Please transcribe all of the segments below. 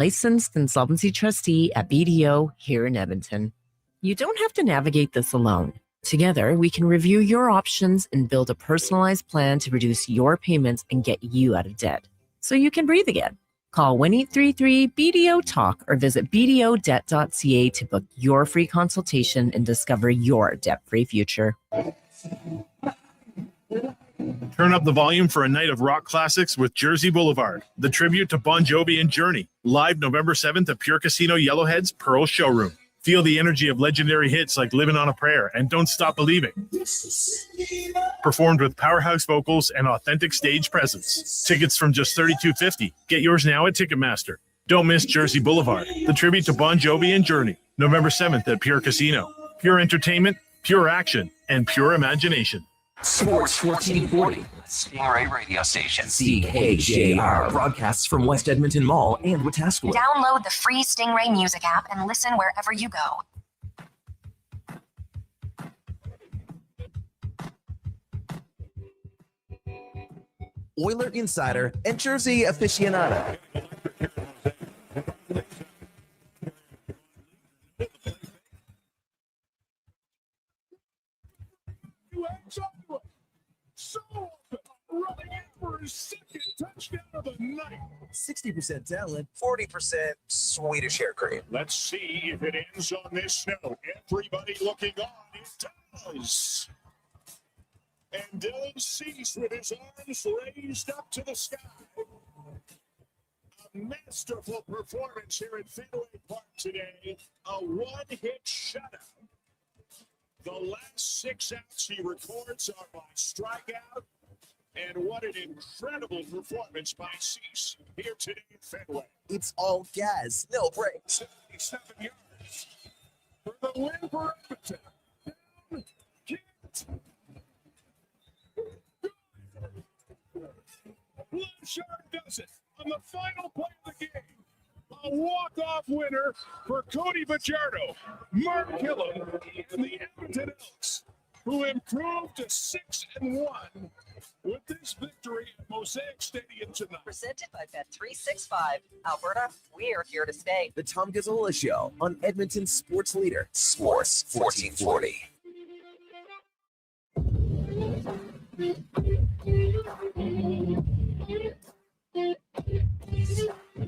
licensed insolvency trustee at BDO here in Edmonton. You don't have to navigate this alone. Together, we can review your options and build a personalized plan to reduce your payments and get you out of debt, so you can breathe again. Call 1-833-BDO-TALK or visit bdodebt.ca to book your free consultation and discover your debt-free future. Turn up the volume for a night of rock classics with Jersey Boulevard, the tribute to Bon Jovi and Journey, live November 7th at Pure Casino Yellowhead's Pearl Showroom. Feel the energy of legendary hits like Living on a Prayer and Don't Stop Believing. Performed with powerhouse vocals and authentic stage presence. Tickets from just $32.50. Get yours now at Ticketmaster. Don't miss Jersey Boulevard, the tribute to Bon Jovi and Journey, November 7th at Pure Casino. Pure entertainment, pure action, and pure imagination. Sports 1440, Stingray radio station. CKJR broadcasts from West Edmonton Mall and Wetaskiwin. Download the free Stingray music app and listen wherever you go. Oiler Insider and Jersey Aficionado. Running in for his second touchdown of the night. 60% talent, 40% Swedish hair cream. Let's see if it ends on this note. Everybody looking on. It does. And Dylan Cease with his arms raised up to the sky. A masterful performance here at Fenway Park today. A one-hit shutout. The last 6 outs he records are by strikeout. And what an incredible performance by Cease here today in Fenway. It's all gas, no brakes. 77 yards for the win for Edmonton. Down, get. Blanchard does it on the final play of the game. A walk-off winner for Cody Fajardo, Mark Killam, and the Edmonton Elks, who improved to 6-1 with this victory at Mosaic Stadium tonight. Presented by Bet365. Alberta, we're here to stay. The Tom Gazzola Show on Edmonton Sports Leader, Sports 1440.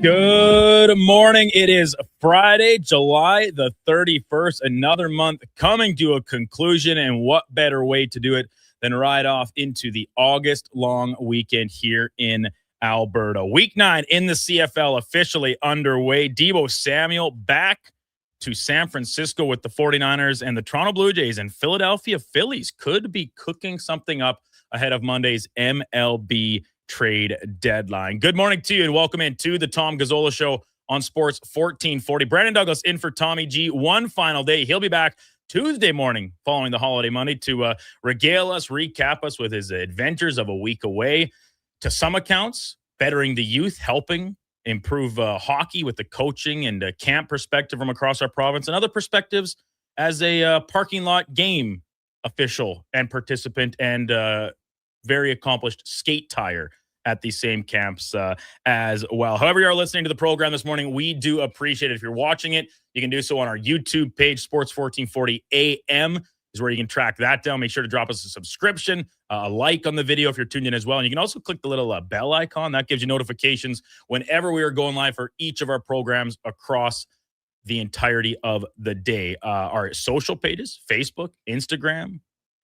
Good morning. It is Friday, July the 31st. Another month coming to a conclusion, and what better way to do it than ride off into the August long weekend here in Alberta. Week 9 in the CFL officially underway. Deebo Samuel back to San Francisco with the 49ers, and the Toronto Blue Jays and Philadelphia Phillies could be cooking something up ahead of Monday's MLB trade deadline. Good morning to you and welcome into the Tom Gazzola Show on Sports 1440. Brandon Douglas in for Tommy G. One final day. He'll be back Tuesday morning following the holiday Monday to regale us, recap us with his adventures of a week away. To some accounts, bettering the youth, helping improve hockey with the coaching and camp perspective from across our province, and other perspectives as a parking lot game official and participant and very accomplished skate tire at the same camps as well. However you are listening to the program this morning, we do appreciate it. If you're watching it, you can do so on our YouTube page, Sports 1440 AM is where you can track that down. Make sure to drop us a subscription, a like on the video if you're tuned in as well. And you can also click the little bell icon. That gives you notifications whenever we are going live for each of our programs across the entirety of the day. Our social pages, Facebook, Instagram,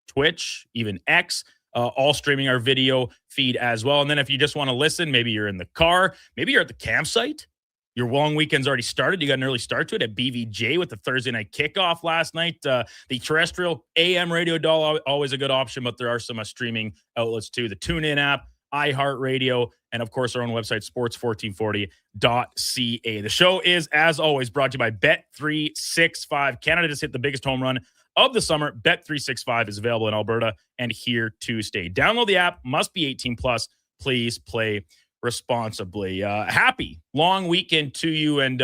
Twitch, even X, all streaming our video feed as well. And then if you just want to listen, maybe you're in the car, maybe you're at the campsite, your long weekend's already started. You got an early start to it at BVJ with the Thursday night kickoff last night. The terrestrial AM radio dial, always a good option, but there are some streaming outlets too. The TuneIn app, iHeartRadio, and of course our own website, sports1440.ca. The show is, as always, brought to you by Bet365. Canada just hit the biggest home run of the summer. Bet365 is available in Alberta and here to stay. Download the app. Must be 18 plus. Please play responsibly. Happy long weekend to you, and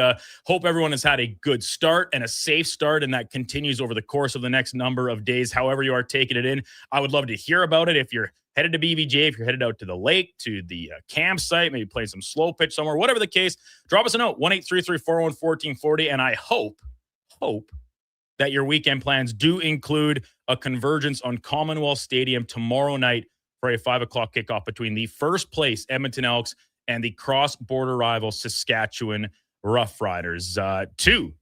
hope everyone has had a good start and a safe start, and that continues over the course of the next number of days. However you are taking it in, I would love to hear about it. If you're headed to BVJ, if you're headed out to the lake, to the campsite, maybe playing some slow pitch somewhere, whatever the case, drop us a note, 1-833-401-1440. And I hope that your weekend plans do include a convergence on Commonwealth Stadium tomorrow night for a 5 o'clock kickoff between the first place Edmonton Elks and the cross-border rival Saskatchewan Roughriders. To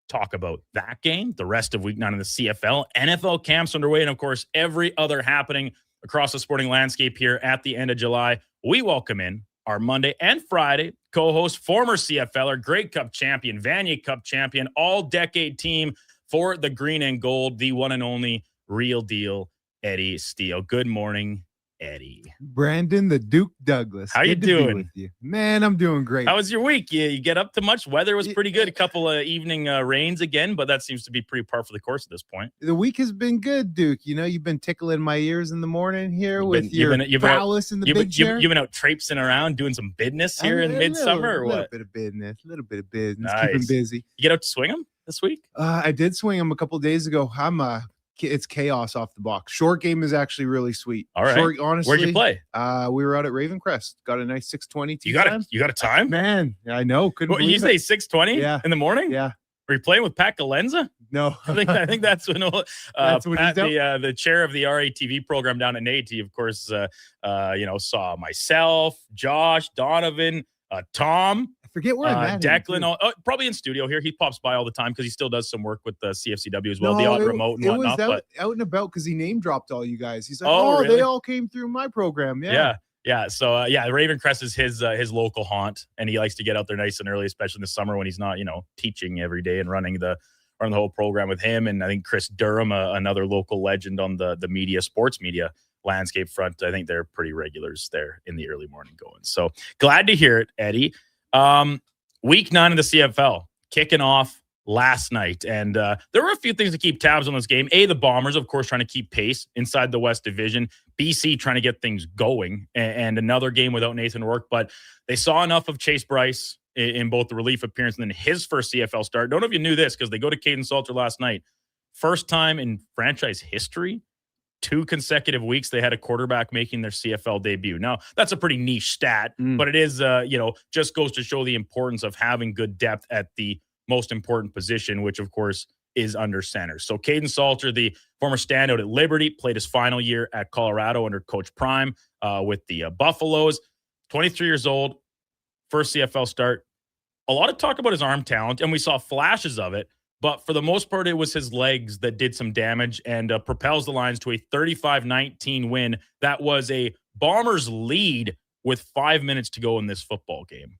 talk about that game, the rest of week 9 in the CFL, NFL camps underway, and of course, every other happening across the sporting landscape here at the end of July. We welcome in our Monday and Friday co-host, former CFLer, Grey Cup champion, Vanier Cup champion, all-decade team for the green and gold, the one and only real deal, Eddie Steele. Good morning, Eddie. Brandon, the Duke Douglas. How you Good to be doing? with you. Man, I'm doing great. How was your week? You get up to much? Weather was pretty good. A couple of evening rains again, but that seems to be pretty par for the course at this point. The week has been good, Duke. You know, you've been tickling my ears in the morning here with your prowess in the big chair. You've been out traipsing around doing some business here in midsummer or what? A little bit of business. Nice. Keeping busy. You get out to swing them this week? I did swing them a couple days ago. It's chaos off the box. Short game is actually really sweet. All right. Short, honestly. Where'd you play? We were out at Ravencrest. Got a nice 6:20 You got a time? Man, I know. Couldn't believe you say it. 6:20 in the morning? Yeah. Were you playing with Pat Galenza? No. I think that's when That's what Pat, he's doing. the chair of the RATV program down at NAT, of course, saw myself, Josh, Donovan, Tom. Forget where I met Declan, probably in studio here. He pops by all the time because he still does some work with the CFCW as well, the odd remote and whatnot. It was out and about because he name dropped all you guys. He's like, really? They all came through my program. Yeah. So Ravencrest is his local haunt, and he likes to get out there nice and early, especially in the summer when he's not teaching every day and running the whole program with him. And I think Chris Durham, another local legend on the sports media landscape front, I think they're pretty regulars there in the early morning going. So glad to hear it, Eddie. Week 9 of the CFL kicking off last night. And there were a few things to keep tabs on this game. The Bombers, of course, trying to keep pace inside the West Division. BC trying to get things going. And another game without Nathan Rourke. But they saw enough of Chase Bryce in both the relief appearance and then his first CFL start. Don't know if you knew this because they go to Caden Salter last night. First time in franchise history, 2 consecutive weeks they had a quarterback making their CFL debut. Now, that's a pretty niche stat, but it is, just goes to show the importance of having good depth at the most important position, which, of course, is under center. So Caden Salter, the former standout at Liberty, played his final year at Colorado under Coach Prime with the Buffaloes. 23 years old, first CFL start. A lot of talk about his arm talent, and we saw flashes of it. But for the most part, it was his legs that did some damage and propels the Lions to a 35-19 win. That was a Bombers lead with 5 minutes to go in this football game.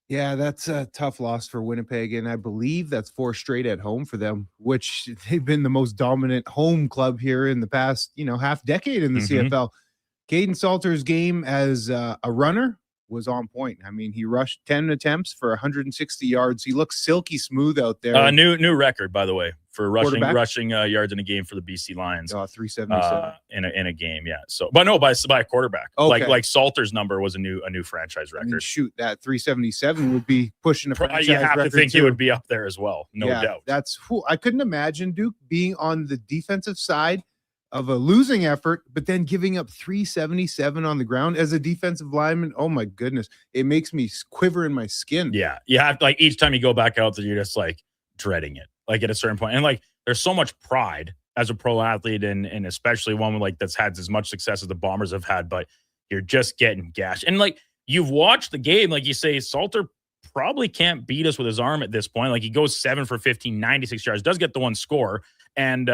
Yeah, that's a tough loss for Winnipeg, and I believe that's 4 straight at home for them, which they've been the most dominant home club here in the past, half decade in the CFL. Caden Salter's game as a runner was on point. I mean, he rushed 10 attempts for 160 yards. He looks silky smooth out there. New record, by the way, for rushing yards in a game for the BC Lions. 377 in a game, yeah. So, but no, by a quarterback. Okay. Like Salter's number was a new franchise record. I mean, shoot, that 377 would be pushing a franchise You have record to think too. he would be up there as well, no doubt. I couldn't imagine Duke being on the defensive side of a losing effort, but then giving up 377 on the ground as a defensive lineman. Oh my goodness. It makes me quiver in my skin. Yeah. You have to, each time you go back out there, you're just dreading it, at a certain point. And there's so much pride as a pro athlete and especially one that's had as much success as the Bombers have had, but you're just getting gashed. And you've watched the game, you say, Salter probably can't beat us with his arm at this point. He goes 7 for 15, 96 yards, does get the one score, and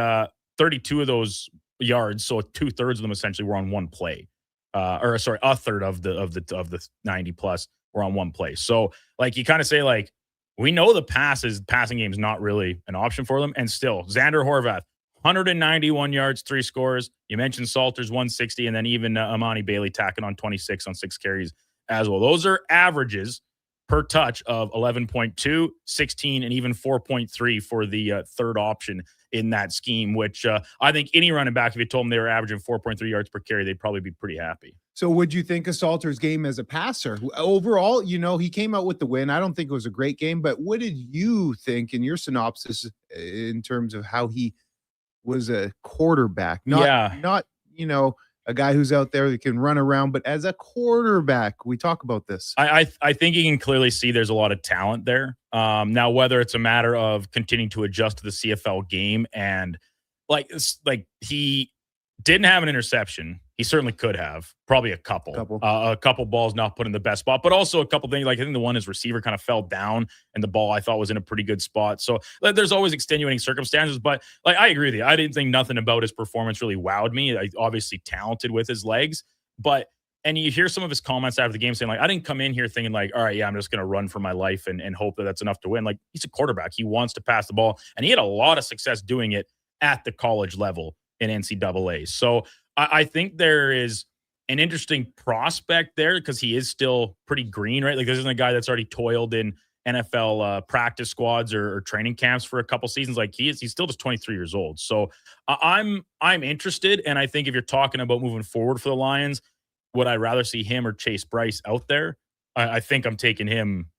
32 of those yards, so 2/3 of them essentially were on one play. A third of the 90 plus were on one play. So you kind of say we know the passing game is not really an option for them, and still Xander Horvath 191 yards, 3 scores. You mentioned Salter's 160, and then even Amani Bailey tacking on 26 on 6 carries as well. Those are averages per touch of 11.2, 16, and even 4.3 for the third option in that scheme, which I think any running back, if you told them they were averaging 4.3 yards per carry, they'd probably be pretty happy. So would you think of Salter's game as a passer? Overall, he came out with the win. I don't think it was a great game, but what did you think in your synopsis in terms of how he was a quarterback? Not a guy who's out there that can run around. But as a quarterback, we talk about this. I think you can clearly see there's a lot of talent there. Now, whether it's a matter of continuing to adjust to the CFL game and like he didn't have an interception. He certainly could have, probably a couple balls not put in the best spot, but also a couple things. Like I think the one his receiver kind of fell down and the ball I thought was in a pretty good spot. So there's always extenuating circumstances, but like I agree with you. I didn't think nothing about his performance really wowed me. Obviously talented with his legs, and you hear some of his comments after the game saying like, I didn't come in here thinking like, all right, yeah, I'm just going to run for my life and hope that that's enough to win. Like he's a quarterback. He wants to pass the ball and he had a lot of success doing it at the college level in NCAA. So I think there is an interesting prospect there because he is still pretty green, right? Like this isn't a guy that's already toiled in NFL practice squads or training camps for a couple seasons. Like he's still just 23 years old. So I'm interested. And I think if you're talking about moving forward for the Lions, would I rather see him or Chase Bryce out there? I think I'm taking him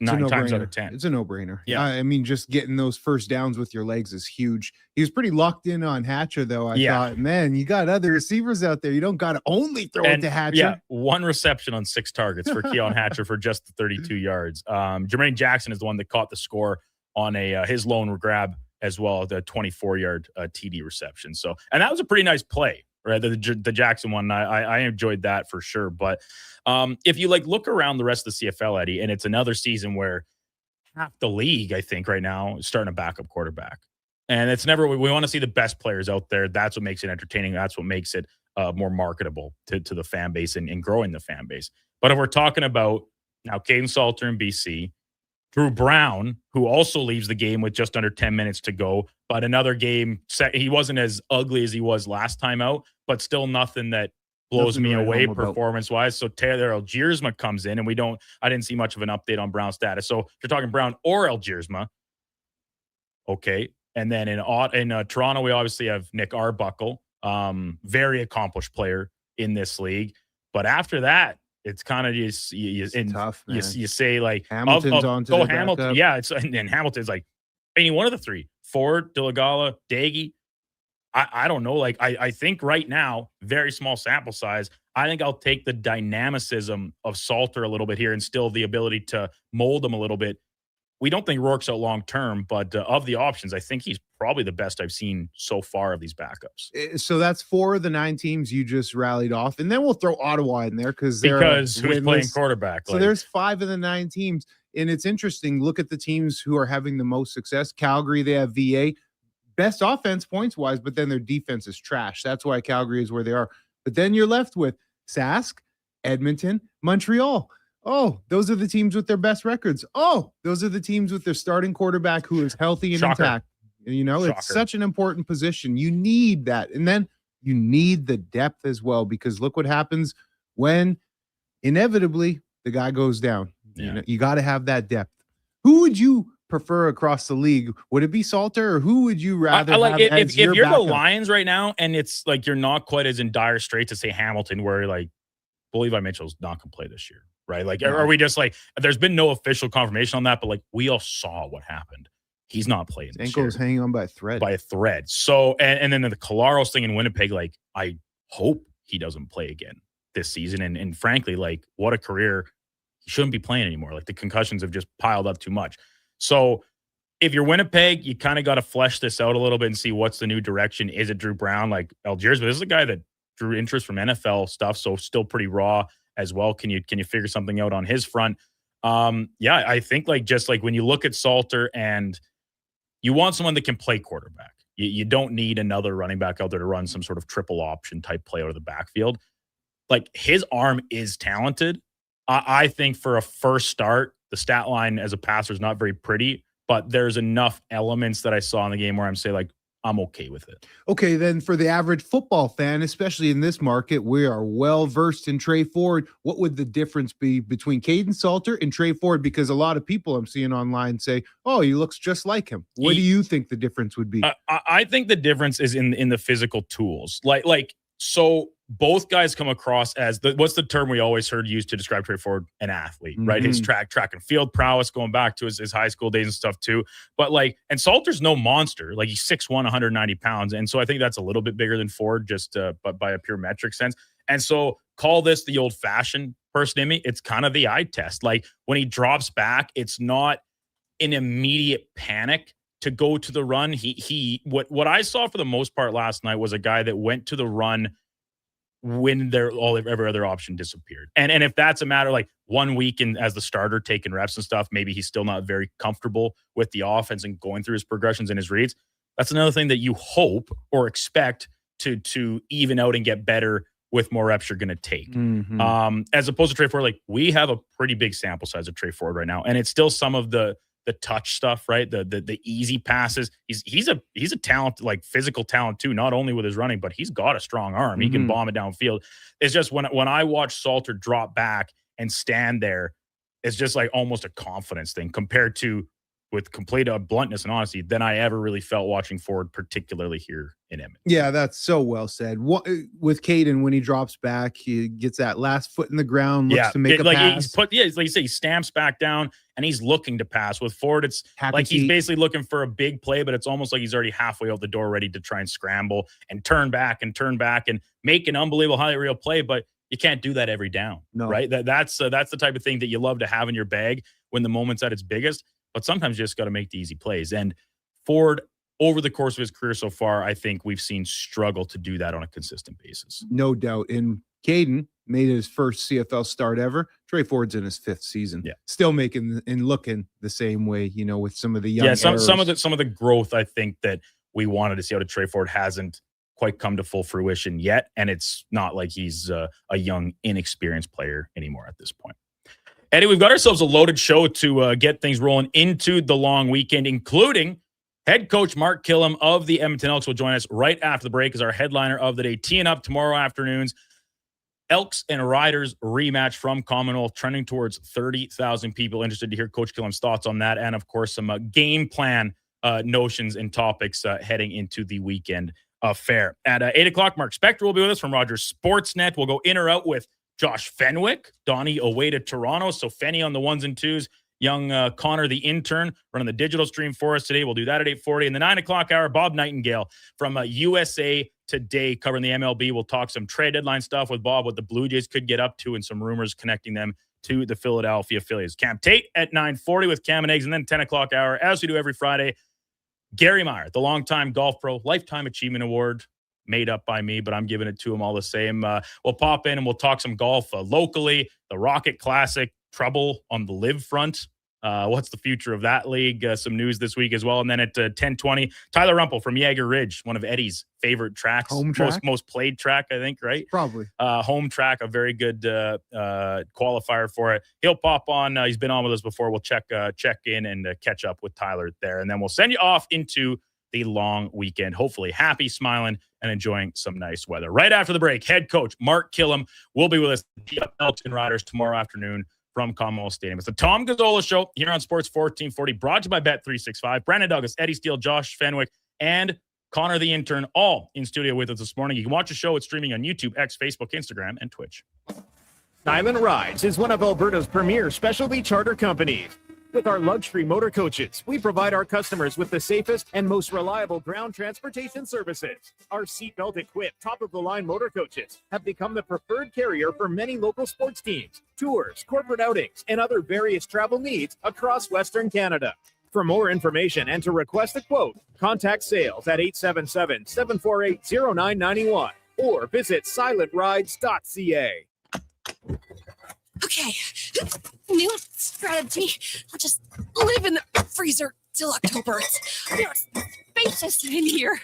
9 times out of 10. It's a no-brainer. Yeah. I mean, just getting those first downs with your legs is huge. He was pretty locked in on Hatcher, though. I thought, man, you got other receivers out there. You don't got to only throw it to Hatcher. Yeah, 1 reception on 6 targets for Keon Hatcher for just the 32 yards. Jermaine Jackson is the one that caught the score on his lone grab as well, the 24-yard TD reception. So, and that was a pretty nice play. Right, the Jackson one, I enjoyed that for sure. But if you like look around the rest of the CFL, Eddie, and it's another season where half the league, I think, right now is starting a backup quarterback, and it's never. We want to see the best players out there. That's what makes it entertaining. That's what makes it more marketable to the fan base and growing the fan base. But if we're talking about now, Caden Salter in BC. Drew Brown, who also leaves the game with just under 10 minutes to go, but another game, he wasn't as ugly as he was last time out, but still nothing that blows me away performance-wise. So Taylor Algiersma comes in, and I didn't see much of an update on Brown's status. So if you're talking Brown or Algiersma, okay. And then in Toronto, we obviously have Nick Arbuckle, very accomplished player in this league. But after that, it's kind of tough. Man. You say like Hamilton's on to Hamilton. Backup. Yeah, and Hamilton's like any one of the 3. Ford, Dilagala, Daggy. I don't know. Like I think right now, very small sample size. I think I'll take the dynamicism of Salter a little bit here and still the ability to mold him a little bit. We don't think Rourke's out long term, but of the options, I think he's probably the best I've seen so far of these backups. So that's 4 of the 9 teams you just rallied off, and then we'll throw Ottawa in there because who's playing quarterback. So there's 5 of the 9 teams, and it's interesting. Look at the teams who are having the most success. Calgary, they have VA, best offense points wise, but then their defense is trash. That's why Calgary is where they are. But then you're left with Sask, Edmonton, Montreal. Oh, those are the teams with their best records. Oh, those are the teams with their starting quarterback who is healthy and intact. You know, it's such an important position. You need that. And then you need the depth as well, because look what happens when inevitably the guy goes down. Yeah. You know, you got to have that depth. Who would you prefer across the league? Would it be Salter, or who would you rather like have if you're backup? the Lions right now and it's like you're not quite as in dire straits to say Hamilton, where like Levi Mitchell's not going to play this year. Right? Like, are we just like, there's been no official confirmation on that, but like we all saw what happened. He's not playing. His ankle is hanging on by a thread. So, and then the Colaros thing in Winnipeg, like I hope he doesn't play again this season. And frankly, like what a career. He shouldn't be playing anymore. Like the concussions have just piled up too much. So if you're Winnipeg, you kind of got to flesh this out a little bit and see what's the new direction. Is it Drew Brown, like Algiers? But this is a guy that drew interest from NFL stuff, so still pretty raw as well. Can you figure something out on his front? Yeah, I think like just like when you look at Salter and you want someone that can play quarterback. You don't need another running back out there to run some sort of triple option type play out of the backfield. Like his arm is talented. I think for a first start, the stat line as a passer is not very pretty, but there's enough elements that I saw in the game where I'm saying like, I'm okay with it. Okay, then for the average football fan, especially in this market, we are well versed in Trey Ford. What would the difference be between Caden Salter and Trey Ford? Because a lot of people I'm seeing online say, "Oh, he looks just like him." What do you think the difference would be? I think the difference is in the physical tools. Like So both guys come across as what's the term we always heard used to describe Trey Ford? An athlete, right? His track and field prowess, going back to his high school days and stuff too. But and Salter's no monster. Like, he's 6'1", 190 pounds. And so I think that's a little bit bigger than Ford, just but by a pure metric sense. And so call this the old fashioned person in me. It's kind of the eye test. Like, when he drops back, it's not an immediate panic to go to the run. What I saw for the most part last night was a guy that went to the run when every other option disappeared. And if that's a matter like 1 week and as the starter taking reps and stuff, maybe he's still not very comfortable with the offense and going through his progressions and his reads. That's another thing that you hope or expect to even out and get better with more reps you're going to take. As opposed to Trey Ford, like, we have a pretty big sample size of Trey Ford right now, and it's still some of the touch stuff, right? The easy passes. He's a talent, like physical talent too, not only with his running, but he's got a strong arm. He can bomb it downfield. It's just when I watch Salter drop back and stand there, it's just like almost a confidence thing compared to, with complete bluntness and honesty, than I ever really felt watching Ford, particularly here in Edmonton. Yeah, that's so well said. With Caden, when he drops back, he gets that last foot in the ground, looks to make a pass. Like you say, he stamps back down and he's looking to pass. With Ford, it's Happy he's feet. basically looking for a big play, but it's almost like he's already halfway out the door, ready to try and scramble and turn back and make an unbelievable highlight reel play. But you can't do that every down, right? That's the type of thing that you love to have in your bag when the moment's at its biggest. But sometimes you just got to make the easy plays. And Ford, over the course of his career so far, I think we've seen struggle to do that on a consistent basis. No doubt. And Caden made his first CFL start ever. Trey Ford's in his 5th season. Yeah. Still making and looking the same way, with some of the young some of the growth, I think, that we wanted to see out of Trey Ford hasn't quite come to full fruition yet. And it's not like he's a young, inexperienced player anymore at this point. Eddie, we've got ourselves a loaded show to get things rolling into the long weekend, including head coach Mark Killam of the Edmonton Elks will join us right after the break as our headliner of the day. Teeing up tomorrow afternoon's Elks and Riders rematch from Commonwealth, trending towards 30,000 people. Interested to hear Coach Killam's thoughts on that, and of course some game plan notions and topics heading into the weekend affair. At 8 o'clock, Mark Spector will be with us from Rogers Sportsnet. We'll go in or out with Josh Fenwick, Donnie away to Toronto. So Fenny on the 1s and 2s. Young Connor, the intern, running the digital stream for us today. We'll do that at 8:40. In the 9 o'clock hour, Bob Nightingale from USA Today covering the MLB. We'll talk some trade deadline stuff with Bob, what the Blue Jays could get up to, and some rumors connecting them to the Philadelphia Phillies. Cam Tate at 9:40 with Cam and Eggs. And then 10 o'clock hour, as we do every Friday, Gary Meyer, the longtime golf pro, Lifetime Achievement Award, made up by me, but I'm giving it to him all the same. We'll pop in and we'll talk some golf locally, the Rocket Classic, trouble on the live front. What's the future of that league? Some news this week as well. And then at 10:20, Tyler Rumpel from Jaeger Ridge, one of Eddie's favorite tracks. Home track? Most played track, I think, right? Probably. Home track, a very good qualifier for it. He'll pop on. He's been on with us before. We'll check in and catch up with Tyler there. And then we'll send you off into the long weekend. Hopefully happy, smiling, and enjoying some nice weather. Right after the break, head coach Mark Killam will be with us, the Elks and Riders, tomorrow afternoon from Commonwealth Stadium. It's the Tom Gazzola Show here on Sports 1440, brought to you by Bet365. Brandon Douglas, Eddie Steele, Josh Fenwick, and Connor the intern, all in studio with us this morning. You can watch the show. It's streaming on YouTube, X, Facebook, Instagram, and Twitch. Island Rides is one of Alberta's premier specialty charter companies. With our luxury motor coaches, we provide our customers with the safest and most reliable ground transportation services. Our seatbelt equipped, top-of-the-line motor coaches have become the preferred carrier for many local sports teams, tours, corporate outings, and other various travel needs across Western Canada. For more information and to request a quote, contact sales at 877-748-0991 or visit silentrides.ca. Okay, new strategy. I'll just live in the freezer till October. It's spacious in here.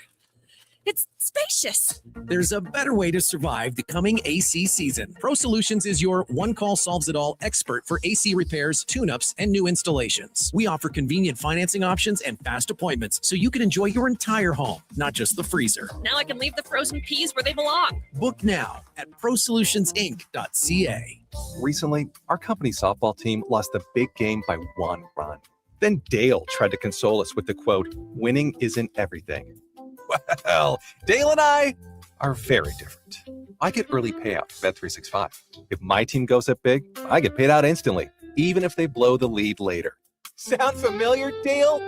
It's spacious. There's a better way to survive the coming AC season. Pro Solutions is your one-call solves-it-all expert for AC repairs, tune-ups, and new installations. We offer convenient financing options and fast appointments so you can enjoy your entire home, not just the freezer. Now I can leave the frozen peas where they belong. Book now at prosolutionsinc.ca. Recently, our company softball team lost a big game by 1 run. Then Dale tried to console us with the quote, "Winning isn't everything." Well, Dale and I, are very different. I get early payout for Bet365. If my team goes up big, I get paid out instantly, even if they blow the lead later. Sound familiar, Dale?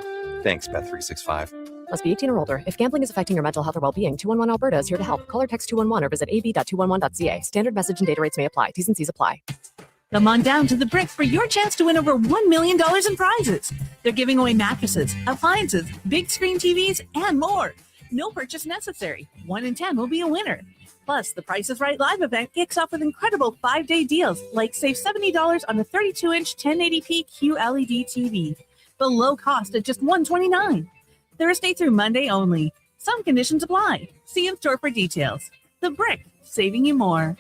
Thanks, Bet365. Must be 18 or older. If gambling is affecting your mental health or well-being, 211 Alberta is here to help. Call or text 211 or visit ab.211.ca. Standard message and data rates may apply. T's and C's apply. Come on down to the Brick for your chance to win over $1 million in prizes. They're giving away mattresses, appliances, big screen TVs, and more. No purchase necessary. 1 in 10 will be a winner. Plus, the Price is Right live event kicks off with incredible 5-day deals, like save $70 on a 32-inch 1080p QLED TV. Below cost at just $129. Thursday through Monday only. Some conditions apply. See in store for details. The Brick, saving you more.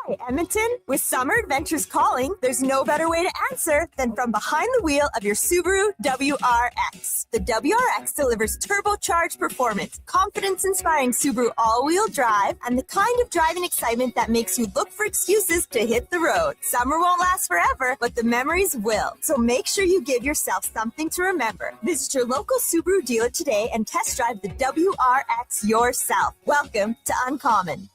Hi, Edmonton. With summer adventures calling, there's no better way to answer than from behind the wheel of your Subaru WRX. The WRX delivers turbocharged performance, confidence-inspiring Subaru all-wheel drive, and the kind of driving excitement that makes you look for excuses to hit the road. Summer won't last forever, but the memories will. So make sure you give yourself something to remember. Visit your local Subaru dealer today and test drive the WRX yourself. Welcome to Uncommon.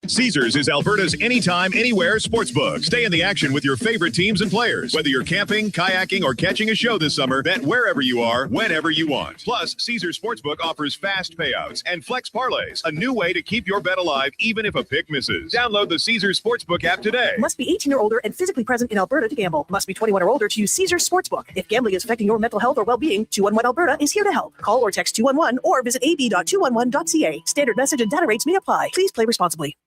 Caesars is Alberta's anytime, anywhere sportsbook. Stay in the action with your favorite teams and players. Whether you're camping, kayaking, or catching a show this summer, bet wherever you are, whenever you want. Plus, Caesars Sportsbook offers fast payouts and flex parlays, a new way to keep your bet alive even if a pick misses. Download the Caesars Sportsbook app today. Must be 18 or older and physically present in Alberta to gamble. Must be 21 or older to use Caesars Sportsbook. If gambling is affecting your mental health or well-being, 211 Alberta is here to help. Call or text 211 or visit ab.211.ca. Standard message and data rates may apply. Please play responsibly.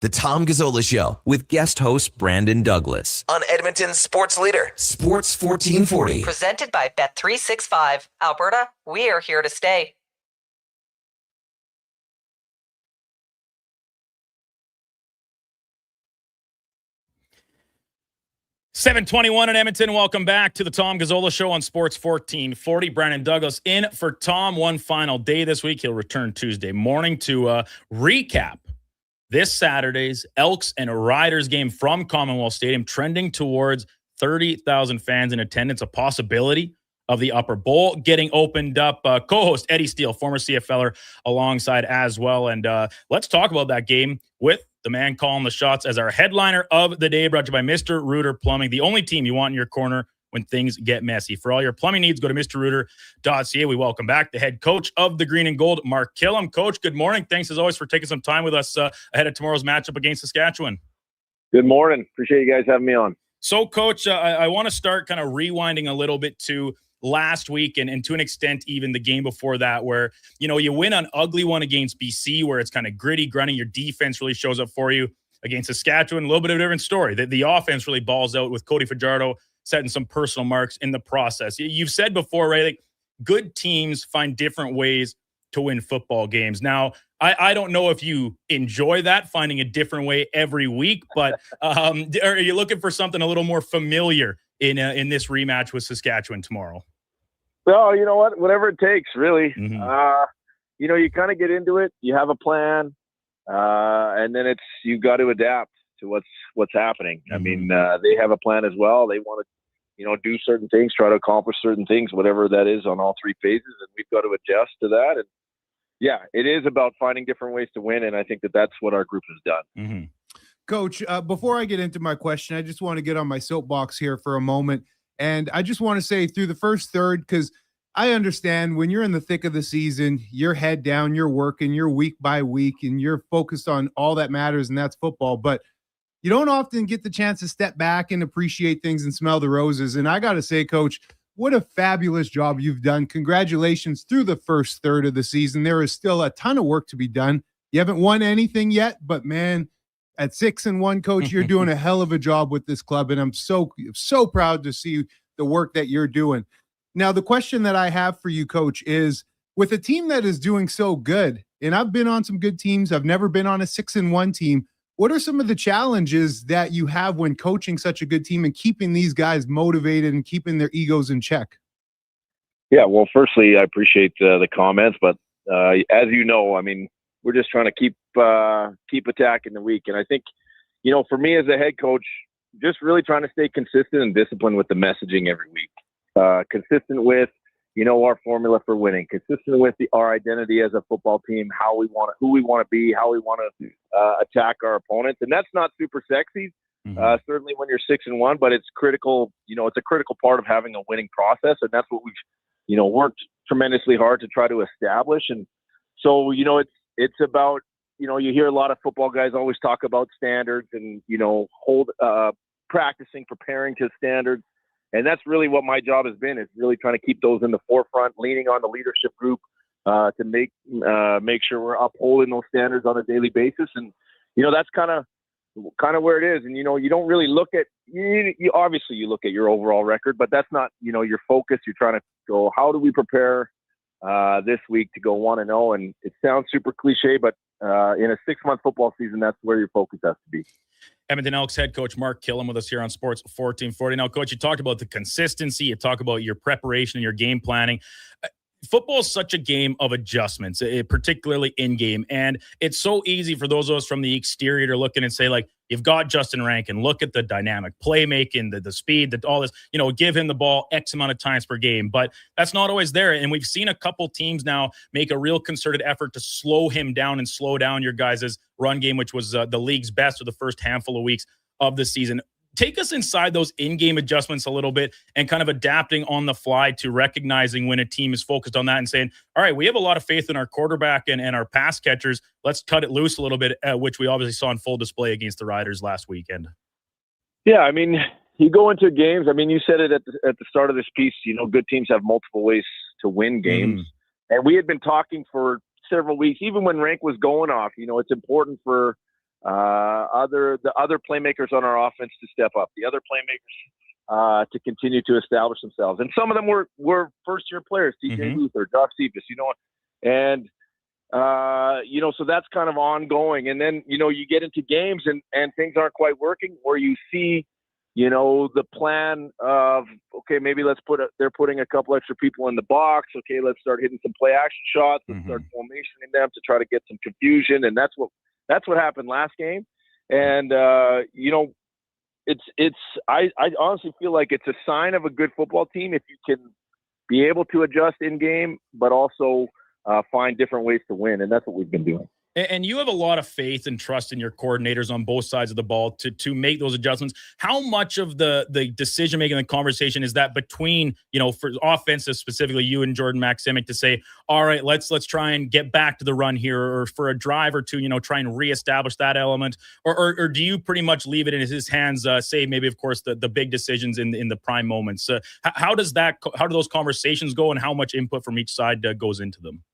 The Tom Gazzola Show with guest host Brandon Douglas on Edmonton's sports leader, Sports 1440. Presented by Bet365. Alberta, we are here to stay. $7:21 in Edmonton. Welcome back to the Tom Gazzola Show on Sports 1440. Brandon Douglas in for Tom one final day this week. He'll return Tuesday morning to recap this Saturday's Elks and Riders game from Commonwealth Stadium, trending towards 30,000 fans in attendance, a possibility of the Upper Bowl getting opened up. Co-host Eddie Steele, former CFLer, alongside as well. And let's talk about that game with the man calling the shots as our headliner of the day, brought to you by Mr. Rooter Plumbing, the only team you want in your corner when things get messy. For all your plumbing needs, go to mrrooter.ca. We welcome back the head coach of the Green and Gold, Mark Killam. Coach, good morning. Thanks as always for taking some time with us ahead of tomorrow's matchup against Saskatchewan. Good morning. Appreciate you guys having me on. So, Coach, I want to start kind of rewinding a little bit to last week and to an extent even the game before that, where, you know, you win an ugly one against BC where it's kind of gritty, grunting. Your defense really shows up for you. Against Saskatchewan, a little bit of a different story. The offense really balls out with Cody Fajardo setting some personal marks in the process. You've said before, right, like good teams find different ways to win football games. Now, I don't know if you enjoy that, finding a different way every week, but are you looking for something a little more familiar in this rematch with Saskatchewan tomorrow? Well, you know what? Whatever it takes, really. Mm-hmm. You know, you kind of get into it. You have a plan, and then you got to adapt to what's happening. Mm-hmm. I mean, they have a plan as well. They want to, you know, do certain things, try to accomplish certain things, whatever that is on all three phases, and we've got to adjust to that. And yeah, it is about finding different ways to win, and I think that's what our group has done. Mm-hmm. Coach, before I get into my question, I just want to get on my soapbox here for a moment. And I just want to say through the first third, because I understand when you're in the thick of the season, you're head down, you're working, you're week by week, and you're focused on all that matters, and that's football. But you don't often get the chance to step back and appreciate things and smell the roses. And I got to say, Coach, what a fabulous job you've done. Congratulations through the first third of the season. There is still a ton of work to be done. You haven't won anything yet, but man, at 6-1, Coach, you're doing a hell of a job with this club. And I'm so proud to see the work that you're doing. Now, the question that I have for you, Coach, is with a team that is doing so good, and I've been on some good teams, I've never been on a 6-1 team. What are some of the challenges that you have when coaching such a good team and keeping these guys motivated and keeping their egos in check? Yeah, well, firstly, I appreciate the comments, but as you know, I mean, we're just trying to keep attacking the week. And I think, for me as a head coach, just really trying to stay consistent and disciplined with the messaging every week. Consistent with, our formula for winning. Consistent with our identity as a football team, who we want to be, how we want to attack our opponents. And that's not super sexy. Certainly when you're 6-1, but it's critical. It's a critical part of having a winning process, and that's what we've worked tremendously hard to try to establish. And so, it's about, you hear a lot of football guys always talk about standards and, practicing, preparing to standards. And that's really what my job has been, is really trying to keep those in the forefront, leaning on the leadership group to make sure we're upholding those standards on a daily basis. And, that's kind of where it is. And, you don't really look at, obviously you look at your overall record, but that's not, your focus. You're trying to go, how do we prepare this week to go 1-0? And it sounds super cliche, but in a 6-month football season, that's where your focus has to be. Edmonton Elks head coach Mark Killam with us here on Sports 1440. Now, Coach, you talked about the consistency. You talk about your preparation and your game planning. Football is such a game of adjustments, particularly in game. And it's so easy for those of us from the exterior to look in and say, like, you've got Justin Rankin, look at the dynamic playmaking, the speed, all this, give him the ball X amount of times per game. But that's not always there. And we've seen a couple teams now make a real concerted effort to slow him down and slow down your guys' run game, which was the league's best for the first handful of weeks of the season. Take us inside those in-game adjustments a little bit and kind of adapting on the fly to recognizing when a team is focused on that and saying, all right, we have a lot of faith in our quarterback and our pass catchers. Let's cut it loose a little bit, which we obviously saw on full display against the Riders last weekend. Yeah, I mean, you go into games. I mean, you said it at the start of this piece, good teams have multiple ways to win games. And we had been talking for several weeks, even when Rank was going off, it's important for the other playmakers on our offense to step up, the other playmakers to continue to establish themselves. And some of them were first-year players, TJ Luther, Josh Cephas, and, so that's kind of ongoing. And then, you get into games and things aren't quite working, or you see, the plan of, okay, maybe they're putting a couple extra people in the box. Okay, let's start hitting some play action shots. Let's start formationing them to try to get some confusion. And that's what happened last game. And, I honestly feel like it's a sign of a good football team if you can be able to adjust in game, but also find different ways to win. And that's what we've been doing. And you have a lot of faith and trust in your coordinators on both sides of the ball to make those adjustments. How much of the decision-making and the conversation is that between, for offensive, specifically you and Jordan Maximic, to say, all right, let's try and get back to the run here, or for a drive or two, try and reestablish that element? Or do you pretty much leave it in his hands, say maybe, of course, the big decisions in the prime moments? How do those conversations go, and how much input from each side goes into them?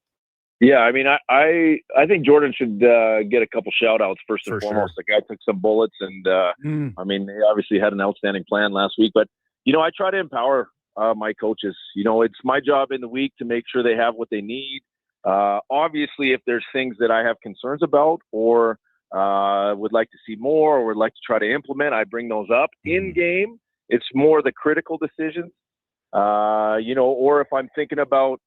Yeah, I mean, I think Jordan should get a couple shout-outs first and foremost. The guy took some bullets, and I mean, they obviously had an outstanding plan last week. But, I try to empower my coaches. It's my job in the week to make sure they have what they need. Obviously, if there's things that I have concerns about or would like to see more or would like to try to implement, I bring those up. In game, it's more the critical decisions, or if I'm thinking about,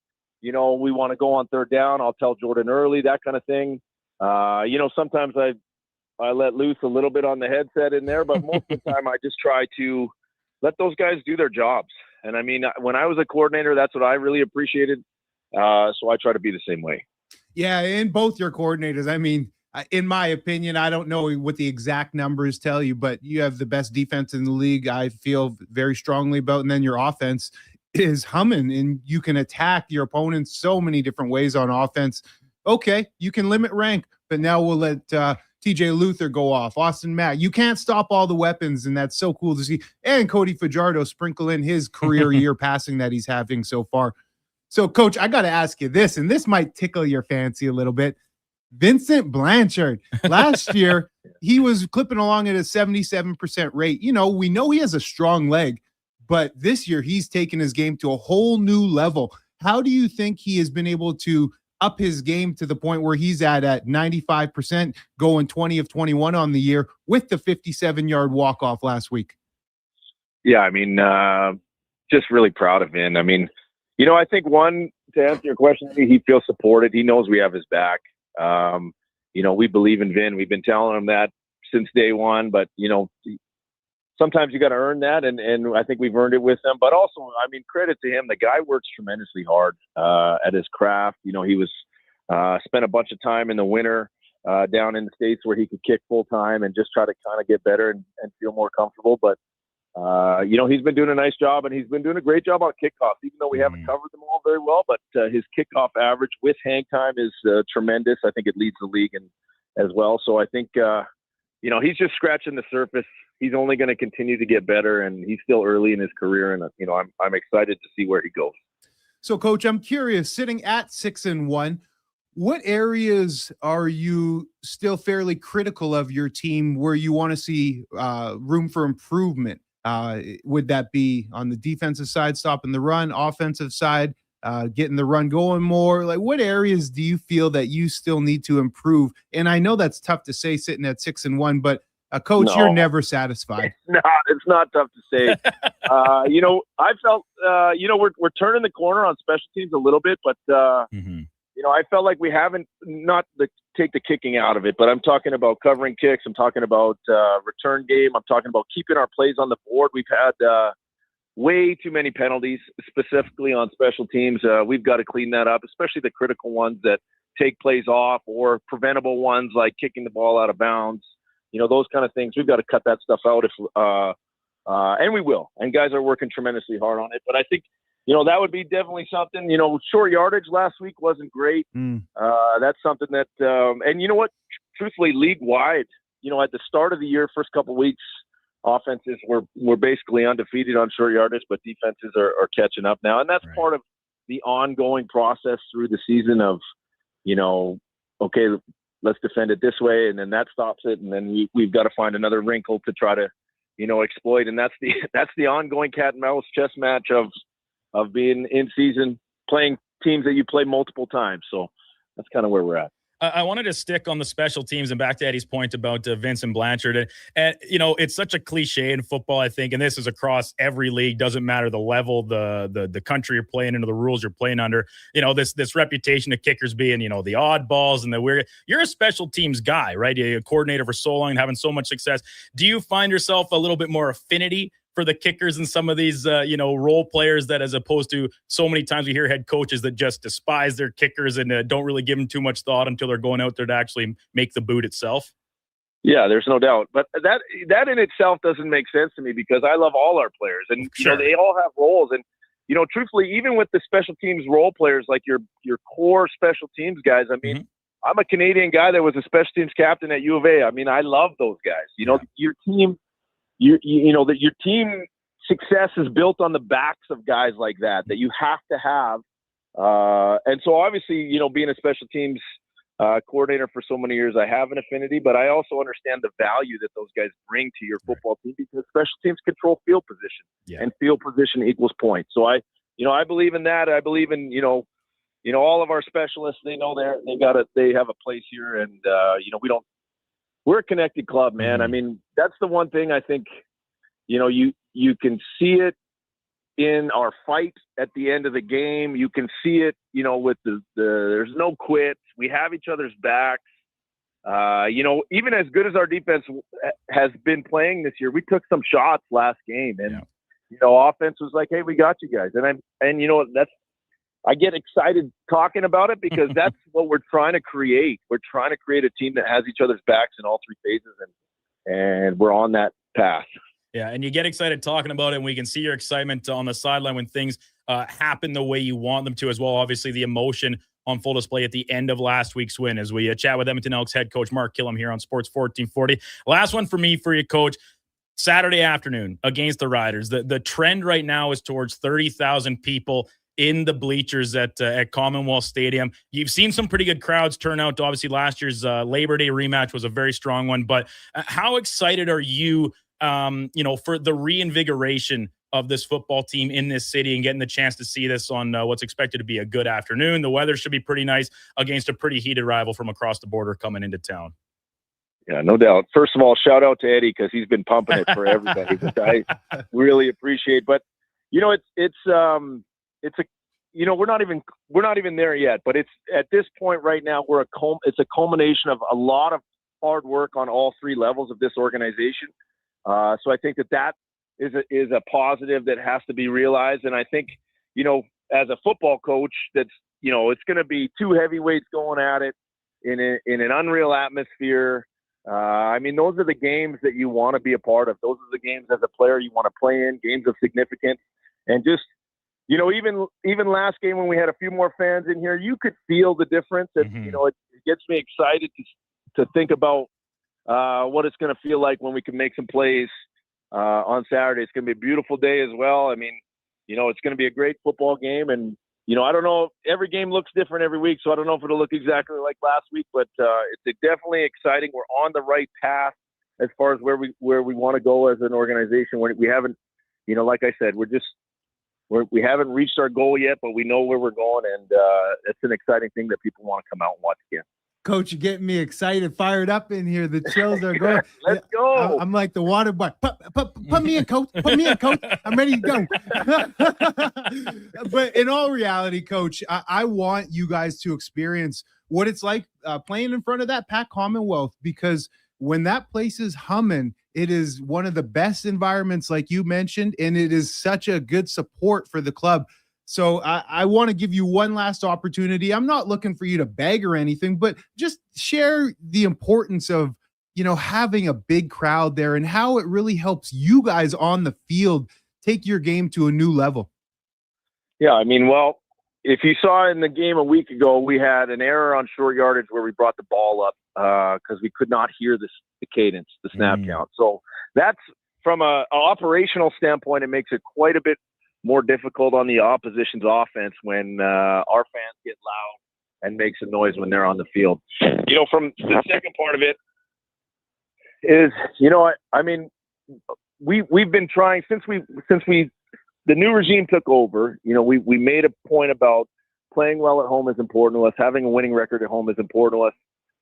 we want to go on third down, I'll tell Jordan early, that kind of thing. Sometimes I let loose a little bit on the headset in there, but most of the time I just try to let those guys do their jobs. And I mean, when I was a coordinator, that's what I really appreciated. So I try to be the same way. Yeah, and both your coordinators, I mean, in my opinion, I don't know what the exact numbers tell you, but you have the best defense in the league, I feel very strongly about. And then your offense is humming, and you can attack your opponents so many different ways on offense. Okay, you can limit Rank, but now we'll let TJ Luther go off, Austin Mack. You can't stop all the weapons, and that's so cool to see. And Cody Fajardo sprinkle in his career year passing that he's having so far. So, Coach, I got to ask you this, and this might tickle your fancy a little bit. Vincent Blanchard, last year, he was clipping along at a 77% rate. We know he has a strong leg, but this year he's taken his game to a whole new level. How do you think he has been able to up his game to the point where he's at 95%, going 20 of 21 on the year with the 57-yard walk-off last week. Yeah, I mean, just really proud of Vin. I mean, I think to answer your question, he feels supported. He knows we have his back. We believe in Vin. We've been telling him that since day one, but sometimes you got to earn that, and I think we've earned it with him. But also, I mean, credit to him. The guy works tremendously hard at his craft. He was spent a bunch of time in the winter down in the States where he could kick full time and just try to kind of get better and feel more comfortable. But he's been doing a nice job, and he's been doing a great job on kickoffs, even though we haven't covered them all very well. But his kickoff average with hang time is tremendous. I think it leads the league as well. So I think, he's just scratching the surface. He's only going to continue to get better, and he's still early in his career. And, I'm excited to see where he goes. So, Coach, I'm curious, sitting at 6-1, what areas are you still fairly critical of your team where you want to see room for improvement? Would that be on the defensive side, stopping the run, offensive side, getting the run going more? Like, what areas do you feel that you still need to improve? And I know that's tough to say sitting at 6-1, but Coach, No. you're never satisfied. It's not tough to say. I felt, we're turning the corner on special teams a little bit, but, I felt like we haven't take the kicking out of it, but I'm talking about covering kicks. I'm talking about return game. I'm talking about keeping our plays on the board. We've had way too many penalties, specifically on special teams. We've got to clean that up, especially the critical ones that take plays off, or preventable ones like kicking the ball out of bounds. Those kind of things. We've got to cut that stuff out and we will. And guys are working tremendously hard on it. But I think, that would be definitely something. Short yardage last week wasn't great. That's something that, and you know what? Truthfully, league-wide, at the start of the year, first couple weeks, offenses were basically undefeated on short yardage, but defenses are catching up now. And that's part of the ongoing process through the season of, okay, let's defend it this way, and then that stops it, and then we've got to find another wrinkle to try to, exploit. And that's the ongoing cat and mouse chess match of being in season, playing teams that you play multiple times. So that's kind of where we're at. I wanted to stick on the special teams and back to Eddie's point about Vincent Blanchard. And, it's such a cliche in football, I think, and this is across every league, doesn't matter the level, the country you're playing into, the rules you're playing under, this reputation of kickers being, the oddballs and the weird. You're a special teams guy, right? You're a coordinator for so long and having so much success. Do you find yourself a little bit more affinity for the kickers and some of these, role players, that as opposed to so many times we hear head coaches that just despise their kickers and don't really give them too much thought until they're going out there to actually make the boot itself? Yeah, there's no doubt. But that in itself doesn't make sense to me, because I love all our players, and they all have roles. And truthfully, even with the special teams role players, like your core special teams guys, I mean, I'm a Canadian guy that was a special teams captain at U of A. I mean, I love those guys. Your team. That your team success is built on the backs of guys like that you have to have. And so obviously, being a special teams coordinator for so many years, I have an affinity, but I also understand the value that those guys bring to your football team, because special teams control field position, and field position equals points. So I believe in that. I believe in, all of our specialists, they know they have a place here, and, we're a connected club, man. I mean, that's the one thing I think, you can see it in our fight at the end of the game. You can see it, with there's no quit. We have each other's backs. Even as good as our defense has been playing this year, we took some shots last game, and, offense was like, hey, we got you guys. I get excited talking about it, because that's what we're trying to create. We're trying to create a team that has each other's backs in all three phases, and we're on that path. Yeah, and you get excited talking about it, and we can see your excitement on the sideline when things happen the way you want them to as well. Obviously, the emotion on full display at the end of last week's win as we chat with Edmonton Elks head coach Mark Killam here on Sports 1440. Last one for me, for you, Coach. Saturday afternoon against the Riders. The trend right now is towards 30,000 people in the bleachers at Commonwealth Stadium. You've seen some pretty good crowds turn out. Obviously, last year's Labor Day rematch was a very strong one. But how excited are you, for the reinvigoration of this football team in this city and getting the chance to see this on what's expected to be a good afternoon. The weather should be pretty nice against a pretty heated rival from across the border coming into town. Yeah, no doubt. First of all, shout out to Eddie because he's been pumping it for everybody, which I really appreciate. But it's we're not even there yet. But it's at this point right now it's a culmination of a lot of hard work on all three levels of this organization. So I think that is a positive that has to be realized. And I think as a football coach, it's going to be two heavyweights going at it in an unreal atmosphere. Those are the games that you want to be a part of. Those are the games as a player you want to play in, games of significance. And just, even last game when we had a few more fans in here, you could feel the difference. And, it gets me excited to think about what it's going to feel like when we can make some plays on Saturday. It's going to be a beautiful day as well. It's going to be a great football game. And, I don't know, every game looks different every week, so I don't know if it'll look exactly like last week, but it's definitely exciting. We're on the right path as far as where we want to go as an organization. We haven't, like I said, we haven't reached our goal yet, but we know where we're going, and it's an exciting thing that people want to come out and watch again. Coach, you're getting me excited, fired up in here. The chills are going. Let's go. I'm like the water boy. Put me in, coach. Put me in, coach. I'm ready to go. But in all reality, Coach, I want you guys to experience what it's like playing in front of that Pac Commonwealth, because when that place is humming, it is one of the best environments, like you mentioned, and it is such a good support for the club. So I want to give you one last opportunity. I'm not looking for you to beg or anything, but just share the importance of, having a big crowd there and how it really helps you guys on the field take your game to a new level. Yeah, well, if you saw in the game a week ago, we had an error on short yardage where we brought the ball up because we could not hear the cadence, the snap count. So that's, from an operational standpoint, it makes it quite a bit more difficult on the opposition's offense when our fans get loud and make some noise when they're on the field. From the second part of it is, we've been trying since the new regime took over. We made a point about playing well at home is important to us. Having a winning record at home is important to us.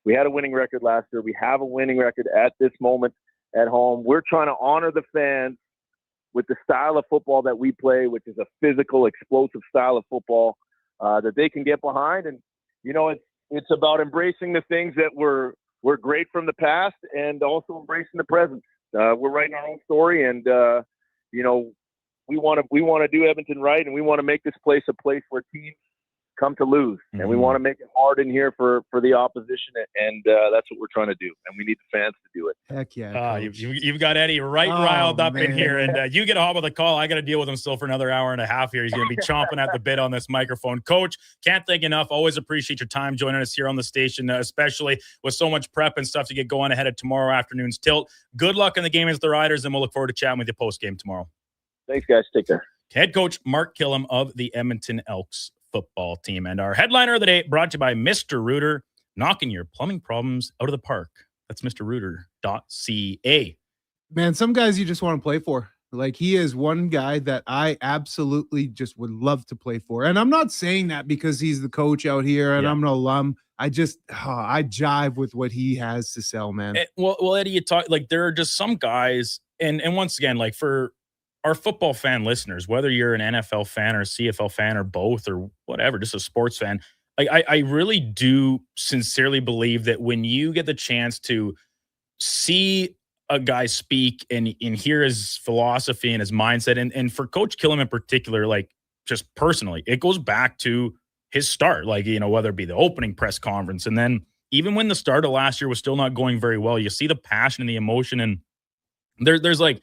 We had a winning record last year. We have a winning record at this moment at home. We're trying to honor the fans with the style of football that we play, which is a physical, explosive style of football that they can get behind. And, it's about embracing the things that were great from the past and also embracing the present. We're writing our own story, and, we want to do Edmonton right, and we want to make this place a place where teams come to lose. And we want to make it hard in here for the opposition, and that's what we're trying to do. And we need the fans to do it. Heck yeah. You've got Eddie riled up in here, and you get a hop of the call. I got to deal with him still for another hour and a half here. He's going to be chomping at the bit on this microphone. Coach, can't thank enough. Always appreciate your time joining us here on the station, especially with so much prep and stuff to get going ahead of tomorrow afternoon's tilt. Good luck in the game against the Riders, and we'll look forward to chatting with you post-game tomorrow. Thanks, guys. Take care. Head coach Mark Killam of the Edmonton Elks football team. And our headliner of the day brought to you by Mr. Rooter, knocking your plumbing problems out of the park. That's mrrooter.ca. Man, some guys you just want to play for. Like, he is one guy that I absolutely just would love to play for. And I'm not saying that because he's the coach out here and I'm an alum. I just, I jive with what he has to sell, man. Well, Eddie, you talk, like, there are just some guys, and once again, like, for our football fan listeners, whether you're an NFL fan or a CFL fan or both or whatever, just a sports fan, like, I really do sincerely believe that when you get the chance to see a guy speak and hear his philosophy and his mindset, and for Coach Killam in particular, like, just personally, it goes back to his start, like, whether it be the opening press conference, and then even when the start of last year was still not going very well, you see the passion and the emotion, and there's like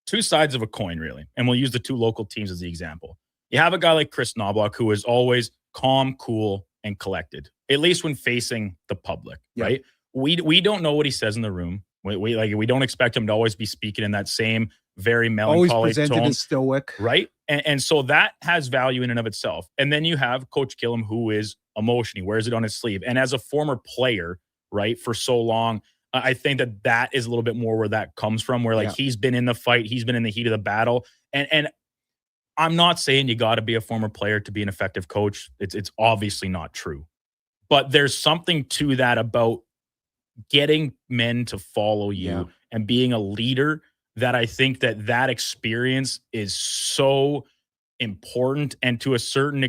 two sides of a coin, really. And we'll use the two local teams as the example. You have a guy like Chris Knobloch, who is always calm, cool, and collected, at least when facing the public, right? We don't know what he says in the room. We don't expect him to always be speaking in that same very melancholy always presented tone, as stoic, right? And so that has value in and of itself. And then you have Coach Killam, who is emotional. He wears it on his sleeve. And as a former player, right, for so long, I think that is a little bit more where that comes from, where, like, he's been in the fight, he's been in the heat of the battle. And I'm not saying you got to be a former player to be an effective coach. It's obviously not true. But there's something to that about getting men to follow you and being a leader that I think that experience is so important and to a certain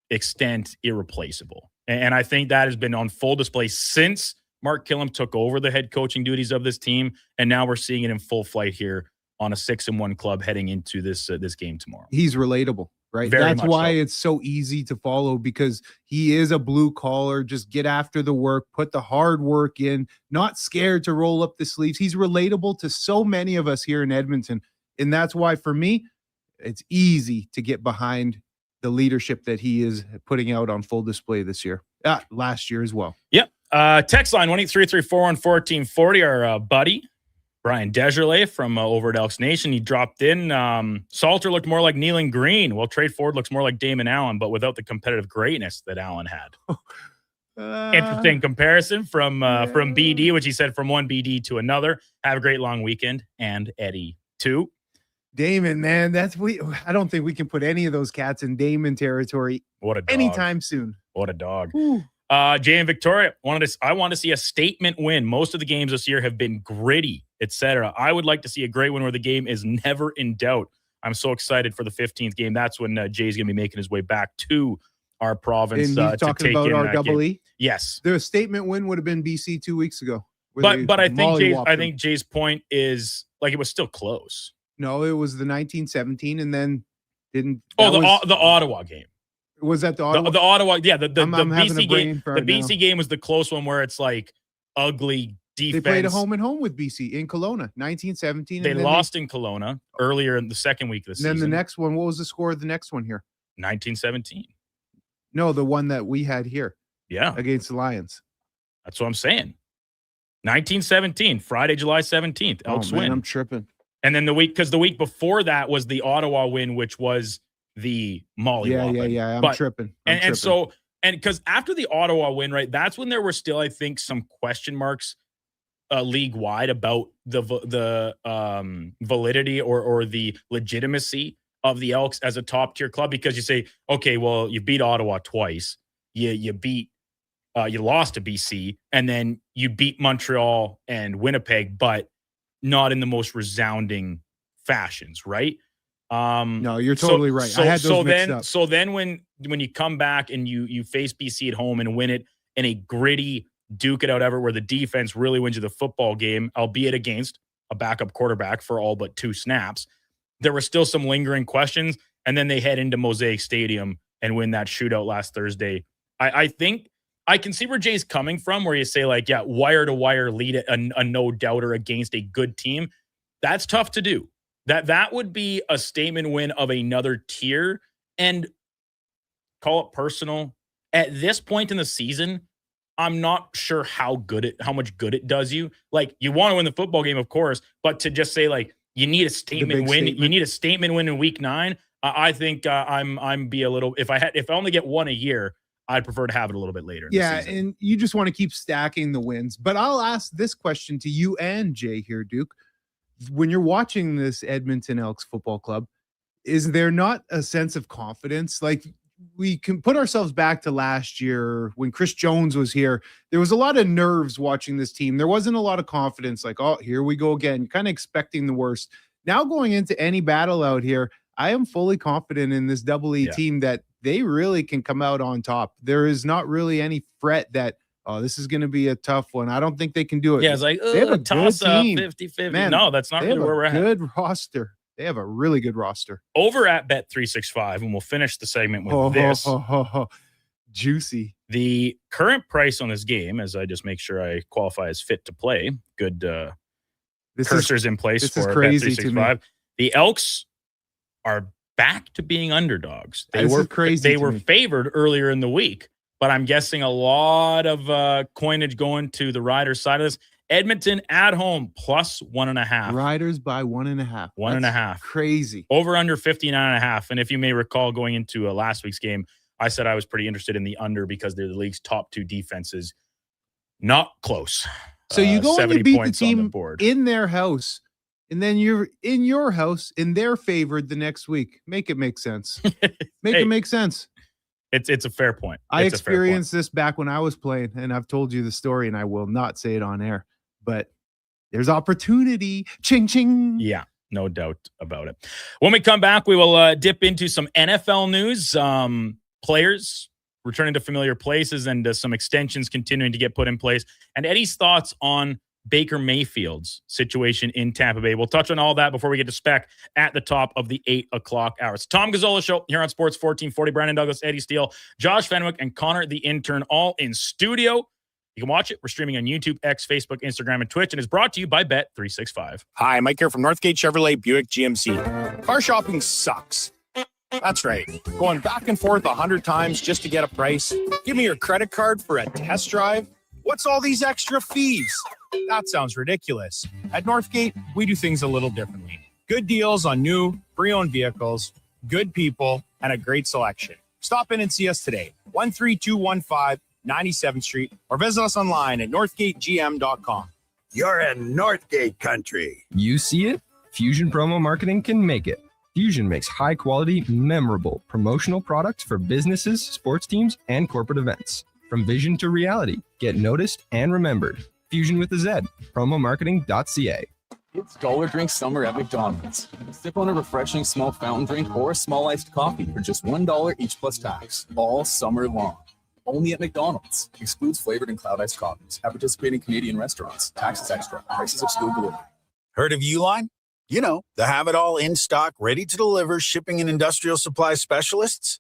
extent irreplaceable. And I think that has been on full display since Mark Killam took over the head coaching duties of this team. And now we're seeing it in full flight here on a 6-1 club heading into this game tomorrow. He's relatable, right? Very That's much why so. it's so easy to follow, because he is a blue collar, just get after the work, put the hard work in, not scared to roll up the sleeves. He's relatable to so many of us here in Edmonton. And that's why for me, it's easy to get behind the leadership that he is putting out on full display this year. Last year as well. Yep. Text line 1-833-414-1440. Our buddy Brian Desjardins from over at Elks Nation, he dropped in. Salter looked more like Nealon Green. Well, Trade Ford looks more like Damon Allen, but without the competitive greatness that Allen had. Interesting comparison from BD, which he said from one BD to another. Have a great long weekend, and Eddie too. Damon, man, I don't think we can put any of those cats in Damon territory. What a dog. Anytime soon. What a dog. Jay and Victoria, I want to see a statement win. Most of the games this year have been gritty, etc. I would like to see a great win where the game is never in doubt. I'm so excited for the 15th game. That's when Jay's going to be making his way back to our province. And he's talking about our double E? Yes. Their statement win would have been BC 2 weeks ago. But I think Jay's point is, like, it was still close. No, it was the 1917 and then didn't. The Ottawa game. Was that the Ottawa? The Ottawa, yeah. The BC game. The BC game was the close one where it's like ugly defense. They played a home and home with BC in Kelowna, 1917. They lost in Kelowna earlier in the second week of the season. Then the next one, what was the score of the next one here? 1917. No, the one that we had here. Yeah. Against the Lions. That's what I'm saying. 1917, Friday, July 17th. Elks win. I'm tripping. And then the week before that was the Ottawa win, which was the mollywop. Yeah. I'm tripping. And because after the Ottawa win, right, that's when there were still, I think, some question marks league wide about the validity or the legitimacy of the Elks as a top tier club, because you say, okay, well, you beat Ottawa twice, you lost to BC, and then you beat Montreal and Winnipeg, but not in the most resounding fashions, right? No, you're totally right. I had those mixed up. So then when you come back and you face BC at home and win it in a gritty duke it out effort where the defense really wins you the football game, albeit against a backup quarterback for all but 2 snaps, there were still some lingering questions. And then they head into Mosaic Stadium and win that shootout last Thursday. I think I can see where Jay's coming from, where you say, like, yeah, wire to wire lead a no doubter against a good team. That's tough to do. That would be a statement win of another tier, and call it personal. At this point in the season, I'm not sure how much good it does you. Like, you want to win the football game, of course, but to just say, like, you need a statement win. You need a statement win in week 9. I think I'm be a little, if I only get one a year, I'd prefer to have it a little bit later. Yeah, and you just want to keep stacking the wins. But I'll ask this question to you and Jay here, Duke. When you're watching this Edmonton Elks football club, is there not a sense of confidence? Like, we can put ourselves back to last year when Chris Jones was here. There was a lot of nerves watching this team. There wasn't a lot of confidence, like, oh, here we go again, kind of expecting the worst. Now going into any battle out here, I am fully confident in this Double E team that they really can come out on top. There is not really any fret that, oh, this is going to be a tough one. I don't think they can do it. Yeah, it's like, they have a toss up, team. 50-50. Man, No, that's not really where we're at. Good roster. They have a really good roster. Over at Bet365, and we'll finish the segment with this. Juicy. The current price on this game, as I just make sure I qualify as fit to play, good cursors in place for Bet365. The Elks are back to being underdogs. They were favored earlier in the week, but I'm guessing a lot of coinage going to the Riders side of this. Edmonton at home plus 1.5. Riders by 1.5. 1.5. Crazy. Over under 59.5. And if you may recall, going into last week's game, I said I was pretty interested in the under because they're the league's top 2 defenses. Not close. So you go and you beat the team board in their house and then you're in your house and they're favored the next week. Make it make sense. Make it make sense. It's a fair point. I experienced this back when I was playing, and I've told you the story, and I will not say it on air, but there's opportunity. Ching, ching. Yeah, no doubt about it. When we come back, we will dip into some NFL news, players returning to familiar places, and some extensions continuing to get put in place, and Eddie's thoughts on Baker Mayfield's situation in Tampa Bay. We'll touch on all that before we get to spec at the top of the 8 o'clock hour. It's Tom Gazzola Show here on Sports 1440. Brandon Douglas, Eddie Steele, Josh Fenwick, and Connor the intern all in studio. You can watch it. We're streaming on YouTube, X, Facebook, Instagram, and Twitch, and it's brought to you by Bet365. Hi, Mike here from Northgate Chevrolet Buick GMC. Car shopping sucks. That's right. Going back and forth 100 times just to get a price. Give me your credit card for a test drive. What's all these extra fees? That sounds ridiculous. At Northgate, we do things a little differently. Good deals on new, pre-owned vehicles, good people, and a great selection. Stop in and see us today, 13215 97th Street, or visit us online at northgategm.com. You're in Northgate country. You see it? Fusion Promo Marketing can make it. Fusion makes high-quality, memorable promotional products for businesses, sports teams, and corporate events. From vision to reality, get noticed and remembered. Fusion with a Z. Promomarketing.ca. It's dollar drink summer at McDonald's. Sip on a refreshing small fountain drink or a small iced coffee for just $1 each plus tax, all summer long. Only at McDonald's. Excludes flavored and cloud iced coffees. At participating Canadian restaurants. Taxes extra. Prices exclude delivery. Heard of Uline? You know, the have-it-all in stock, ready-to-deliver shipping and industrial supply specialists.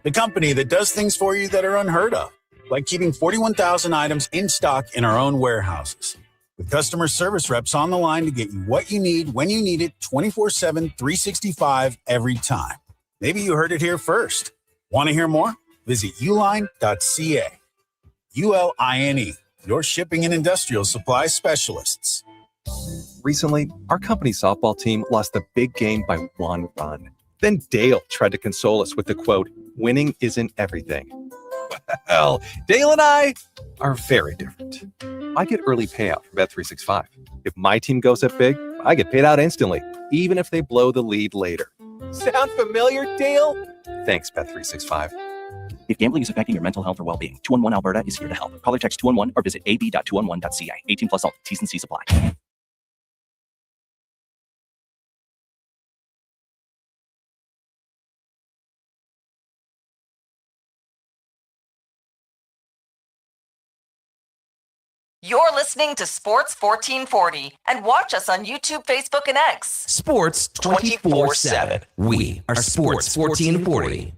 The company that does things for you that are unheard of, like keeping 41,000 items in stock in our own warehouses. With customer service reps on the line to get you what you need when you need it 24/7, 365 every time. Maybe you heard it here first. Want to hear more? Visit uline.ca. ULINE, your shipping and industrial supply specialists. Recently, our company softball team lost the big game by 1 run. Then Dale tried to console us with the quote, "Winning isn't everything." Well, Dale and I are very different. I get early payout from Bet365. If my team goes up big, I get paid out instantly, even if they blow the lead later. Sound familiar, Dale? Thanks, Bet365. If gambling is affecting your mental health or well-being, 211 Alberta is here to help. Call or text 211 or visit ab.211.ca. 18 plus all. T's and C's apply. You're listening to Sports 1440 and watch us on YouTube, Facebook, and X. Sports 24/7. We are Sports 1440.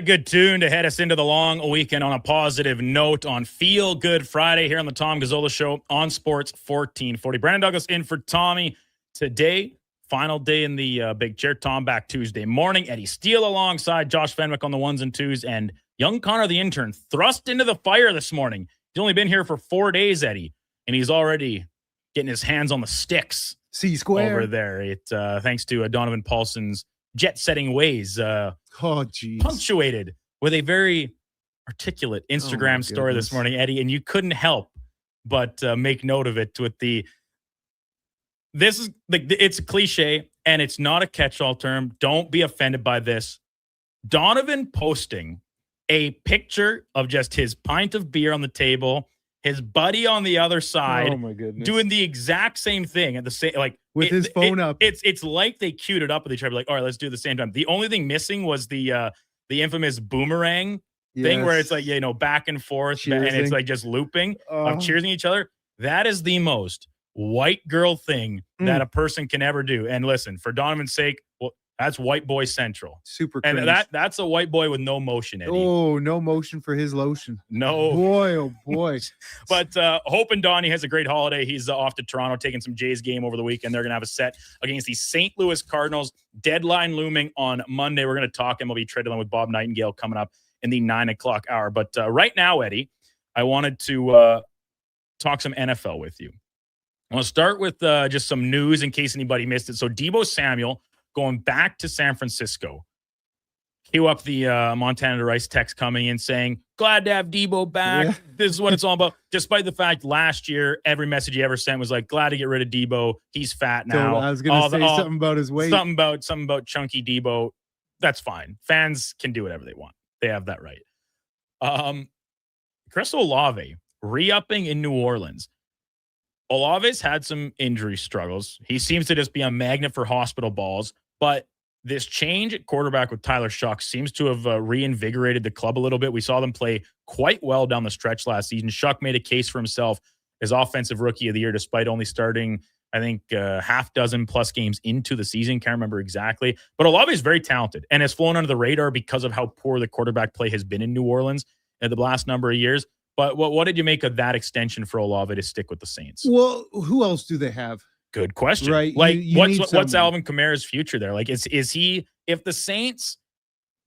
Good tune to head us into the long weekend on a positive note on Feel Good Friday here on the Tom Gazzola Show on Sports 1440. Brandon Douglas in for Tommy today. Final day in the big chair. Tom back Tuesday morning. Eddie Steele alongside Josh Fenwick on the ones and twos. And young Connor the intern thrust into the fire this morning. He's only been here for 4 days, Eddie. And he's already getting his hands on the sticks. C-square. Over there. Thanks to Donovan Paulson's jet-setting ways. Punctuated with a very articulate Instagram story this morning, Eddie, and you couldn't help but make note of it with it's a cliche and it's not a catch-all term. Don't be offended by this. Donovan posting a picture of just his pint of beer on the table, his buddy on the other side, oh my goodness, doing the exact same thing at the same, like with his phone up. It's like they queued it up with each other. Like, all right, let's do it at the same time. The only thing missing was the infamous boomerang thing where it's like, back and forth, cheersing. And it's like just looping of cheersing each other. That is the most white girl thing that a person can ever do. And listen, for Donovan's sake, well, that's white boy central. Super cringe. And that's a white boy with no motion, Eddie. Oh, no motion for his lotion. No. Boy, oh boy. But hoping Donnie has a great holiday. He's off to Toronto taking some Jays game over the weekend. They're going to have a set against the St. Louis Cardinals. Deadline looming on Monday. We're going to talk MLB trade deadline with Bob Nightingale coming up in the 9 o'clock hour. But right now, Eddie, I wanted to talk some NFL with you. I want to start with just some news in case anybody missed it. So Deebo Samuel going back to San Francisco. Cue up the Montana to Rice text coming in saying, glad to have Debo back. Yeah. This is what it's all about. Despite the fact last year, every message he ever sent was like, glad to get rid of Debo. He's fat now. I was going to say something about his weight. Something about chunky Debo. That's fine. Fans can do whatever they want. They have that right. Chris Olave re-upping in New Orleans. Olave's had some injury struggles. He seems to just be a magnet for hospital balls, but this change at quarterback with Tyler Shuck seems to have reinvigorated the club a little bit. We saw them play quite well down the stretch last season. Shuck made a case for himself as offensive rookie of the year, despite only starting, I think, half dozen plus games into the season. Can't remember exactly. But Olave is very talented and has flown under the radar because of how poor the quarterback play has been in New Orleans in the last number of years. But what did you make of that extension for Olave to stick with the Saints? Well, who else do they have? Good question. Right. Like, You need what's someone. Alvin Kamara's future there? Like, is he, if the Saints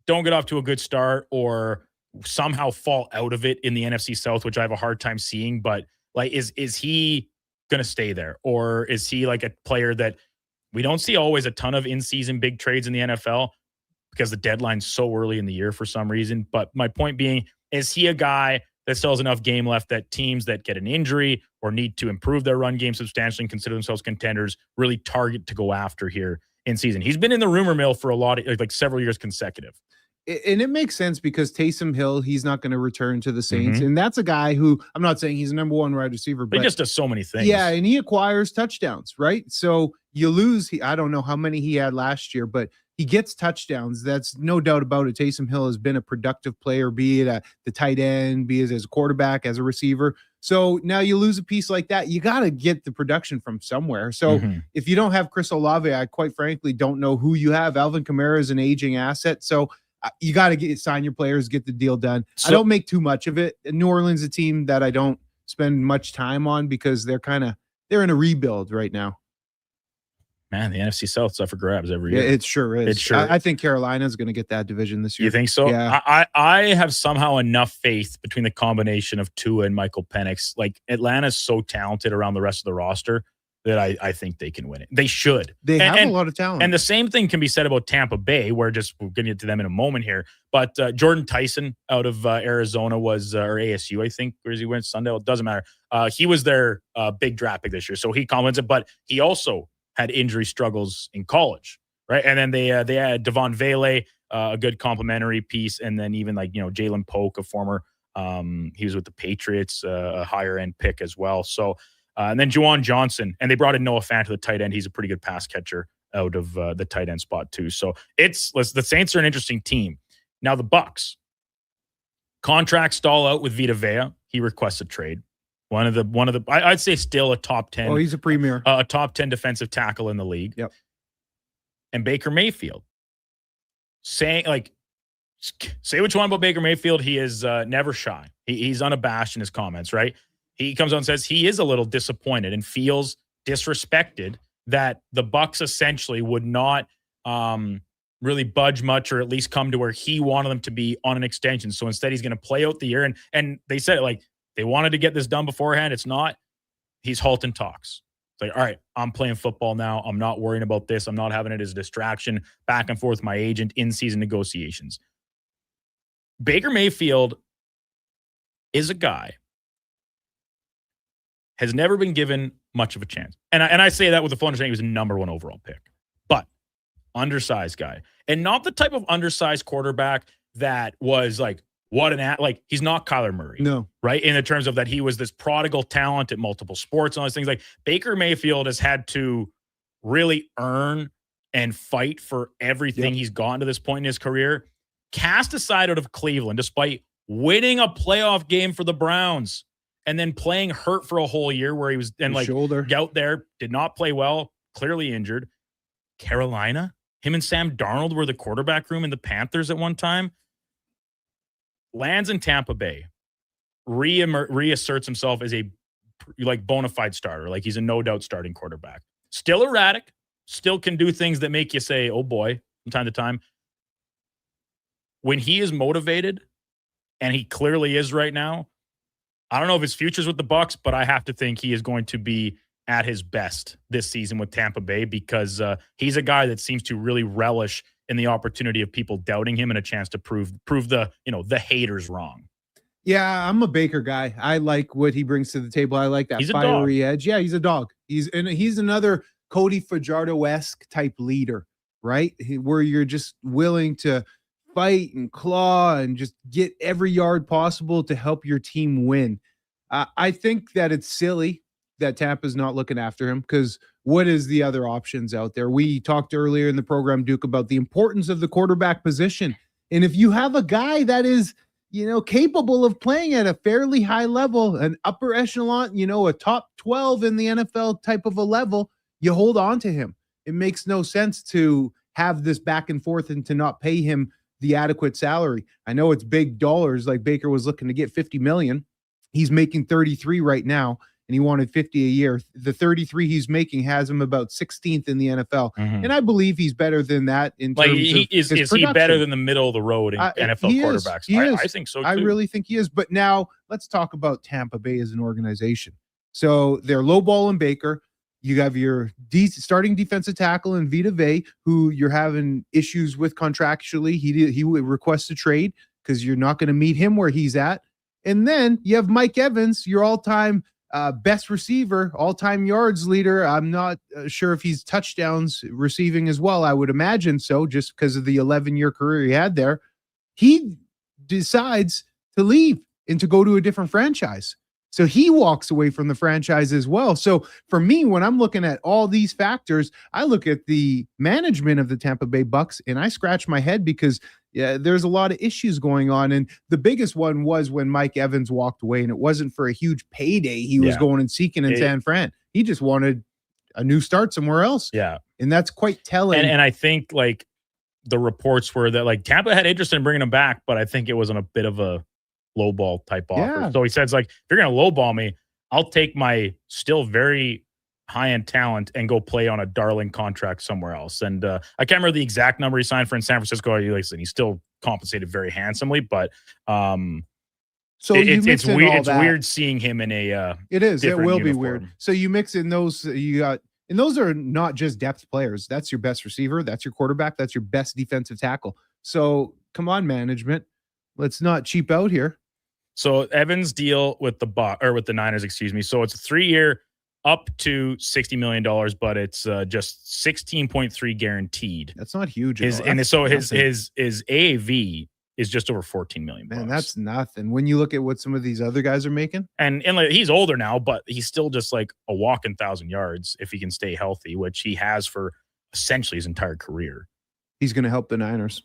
don't get off to a good start or somehow fall out of it in the NFC South, which I have a hard time seeing, but like, is he going to stay there? Or is he like a player that we don't see always a ton of in-season big trades in the NFL because the deadline's so early in the year for some reason? But my point being, is he a guy that still has enough game left that teams that get an injury or need to improve their run game substantially and consider themselves contenders really target to go after here in season? He's been in the rumor mill for a lot of, like several years consecutive. And it makes sense because Taysom Hill, he's not going to return to the Saints. Mhm. And that's a guy who, I'm not saying he's a number one wide receiver, But but he just does so many things. yeah, and he acquires touchdowns, right? So you lose, I don't know how many he had last year, but he gets touchdowns. That's no doubt about it. Taysom Hill has been a productive player, be it at the tight end, be it as a quarterback, as a receiver. So now you lose a piece like that. You got to get the production from somewhere. So if you don't have Chris Olave, I quite frankly don't know who you have. Alvin Kamara is an aging asset. So you got to sign your players, get the deal done. I don't make too much of it. New Orleans is a team that I don't spend much time on because they're in a rebuild right now. Man, the NFC South's up for grabs every Yeah, year. it sure is. It sure I think Carolina's going to get that division this year. You think so? Yeah. I have somehow enough faith between the combination of Tua and Michael Penix. Like, Atlanta's so talented around the rest of the roster that I think they can win it. They should. They have a lot of talent. And the same thing can be said about Tampa Bay, where we're going to get to them in a moment here. But Jordan Tyson out of Arizona was, or ASU, I think, where he went, Sundale, it doesn't matter. He was their big draft pick this year, so he compliments it. But he also had injury struggles in college, right? And then they had Devon Vele, a good complimentary piece, and then even like Jalen Polk, a former, he was with the Patriots, a higher end pick as well. So and then Juwan Johnson, and they brought in Noah Fant to the tight end. He's a pretty good pass catcher out of the tight end spot too. So the Saints are an interesting team. Now the Bucs contract stall out with Vita Vea. He requests a trade. One of the I'd say still a top 10. Oh, he's a premier. A top 10 defensive tackle in the league. Yep. And Baker Mayfield say what you want about Baker Mayfield. He is never shy. He's unabashed in his comments, right? He comes on and says he is a little disappointed and feels disrespected that the Bucs essentially would not really budge much, or at least come to where he wanted them to be on an extension. So instead, he's going to play out the year. And they said, like, they wanted to get this done beforehand. It's not. He's halting talks. It's like, all right, I'm playing football now. I'm not worrying about this. I'm not having it as a distraction back and forth with my agent in season negotiations. Baker Mayfield is a guy, has never been given much of a chance. And I say that with the full understanding he was a number 1 overall pick. But undersized guy. And not the type of undersized quarterback that was like, he's not Kyler Murray. No. Right? In the terms of that he was this prodigal talent at multiple sports and all those things. Like, Baker Mayfield has had to really earn and fight for everything he's gotten to this point in his career. Cast aside out of Cleveland, despite winning a playoff game for the Browns and then playing hurt for a whole year where he was shoulder out there, did not play well, clearly injured. Carolina, him and Sam Darnold were the quarterback room in the Panthers at one time. Lands in Tampa Bay, reasserts himself as a bona fide starter. Like, he's a no doubt starting quarterback. Still erratic, still can do things that make you say, oh boy, from time to time. When he is motivated, and he clearly is right now, I don't know if his future's with the Bucs, but I have to think he is going to be at his best this season with Tampa Bay because he's a guy that seems to really relish in the opportunity of people doubting him and a chance to prove the haters wrong. Yeah, I'm a Baker guy. I like what he brings to the table. I like that fiery edge. Yeah, he's a dog. He's another Cody Fajardo-esque type leader, right? Where you're just willing to fight and claw and just get every yard possible to help your team win. I think that it's silly that Tampa's not looking after him because what is the other options out there? We talked earlier in the program, Duke, about the importance of the quarterback position. And if you have a guy that is, capable of playing at a fairly high level, an upper echelon, a top 12 in the NFL type of a level, you hold on to him. It makes no sense to have this back and forth and to not pay him the adequate salary. I know it's big dollars, like Baker was looking to get $50 million. He's making 33 right now, and he wanted 50 a year. The 33 he's making has him about 16th in the NFL. Mm-hmm. And I believe he's better than that in terms of is he better than the middle of the road in NFL quarterbacks? I think so too. I really think he is. But now let's talk about Tampa Bay as an organization. So they're lowballing Baker. You have your starting defensive tackle in Vita Vea, who you're having issues with contractually. He would request a trade because you're not going to meet him where he's at. And then you have Mike Evans, your all-time best receiver, all-time yards leader. I'm not sure if he's touchdowns receiving as well. I would imagine so, just because of the 11-year career he had there. He decides to leave and to go to a different franchise. So he walks away from the franchise as well. So for me, when I'm looking at all these factors, I look at the management of the Tampa Bay Bucks and I scratch my head because there's a lot of issues going on. And the biggest one was when Mike Evans walked away, and it wasn't for a huge payday he was going and seeking in San Fran. He just wanted a new start somewhere else. Yeah. And that's quite telling. And I think the reports were that Tampa had interest in bringing him back, but I think it was on a bit of a lowball type offer. Yeah. So he says, if you're going to lowball me, I'll take my still very high-end talent and go play on a darling contract somewhere else. And I can't remember the exact number he signed for in San Francisco. He's still compensated very handsomely, but so it's weird. It's weird seeing him in a it is. It will uniform. be weird. So you mix in those, and those are not just depth players. That's your best receiver. That's your quarterback. That's your best defensive tackle. So come on, management. Let's not cheap out here. So Evans' deal with the Niners, excuse me. So it's a 3-year up to $60 million, but it's just 16.3 guaranteed. That's not huge. His AAV is just over 14 million. Man, that's nothing. When you look at what some of these other guys are making. And he's older now, but he's still just like a walking 1,000 yards if he can stay healthy, which he has for essentially his entire career. He's going to help the Niners.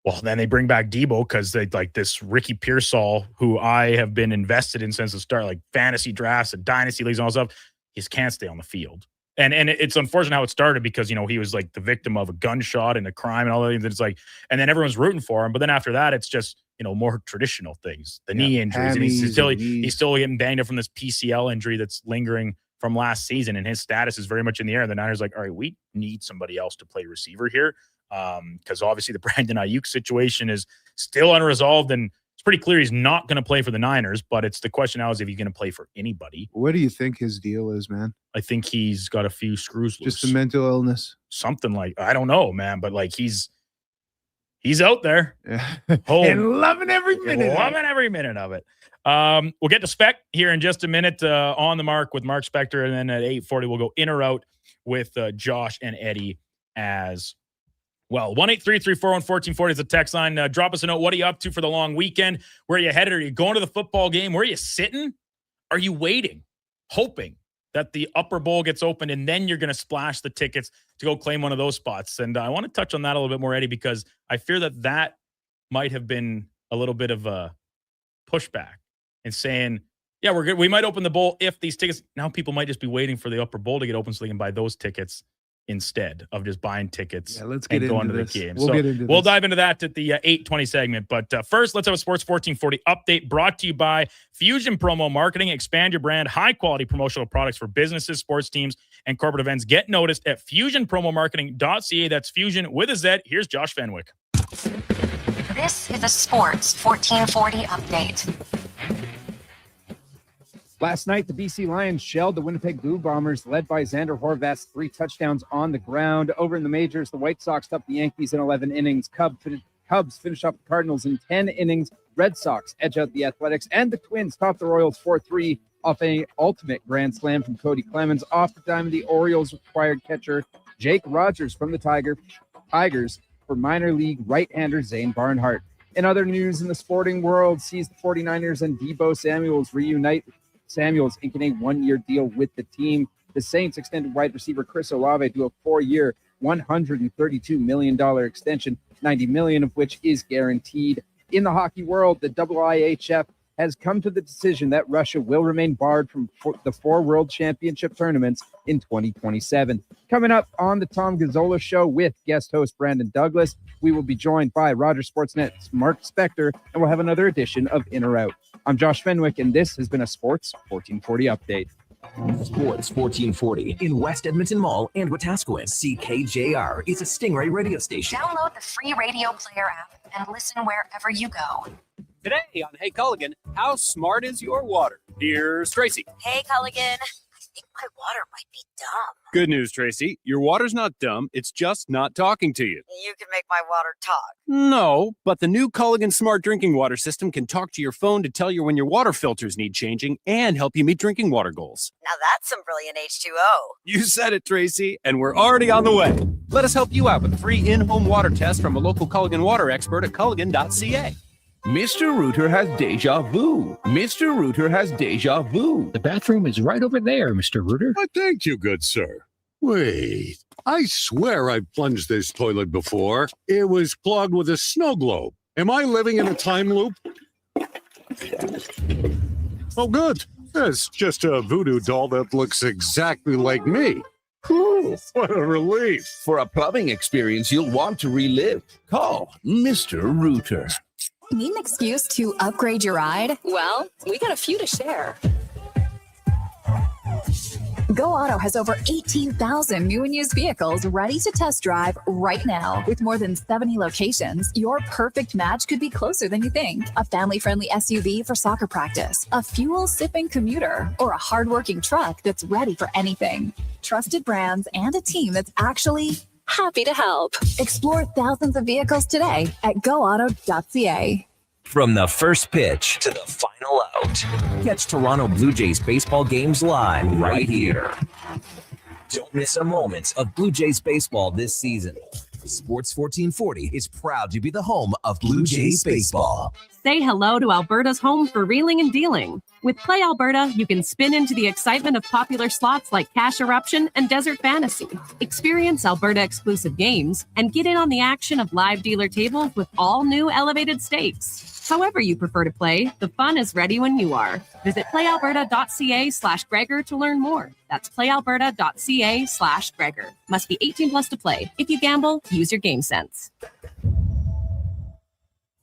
Well, then they bring back Debo because they this Ricky Pearsall, who I have been invested in since the start, fantasy drafts and dynasty leagues and all that stuff. He just can't stay on the field. And it's unfortunate how it started because, he was the victim of a gunshot and a crime and all that. It's and then everyone's rooting for him. But then after that, it's just, more traditional things, the knee injuries. And he's still getting banged up from this PCL injury that's lingering from last season. And his status is very much in the air. And the Niners all right, we need somebody else to play receiver here. Because obviously the Brandon Ayuk situation is still unresolved, and it's pretty clear he's not going to play for the Niners. But it's the question now is if he's going to play for anybody. What do you think his deal is, man? I think he's got a few screws loose. Just a mental illness, something I don't know, man. But he's out there, and loving every minute of it. We'll get to spec here in just a minute. On the mark with Mark Spector, and then at 8:40 we'll go in or out with Josh and Eddie as well. 1-833-401-1440 is the text line. Drop us a note. What are you up to for the long weekend? Where are you headed? Are you going to the football game? Where are you sitting? Are you waiting, hoping that the upper bowl gets opened and then you're going to splash the tickets to go claim one of those spots? And I want to touch on that a little bit more, Eddie, because I fear that might have been a little bit of a pushback in saying, yeah, we're good. We might open the bowl if these tickets. Now people might just be waiting for the upper bowl to get open so they can buy those tickets instead of just buying tickets let's get and going to this. the game. We'll dive into that at the 8:20 segment. But first, let's have a Sports 1440 update brought to you by Fusion Promo Marketing. Expand your brand, high-quality promotional products for businesses, sports teams, and corporate events. Get noticed at fusionpromomarketing.ca. That's Fusion with a Z. Here's Josh Fenwick. This is a Sports 1440 update. Last night, the BC Lions shelled the Winnipeg Blue Bombers, led by Xander Horvath's 3 touchdowns on the ground. Over in the majors, the White Sox topped the Yankees in 11 innings. Cubs finish off the Cardinals in 10 innings. Red Sox edge out the Athletics, and the Twins top the Royals 4-3 off an ultimate grand slam from Cody Clemens. Off the diamond, the Orioles acquired catcher Jake Rogers from the Tigers for minor league right-hander Zane Barnhart. In other news in the sporting world, sees the 49ers and Deebo Samuels reunite. Samuels inking a one-year deal with the team. The Saints extended wide receiver Chris Olave to a 4-year, $132 million extension, $90 million of which is guaranteed. In the hockey world, the IIHF has come to the decision that Russia will remain barred from the 4 World Championship tournaments in 2027. Coming up on the Tom Gazzola Show with guest host Brandon Douglas, we will be joined by Rogers Sportsnet's Mark Spector, and we'll have another edition of In or Out. I'm Josh Fenwick, and this has been a Sports 1440 update. Sports 1440 in West Edmonton Mall and Wetaskiwin. CKJR is a Stingray radio station. Download the free radio player app and listen wherever you go. Today on Hey Culligan, how smart is your water? Here's Tracy. Hey Culligan, I think my water might be dumb. Good news, Tracy. Your water's not dumb. It's just not talking to you. You can make my water talk. No, but the new Culligan Smart Drinking Water System can talk to your phone to tell you when your water filters need changing and help you meet drinking water goals. Now that's some brilliant H2O. You said it, Tracy, and we're already on the way. Let us help you out with a free in-home water test from a local Culligan water expert at culligan.ca. Mr. Rooter has deja vu. Mr. Rooter has deja vu. The bathroom is right over there, Mr. Rooter. Why, thank you, good sir. Wait, I swear I've plunged this toilet before. It was clogged with a snow globe. Am I living in a time loop? Oh, good. It's just a voodoo doll that looks exactly like me. Whew, what a relief. For a plumbing experience you'll want to relive, call Mr. Rooter. Need an excuse to upgrade your ride? Well, we got a few to share. Go Auto has over 18,000 new and used vehicles ready to test drive right now. With more than 70 locations, your perfect match could be closer than you think. A family-friendly SUV for soccer practice, a fuel-sipping commuter, or a hardworking truck that's ready for anything. Trusted brands and a team that's actually happy to help. Explore thousands of vehicles today at goauto.ca. From the first pitch to the final out, catch Toronto Blue Jays baseball games live right here. Don't miss a moment of Blue Jays baseball this season. Sports 1440 is proud to be the home of Blue Jays baseball. Say hello to Alberta's home for reeling and dealing. With Play Alberta, you can spin into the excitement of popular slots like Cash Eruption and Desert Fantasy. Experience Alberta exclusive games and get in on the action of live dealer tables with all new elevated stakes. However you prefer to play, the fun is ready when you are. Visit playalberta.ca/Gregor to learn more. That's playalberta.ca/Gregor. Must be 18 plus to play. If you gamble, use your game sense.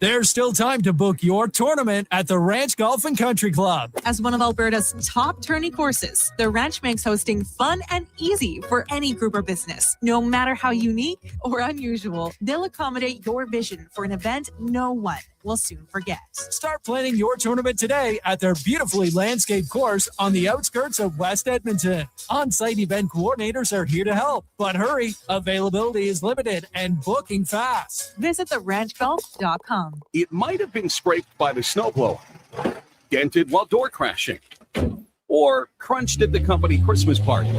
There's still time to book your tournament at the Ranch Golf and Country Club. As one of Alberta's top tourney courses, the Ranch makes hosting fun and easy for any group or business. No matter how unique or unusual, they'll accommodate your vision for an event no one will soon forget. Start planning your tournament today at their beautifully landscaped course on the outskirts of West Edmonton. On-site event coordinators are here to help, but hurry, availability is limited and booking fast. Visit theranchgolf.com. It might have been scraped by the snowblower, dented while door crashing, or crunched at the company Christmas party.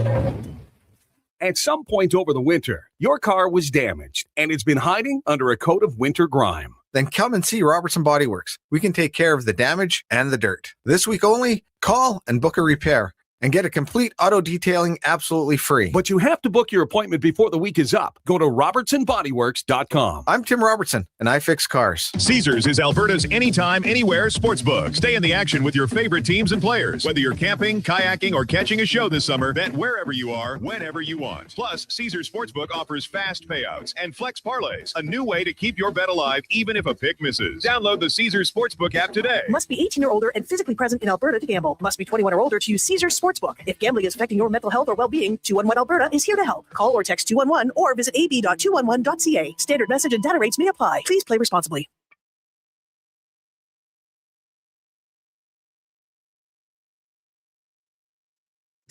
At some point over the winter, your car was damaged and it's been hiding under a coat of winter grime. Then come and see Robertson Body Works. We can take care of the damage and the dirt. This week only, call and book a repair and get a complete auto detailing absolutely free. But you have to book your appointment before the week is up. Go to robertsonbodyworks.com. I'm Tim Robertson, and I fix cars. Caesars is Alberta's anytime, anywhere sportsbook. Stay in the action with your favorite teams and players. Whether you're camping, kayaking, or catching a show this summer, bet wherever you are, whenever you want. Plus, Caesars Sportsbook offers fast payouts and flex parlays, a new way to keep your bet alive even if a pick misses. Download the Caesars Sportsbook app today. Must be 18 or older and physically present in Alberta to gamble. Must be 21 or older to use Caesars Sportsbook. If gambling is affecting your mental health or well-being, 211 Alberta is here to help. Call or text 211 or visit ab.211.ca. Standard message and data rates may apply. Please play responsibly.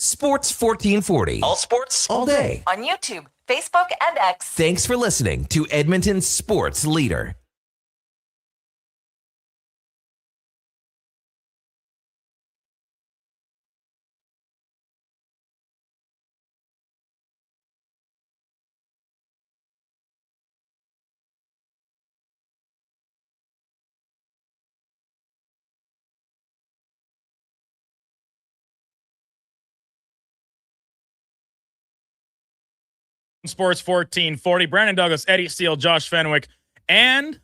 Sports 1440. All sports, all day. On YouTube, Facebook, and X. Thanks for listening to Edmonton's sports leader. Sports 1440. Brandon Douglas, Eddie Steele, Josh Fenwick, and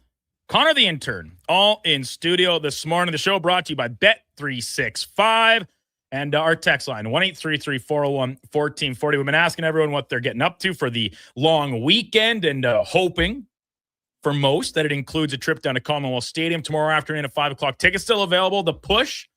Connor the intern, all in studio this morning. The show brought to you by Bet365 and our text line, 1-833-401-1440. We've been asking everyone what they're getting up to for the long weekend and hoping for most that it includes a trip down to Commonwealth Stadium tomorrow afternoon at 5 o'clock. Tickets still available. The push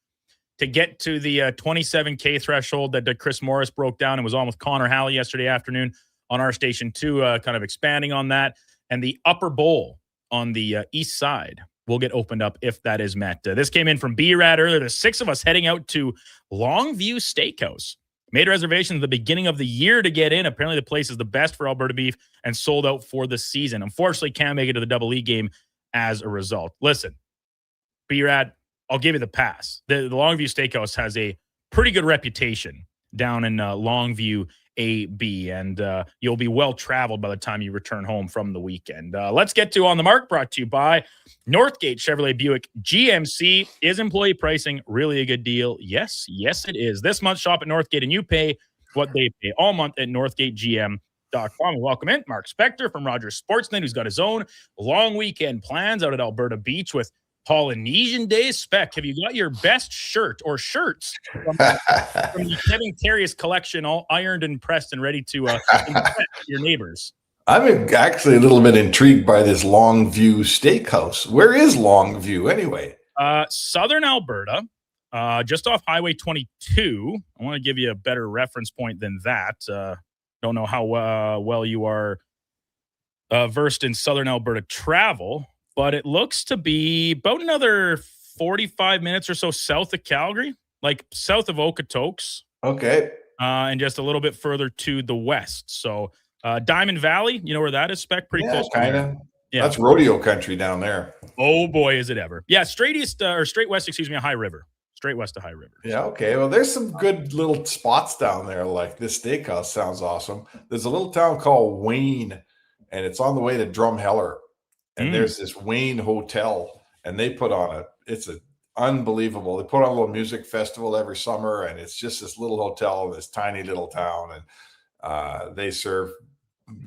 to get to the 27K threshold that Chris Morris broke down and was on with Connor Halley yesterday afternoon on our station too, kind of expanding on that. And the upper bowl on the east side will get opened up if that is met. This came in from B-Rad earlier. There's 6 of us heading out to Longview Steakhouse. Made reservations at the beginning of the year to get in. Apparently the place is the best for Alberta beef and sold out for the season. Unfortunately, can't make it to the Double E game as a result. Listen, B-Rad, I'll give you the pass. The Longview Steakhouse has a pretty good reputation down in Longview AB, and you'll be well traveled by the time you return home from the weekend. Let's get to On the Mark, brought to you by Northgate Chevrolet Buick GMC. Is employee pricing really a good deal? Yes, it is. This month, shop at Northgate and you pay what they pay all month at northgategm.com. Welcome in Mark Spector from Rogers Sportsnet, who's got his own long weekend plans out at Alberta Beach with Polynesian Days. Spec, have you got your best shirt or shirts from the Kevin Carrius collection, all ironed and pressed and ready to impress your neighbors? I'm actually a little bit intrigued by this Longview Steakhouse. Where is Longview anyway? Southern Alberta, just off Highway 22. I want to give you a better reference point than that. Don't know how well you are versed in Southern Alberta travel, but it looks to be about another 45 minutes or so south of Calgary, like south of Okotoks. Okay. And just a little bit further to the west. So Diamond Valley, you know where that is, Spec? Pretty close. Kind of. Yeah. That's rodeo country down there. Oh, boy, is it ever. Yeah, straight east or straight west, excuse me, High River. Straight west of High River. Yeah, okay. Well, there's some good little spots down there. Like this steakhouse sounds awesome. There's a little town called Wayne, and it's on the way to Drumheller. And there's this Wayne Hotel, and they put on it's unbelievable. They put on a little music festival every summer, and it's just this little hotel in this tiny little town, and they serve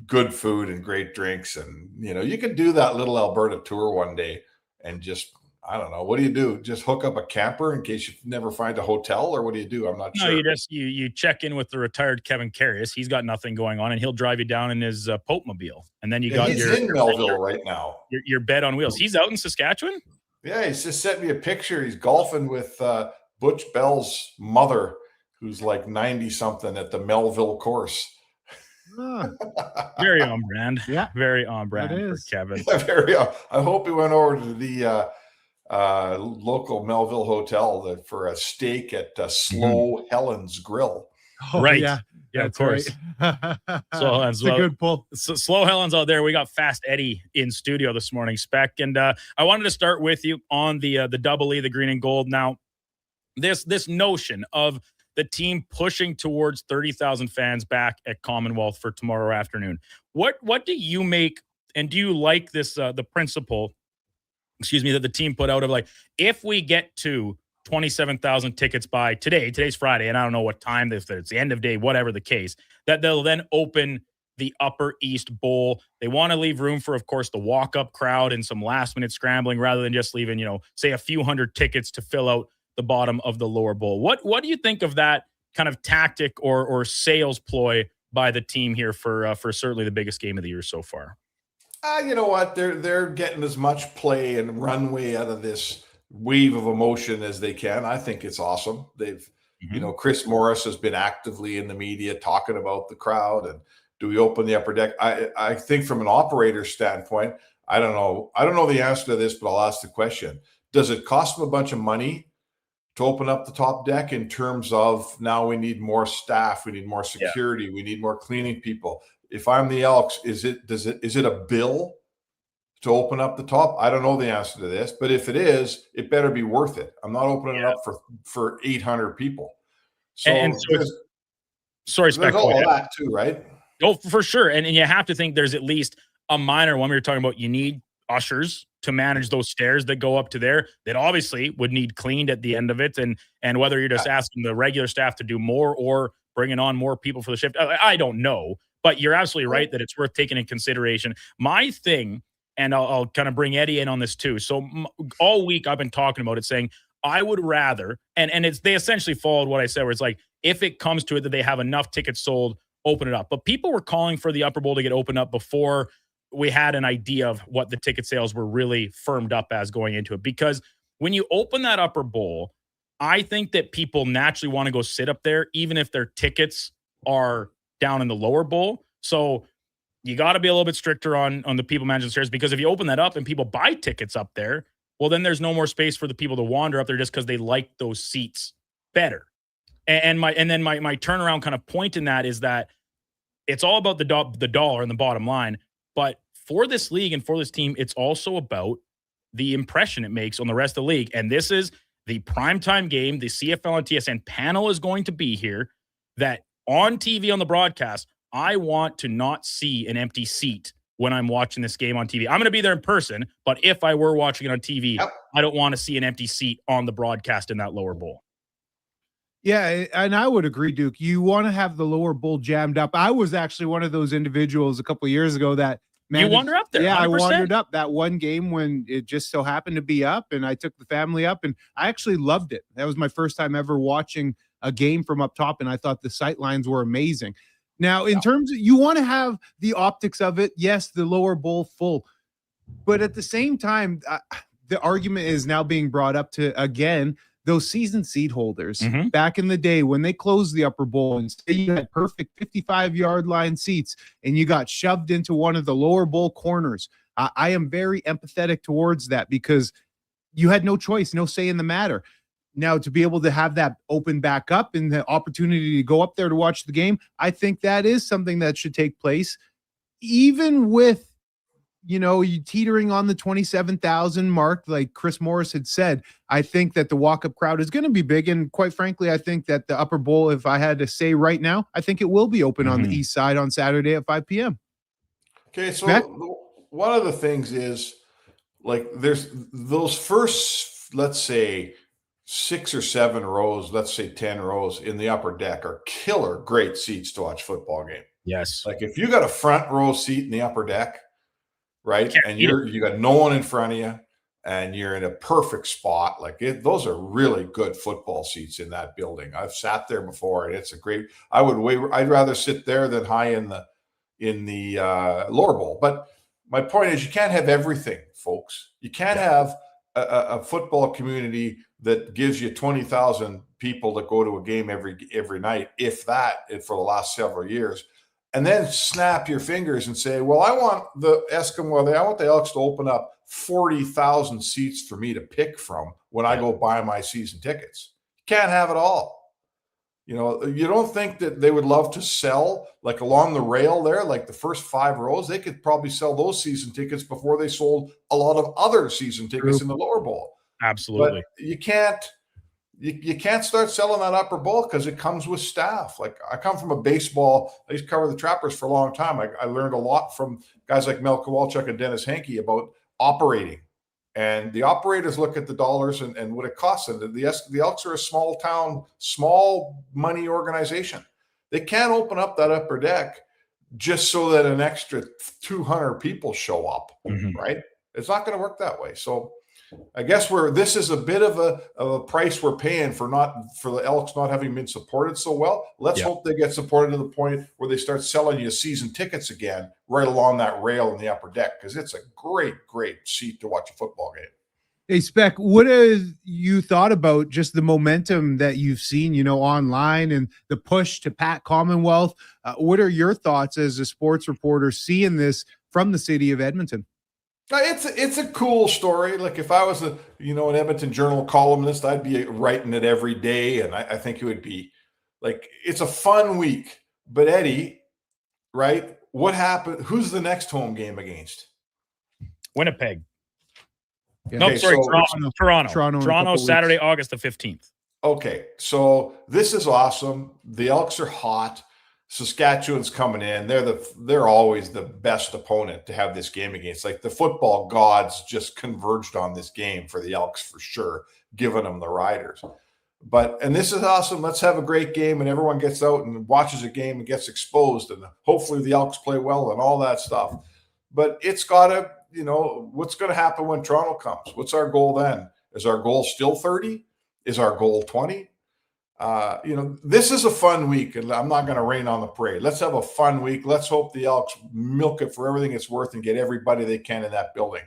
good food and great drinks. And, you know, you could do that little Alberta tour one day and just, I don't know. What do you do? Just hook up a camper in case you never find a hotel, or what do you do? I'm not sure. No, you check in with the retired Kevin Carrius. He's got nothing going on, and he'll drive you down in his Pope-mobile. And then he's in Melville right now. Your bed on wheels. He's out in Saskatchewan? Yeah, he's just sent me a picture. He's golfing with Butch Bell's mother, who's like 90-something at the Melville course. Very on brand. Yeah. Very on brand for Kevin. Yeah, very on. I hope he went over to the local Melville hotel for a steak at Slow Helen's Grill. Oh, right. Yeah, of course. Right. Slow Helen's a good pull. So Slow Helen's out there. We got Fast Eddie in studio this morning, Spec. And I wanted to start with you on the Double E, the green and gold. Now, this notion of the team pushing towards 30,000 fans back at Commonwealth for tomorrow afternoon. What do you make, and do you like this the principle, that the team put out of, like, if we get to 27,000 tickets by today's Friday, and I don't know what time, if it's the end of day, whatever the case, that they'll then open the Upper East Bowl. They want to leave room for, of course, the walk-up crowd and some last-minute scrambling rather than just leaving, say a few hundred tickets to fill out the bottom of the lower bowl. What do you think of that kind of tactic or sales ploy by the team here for certainly the biggest game of the year so far? You know what? They're getting as much play and runway out of this wave of emotion as they can. I think it's awesome. They've, Chris Morris has been actively in the media talking about the crowd and do we open the upper deck? I think from an operator standpoint, I don't know the answer to this, but I'll ask the question. Does it cost them a bunch of money to open up the top deck in terms of now we need more staff, we need more security, we need more cleaning people. If I'm the Elks, is it a bill to open up the top? I don't know the answer to this, but if it is, it better be worth it. I'm not opening it up for 800 people. So, sorry, there's all of that too, right? Oh, for sure. And you have to think there's at least a minor one. We were talking about, you need ushers to manage those stairs that go up to there, that obviously would need cleaned at the end of it. And whether you're just asking the regular staff to do more or bringing on more people for the shift, I don't know. But you're absolutely right that it's worth taking in consideration. My thing, and I'll kind of bring Eddie in on this too. So all week I've been talking about it, saying I would rather, and they essentially followed what I said, where it's like, if it comes to it that they have enough tickets sold, open it up. But people were calling for the Upper Bowl to get opened up before we had an idea of what the ticket sales were really firmed up as going into it. Because when you open that Upper Bowl, I think that people naturally want to go sit up there, even if their tickets are down in the lower bowl. So you got to be a little bit stricter on the people managing the stairs, because if you open that up and people buy tickets up there, well, then there's no more space for the people to wander up there just because they like those seats better. And then my turnaround kind of point in that is that it's all about the dollar and the bottom line. But for this league and for this team, it's also about the impression it makes on the rest of the league. And this is the primetime game. The CFL and TSN panel is going to be here, that on TV on the broadcast, I want to not see an empty seat when I'm watching this game on TV. I'm going to be there in person, but if I were watching it on TV, I don't want to see an empty seat on the broadcast in that lower bowl. Yeah, and I would agree, Duke. You want to have the lower bowl jammed up. I was actually one of those individuals a couple of years ago that you wander up there. Yeah, 100%. I wandered up that one game when it just so happened to be up, and I took the family up, and I actually loved it. That was my first time ever watching a game from up top, and I thought the sight lines were amazing. Now, in terms of, you want to have the optics of it, yes, the lower bowl full, but at the same time, the argument is now being brought up to, again, those season seat holders back in the day when they closed the Upper Bowl and say you had perfect 55-yard line seats and you got shoved into one of the lower bowl corners. I am very empathetic towards that, because you had no choice, no say in the matter. Now, to be able to have that open back up and the opportunity to go up there to watch the game, I think that is something that should take place, even with, you teetering on the 27,000 mark, like Chris Morris had said. I think that the walk-up crowd is going to be big. And quite frankly, I think that the Upper Bowl, if I had to say right now, I think it will be open on the east side on Saturday at 5 p.m. Okay, so one of the things is, like, there's those first, let's say, 6 or 7 rows, let's say 10 rows in the upper deck are killer great seats to watch football game. Yes. Like, if you got a front row seat in the upper deck, right, and you got no one in front of you, and you're in a perfect spot, like those are really good football seats in that building. I've sat there before, and it's a great. I'd rather sit there than high in the lower bowl. But my point is, you can't have everything, folks. You can't have a football community that gives you 20,000 people that go to a game every night, if that, for the last several years. And then snap your fingers and say, well, I want the Elks to open up 40,000 seats for me to pick from when I go buy my season tickets. You can't have it all. You don't think that they would love to sell, like, along the rail there, like the first 5 rows? They could probably sell those season tickets before they sold a lot of other season tickets in the lower bowl. Absolutely. But you can't start selling that upper bowl, because it comes with staff. Like, I come from a baseball. I used to cover the Trappers for a long time. I learned a lot from guys like Mel Kowalczyk and Dennis Henke about operating. And the operators look at the dollars and what it costs them. The Elks are a small town, small money organization. They can't open up that upper deck just so that an extra 200 people show up, right? It's not going to work that way. So I guess this is a bit of a price we're paying for the Elks not having been supported so well. Let's hope they get supported to the point where they start selling you season tickets again right along that rail in the upper deck, because it's a great, great seat to watch a football game. Hey, Spec, what have you thought about just the momentum that you've seen, online, and the push to Pat Commonwealth? What are your thoughts as a sports reporter seeing this from the city of Edmonton? It's a cool story. Like if I was an Edmonton Journal columnist, I'd be writing it every day, and I think it would be like it's a fun week. But Eddie, right? What happened? Who's the next home game against? Winnipeg. Yeah. Nope, Okay, sorry, so- Toronto, Saturday, August the 15th. Okay, so this is awesome. The Elks are hot. Saskatchewan's coming in. They're always the best opponent to have this game against. Like the football gods just converged on this game for the Elks for sure, giving them the Riders. And this is awesome. Let's have a great game, and everyone gets out and watches a game and gets exposed, and hopefully the Elks play well and all that stuff. But it's got to, what's going to happen when Toronto comes? What's our goal then? Is our goal still 30? Is our goal 20? This is a fun week, and I'm not going to rain on the parade. Let's have a fun week. Let's hope the Elks milk it for everything it's worth and get everybody they can in that building.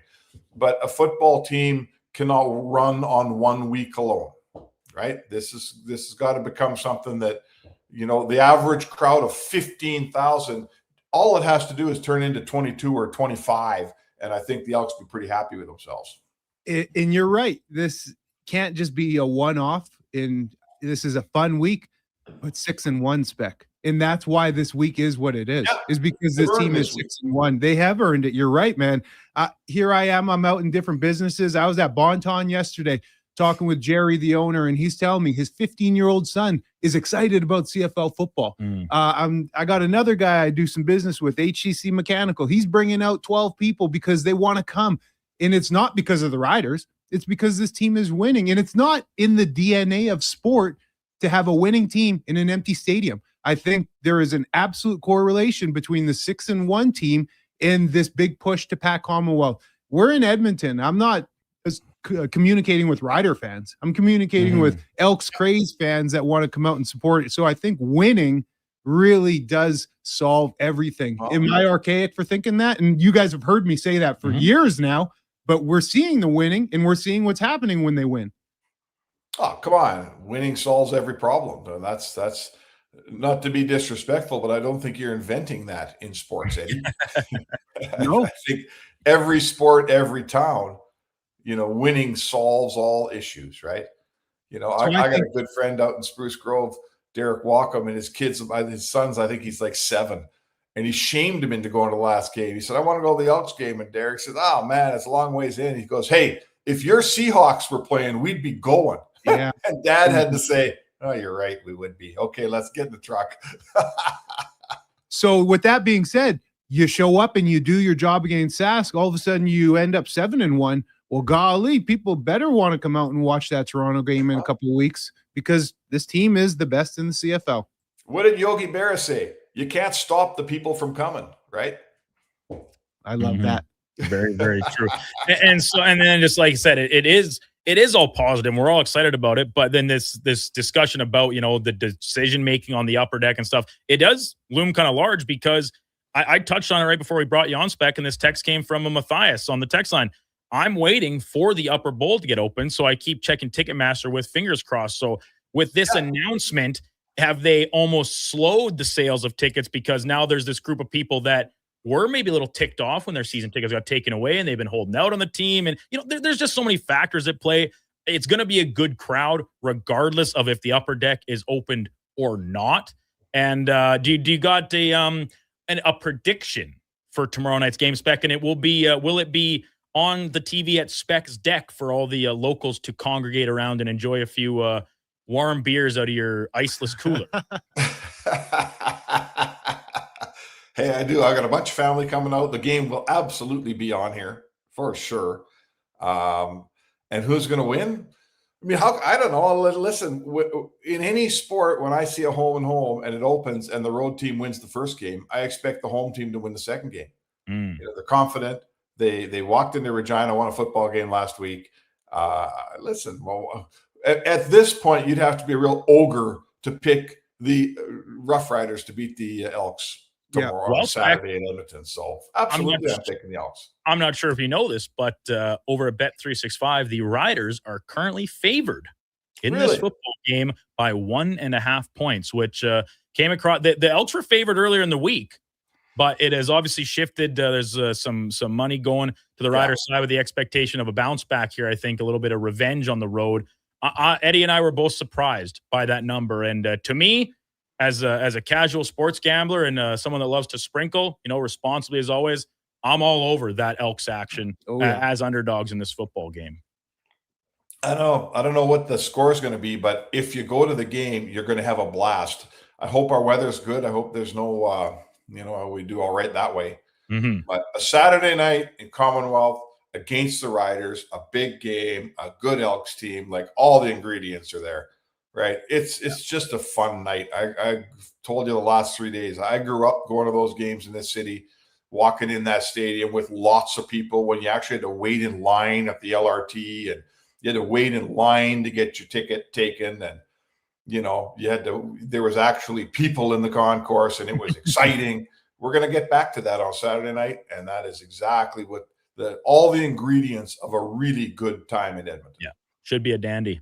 But a football team cannot run on 1 week alone, right? This has got to become something that, the average crowd of 15,000, all it has to do is turn into 22 or 25, and I think the Elks will be pretty happy with themselves. And you're right. This can't just be a one-off. This is a fun week, but 6-1 spec. And that's why this week is what it is, is because this team is 6-1. They have earned it. You're right, man. Here I am. I'm out in different businesses. I was at Bonton yesterday talking with Jerry, the owner, and he's telling me his 15-year-old son is excited about CFL football. I got another guy I do some business with, HCC Mechanical. He's bringing out 12 people because they want to come. And it's not because of the Riders. It's because this team is winning, and it's not in the DNA of sport to have a winning team in an empty stadium. I think there is an absolute correlation between the 6-1 team and this big push to Pac Commonwealth. We're in Edmonton. I'm not communicating with Rider fans. I'm communicating with Elks Craze fans that want to come out and support it. So I think winning really does solve everything. Am I archaic for thinking that? And you guys have heard me say that for years now. But we're seeing the winning, and we're seeing what's happening when they win. Oh, come on. Winning solves every problem. That's not to be disrespectful, but I don't think you're inventing that in sports, Eddie. No. I think every sport, every town, winning solves all issues, right? I got a good friend out in Spruce Grove, Derek Walkham, and his sons, I think he's like 7. And he shamed him into going to the last game. He said, I want to go to the Elks game. And Derek said, oh, man, it's a long ways in. He goes, hey, if your Seahawks were playing, we'd be going. Yeah. And Dad had to say, oh, you're right, we would be. Okay, let's get in the truck. So with that being said, you show up and you do your job against Sask. All of a sudden, you end up 7-1. Well, golly, people better want to come out and watch that Toronto game in a couple of weeks because this team is the best in the CFL. What did Yogi Berra say? You can't stop the people from coming, right? I love that. Very, very true. And then just like I said, it is all positive. We're all excited about it. But then this discussion about, the decision making on the upper deck and stuff, it does loom kind of large because I touched on it right before we brought you on, Spec, and this text came from a Matthias on the text line. I'm waiting for the upper bowl to get open, so I keep checking Ticketmaster with fingers crossed. So with this announcement, have they almost slowed the sales of tickets because now there's this group of people that were maybe a little ticked off when their season tickets got taken away and they've been holding out on the team. And, there's just so many factors at play. It's going to be a good crowd regardless of if the upper deck is opened or not. And do you got a prediction for tomorrow night's game, Spec? And it will it be on the TV at Spec's deck for all the locals to congregate around and enjoy a few warm beers out of your iceless cooler? Hey, I do. I got a bunch of family coming out. The game will absolutely be on here for sure. And who's going to win? I mean, I don't know. Listen, in any sport, when I see a home and home and it opens and the road team wins the first game, I expect the home team to win the second game. They're confident. They walked into Regina, won a football game last week. Listen, well, at this point, you'd have to be a real ogre to pick the Rough Riders to beat the Elks tomorrow on Saturday in Edmonton. So absolutely, I'm taking the Elks. I'm not sure if you know this, but over at Bet365, the Riders are currently favored in this football game by 1.5 points, which came across. The Elks were favored earlier in the week, but it has obviously shifted. There's some money going to the Riders side with the expectation of a bounce back here. I think a little bit of revenge on the road. Eddie and I were both surprised by that number. And to me, as a casual sports gambler and someone that loves to sprinkle, responsibly as always, I'm all over that Elks action as underdogs in this football game. I don't know what the score is going to be, but if you go to the game, you're going to have a blast. I hope our weather's good. I hope there's no, we do all right that way. Mm-hmm. But a Saturday night in Commonwealth against the Riders, a big game, a good Elks team, like all the ingredients are there, right? It's just a fun night. I told you the last 3 days, I grew up going to those games in this city, walking in that stadium with lots of people when you actually had to wait in line at the LRT and you had to wait in line to get your ticket taken. And, there was actually people in the concourse and it was exciting. We're going to get back to that on Saturday night. And that is exactly what all the ingredients of a really good time in Edmonton. Yeah. Should be a dandy.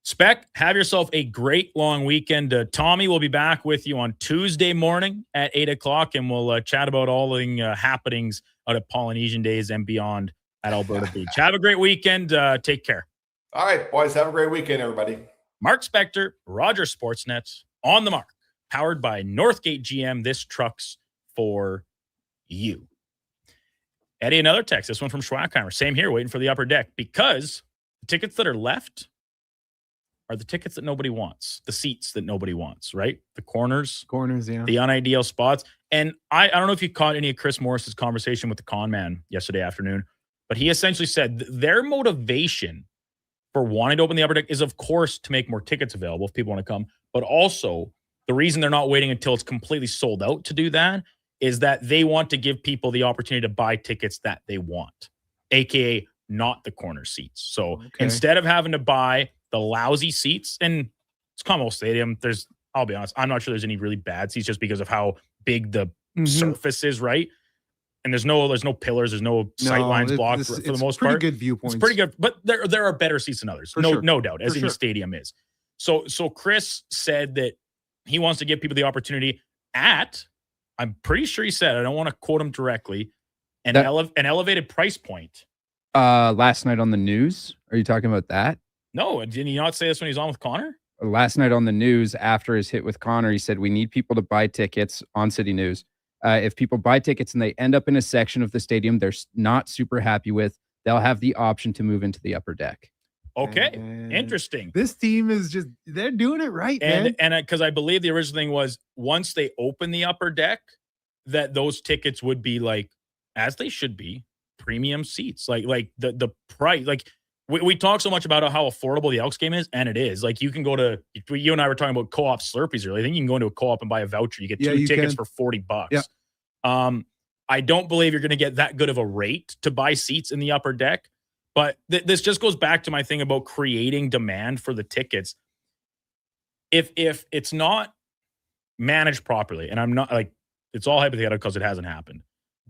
Spec, have yourself a great long weekend. Tommy will be back with you on Tuesday morning at 8:00, and we'll chat about all the happenings out at Polynesian Days and beyond at Alberta Beach. Have a great weekend. Take care. All right, boys. Have a great weekend, everybody. Mark Spector, Rogers Sportsnet, on the mark. Powered by Northgate GM. This truck's for you. Eddie, another text. This one from Schwackheimer. Same here, waiting for the upper deck. Because the tickets that are left are the tickets that nobody wants. The seats that nobody wants, right? The corners. Yeah. The unideal spots. And I don't know if you caught any of Chris Morris's conversation with the con man yesterday afternoon, but he essentially said their motivation for wanting to open the upper deck is, of course, to make more tickets available if people want to come. But also, the reason they're not waiting until it's completely sold out to do that is that they want to give people the opportunity to buy tickets that they want, aka not the corner seats. So instead of having to buy the lousy seats, and it's Commonwealth Stadium, I'll be honest, I'm not sure there's any really bad seats just because of how big the surface is, right? And there's no pillars, there's no sight lines blocked for the most part. Pretty good viewpoints. It's pretty good, but there are better seats than others. No doubt, as any stadium is. So Chris said that he wants to give people the opportunity at, I'm pretty sure he said, I don't want to quote him directly, an elevated price point. Last night on the news, are you talking about that? No, didn't he not say this when he was on with Connor? Last night on the news, after his hit with Connor, he said, we need people to buy tickets on City News. If people buy tickets and they end up in a section of the stadium they're not super happy with, they'll have the option to move into the upper deck. Okay, interesting. This team is they're doing it right, man. And because I believe the original thing was once they open the upper deck, that those tickets would be like, as they should be, premium seats. Like the price, like we talk so much about how affordable the Elks game is, and it is. Like you can go to, you and I were talking about co-op Slurpees earlier. I think you can go into a co-op and buy a voucher. You get two tickets for $40. Yeah. I don't believe you're going to get that good of a rate to buy seats in the upper deck. But this just goes back to my thing about creating demand for the tickets. If it's not managed properly, and I'm not like, it's all hypothetical because it hasn't happened.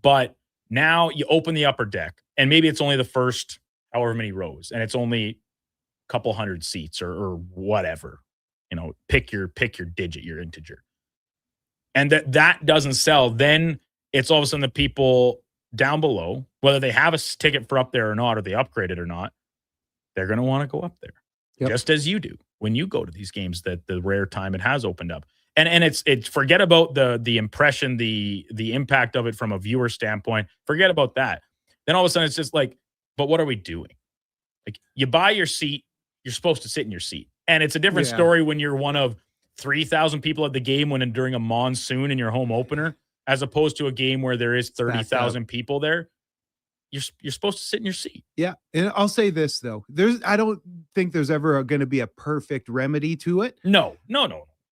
But now you open the upper deck, and maybe it's only the first however many rows, and it's only a couple hundred seats or whatever. Pick your digit, your integer. And that doesn't sell, then it's all of a sudden the people down below, whether they have a ticket for up there or not, or they upgraded or not, they're going to want to go up there, just as you do when you go to these games. That the rare time it has opened up, and it's forget about the impression, the impact of it from a viewer standpoint. Forget about that. Then all of a sudden it's just like, but what are we doing? Like you buy your seat, you're supposed to sit in your seat, and it's a different story when you're one of 3,000 people at the game during a monsoon in your home opener, as opposed to a game where there is 30,000 people there. You're supposed to sit in your seat. Yeah. And I'll say this, though. I don't think there's ever going to be a perfect remedy to it. No.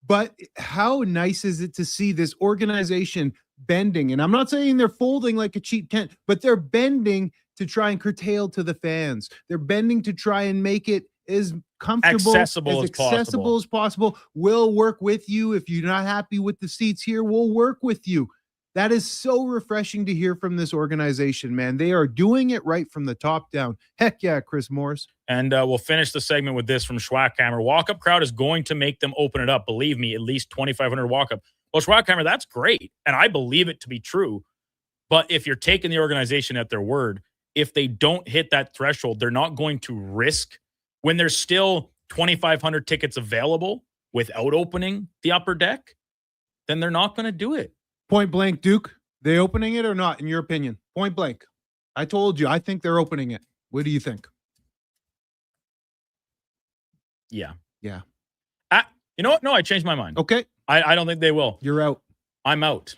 But how nice is it to see this organization bending? And I'm not saying they're folding like a cheap tent, but they're bending to try and curtail to the fans. They're bending to try and make it as comfortable, accessible as possible. We'll work with you. If you're not happy with the seats here, we'll work with you. That is so refreshing to hear from this organization, man. They are doing it right from the top down. Heck yeah, Chris Morris. And we'll finish the segment with this from Schwackheimer. Walk-up crowd is going to make them open it up. Believe me, at least 2,500 walk-up. Well, Schweigheimer, that's great. And I believe it to be true. But if you're taking the organization at their word, if they don't hit that threshold, they're not going to risk when there's still 2,500 tickets available without opening the upper deck, then they're not going to do it. Point blank, Duke, they opening it or not, in your opinion? Point blank. I told you, I think they're opening it. What do you think? Yeah. Yeah. You know what? No, I changed my mind. Okay. I don't think they will. You're out. I'm out.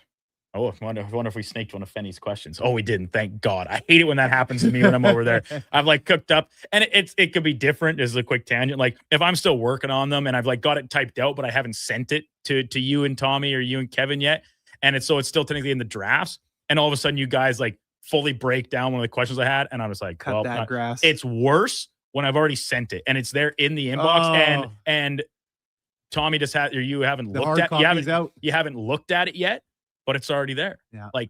Oh, I wonder if we snaked one of Fenny's questions. Oh, we didn't. Thank God. I hate it when that happens to me when I'm over there. I've like cooked up, and it could be different. As a quick tangent, like if I'm still working on them and I've like got it typed out, but I haven't sent it to you and Tommy or you and Kevin yet, and it's still technically in the drafts, and all of a sudden you guys like fully break down one of the questions I had, and I was like, cut that grass. It's worse when I've already sent it and it's there in the inbox, and Tommy just had, or you haven't looked at, you haven't looked at it yet. But it's already there. Yeah. Like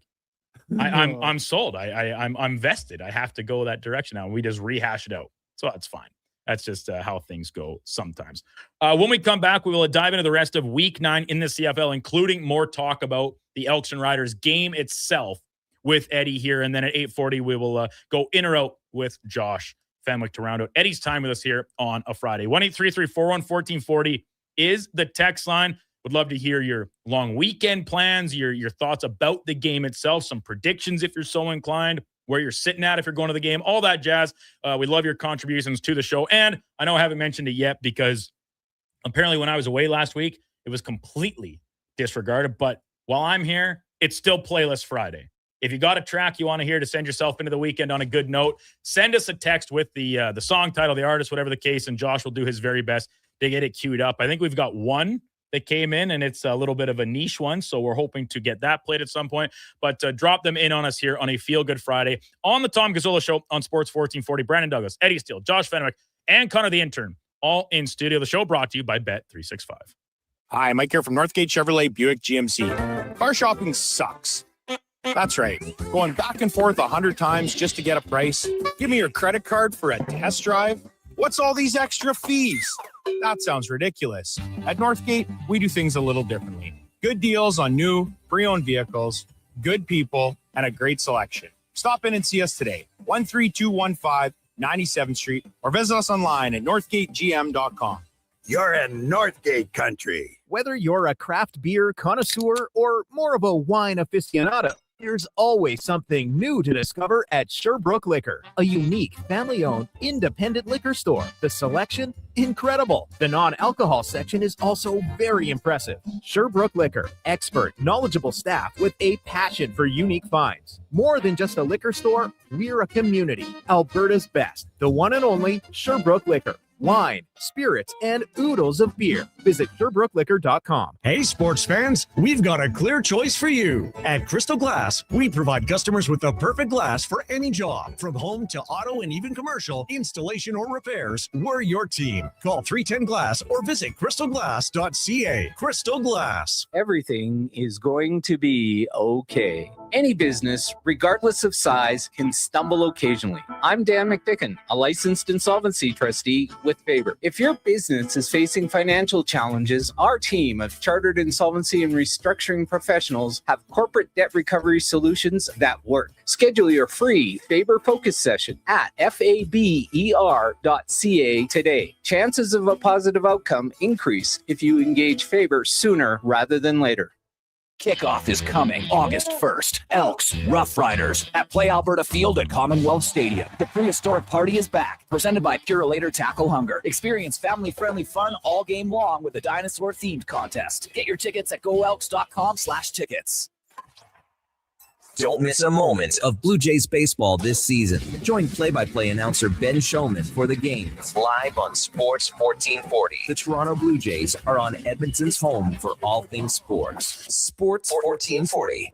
I'm sold. I'm vested. I have to go that direction now. And we just rehash it out. So that's fine. That's just how things go sometimes. When we come back, we will dive into the rest of week 9 in the CFL, including more talk about the Elks and Riders game itself with Eddie here. And then at 8:40, we will go in or out with Josh Fenwick to round out Eddie's time with us here on a Friday. 1-833-401-1440 is the text line. Would love to hear your long weekend plans, your thoughts about the game itself, some predictions if you're so inclined, where you're sitting at if you're going to the game, all that jazz. We love your contributions to the show. And I know I haven't mentioned it yet because apparently when I was away last week, it was completely disregarded. But while I'm here, it's still Playlist Friday. If you got a track you want to hear to send yourself into the weekend on a good note, send us a text with the song title, the artist, whatever the case, and Josh will do his very best to get it queued up. I think we've got one that came in, and it's a little bit of a niche one, so we're hoping to get that played at some point. But drop them in on us here on a Feel Good Friday on the Tom Gazzola Show on Sports 1440. Brandon Douglas, Eddie Steele, Josh Fenwick, and Connor the Intern, all in studio. The show brought to you by Bet365. Hi, Mike here from Northgate Chevrolet Buick GMC. Car shopping sucks. That's right. Going back and forth 100 times just to get a price. Give me your credit card for a test drive. What's all these extra fees? That sounds ridiculous. At Northgate, we do things a little differently. Good deals on new, pre-owned vehicles, good people, and a great selection. Stop in and see us today, 13215 97th Street, or visit us online at northgategm.com. You're in Northgate country. Whether you're a craft beer connoisseur or more of a wine aficionado, there's always something new to discover at Sherbrooke Liquor, a unique, family-owned, independent liquor store. The selection, incredible. The non-alcohol section is also very impressive. Sherbrooke Liquor, expert, knowledgeable staff with a passion for unique finds. More than just a liquor store, we're a community. Alberta's best, the one and only Sherbrooke Liquor. Wine, spirits, and oodles of beer. Visit SherbrookeLiquor.com. Hey, sports fans, we've got a clear choice for you. At Crystal Glass, we provide customers with the perfect glass for any job. From home to auto and even commercial, installation or repairs, we're your team. Call 310-GLASS or visit crystalglass.ca. Crystal Glass. Everything is going to be okay. Any business, regardless of size, can stumble occasionally. I'm Dan McDicken, a licensed insolvency trustee with Faber. If your business is facing financial challenges, our team of chartered insolvency and restructuring professionals have corporate debt recovery solutions that work. Schedule your free Faber Focus session at faber.ca today. Chances of a positive outcome increase if you engage Faber sooner rather than later. Kickoff is coming August 1st. Elks, Rough Riders at Play Alberta Field at Commonwealth Stadium. The prehistoric party is back, presented by Purolator Tackle Hunger. Experience family-friendly fun all game long with a dinosaur-themed contest. Get your tickets at goelks.com/tickets. Don't miss a moment of Blue Jays baseball this season. Join play-by-play announcer Ben Shulman for the games live on Sports 1440. The Toronto Blue Jays are on Edmonton's home for all things sports. Sports 1440.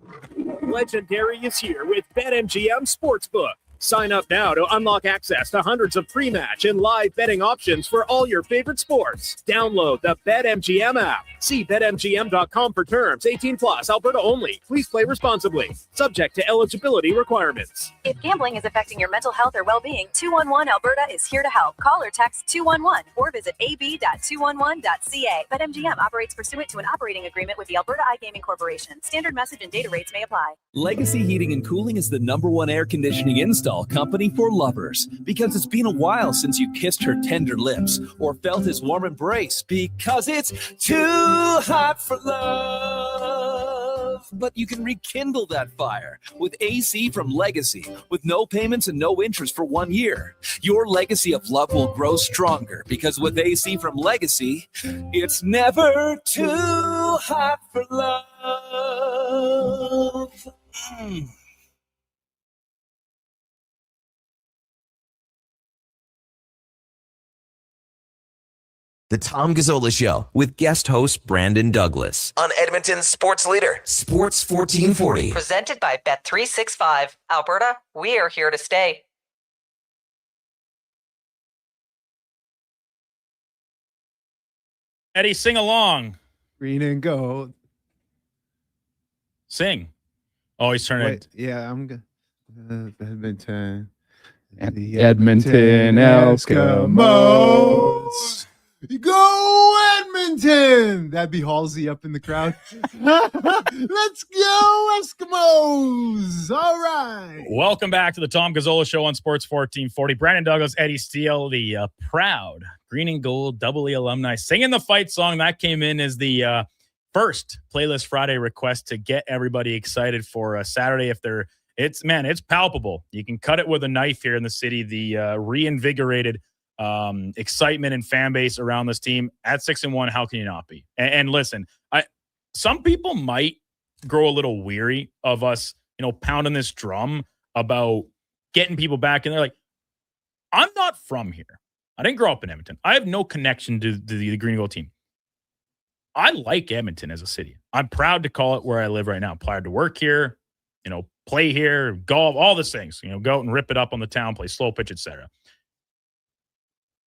Legendary is here with BetMGM Sportsbook. Sign up now to unlock access to hundreds of pre-match and live betting options for all your favorite sports. Download the BetMGM app. See BetMGM.com for terms. 18 plus, Alberta only. Please play responsibly. Subject to eligibility requirements. If gambling is affecting your mental health or well-being, 211 Alberta is here to help. Call or text 211 or visit ab.211.ca. BetMGM operates pursuant to an operating agreement with the Alberta iGaming Corporation. Standard message and data rates may apply. Legacy Heating and Cooling is the #1 air conditioning install company for lovers, because it's been a while since you kissed her tender lips or felt his warm embrace, because it's too hot for love. But you can rekindle that fire with AC from Legacy, with no payments and no interest for 1 year. Your legacy of love will grow stronger, because with AC from Legacy, it's never too hot for love. The Tom Gazzola Show with guest host Brandon Douglas on Edmonton's sports leader, Sports 1440. Presented by Bet365. Alberta, we are here to stay. Eddie, sing along. Green and gold. Sing. Oh, he's turning. Wait, yeah, I'm good. Edmonton. The Edmonton Eskimos. Go Edmonton! That'd be Halsey up in the crowd. Let's go Eskimos! All right. Welcome back to the Tom Gazzola Show on Sports 1440. Brandon Douglas, Eddie Steele, the proud Green and Gold Double E alumni, singing the fight song. That came in as the first Playlist Friday request to get everybody excited for Saturday. It's palpable. You can cut it with a knife here in the city. The reinvigorated excitement and fan base around this team at 6-1. How can you not be? And listen, some people might grow a little weary of us, pounding this drum about getting people back. And they're like, I'm not from here. I didn't grow up in Edmonton. I have no connection to the Green and Gold team. I like Edmonton as a city. I'm proud to call it where I live right now. I'm proud to work here, play here, golf, all these things, go out and rip it up on the town, play slow pitch, etc.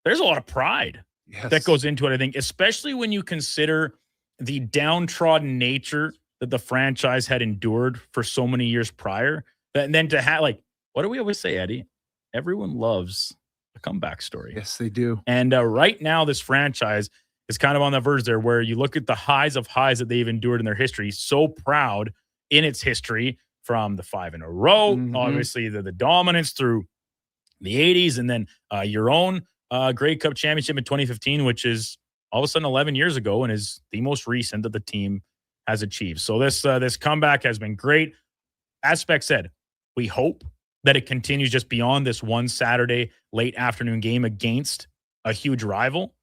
There's a lot of pride that goes into it, I think, especially when you consider the downtrodden nature that the franchise had endured for so many years prior. And then to have, what do we always say, Eddie? Everyone loves a comeback story. Yes, they do. And right now, this franchise is kind of on the verge there, where you look at the highs of highs that they've endured in their history. So proud in its history, from the 5 in a row, obviously the dominance through the 80s, and then your own Grey Cup championship in 2015, which is all of a sudden 11 years ago and is the most recent that the team has achieved. So this comeback has been great. As Spec said, we hope that it continues just beyond this one Saturday late afternoon game against a huge rival.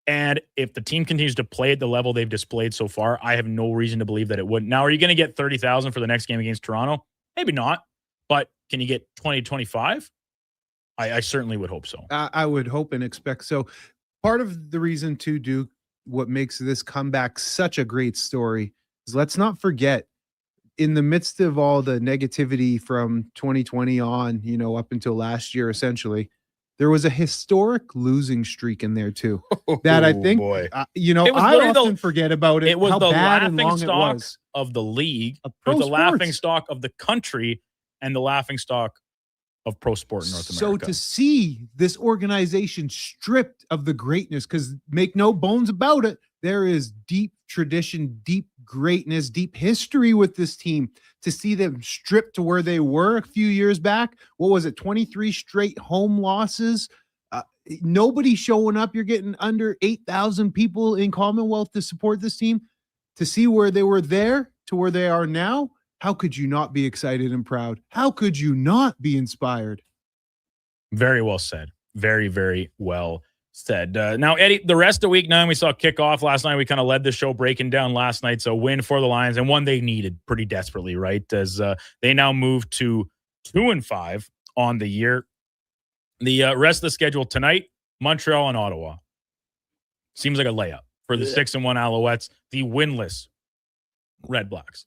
And if the team continues to play at the level they've displayed so far, I have no reason to believe that it wouldn't. Now, are you going to get 30,000 for the next game against Toronto? Maybe not. But can you get 20, 25? I certainly would hope so. I would hope and expect so. Part of the reason to do what makes this comeback such a great story is, let's not forget, in the midst of all the negativity from 2020 on, up until last year, essentially, there was a historic losing streak in there too. That I think, I often forget about it. It was how the bad and laughing long stock it was. of the league, Of or pro the laughing sports. stock of the country, and the laughing stock of pro sport in North America. So to see this organization stripped of the greatness, because make no bones about it, there is deep tradition, deep greatness, deep history with this team. To see them stripped to where they were a few years back, what was it, 23 straight home losses? Nobody showing up. You're getting under 8,000 people in Commonwealth to support this team. To see where they were there to where they are now, how could you not be excited and proud? How could you not be inspired? Very well said. Very, very well said. Now, Eddie, the rest of week 9, we saw kickoff last night. We kind of led the show breaking down last night. So win for the Lions, and one they needed pretty desperately, right? As they now move to 2-5 on the year. The rest of the schedule tonight, Montreal and Ottawa. Seems like a layup for the 6-1 Alouettes, the winless Red Blacks.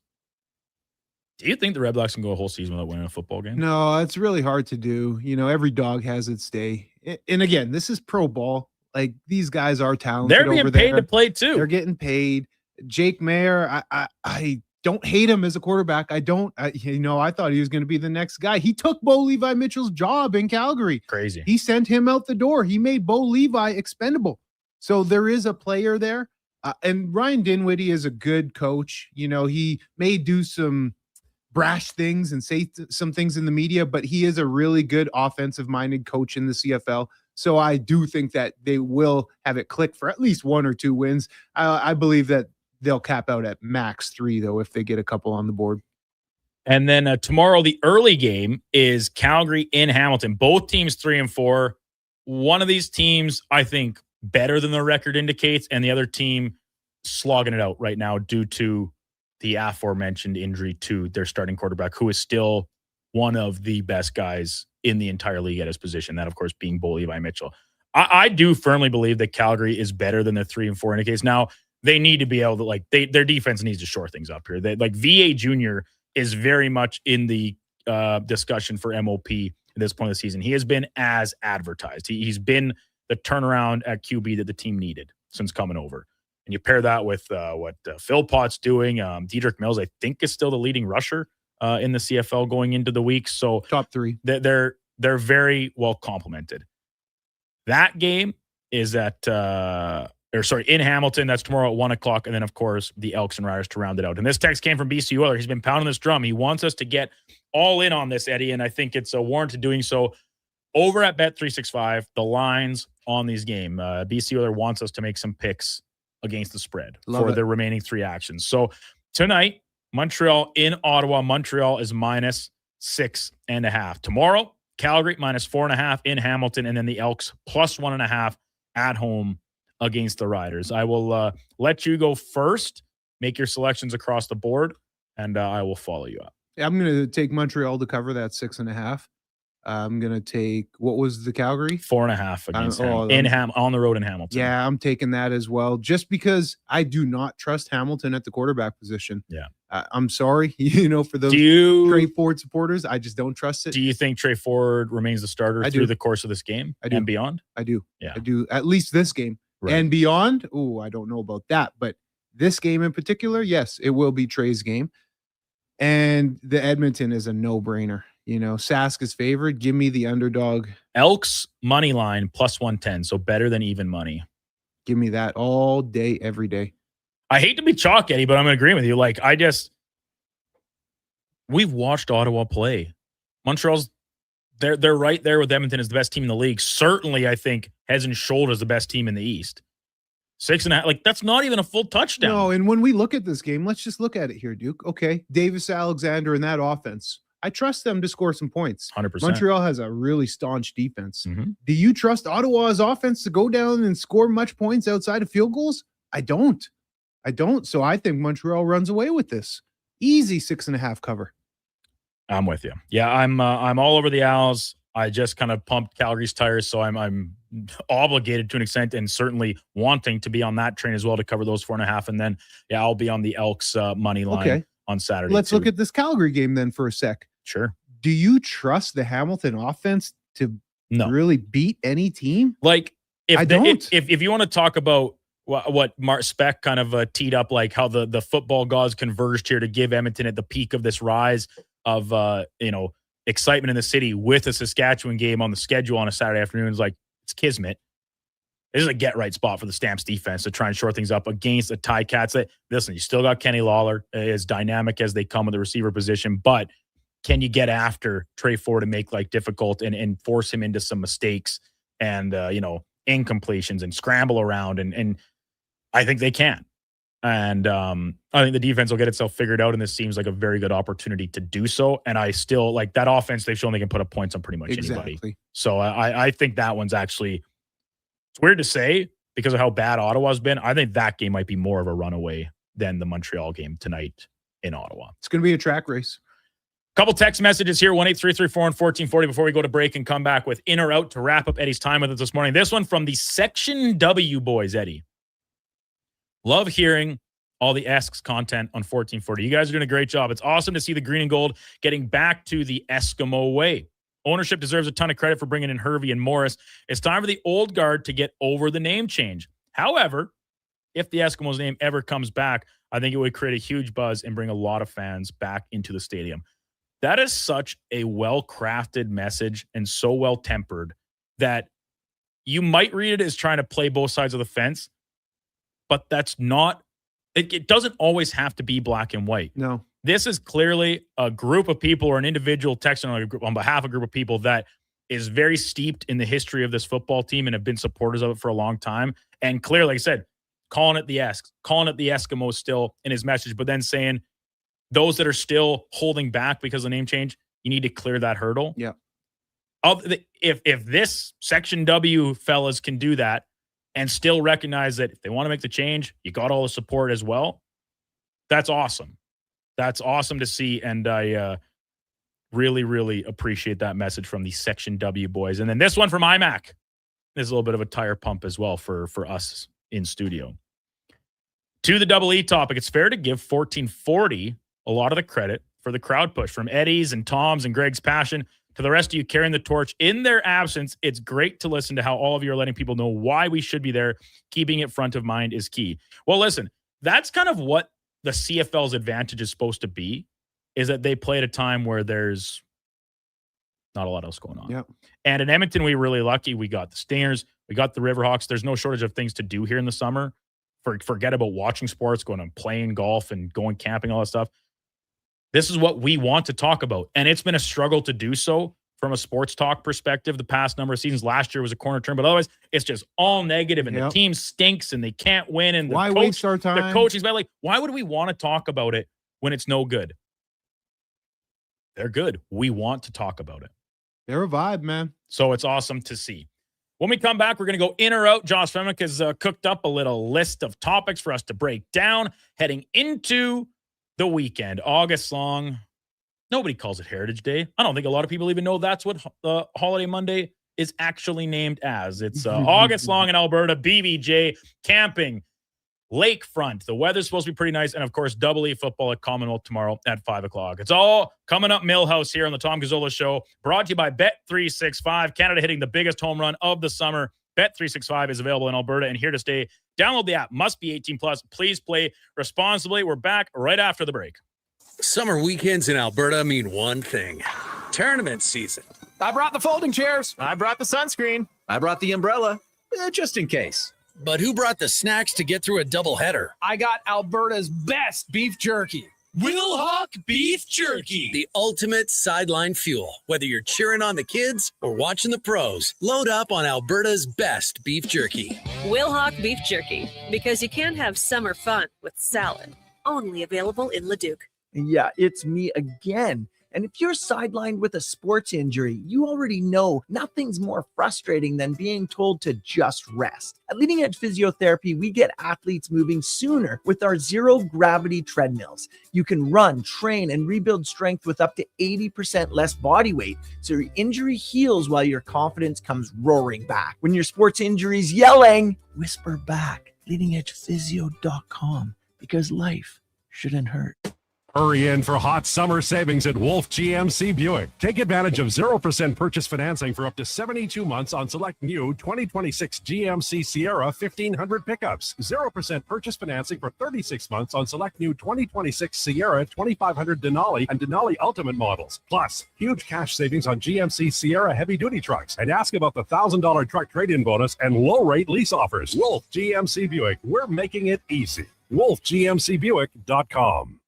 Do you think the Red Blacks can go a whole season without winning a football game? No, it's really hard to do. Every dog has its day. And again, this is pro ball. Like, these guys are talented. They're being over paid there. to play too. They're getting paid. Jake Mayer, I don't hate him as a quarterback. I thought he was going to be the next guy. He took Bo Levi Mitchell's job in Calgary. Crazy. He sent him out the door. He made Bo Levi expendable. So there is a player there. And Ryan Dinwiddie is a good coach. He may do some brash things and say some things in the media, but he is a really good offensive-minded coach in the CFL. So I do think that they will have it click for at least 1 or 2 wins. I believe that they'll cap out at max 3, though, if they get a couple on the board. And then tomorrow, the early game is Calgary in Hamilton. Both teams 3-4. One of these teams, I think, better than the record indicates, and the other team slogging it out right now due to the aforementioned injury to their starting quarterback, who is still one of the best guys in the entire league at his position. That, of course, being Bo Levi Mitchell. I do firmly believe that Calgary is better than the 3-4 indicates. Now, they need to be able to, their defense needs to shore things up here. VA Jr. is very much in the discussion for MOP at this point of the season. He has been as advertised. He's been the turnaround at QB that the team needed since coming over. And you pair that with what Phil Pott's doing. Dedrick Mills, I think, is still the leading rusher in the CFL going into the week. So top 3. They're very well complemented. That game is in Hamilton. That's tomorrow at 1:00. And then, of course, the Elks and Riders to round it out. And this text came from BC Oiler. He's been pounding this drum. He wants us to get all in on this, Eddie, and I think it's a warranted doing so. Over at Bet365, the lines on these games. BC Oiler wants us to make some picks against the spread for the remaining 3 actions. So tonight, Montreal in Ottawa. Montreal is -6.5. Tomorrow, Calgary -4.5 in Hamilton, and then the Elks +1.5 at home against the Riders. I will let you go first, make your selections across the board, and I will follow you up. I'm going to take Montreal to cover that 6.5. I'm going to take, what was the Calgary? 4.5 against on the road in Hamilton. Yeah, I'm taking that as well, just because I do not trust Hamilton at the quarterback position. Yeah. I'm sorry, for those Trey Ford supporters, I just don't trust it. Do you think Trey Ford remains the starter through the course of this game and beyond? I do. Yeah. I do, at least this game. Right. And beyond, I don't know about that, but this game in particular, yes, it will be Trey's game. And the Edmonton is a no-brainer. Sask is favored. Give me the underdog. Elks money line +110, so better than even money. Give me that all day, every day. I hate to be chalk, Eddie, but I'm agreeing with you. We've watched Ottawa play. Montreal's they're right there with Edmonton as the best team in the league. Certainly, I think heads and shoulders the best team in the East. 6.5, that's not even a full touchdown. No, and when we look at this game, let's just look at it here, Duke. Okay, Davis Alexander and that offense. I trust them to score some points. 100%. Montreal has a really staunch defense. Mm-hmm. Do you trust Ottawa's offense to go down and score much points outside of field goals? I don't. So I think Montreal runs away with this. Easy 6.5 cover. I'm with you. Yeah, I'm all over the Owls. I just kind of pumped Calgary's tires, so I'm obligated to an extent and certainly wanting to be on that train as well to cover those 4.5. And then, I'll be on the Elks money line on Saturday. Let's look at this Calgary game then for a sec. Sure. Do you trust the Hamilton offense to really beat any team? If you want to talk about what Mark Speck kind of teed up, like how the football gods converged here to give Edmonton at the peak of this rise of excitement in the city with a Saskatchewan game on the schedule on a Saturday afternoon, it's kismet. This is a get-right spot for the Stamps defense to try and shore things up against the Ticats. Listen, you still got Kenny Lawler, as dynamic as they come with the receiver position, but can you get after Trey Ford and make difficult and force him into some mistakes and, incompletions and scramble around? And I think they can. And I think the defense will get itself figured out, and this seems like a very good opportunity to do so. And I still like that offense. They've shown they can put up points on pretty much anybody. So I think that one's actually, it's weird to say because of how bad Ottawa's been. I think that game might be more of a runaway than the Montreal game tonight in Ottawa. It's going to be a track race. Couple text messages here, 1-833-414-1440 before we go to break and come back with in or out to wrap up Eddie's time with us this morning. This one from the Section W boys, Eddie. Love hearing all the Esks content on 1440. You guys are doing a great job. It's awesome to see the green and gold getting back to the Eskimo way. Ownership deserves a ton of credit for bringing in Hervey and Morris. It's time for the old guard to get over the name change. However, if the Eskimos name ever comes back, I think it would create a huge buzz and bring a lot of fans back into the stadium. That is such a well-crafted message and so well-tempered that you might read it as trying to play both sides of the fence, but that's not, it doesn't always have to be black and white. No. This is clearly a group of people or an individual texting on behalf of a group of people that is very steeped in the history of this football team and have been supporters of it for a long time. And clearly, like I said, calling it the Esks, calling it the Eskimos still in his message, but then saying those that are still holding back because of the name change, you need to clear that hurdle. Yeah. If this Section W fellas can do that and still recognize that if they want to make the change, you got all the support as well, that's awesome. That's awesome to see, and I really, really appreciate that message from the Section W boys. And then this one from iMac. This is a little bit of a tire pump as well for us in studio. To the Double E topic, it's fair to give 1440 a lot of the credit for the crowd push, from Eddie's and Tom's and Greg's passion to the rest of you carrying the torch in their absence. It's great to listen to how all of you are letting people know why we should be there. Keeping it front of mind is key. Well, listen, that's kind of what the CFL's advantage is supposed to be, is that they play at a time where there's not a lot else going on. Yeah. And in Edmonton, we were really lucky. We got the Stingers, we got the Riverhawks. There's no shortage of things to do here in the summer. Forget about watching sports, going and playing golf and going camping, all that stuff. This is what we want to talk about. And it's been a struggle to do so from a sports talk perspective the past number of seasons. Last year was a corner turn, but otherwise it's just all negative, and the team stinks and they can't win. And why waste our time? The coaching's bad. Like, why would we want to talk about it when it's no good? They're good. We want to talk about it. They're a vibe, man. So it's awesome to see. When we come back, we're going to go in or out. Josh Femick has cooked up a little list of topics for us to break down heading into the weekend. August long. Nobody calls it Heritage Day. I don't think a lot of people even know that's what Holiday Monday is actually named as. It's August long in Alberta, BBJ, camping, lakefront. The weather's supposed to be pretty nice. And, of course, Double E football at Commonwealth tomorrow at 5 o'clock. It's all coming up Millhouse here on the Tom Gazzola Show, brought to you by Bet365. Canada hitting the biggest home run of the summer. Bet365 is available in Alberta and here to stay. Download the app. Must be 18 plus. Please play responsibly. We're back right after the break. Summer weekends in Alberta mean one thing: tournament season. I brought the folding chairs. I brought the sunscreen. I brought the umbrella, just in case. But who brought the snacks to get through a doubleheader? I got Alberta's best beef jerky. Wilhauk Beef Jerky, the ultimate sideline fuel. Whether you're cheering on the kids or watching the pros, load up on Alberta's best beef jerky. Wilhauk Beef Jerky, because you can't have summer fun with salad. Only available in Leduc. Yeah, it's me again. And if you're sidelined with a sports injury, you already know nothing's more frustrating than being told to just rest. At Leading Edge Physiotherapy, we get athletes moving sooner with our zero-gravity treadmills. You can run, train, and rebuild strength with up to 80% less body weight, so your injury heals while your confidence comes roaring back. When your sports injury's yelling, whisper back, leadingedgephysio.com, because life shouldn't hurt. Hurry in for hot summer savings at Wolf GMC Buick. Take advantage of 0% purchase financing for up to 72 months on select new 2026 GMC Sierra 1500 pickups. 0% purchase financing for 36 months on select new 2026 Sierra 2500 Denali and Denali Ultimate models. Plus, huge cash savings on GMC Sierra heavy-duty trucks. And ask about the $1,000 truck trade-in bonus and low-rate lease offers. Wolf GMC Buick. We're making it easy. WolfGMCBuick.com.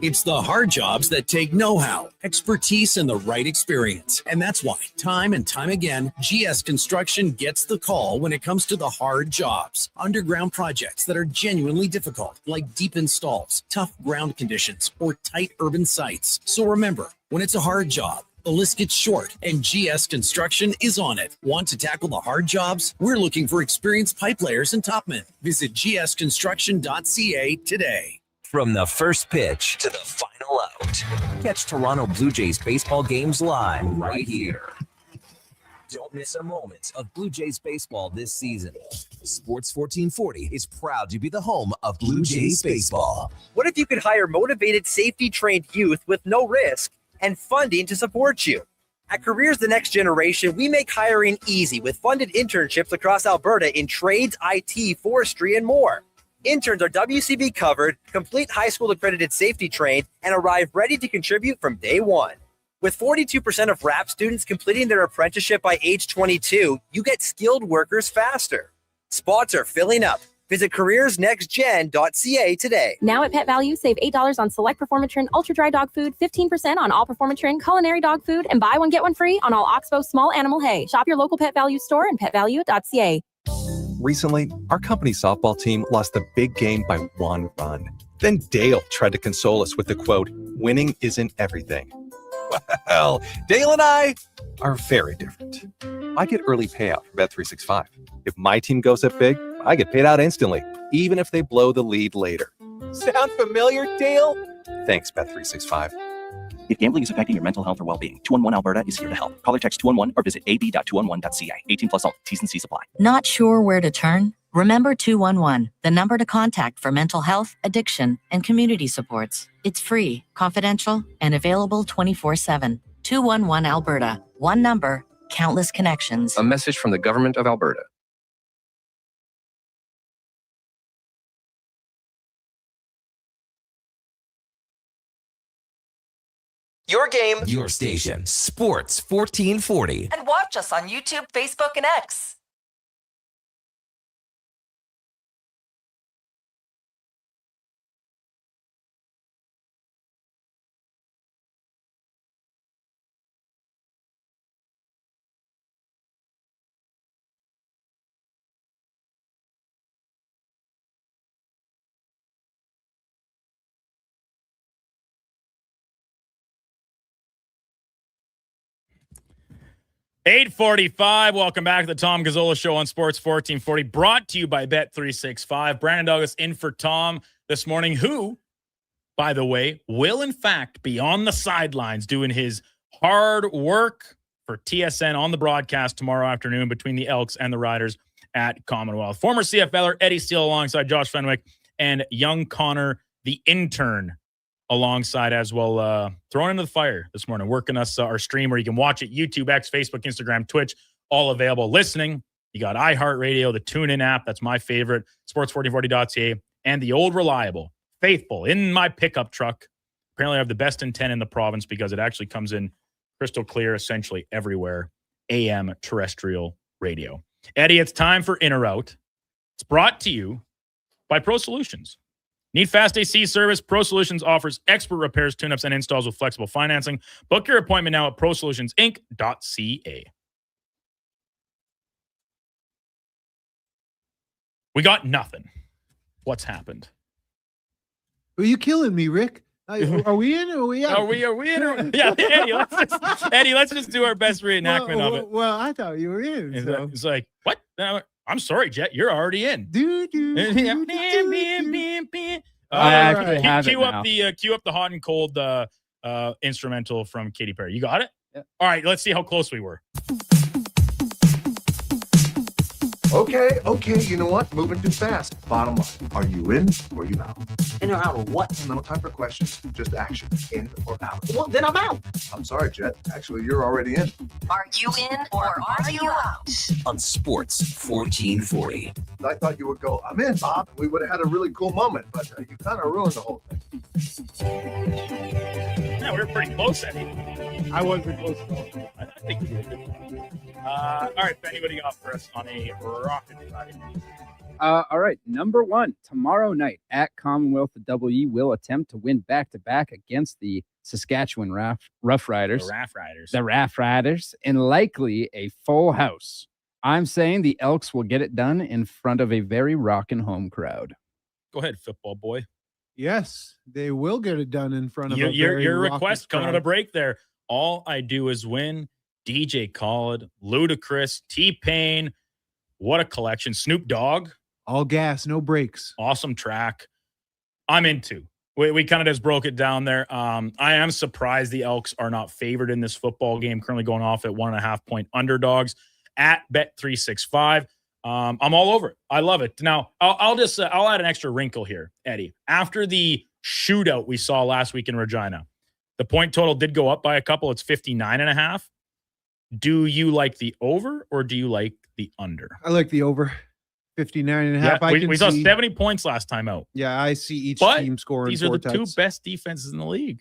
It's the hard jobs that take know-how, expertise, and the right experience. And that's why, time and time again, GS Construction gets the call when it comes to the hard jobs. Underground projects that are genuinely difficult, like deep installs, tough ground conditions, or tight urban sites. So remember, when it's a hard job, the list gets short, and GS Construction is on it. Want to tackle the hard jobs? We're looking for experienced pipe layers and topmen. Visit gsconstruction.ca today. From the first pitch to the final out, catch Toronto Blue Jays baseball games live right here. Don't miss a moment of Blue Jays baseball this season. Sports 1440 is proud to be the home of Blue Jays baseball. What if you could hire motivated, safety-trained youth with no risk and funding to support you? At Careers The Next Generation, we make hiring easy with funded internships across Alberta in trades, IT, forestry, and more. Interns are WCB covered, complete high school accredited safety trained, and arrive ready to contribute from day one. With 42% of RAP students completing their apprenticeship by age 22, you get skilled workers faster. Spots are filling up. Visit careersnextgen.ca today. Now at Pet Value, save $8 on select Performatrin Ultra Dry Dog Food, 15% on all Performatrin Culinary Dog Food, and buy one, get one free on all Oxbow Small Animal Hay. Shop your local Pet Value store and petvalue.ca. Recently, our company's softball team lost the big game by 1 run. Then Dale tried to console us with the quote, "Winning isn't everything." Well, Dale and I are very different. I get early payout from Bet365. If my team goes up big, I get paid out instantly, even if they blow the lead later. Sound familiar, Dale? Thanks, Bet365. If gambling is affecting your mental health or well-being, 211 Alberta is here to help. Call or text 211 or visit ab.211.ca. 18 plus only. T's and C's apply. Not sure where to turn? Remember 211, the number to contact for mental health, addiction, and community supports. It's free, confidential, and available 24/7. 211 Alberta. One number, countless connections. A message from the Government of Alberta. Your game, Your station, Sports 1440. and watch us on YouTube, Facebook, and X. $8:45. Welcome back to the Tom Gazzola Show on Sports 1440, brought to you by Bet365. Brandon Douglas in for Tom this morning, who, by the way, will in fact be on the sidelines doing his hard work for TSN on the broadcast tomorrow afternoon between the Elks and the Riders at Commonwealth. Former CFLer Eddie Steele alongside Josh Fenwick and young Connor, the intern, alongside as well, thrown into the fire this morning, working us our stream where you can watch it, YouTube, X, Facebook, Instagram, Twitch, all available. Listening, you got iHeartRadio, the TuneIn app, that's my favorite, sports1440.ca, and the old reliable, faithful, in my pickup truck. Apparently I have the best antenna in the province because it actually comes in crystal clear essentially everywhere, AM terrestrial radio. Eddie, it's time for In or Out. It's brought to you by Pro Solutions. Need fast AC service? Pro Solutions offers expert repairs, tune-ups, and installs with flexible financing. Book your appointment now at prosolutionsinc.ca. We got nothing. What's happened? Are you killing me, Rick? Are we in or are we out? Are we in? Or, yeah, Eddie, let's just do our best reenactment of it. Well, I thought you were in. So. It's like, what? I'm sorry, Jet. You're already in. I actually have cue it up now. Cue up the hot and cold instrumental from Katy Perry. You got it? Yeah. All right, let's see how close we were. Okay, you know what? Moving too fast. Bottom line, are you in or are you out? In or out of what? No time for questions, just action. In or out? Well, then I'm out. I'm sorry, Jet. Actually, you're already in. Are you in or are you out? On Sports 1440. I thought you would go, I'm in, Bob. We would have had a really cool moment, but you kind of ruined the whole thing. Yeah, we were pretty close, Eddie. I wasn't close. I think we did a good job. All right, Benny, what do you got for us on a rocket Friday? All right, number one, tomorrow night at Commonwealth, the WE will attempt to win back-to-back against the Saskatchewan Rough Riders. The Raff Riders, and likely a full house. I'm saying the Elks will get it done in front of a very rockin' home crowd. Go ahead, football boy. Yes, they will get it done in front of your request coming to the break there. All I do is win. DJ Khaled, Ludacris, T-Pain. What a collection. Snoop Dogg. All gas, no brakes. Awesome track. I'm into. We kind of just broke it down there. I am surprised the Elks are not favored in this football game, currently going off at 1.5 point underdogs at Bet365. I'm all over it. I love it. Now, I'll add an extra wrinkle here, Eddie. After the shootout we saw last week in Regina, the point total did go up by a couple. It's 59.5. Do you like the over or do you like the under? I like the over. 59.5. Yeah, we saw 70 points last time out. Yeah, I see each But team scoring. these are the two touchdowns. best defenses in the league.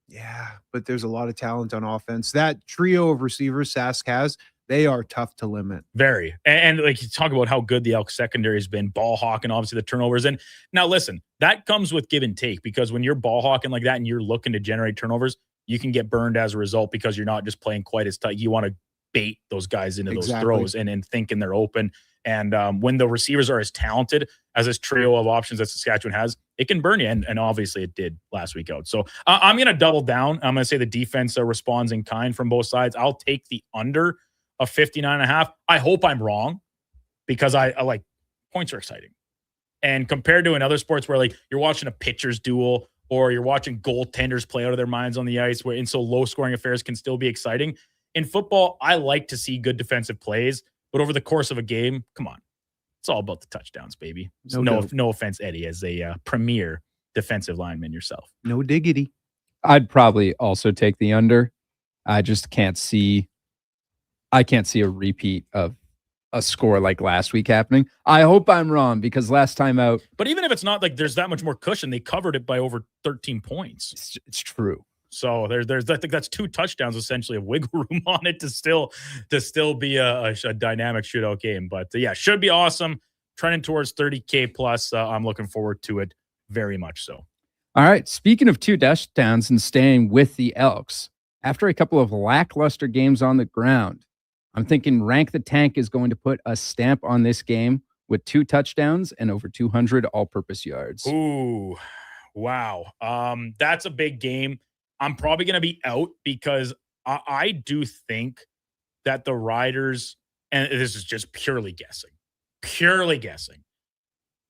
Yeah, but there's a lot of talent on offense. That trio of receivers Sask has, they are tough to limit. Very. And like you talk about how good the Elk secondary has been, ball hawking, obviously the turnovers. And now listen, that comes with give and take, because when you're ball hawking like that and you're looking to generate turnovers, you can get burned as a result because you're not just playing quite as tight. You want to bait those guys into those throws and thinking they're open. And when the receivers are as talented as this trio of options that Saskatchewan has, it can burn you. And obviously it did last week out. So I'm going to double down. I'm going to say the defense responds in kind from both sides. I'll take the under of 59.5. I hope I'm wrong, because I like points are exciting. And compared to in other sports where like you're watching a pitcher's duel or you're watching goaltenders play out of their minds on the ice, where in so low scoring affairs can still be exciting. In football, I like to see good defensive plays, but over the course of a game, come on, it's all about the touchdowns, baby. So no offense, Eddie, as a premier defensive lineman yourself. No diggity. I'd probably also take the under. I just can't see a repeat of a score like last week happening. I hope I'm wrong, because last time out. But even if it's not like there's that much more cushion, they covered it by over 13 points. It's true. So there's I think that's 2 touchdowns essentially of wiggle room on it to still be a dynamic shootout game. But yeah, should be awesome. Trending towards 30K plus. I'm looking forward to it very much so. All right. Speaking of 2 touchdowns and staying with the Elks, after a couple of lackluster games on the ground, I'm thinking Rank the Tank is going to put a stamp on this game with 2 touchdowns and over 200 all-purpose yards. Ooh, wow. That's a big game. I'm probably going to be out because I do think that the Riders, and this is just purely guessing,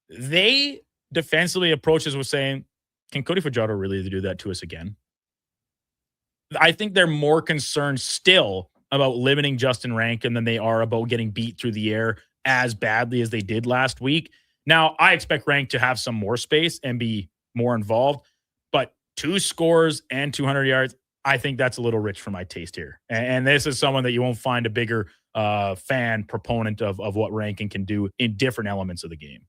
they defensively approaches with saying, can Cody Fajardo really do that to us again? I think they're more concerned still about limiting Justin Rankin than they are about getting beat through the air as badly as they did last week. Now, I expect Rank to have some more space and be more involved, but 2 scores and 200 yards, I think that's a little rich for my taste here. And this is someone that you won't find a bigger proponent of what Rankin can do in different elements of the game.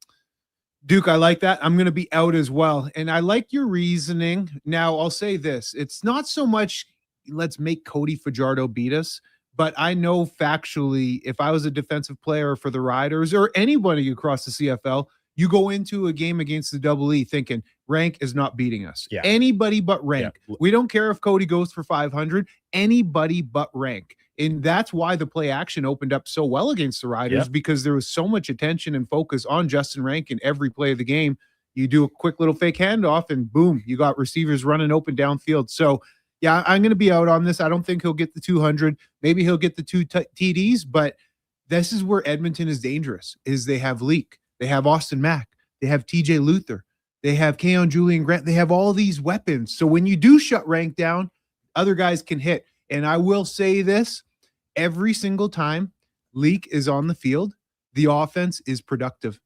Duke, I like that. I'm going to be out as well. And I like your reasoning. Now, I'll say this. It's not so much let's make Cody Fajardo beat us, but I know factually, if I was a defensive player for the Riders or anybody across the CFL, you go into a game against the Double E thinking Rank is not beating us. Yeah. Anybody but Rank. Yeah. We don't care if Cody goes for 500. Anybody but Rank. And that's why the play action opened up so well against the Riders, because there was so much attention and focus on Justin Rank in every play of the game. You do a quick little fake handoff and boom, you got receivers running open downfield. So yeah, I'm going to be out on this. I don't think he'll get the 200. Maybe he'll get the 2 TDs, but this is where Edmonton is dangerous, is they have Leak. They have Austin Mack. They have TJ Luther. They have Keon Julian Grant. They have all these weapons. So when you do shut Rank down, other guys can hit. And I will say this, every single time Leak is on the field, the offense is productive.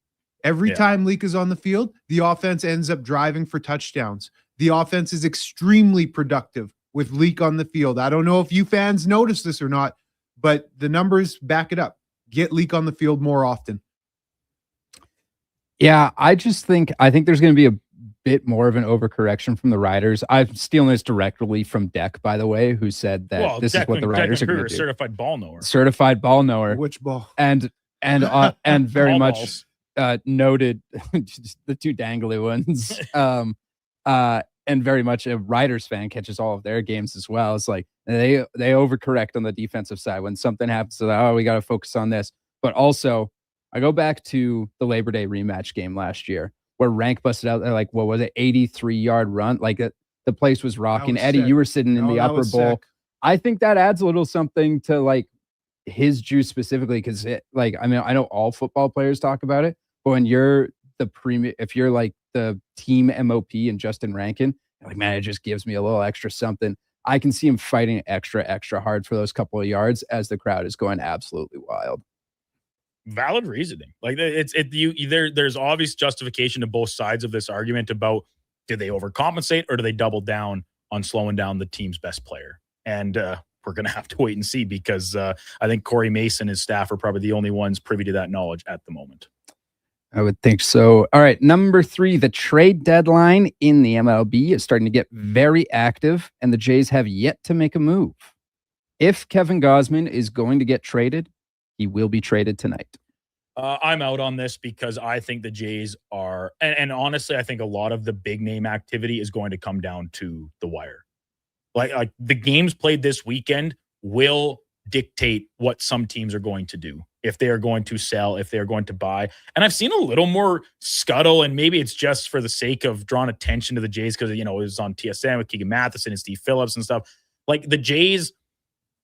Every time Leak is on the field, the offense ends up driving for touchdowns. The offense is extremely productive with Leak on the field. I don't know if you fans notice this or not, but the numbers back it up. Get Leak on the field more often. Yeah, I think there's going to be a bit more of an overcorrection from the Riders. I'm stealing this directly from Deck, by the way, who said that this is what the Riders are going to do. Certified ball knower. Certified ball knower. Which ball? And very much noted the 2 dangly ones. And very much a Riders fan catches all of their games as well. It's like they overcorrect on the defensive side when something happens. So we got to focus on this. But also, I go back to the Labor Day rematch game last year where Rank busted out there, like, what was it, 83-yard run? Like the place was rocking. Eddie, you were sitting in the upper bowl. Sick. I think that adds a little something to like his juice specifically, because I know all football players talk about it, but when you're if you're like the team MOP and Justin Rankin. Like, man, it just gives me a little extra something. I can see him fighting extra hard for those couple of yards as the crowd is going absolutely wild. Valid reasoning. Like there's obvious justification to both sides of this argument about, do they overcompensate or do they double down on slowing down the team's best player? And we're going to have to wait and see, because I think Corey Mason and his staff are probably the only ones privy to that knowledge at the moment. I would think so. All right, number 3, the trade deadline in the MLB is starting to get very active, and the Jays have yet to make a move. If Kevin Gausman is going to get traded, he will be traded tonight. I'm out on this because I think the Jays are, and honestly, I think a lot of the big name activity is going to come down to the wire. Like the games played this weekend will dictate what some teams are going to do, if they are going to sell, if they are going to buy. And I've seen a little more scuttle, and maybe it's just for the sake of drawing attention to the Jays because, it was on TSN with Keegan Matheson and Steve Phillips and stuff. Like, the Jays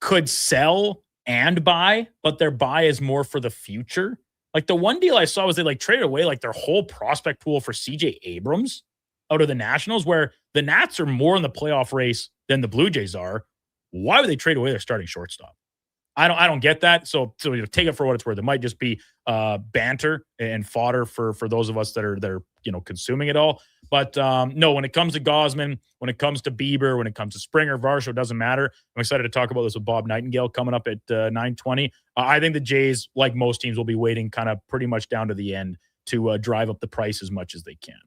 could sell and buy, but their buy is more for the future. Like, the one deal I saw was they traded away their whole prospect pool for CJ Abrams out of the Nationals, where the Nats are more in the playoff race than the Blue Jays are. Why would they trade away their starting shortstop? I don't get that. So take it for what it's worth. It might just be banter and fodder for those of us that are consuming it all. But no, when it comes to Gausman, when it comes to Bieber, when it comes to Springer, Varsho, it doesn't matter. I'm excited to talk about this with Bob Nightingale coming up at 9:20. I think the Jays, like most teams, will be waiting kind of pretty much down to the end to drive up the price as much as they can.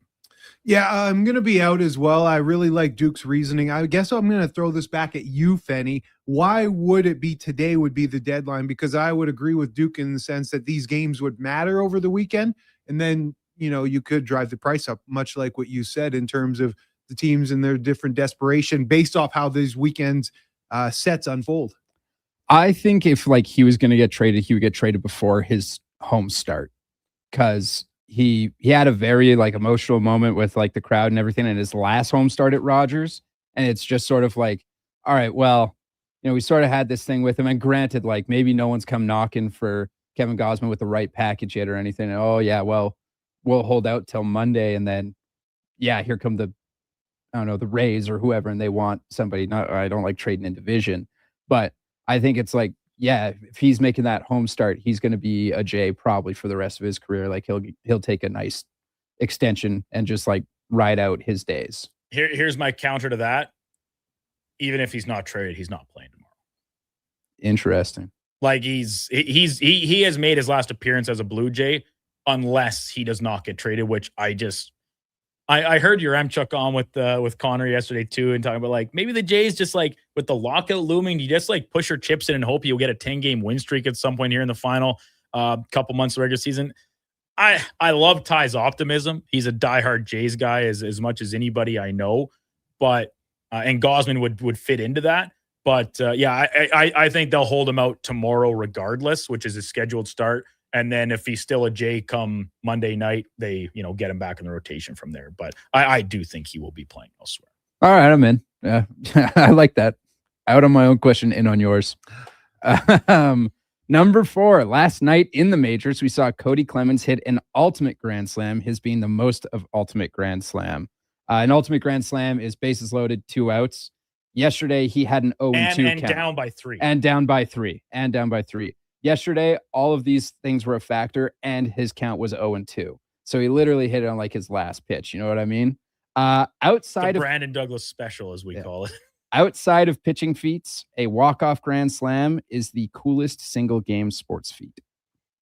Yeah, I'm going to be out as well. I really like Duke's reasoning. I guess I'm going to throw this back at you, Fenny. Why would it be today would be the deadline? Because I would agree with Duke in the sense that these games would matter over the weekend. And then, you could drive the price up, much like what you said in terms of the teams and their different desperation based off how these weekends sets unfold. I think if he was going to get traded, he would get traded before his home start, because he had a very emotional moment with the crowd and everything in his last home start at Rogers. And it's just sort of all right, well, we sort of had this thing with him, and granted, maybe no one's come knocking for Kevin Gausman with the right package yet or anything. And, oh yeah, well, we'll hold out till Monday. And then, yeah, here come the Rays or whoever, and they want somebody. I don't like trading in division, but I think it's yeah, if he's making that home start, he's going to be a Jay probably for the rest of his career. He'll take a nice extension and just ride out his days. Here's my counter to that. Even if he's not traded, he's not playing tomorrow. Interesting. He has made his last appearance as a Blue Jay unless he does not get traded, which I heard your Yaremchuk on with Connor yesterday too, and talking about maybe the Jays just with the lockout looming, you just push your chips in and hope you'll get a 10-game win streak at some point here in the final couple months of regular season. I love Ty's optimism. He's a diehard Jays guy as much as anybody I know, but and Gausman would fit into that. But yeah, I think they'll hold him out tomorrow regardless, which is a scheduled start. And then if he's still a J come Monday night, they, get him back in the rotation from there. But I do think he will be playing elsewhere. All right, I'm in. Yeah, I like that. Out on my own question, in on yours. Number 4, last night in the majors, we saw Cody Clemens hit an ultimate grand slam, his being the most of ultimate grand slam. An ultimate grand slam is bases loaded, 2 outs. Yesterday, he had an 0-2 and count. down by 3. And down by 3. Yesterday, all of these things were a factor, and his count was 0-2. So he literally hit it on his last pitch. You know what I mean? Outside the of Brandon Douglas special, as we call it. Outside of pitching feats, a walk-off grand slam is the coolest single game sports feat.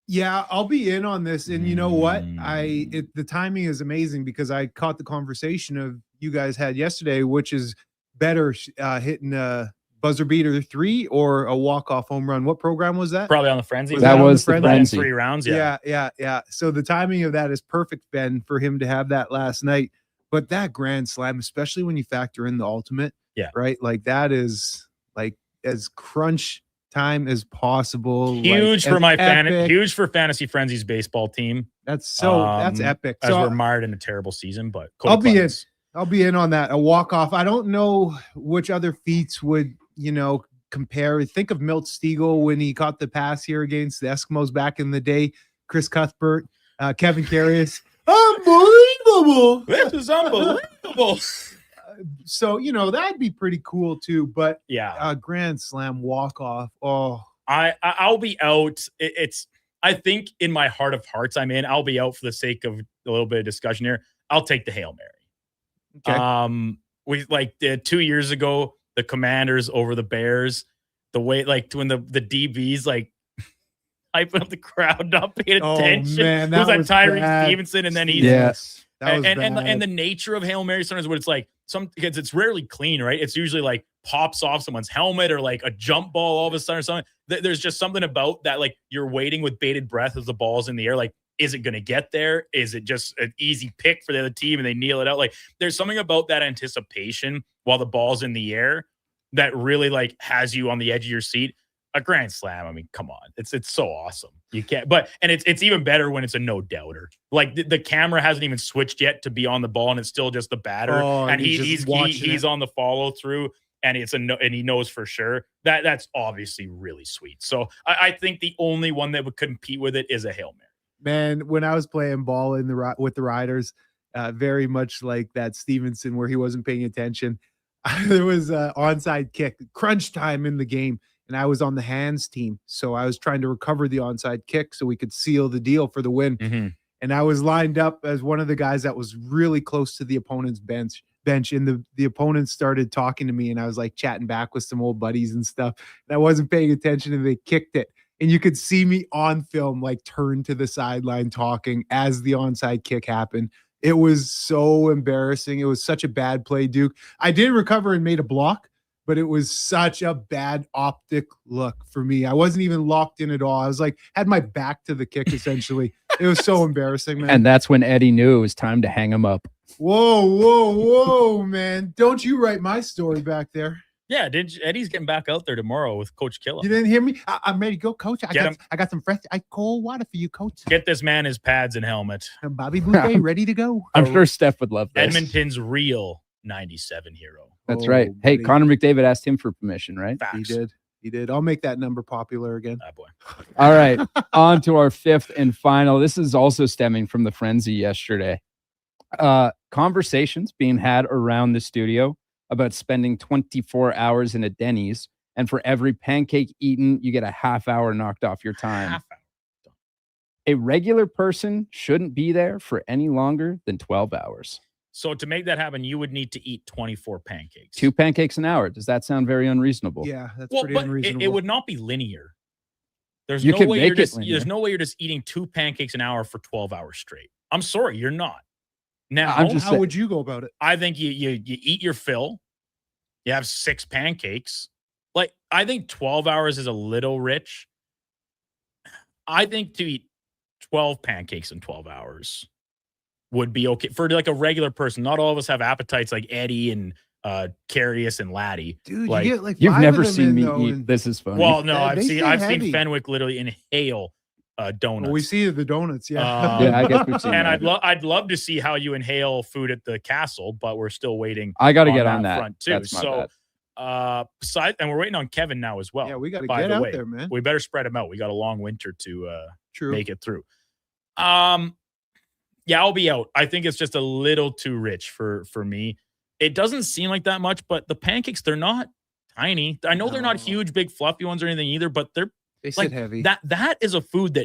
Yeah, I'll be in on this. And you know what? The timing is amazing because I caught the conversation of you guys had yesterday, which is better hitting a buzzer beater 3 or a walk-off home run. What program was that? Probably on the Frenzy. That was the Frenzy. 3 rounds, yeah. Yeah. So the timing of that is perfect, Ben, for him to have that last night. But that grand slam, especially when you factor in the ultimate, right? That is as crunch time as possible. Huge for huge for Fantasy Frenzy's baseball team. That's epic. As we're mired in a terrible season, but I'll be in on that. A walk-off. I don't know which other feats would, compare. Think of Milt Stegall when he caught the pass here against the Eskimos back in the day. Chris Cuthbert, Kevin Karras. Unbelievable. unbelievable. This is unbelievable. So, that'd be pretty cool too. But yeah, a grand slam walk off. Oh, I'll be out. I think in my heart of hearts, I'll be out for the sake of a little bit of discussion here. I'll take the Hail Mary. Okay. We 2 years ago, the Commanders over the Bears, the way when the DBs hyping up the crowd, not paying attention. Oh man, it was was Tyree bad. Stevenson, and then he's yes. And the nature of Hail Mary sometimes what it's like because it's rarely clean, right? It's usually pops off someone's helmet or a jump ball all of a sudden or something. There's just something about that, you're waiting with bated breath as the ball's in the air. Is it going to get there? Is it just an easy pick for the other team and they kneel it out? There's something about that anticipation while the ball's in the air that really has you on the edge of your seat. A grand slam, come on. It's so awesome. You can't, and it's even better when it's a no doubter. The camera hasn't even switched yet to be on the ball and it's still just the batter. And he's on the follow through and and he knows for sure that's obviously really sweet. So I think the only one that would compete with it is a Hail Mary. Man, when I was playing ball with the Riders, very much like that Stevenson where he wasn't paying attention. There was an onside kick, crunch time in the game. And I was on the hands team. So I was trying to recover the onside kick so we could seal the deal for the win. Mm-hmm. And I was lined up as one of the guys that was really close to the opponent's bench. And the opponent started talking to me and I was chatting back with some old buddies and stuff. And I wasn't paying attention and they kicked it. And you could see me on film, turn to the sideline talking as the onside kick happened. It was so embarrassing. It was such a bad play, Duke. I did recover and made a block. But it was such a bad optic look for me. I wasn't even locked in at all. I was had my back to the kick, essentially. It was so embarrassing, man. And that's when Eddie knew it was time to hang him up. Whoa, man. Don't you write my story back there. Yeah, Eddie's getting back out there tomorrow with Coach Killa. You didn't hear me? I'm ready to go, Coach. I got some fresh cold water for you, Coach. Get this man his pads and helmet. And Bobby Boucher ready to go. I'm sure Steph would love this. Edmonton's real 97 hero. That's right. Hey, buddy. Connor McDavid asked him for permission, right? Facts. He did. I'll make that number popular again. Oh, boy. All right. On to our fifth and final. This is also stemming from the frenzy yesterday. Conversations being had around the studio about spending 24 hours in a Denny's, and for every pancake eaten, you get a half hour knocked off your time. A regular person shouldn't be there for any longer than 12 hours. So to make that happen, you would need to eat 24 pancakes. 2 pancakes an hour. Does that sound very unreasonable? Yeah, that's pretty unreasonable. It would not be linear. There's you no can way make you're just linear. There's no way you're just eating 2 pancakes an hour for 12 hours straight. I'm sorry, you're not. Now, how would you go about it? I think you eat your fill. You have 6 pancakes. I think 12 hours is a little rich. I think to eat 12 pancakes in 12 hours would be okay for a regular person. Not all of us have appetites like Eddie and Carius and Laddie. Dude, you get you've 5 never of them seen in, me though, eat. and This is funny. Well, no, I've stay seen heavy. Fenwick literally inhale donuts. Well, we see the donuts, yeah. Yeah, I guess we've seen and that. I'd love to see how you inhale food at the castle, but we're still waiting. I got to get on that front too. That's my bad. Besides, and we're waiting on Kevin now as well. Yeah, we got to by get the out way. there, man. We better spread them out. We got a long winter to True. make it through. Yeah, I'll be out. I think it's just a little too rich for me. It doesn't seem like that much, but the pancakes, they're not tiny. I know they're not huge, big, fluffy ones or anything either, but They sit heavy. That is a food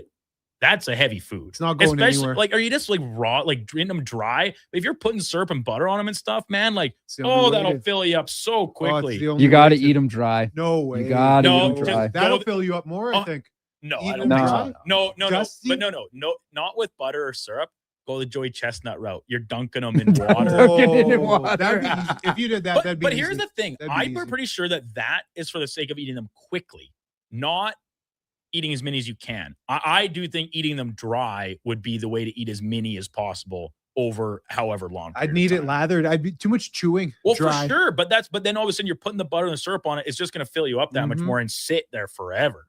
that's a heavy food. It's not going anywhere. Are you just raw, drinking them dry? If you're putting syrup and butter on them and stuff, man, It's the only way that'll to- fill you up so Oh, quickly. it's the only You got to way eat them dry. No way. You got to No, eat them dry. That'll fill you up more, I think. No, Eat I don't them think dry? so. No, Dusty? but no, not with butter or syrup. Go the Joey Chestnut route. You're dunking them in water. Dunking it in water. That'd be easy. If you did that, that'd be But easy. here's the thing. That'd be I'm easy. pretty sure that is for the sake of eating them quickly, not eating as many as you can. I do think eating them dry would be the way to eat as many as possible over however long. I'd period of need it time. lathered. I'd be too much chewing. Well, dry. for sure. But then all of a sudden you're putting the butter and the syrup on it. It's just going to fill you up that much Mhm. more and sit there forever.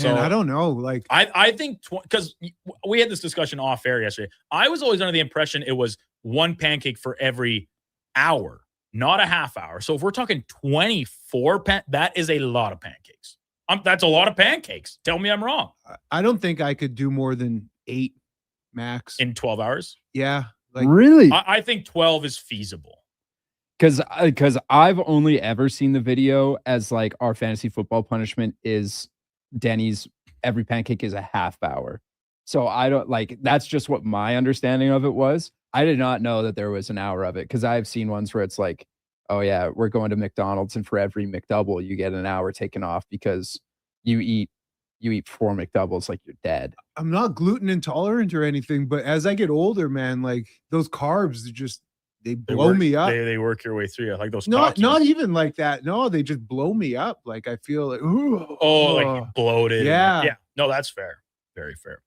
Man, I don't know. I think because we had this discussion off air yesterday. I was always under the impression it was 1 pancake for every hour, not a half hour. So if we're talking 24, that is a lot of pancakes. That's a lot of pancakes. Tell me I'm wrong. I don't think I could do more than 8 max In 12 hours? Yeah, Like, really? I think 12 is feasible. Because I've only ever seen the video as like our fantasy football punishment is Denny's every pancake is a half hour. So I don't like that's just what my understanding of it was. I did not know that there was an hour of it because I've seen ones where it's like, oh yeah, we're going to McDonald's and for every McDouble you get an hour taken off because you eat 4 McDoubles like you're dead. I'm not gluten intolerant or anything, but as I get older, man, like those carbs they blow me up. They work your way through. Like those. Not even like that. No, they just blow me up. Like I feel like, like bloated. Yeah. No, that's fair. Very fair.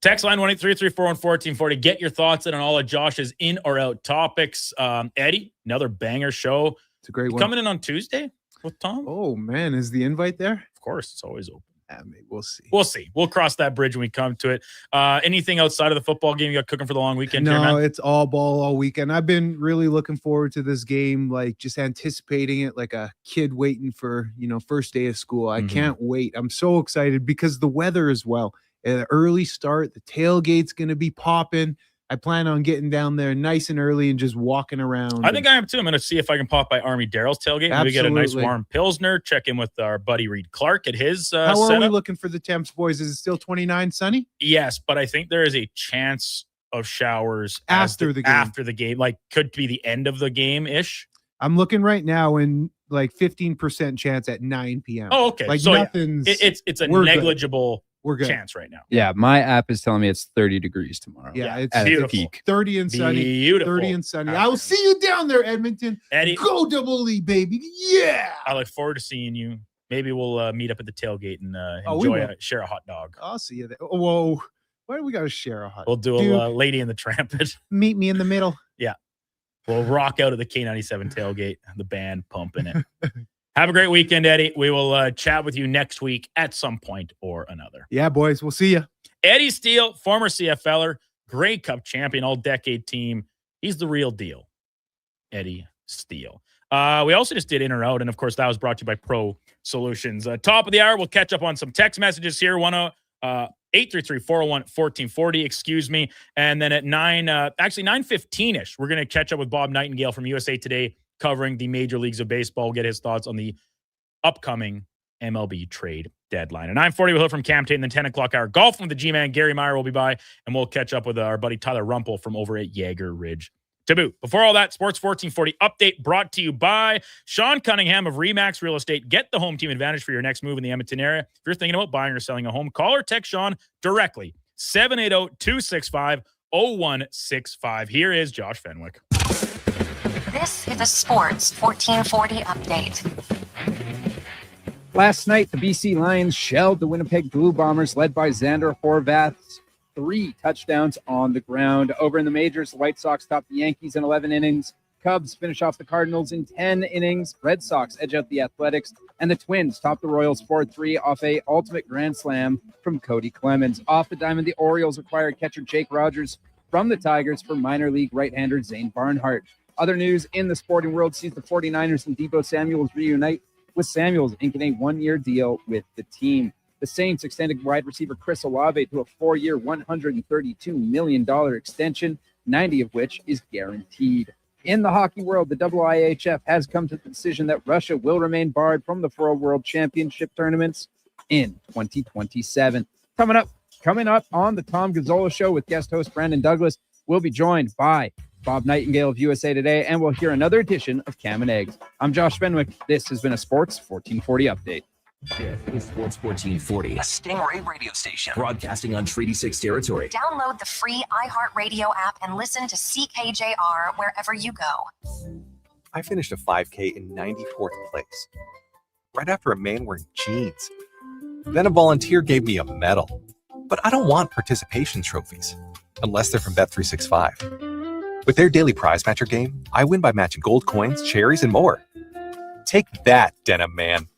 Text line 1-833-414-1440. Get your thoughts in on all of Josh's in or out topics. Eddie, another banger show. It's a great one. Coming in on Tuesday with Tom? Oh man, is the invite there? Of course, it's always open. Maybe we'll see. We'll see. We'll cross that bridge when we come to it. Anything outside of the football game you got cooking for the long weekend? No, here, man? it's all ball all weekend. I've been really looking forward to this game, like just anticipating it like a kid waiting for, first day of school. I can't wait. I'm so excited because the weather as well. An early start, the tailgate's going to be popping. I plan on getting down there nice and early and just walking around. I think I am too. I'm going to see if I can pop by Army Daryl's tailgate. Maybe get a nice warm Pilsner, check in with our buddy Reed Clark at his How are setup. we looking for the temps, boys? Is it still 29 sunny? Yes, but I think there is a chance of showers after the game. After the game, like could be the end of the game-ish. I'm looking right now and like 15% chance at 9 p.m. Oh, okay. Like so nothing's. it's a we're negligible We're good. chance right now. Yeah, my app is telling me it's 30 degrees tomorrow. Yeah, it's at beautiful. the peak. 30 and sunny. Beautiful. 30 and sunny. I will see you down there, Edmonton. Eddie, Go Double E, baby. Yeah. I look forward to seeing you. Maybe we'll meet up at the tailgate and we will. share a hot dog. I'll see you there. Whoa. Why do we got to share a hot We'll do a Lady in the Trampet. Meet me in the middle. Yeah. We'll rock out of the K97 tailgate, the band pumping it. Have a great weekend, Eddie. We will chat with you next week at some point or another. Yeah, boys. We'll see you. Eddie Steele, former CFLer, Grey Cup champion, all-decade team. He's the real deal. Eddie Steele. We also just did in or out, and of course, that was brought to you by Pro Solutions. Top of the hour, we'll catch up on some text messages here. 833-401-1440, excuse me. And then at 9:15-ish, we're going to catch up with Bob Nightingale from USA Today, covering the major leagues of baseball. We'll get his thoughts on the upcoming MLB trade deadline. At 9:40, we'll hear from Cam Tate in the 10 o'clock hour. Golfing with the G-Man, Gary Meyer will be by, and we'll catch up with our buddy Tyler Rumpel from over at Jaeger Ridge to boot. Before all that, Sports 1440 update brought to you by Sean Cunningham of RE/MAX Real Estate. Get the home team advantage for your next move in the Edmonton area. If you're thinking about buying or selling a home, call or text Sean directly, 780-265-0165. Here is Josh Fenwick. This is a Sports 1440 update. Last night, the BC Lions shelled the Winnipeg Blue Bombers, led by Xander Horvath's 3 touchdowns on the ground. Over in the majors, the White Sox topped the Yankees in 11 innings. Cubs finish off the Cardinals in 10 innings. Red Sox edge out the Athletics. And the Twins top the Royals 4-3 off a ultimate grand slam from Cody Clemens. Off the diamond, the Orioles acquired catcher Jake Rogers from the Tigers for minor league right-hander Zane Barnhart. Other news in the sporting world sees the 49ers and Deebo Samuels reunite, with Samuels inking a 1-year deal with the team. The Saints extended wide receiver Chris Olave to a 4-year, $132 million extension, 90 of which is guaranteed. In the hockey world, the IIHF has come to the decision that Russia will remain barred from the 4 World Championship tournaments in 2027. Coming up on the Tom Gazzola Show with guest host Brandon Douglas, we'll be joined by Bob Nightingale of USA Today, and we'll hear another edition of Cam and Eggs. I'm Josh Fenwick. This has been a Sports 1440 update. It's Sports 1440, A Stingray radio station. broadcasting on Treaty 6 territory. Download the free iHeartRadio app and listen to CKJR wherever you go. I finished a 5K in 94th place, right after a man wearing jeans. Then a volunteer gave me a medal. But I don't want participation trophies, unless they're from Bet365. With their daily prize matcher game, I win by matching gold coins, cherries, and more. Take that, Denim Man.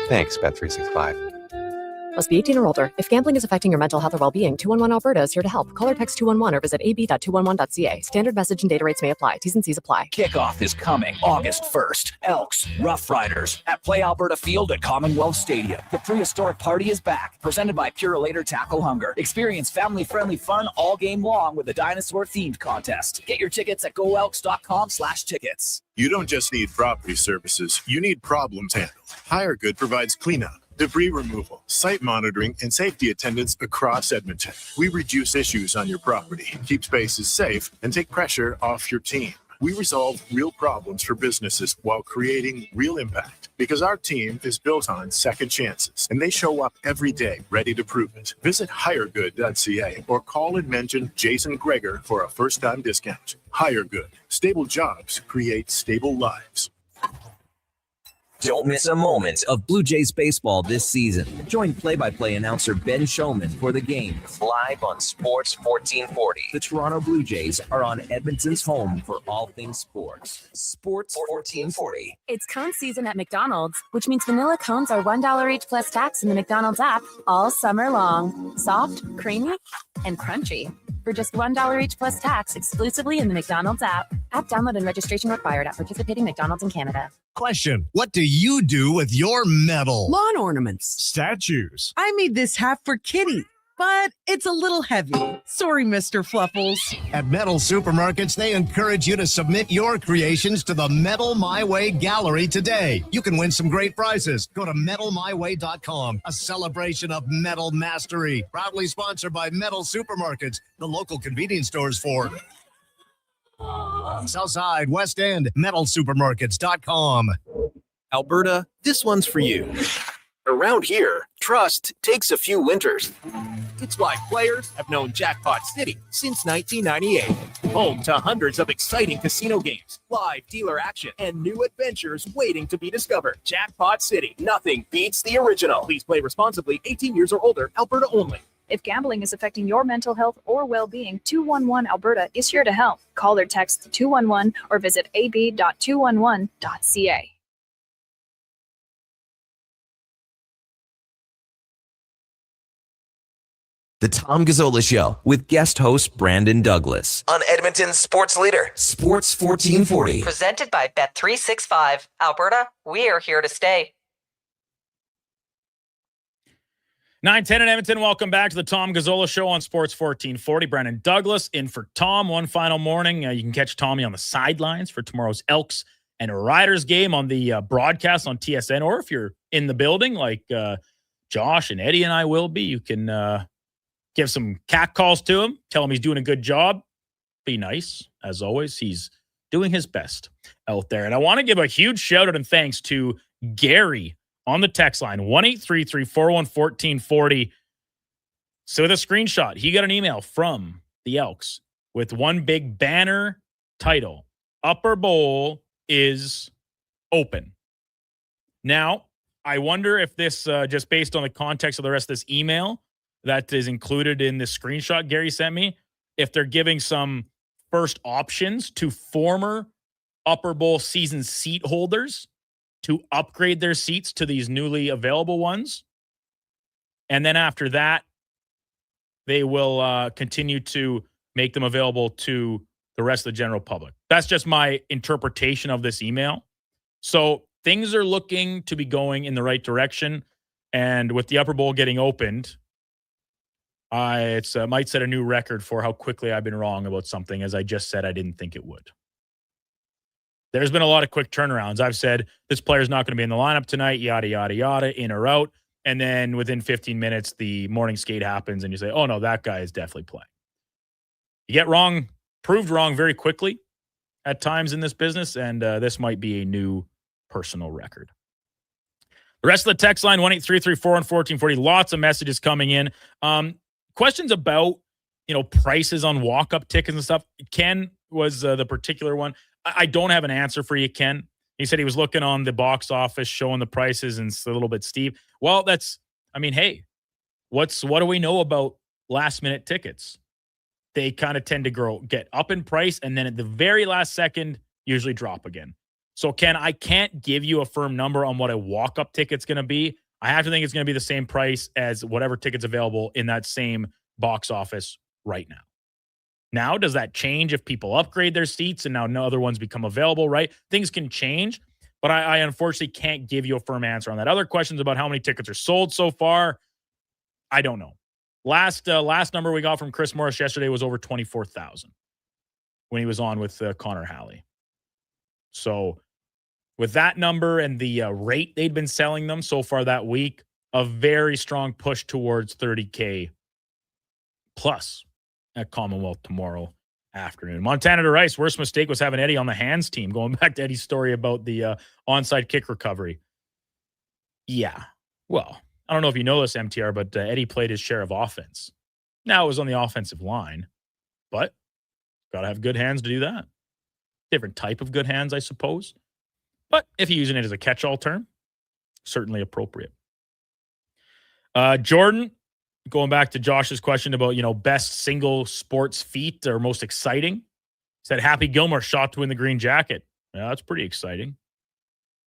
Thanks, Bet365. Must be 18 or older. If gambling is affecting your mental health or well-being, 211 Alberta is here to help. Call or text 211 or visit ab.211.ca. Standard message and data rates may apply. T's and C's apply. Kickoff is coming August 1st. Elks, Rough Riders at Play Alberta Field at Commonwealth Stadium. The prehistoric party is back, presented by Purolator Tackle Hunger. Experience family-friendly fun all game long with a dinosaur-themed contest. Get your tickets at goelks.com/tickets. You don't just need property services, you need problems handled. HireGood provides cleanup, debris removal, site monitoring, and safety attendance across Edmonton. We reduce issues on your property, keep spaces safe, and take pressure off your team. We resolve real problems for businesses while creating real impact, because our team is built on second chances, and they show up every day ready to prove it. Visit hiregood.ca or call and mention Jason Gregor for a first-time discount. HireGood. Stable jobs create stable lives. Don't miss a moment of Blue Jays baseball this season. Join play-by-play announcer Ben Showman for the games live on Sports 1440. The Toronto Blue Jays are on Edmonton's home for all things sports. Sports 1440. It's cone season at McDonald's, which means vanilla cones are $1 each plus tax in the McDonald's app all summer long. Soft, creamy, and crunchy. For just $1 each plus tax exclusively in the McDonald's app. App download and registration required at participating McDonald's in Canada. Question: what do you do with your metal? Lawn ornaments. Statues. I made this hat for Kitty, but it's a little heavy. Sorry, Mr. Fluffles. At Metal Supermarkets, they encourage you to submit your creations to the Metal My Way Gallery today. You can win some great prizes. Go to metalmyway.com, a celebration of metal mastery. Proudly sponsored by Metal Supermarkets, the local convenience stores for Southside, West End, metalsupermarkets.com. Alberta, this one's for you. Around here, trust takes a few winters. It's why players have known Jackpot City since 1998. Home to hundreds of exciting casino games, live dealer action, and new adventures waiting to be discovered. Jackpot City, nothing beats the original. Please play responsibly, 18 years or older, Alberta only. If gambling is affecting your mental health or well-being, 211 Alberta is here to help. Call or text 211 or visit ab.211.ca. The Tom Gazzola Show with guest host Brandon Douglas on Edmonton's sports leader, Sports 1440. Presented by Bet365. Alberta, we are here to stay. 9:10 in Edmonton. Welcome back to the Tom Gazzola Show on Sports 1440. Brandon Douglas in for Tom one final morning. You can catch Tommy on the sidelines for tomorrow's Elks and Riders game on the broadcast on TSN. Or if you're in the building like Josh and Eddie and I will be, you can give some cat calls to him. Tell him he's doing a good job. Be nice. As always, he's doing his best out there. And I want to give a huge shout out and thanks to Gary on the text line, 1-833-401-1440. So with a screenshot, he got an email from the Elks with one big banner title. Upper Bowl is open. Now, I wonder if this, just based on the context of the rest of this email that is included in this screenshot Gary sent me, if they're giving some first options to former Upper Bowl season seat holders to upgrade their seats to these newly available ones. And then after that, they will continue to make them available to the rest of the general public. That's just my interpretation of this email. So things are looking to be going in the right direction. And with the Upper Bowl getting opened, it might set a new record for how quickly I've been wrong about something, as I just said I didn't think it would. There's been a lot of quick turnarounds. I've said this player's not going to be in the lineup tonight, yada, yada, yada, in or out. And then within 15 minutes, the morning skate happens and you say, oh, no, that guy is definitely playing. You get wrong, proved wrong very quickly at times in this business, and this might be a new personal record. The rest of the text line, 1-833-401-1440. Lots of messages coming in. Questions about, prices on walk-up tickets and stuff. Ken was the particular one. I don't have an answer for you, Ken. He said he was looking on the box office, showing the prices, and it's a little bit steep. Well, hey, what do we know about last-minute tickets? They kind of tend to get up in price, and then at the very last second, usually drop again. So, Ken, I can't give you a firm number on what a walk-up ticket's going to be. I have to think it's going to be the same price as whatever tickets available in that same box office right now. Now, does that change if people upgrade their seats and now no other ones become available, right? Things can change, but I unfortunately can't give you a firm answer on that. Other questions about how many tickets are sold so far, I don't know. Last number we got from Chris Morris yesterday was over 24,000 when he was on with Connor Halley. So with that number and the rate they'd been selling them so far that week, a very strong push towards 30K plus at Commonwealth tomorrow afternoon. Montana to Rice, worst mistake was having Eddie on the hands team. Going back to Eddie's story about the onside kick recovery. Yeah, well, I don't know if you know this, MTR, but Eddie played his share of offense. Now it was on the offensive line, but got to have good hands to do that. Different type of good hands, I suppose. But if you're using it as a catch-all term, certainly appropriate. Jordan, going back to Josh's question about, best single sports feat or most exciting, said Happy Gilmore shot to win the green jacket. Yeah, that's pretty exciting.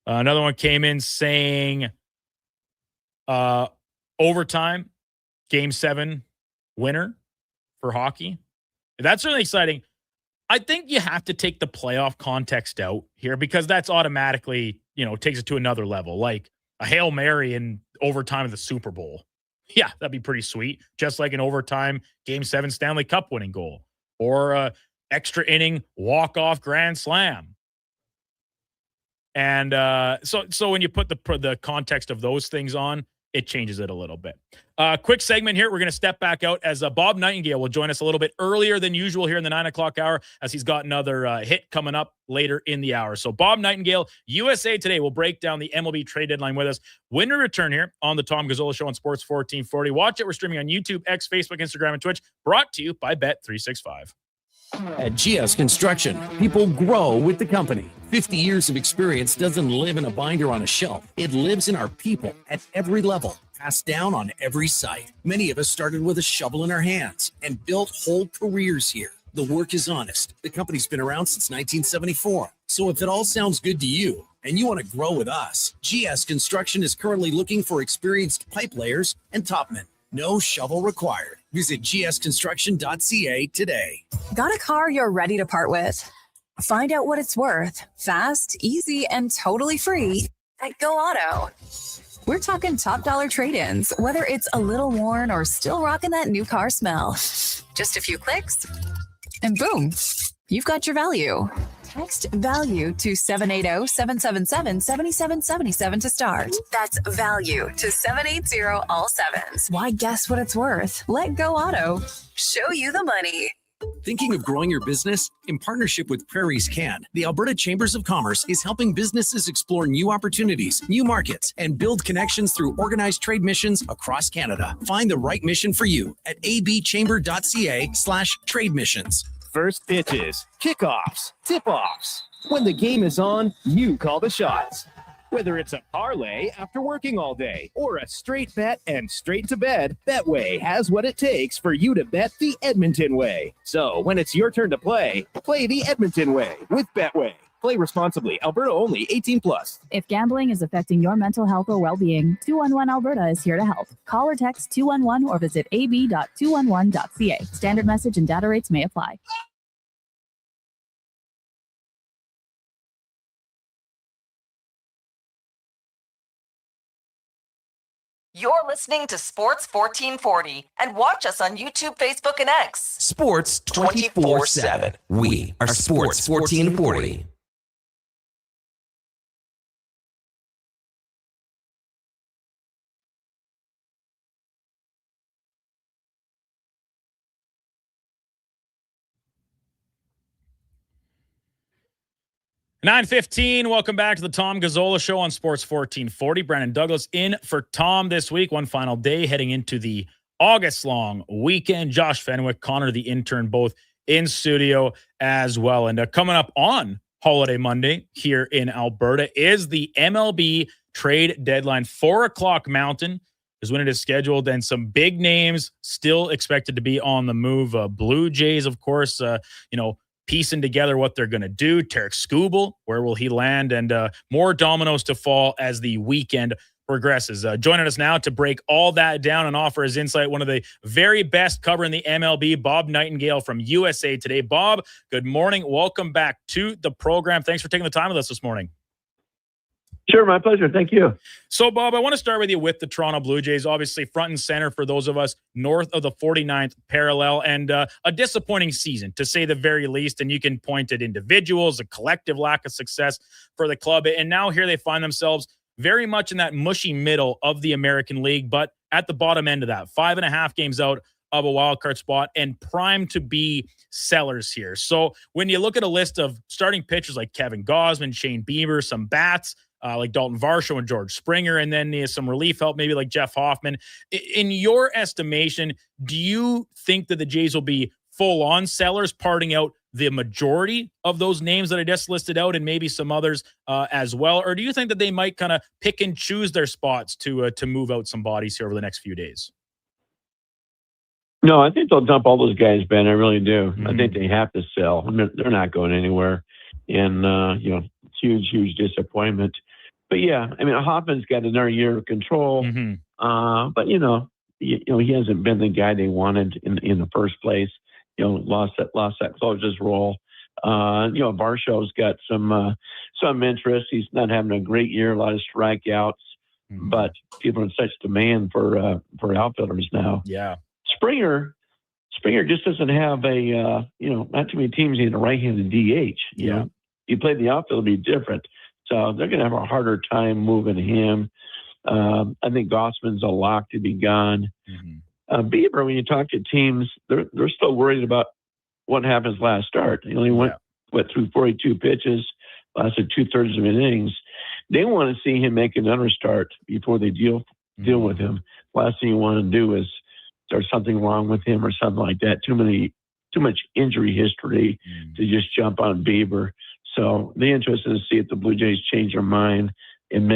Another one came in saying overtime, Game 7 winner for hockey. That's really exciting. I think you have to take the playoff context out here because that's automatically, takes it to another level. Like a Hail Mary in overtime of the Super Bowl. Yeah, that'd be pretty sweet. Just like an overtime Game 7 Stanley Cup winning goal or a extra inning walk-off grand slam. And so when you put the context of those things on, it changes it a little bit. Quick segment here. We're going to step back out as Bob Nightingale will join us a little bit earlier than usual here in the 9 o'clock hour as he's got another hit coming up later in the hour. So Bob Nightingale, USA Today, will break down the MLB trade deadline with us when we return here on the Tom Gazzola Show on Sports 1440. Watch it. We're streaming on YouTube, X, Facebook, Instagram, and Twitch. Brought to you by Bet365. At GS Construction, people grow with the company. 50 years of experience doesn't live in a binder on a shelf. It lives in our people at every level, passed down on every site. Many of us started with a shovel in our hands and built whole careers here. The work is honest. The company's been around since 1974. So if it all sounds good to you and you want to grow with us, GS Construction is currently looking for experienced pipe layers and topmen. No shovel required. Visit gsconstruction.ca today. Got a car you're ready to part with? Find out what it's worth. Fast, easy, and totally free at Go Auto. We're talking top dollar trade-ins, whether it's a little worn or still rocking that new car smell. Just a few clicks, and boom, you've got your value. Text value to 780-777-7777 to start. That's value to 780 all sevens. Why guess what it's worth? Let Go Auto show you the money. Thinking of growing your business? In partnership with Prairie's Can, the Alberta Chambers of Commerce is helping businesses explore new opportunities, new markets, and build connections through organized trade missions across Canada. Find the right mission for you at abchamber.ca/trade missions. First pitches, kickoffs, tip-offs. When the game is on, you call the shots. Whether it's a parlay after working all day or a straight bet and straight to bed, Betway has what it takes for you to bet the Edmonton way. So when it's your turn to play the Edmonton way with Betway. Play responsibly. Alberta only. 18+. If gambling is affecting your mental health or well-being, 211 Alberta is here to help. Call or text 211 or visit ab.211.ca. Standard message and data rates may apply. You're listening to Sports 1440 and watch us on YouTube, Facebook, and X. Sports 24/7. We are Sports 1440. $9:15. Welcome back to the Tom Gazzola Show on Sports 1440. Brandon Douglas in for Tom this week. One final day heading into the August-long weekend. Josh Fenwick, Connor the intern, both in studio as well. And coming up on Holiday Monday here in Alberta is the MLB trade deadline. 4 o'clock Mountain is when it is scheduled, and some big names still expected to be on the move. Blue Jays, of course, piecing together what they're going to do. Tarek Skubal, where will he land? And more dominoes to fall as the weekend progresses. Joining us now to break all that down and offer his insight, one of the very best covering the MLB, Bob Nightingale from USA Today. Bob, good morning. Welcome back to the program. Thanks for taking the time with us this morning. Sure, my pleasure. Thank you. So, Bob, I want to start with you with the Toronto Blue Jays, obviously front and center for those of us north of the 49th parallel, and a disappointing season, to say the very least. And you can point at individuals, a collective lack of success for the club. And now here they find themselves very much in that mushy middle of the American League, but at the bottom end of that, 5.5 games out of a wildcard spot and primed to be sellers here. So when you look at a list of starting pitchers like Kevin Gausman, Shane Bieber, some bats, like Dalton Varsho and George Springer, and then some relief help, maybe like Jeff Hoffman. In your estimation, do you think that the Jays will be full-on sellers, parting out the majority of those names that I just listed out and maybe some others as well? Or do you think that they might kind of pick and choose their spots to move out some bodies here over the next few days? No, I think they'll dump all those guys, Ben. I really do. I think they have to sell. I mean, they're not going anywhere. And, huge disappointment. But yeah, I mean, Hoffman's got another year of control. But he hasn't been the guy they wanted in the first place. Lost that closest role. Varsho's got some interest. He's not having a great year, a lot of strikeouts, but people are in such demand for outfielders now. Yeah. Springer just doesn't have a not too many teams need a right-handed DH. You know, you play the outfield, it'll be different. So they're going to have a harder time moving him. I think Gossman's a lock to be gone. Bieber, when you talk to teams, they're still worried about what happens last start. He only went through 42 pitches, lasted 2/3 of innings. They want to see him make another start before they deal with him. Last thing you want to do is there's something wrong with him or something like that. Too much injury history to just jump on Bieber. So they're interested to see if the Blue Jays change their mind and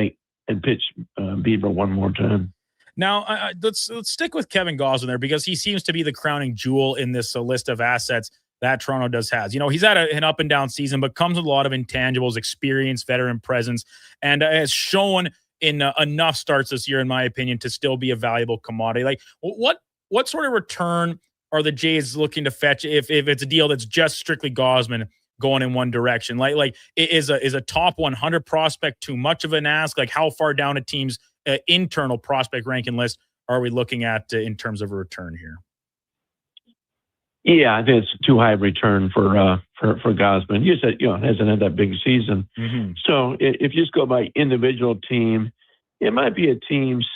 pitch Bieber one more time. Now, let's stick with Kevin Gausman there, because he seems to be the crowning jewel in this list of assets that Toronto has. He's had an up and down season, but comes with a lot of intangibles, experience, veteran presence, and has shown in enough starts this year, in my opinion, to still be a valuable commodity. Like, what sort of return are the Jays looking to fetch if it's a deal that's just strictly Gausman going in one direction? Like is a top 100 prospect too much of an ask? Like, how far down a team's internal prospect ranking list are we looking at in terms of a return here? Yeah, I think it's too high a return for Gausman. He said, hasn't had that big season. So if you just go by individual team, it might be a team's,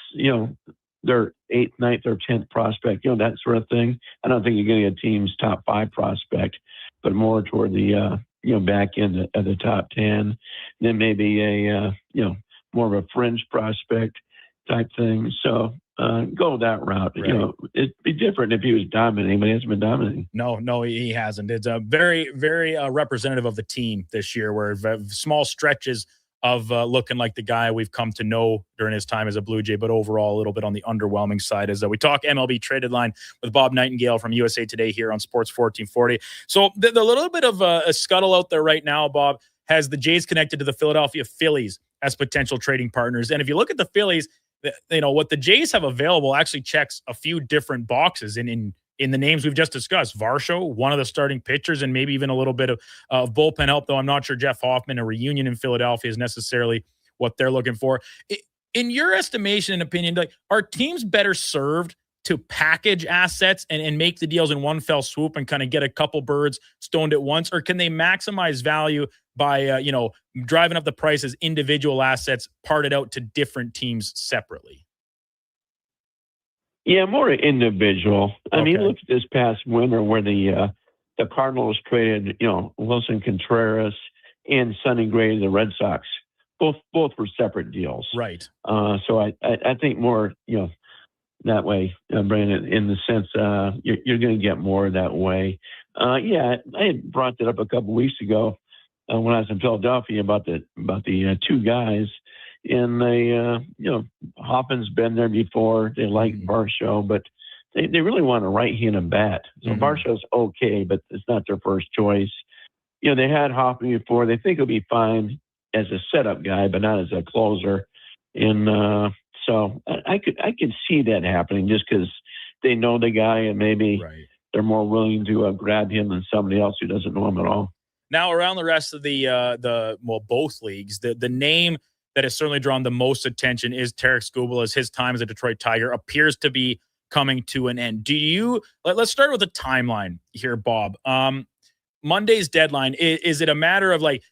their 8th, 9th, or 10th prospect, that sort of thing. I don't think you're getting a team's top 5 prospect, but more toward the back end of the top 10. Then maybe a more of a fringe prospect type thing. So go that route. Right. It'd be different if he was dominating, but he hasn't been dominating. No, he hasn't. It's a very, very representative of the team this year, where small stretches of looking like the guy we've come to know during his time as a Blue Jay, but overall a little bit on the underwhelming side. As we talk MLB trade deadline with Bob Nightingale from USA Today here on Sports 1440. So the little bit of a scuttle out there right now, Bob, has the Jays connected to the Philadelphia Phillies as potential trading partners. And if you look at the Phillies, what the Jays have available actually checks a few different boxes in the names we've just discussed. Varsho, one of the starting pitchers, and maybe even a little bit of bullpen help, though I'm not sure Jeff Hoffman, a reunion in Philadelphia, is necessarily what they're looking for. In your estimation and opinion, are teams better served to package assets and make the deals in one fell swoop and kind of get a couple birds stoned at once? Or can they maximize value by, driving up the price as individual assets parted out to different teams separately? Yeah, more individual. I mean, look at this past winter where the Cardinals traded, Wilson Contreras and Sonny Gray to the Red Sox. Both were separate deals. Right. So I think more, that way, Brandon, in the sense you're going to get more that way. I had brought that up a couple weeks ago when I was in Philadelphia about the two guys. And they, Hoffman's been there before. They like Varsho, but they really want a right-handed bat. So Varsho's okay, but it's not their first choice. They had Hoffman before. They think he'll be fine as a setup guy, but not as a closer. And So I could see that happening just because they know the guy and maybe they're more willing to grab him than somebody else who doesn't know him at all. Now, around the rest of both leagues, the name that has certainly drawn the most attention is Tarek Skubal, as his time as a Detroit Tiger appears to be coming to an end. Let's start with a timeline here, Bob. Monday's deadline, is it a matter of like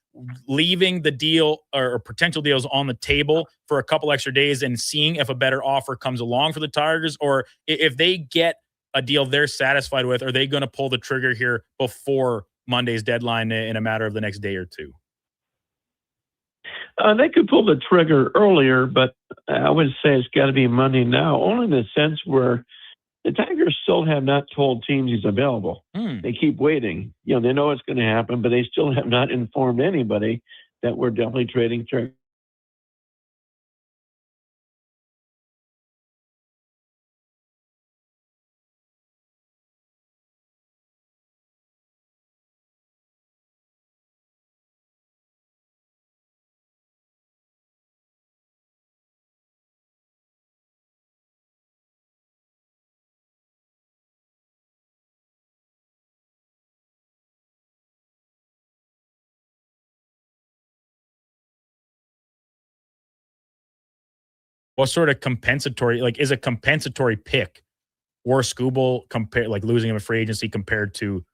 leaving the deal or potential deals on the table for a couple extra days and seeing if a better offer comes along for the Tigers? Or if they get a deal they're satisfied with, are they going to pull the trigger here before Monday's deadline in a matter of the next day or two? They could pull the trigger earlier, but I would say it's got to be Monday now, only in the sense where the Tigers still have not told teams he's available. They keep waiting. They know it's going to happen, but they still have not informed anybody that we're definitely trading Tarek. What sort of compensatory, is a compensatory pick or Skubal losing him a free agency compared to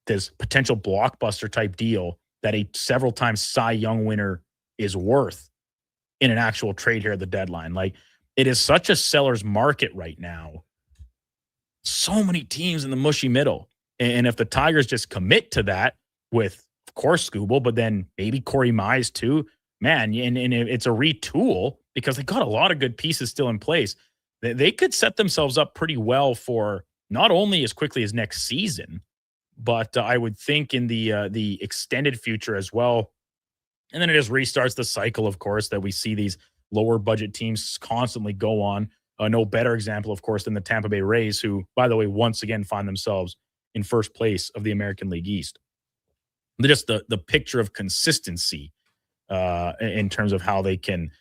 this potential blockbuster type deal that a several times Cy Young winner is worth in an actual trade here at the deadline? It is such a seller's market right now. So many teams in the mushy middle. And if the Tigers just commit to that with, of course, Skubal, but then maybe Corey Mize too, man, and it's a retool because they got a lot of good pieces still in place. They could set themselves up pretty well for not only as quickly as next season, but I would think in the extended future as well. And then it just restarts the cycle, of course, that we see these lower budget teams constantly go on. No better example, of course, than the Tampa Bay Rays, who, by the way, once again find themselves in first place of the American League East. Just the picture of consistency in terms of how they can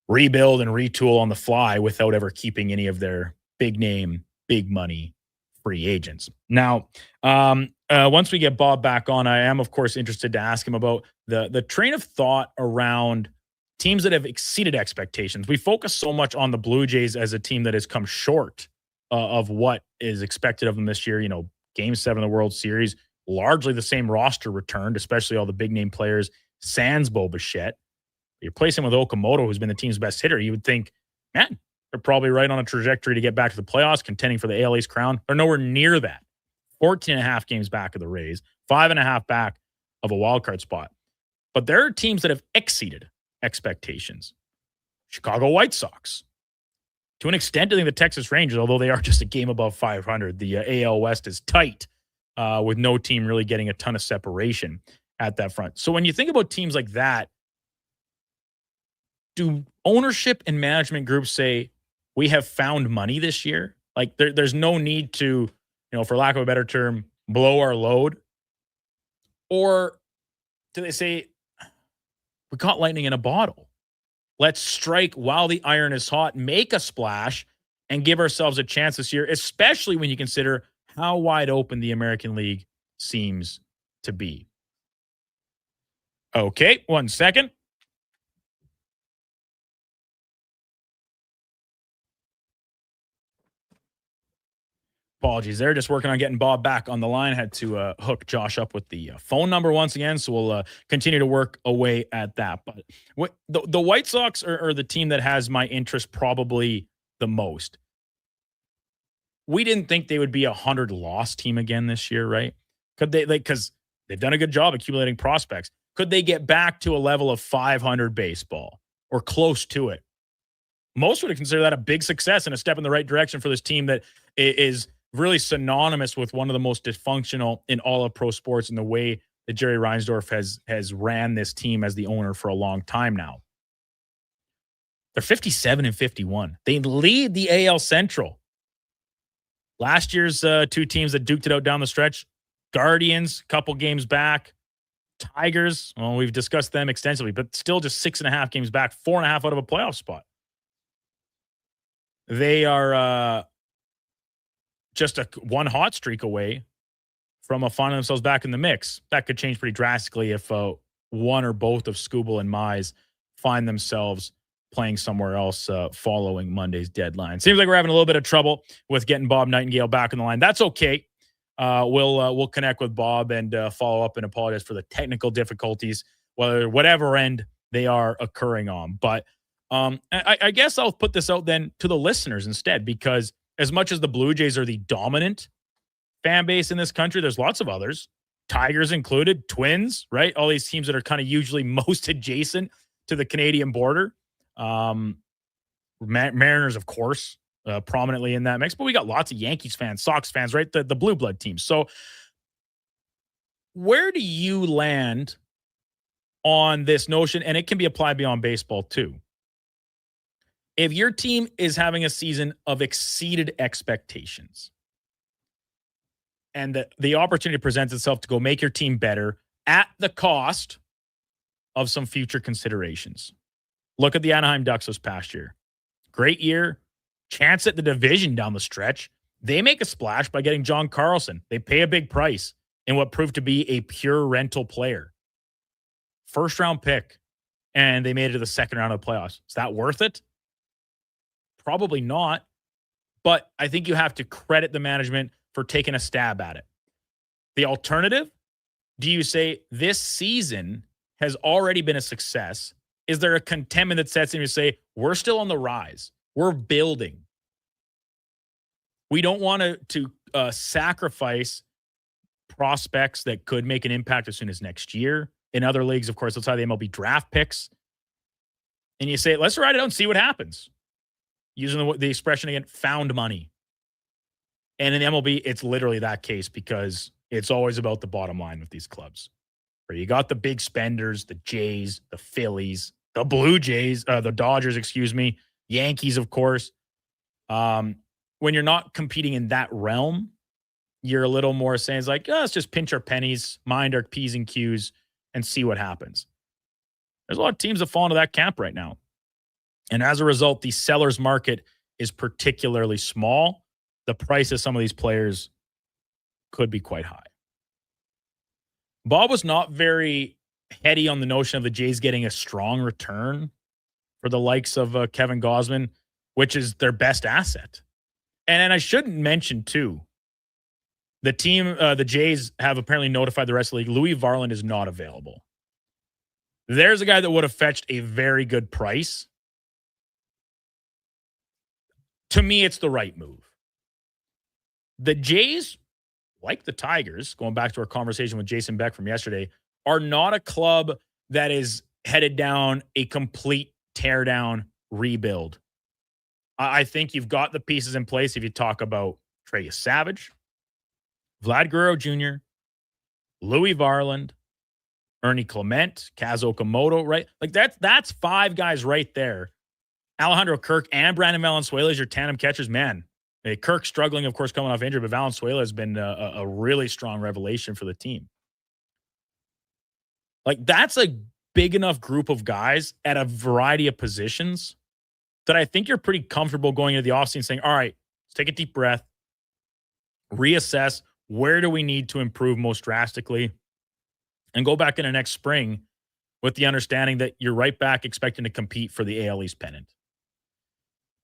rebuild and retool on the fly without ever keeping any of their big name, big money free agents. Now, once we get Bob back on, I am, of course, interested to ask him about the train of thought around teams that have exceeded expectations. We focus so much on the Blue Jays as a team that has come short of what is expected of them this year. Game 7 of the World Series, largely the same roster returned, especially all the big name players, sans Bo Bichette. You replace him with Okamoto, who's been the team's best hitter. You would think, man, they're probably right on a trajectory to get back to the playoffs, contending for the AL East crown. They're nowhere near that. 14 and a half games back of the Rays, 5.5 back of a wild card spot. But there are teams that have exceeded expectations. Chicago White Sox. To an extent, I think the Texas Rangers, although they are just a game above 500, the AL West is tight with no team really getting a ton of separation at that front. So when you think about teams like that, do ownership and management groups say, we have found money this year? There's no need to, for lack of a better term, blow our load? Or do they say, we caught lightning in a bottle. Let's strike while the iron is hot, make a splash, and give ourselves a chance this year, especially when you consider how wide open the American League seems to be. Okay, 1 second. Apologies there. Just working on getting Bob back on the line. Had to hook Josh up with the phone number once again. So we'll continue to work away at that. But the White Sox are the team that has my interest probably the most. We didn't think they would be a 100-loss team again this year, right? Could they? Because they've done a good job accumulating prospects. Could they get back to a level of 500 baseball or close to it? Most would consider that a big success and a step in the right direction for this team that is really synonymous with one of the most dysfunctional in all of pro sports in the way that Jerry Reinsdorf has ran this team as the owner for a long time now. They're 57 and 51. They lead the AL Central. Last year's two teams that duked it out down the stretch, Guardians, couple games back. Tigers, well, we've discussed them extensively, but still just 6.5 games back, 4.5 out of a playoff spot. They are just one hot streak away from finding themselves back in the mix. That could change pretty drastically if one or both of Scooble and Mize find themselves playing somewhere else following Monday's deadline. Seems like we're having a little bit of trouble with getting Bob Nightingale back on the line. That's okay. We'll connect with Bob and follow up and apologize for the technical difficulties, whatever end they are occurring on. But I guess I'll put this out then to the listeners instead, because as much as the Blue Jays are the dominant fan base in this country, there's lots of others, Tigers included, Twins, right? All these teams that are kind of usually most adjacent to the Canadian border. Mariners, of course, prominently in that mix, but we got lots of Yankees fans, Sox fans, right? The blue blood teams. So where do you land on this notion? And it can be applied beyond baseball too. If your team is having a season of exceeded expectations and the opportunity presents itself to go make your team better at the cost of some future considerations. Look at the Anaheim Ducks this past year. Great year. Chance at the division down the stretch. They make a splash by getting John Carlson. They pay a big price in what proved to be a pure rental player. First round pick. And they made it to the second round of the playoffs. Is that worth it? Probably not. But I think you have to credit the management for taking a stab at it. The alternative, do you say this season has already been a success? Is there a contentment that sets in you say, we're still on the rise? We're building. We don't want to sacrifice prospects that could make an impact as soon as next year. In other leagues, of course, outside the MLB draft picks. And you say, let's ride it out and see what happens. Using the expression again, found money. And in the MLB, it's literally that case because it's always about the bottom line with these clubs. Where you got the big spenders, the Jays, the Phillies, the Blue Jays, the Dodgers, Yankees, of course. When you're not competing in that realm, you're a little more saying, it's like, let's just pinch our pennies, mind our P's and Q's, and see what happens. There's a lot of teams that fall into that camp right now. And as a result, the seller's market is particularly small. The price of some of these players could be quite high. Bob was not very heady on the notion of the Jays getting a strong return for the likes of Kevin Gausman, which is their best asset. And I shouldn't mention, too, the team, the Jays have apparently notified the rest of the league, Louis Varland is not available. There's a guy that would have fetched a very good price. To me, it's the right move. The Jays, like the Tigers, going back to our conversation with Jason Beck from yesterday, are not a club that is headed down a complete teardown rebuild. I think you've got the pieces in place if you talk about Trey Savage, Vlad Guerrero Jr., Louis Varland, Ernie Clement, Kaz Okamoto, right? Like that's five guys right there. Alejandro Kirk and Brandon Valenzuela as your tandem catchers, man. Kirk struggling, of course, coming off injury, but Valenzuela has been a really strong revelation for the team. Like, that's a big enough group of guys at a variety of positions that I think you're pretty comfortable going into the offseason saying, all right, let's take a deep breath, reassess where do we need to improve most drastically, and go back into next spring with the understanding that you're right back expecting to compete for the AL East pennant.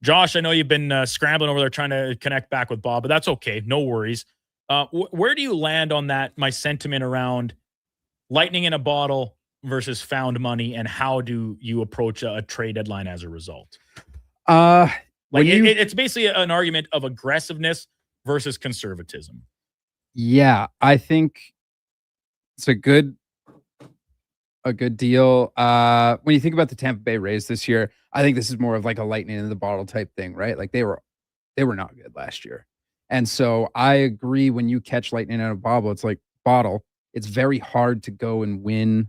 Josh, I know you've been scrambling over there trying to connect back with Bob, but that's okay. No worries. Where do you land on that, my sentiment around lightning in a bottle versus found money, and how do you approach a trade deadline as a result? It's basically an argument of aggressiveness versus conservatism. Yeah, I think it's a good deal. When you think about the Tampa Bay Rays this year, I think this is more of like a lightning in the bottle type thing, right? Like they were not good last year. And so I agree, when you catch lightning in a bottle, it's very hard to go and win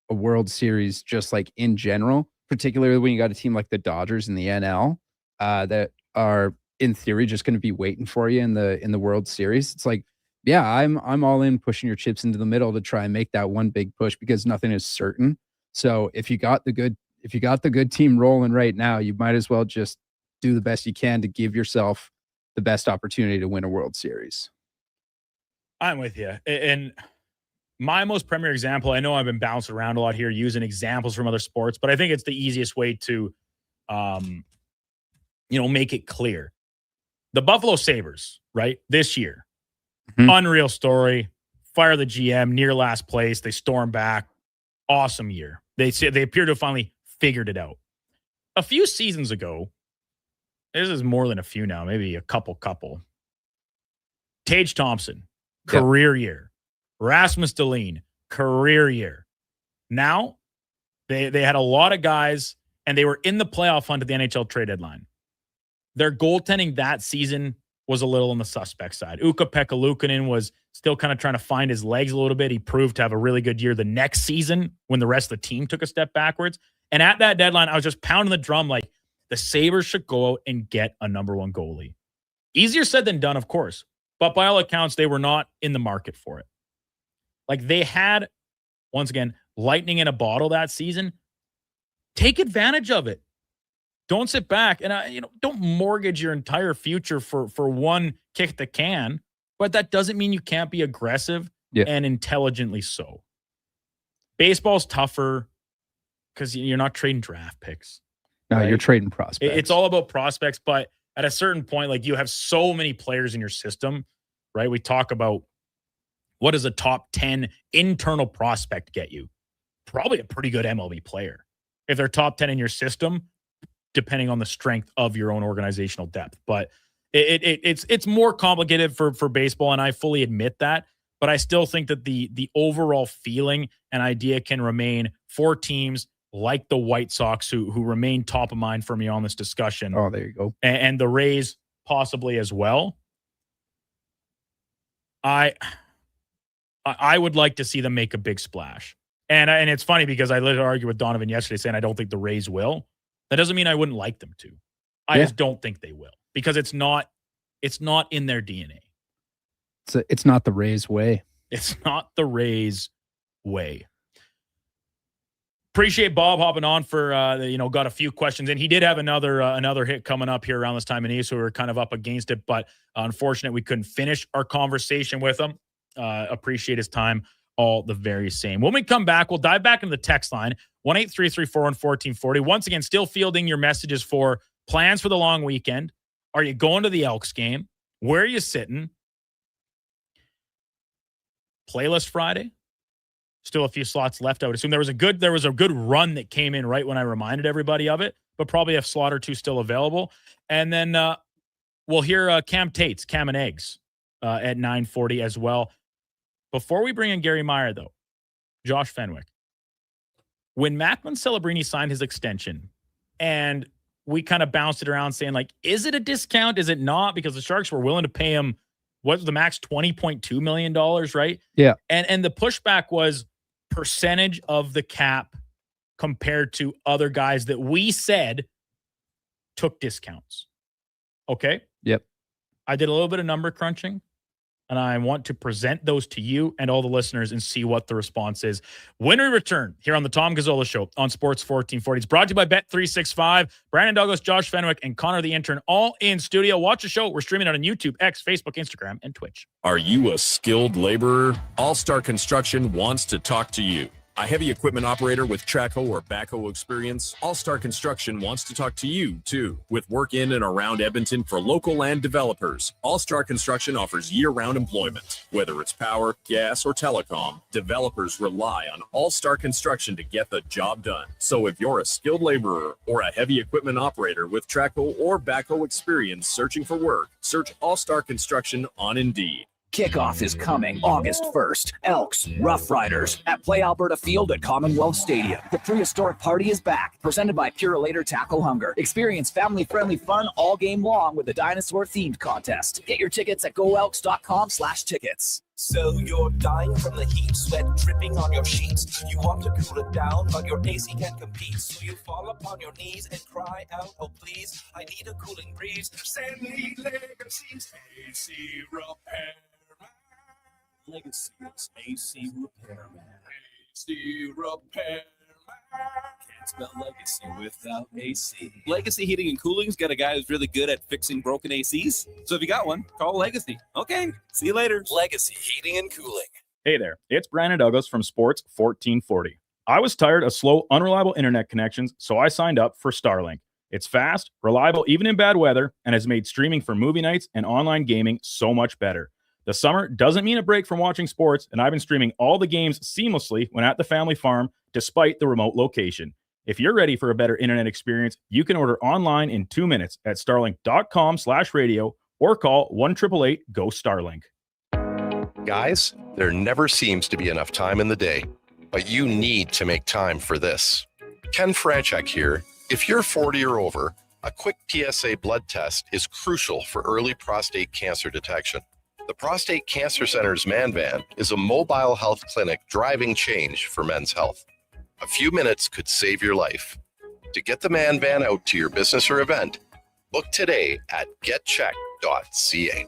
a World Series just like in general, particularly when you got a team like the Dodgers in the NL that are in theory just going to be waiting for you in the World Series. It's like, yeah, I'm all in pushing your chips into the middle to try and make that one big push because nothing is certain. So if you got the good team rolling right now, you might as well just do the best you can to give yourself the best opportunity to win a World Series. I'm with you. And my most premier example, I know I've been bouncing around a lot here using examples from other sports, but I think it's the easiest way to, make it clear. The Buffalo Sabres, right? This year, unreal story. Fire the GM, near last place. They storm back. Awesome year. They appear to have finally figured it out. A few seasons ago, this is more than a few now, maybe a couple. Tage Thompson, career year. Rasmus Dahlin, career year. Now, they had a lot of guys, and they were in the playoff hunt at the NHL trade deadline. Their goaltending that season was a little on the suspect side. Ukko-Pekka Luukkonen was still kind of trying to find his legs a little bit. He proved to have a really good year the next season when the rest of the team took a step backwards. And at that deadline, I was just pounding the drum like the Sabres should go out and get a number one goalie. Easier said than done, of course. But by all accounts, they were not in the market for it. Like they had, once again, lightning in a bottle that season. Take advantage of it. Don't sit back and don't mortgage your entire future for one kick at the can. But that doesn't mean you can't be aggressive and intelligently so. Baseball's tougher because you're not trading draft picks. No, you're trading prospects. It's all about prospects, but at a certain point, like you have so many players in your system, right? We talk about what does a top 10 internal prospect get you? Probably a pretty good MLB player. If they're top 10 in your system, depending on the strength of your own organizational depth. But it's more complicated for baseball, and I fully admit that. But I still think that the overall feeling and idea can remain for teams like the White Sox, who remain top of mind for me on this discussion. Oh, there you go. And the Rays possibly as well. I would like to see them make a big splash. And it's funny because I literally argued with Donovan yesterday saying I don't think the Rays will. That doesn't mean I wouldn't like them to. I just don't think they will because it's not in their DNA. It's not the Rays way. It's not the Rays way. Appreciate Bob hopping on for got a few questions in. He did have another hit coming up here around this time in East, so we were kind of up against it, but unfortunate we couldn't finish our conversation with him. Appreciate his time all the very same. When we come back, we'll dive back into the text line 1-833-414-1440. Once again, still fielding your messages for plans for the long weekend. Are you going to the Elks game? Where are you sitting? Playlist Friday. Still a few slots left. I would assume there was a good run that came in right when I reminded everybody of it, but probably a slot or two still available. And then we'll hear Cam and Eggs at 9:40 as well. Before we bring in Gary Meyer, though, Josh Fenwick, when Macklin Celebrini signed his extension, and we kind of bounced it around saying, like, is it a discount? Is it not? Because the Sharks were willing to pay him, what was the max, $20.2 million, right? Yeah. And the pushback was percentage of the cap compared to other guys that we said took discounts. Okay? Yep. I did a little bit of number crunching, and I want to present those to you and all the listeners and see what the response is when we return here on the Tom Gazzola Show on Sports 1440. It's brought to you by Bet365. Brandon Douglas, Josh Fenwick, and Connor the intern all in studio. Watch the show. We're streaming it on YouTube, X, Facebook, Instagram, and Twitch. Are you a skilled laborer? All-Star Construction wants to talk to you. A heavy equipment operator with trackhoe or backhoe experience, All-Star Construction wants to talk to you, too. With work in and around Edmonton for local land developers, All-Star Construction offers year-round employment. Whether it's power, gas, or telecom, developers rely on All-Star Construction to get the job done. So if you're a skilled laborer or a heavy equipment operator with trackhoe or backhoe experience searching for work, search All-Star Construction on Indeed. Kickoff is coming August 1st. Elks, Rough Riders at Play Alberta Field at Commonwealth Stadium. The prehistoric party is back, presented by Purolator Tackle Hunger. Experience family-friendly fun all game long with the dinosaur-themed contest. Get your tickets at goelks.com/tickets. So you're dying from the heat, sweat dripping on your sheets. You want to cool it down, but your AC can't compete. So you fall upon your knees and cry out, oh please, I need a cooling breeze. Send me Legacy's AC Repair. Legacy's AC Repairman. AC Repairman. Can't spell legacy without AC. Legacy Heating and Cooling's got a guy who's really good at fixing broken ACs. So if you got one, call Legacy. Okay, see you later. Legacy Heating and Cooling. Hey there, it's Brandon Douglas from Sports 1440. I was tired of slow, unreliable internet connections, so I signed up for Starlink. It's fast, reliable, even in bad weather, and has made streaming for movie nights and online gaming so much better. The summer doesn't mean a break from watching sports, and I've been streaming all the games seamlessly when at the family farm, despite the remote location. If you're ready for a better internet experience, you can order online in 2 minutes at starlink.com/radio or call 1-888-GO-STARLINK. Guys, there never seems to be enough time in the day, but you need to make time for this. Ken Franchek here. If you're 40 or over, a quick PSA blood test is crucial for early prostate cancer detection. The Prostate Cancer Center's Man Van is a mobile health clinic driving change for men's health. A few minutes could save your life. To get the Man Van out to your business or event, book today at getcheck.ca.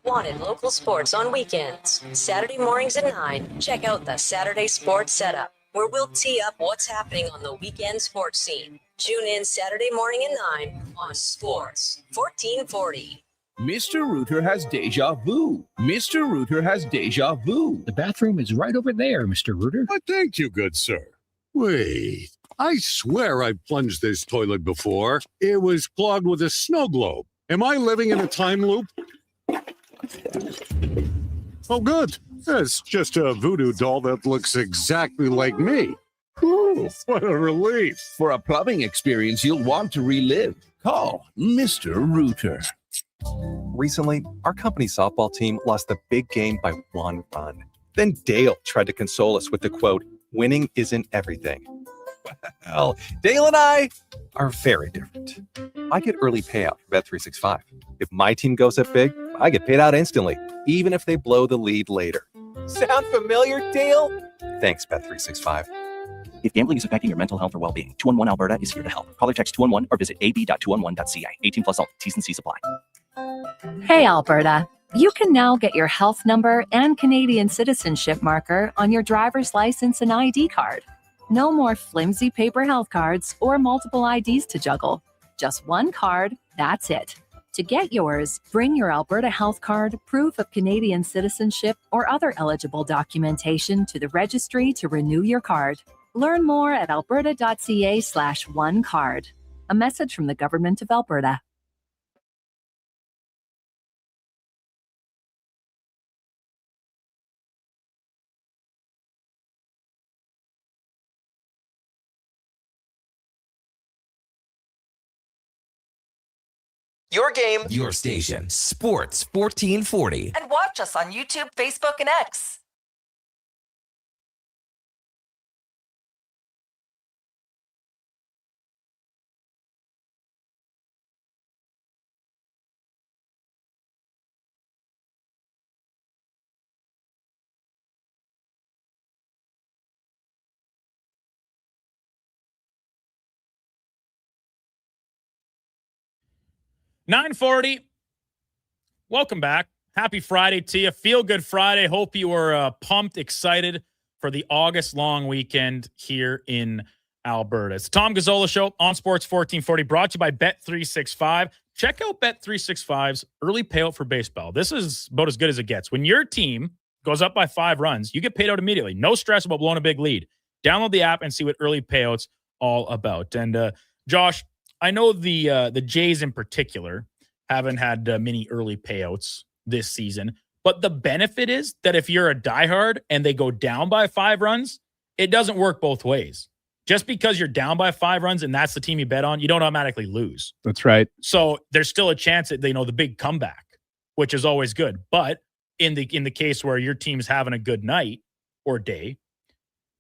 Wanted local sports on weekends. Saturday mornings at 9, check out the Saturday Sports Setup, where we'll tee up what's happening on the weekend sports scene. Tune in Saturday morning at 9 on Sports 1440. Mr. Rooter has deja vu. Mr. Rooter has deja vu. The bathroom is right over there, Mr. Rooter. Thank you, good sir. Wait, I swear I plunged this toilet before. It was clogged with a snow globe. Am I living in a time loop? Oh, good. It's just a voodoo doll that looks exactly like me. Whew, what a relief. For a plumbing experience you'll want to relive, call Mr. Rooter. Recently, our company softball team lost the big game by 1 run. Then Dale tried to console us with the quote, "Winning isn't everything." Well, Dale and I are very different. I get early payout from Bet365. If my team goes up big, I get paid out instantly, even if they blow the lead later. Sound familiar, Dale? Thanks, Bet365. If gambling is affecting your mental health or well-being, 211 Alberta is here to help. Call or text 211 or visit ab.211.ca. 18 plus all. T's and C's apply. Hey, Alberta. You can now get your health number and Canadian citizenship marker on your driver's license and ID card. No more flimsy paper health cards or multiple IDs to juggle. Just one card, that's it. To get yours, bring your Alberta health card, proof of Canadian citizenship, or other eligible documentation to the registry to renew your card. Learn more at alberta.ca/onecard. A message from the Government of Alberta. Your game, your station. Sports 1440. And watch us on YouTube, Facebook, and X. $9:40. Welcome back. Happy Friday to you. Feel good Friday. Hope you are pumped, excited for the August long weekend here in Alberta. It's the Tom Gazzola Show on Sports 1440, brought to you by Bet365. Check out Bet365's early payout for baseball. This is about as good as it gets. When your team goes up by 5 runs, you get paid out immediately. No stress about blowing a big lead. Download the app and see what early payouts all about. And Josh, I know the Jays in particular haven't had many early payouts this season, but the benefit is that if you're a diehard and they go down by 5 runs, it doesn't work both ways. Just because you're down by 5 runs and that's the team you bet on, you don't automatically lose. That's right. So there's still a chance that the big comeback, which is always good. But in the case where your team's having a good night or day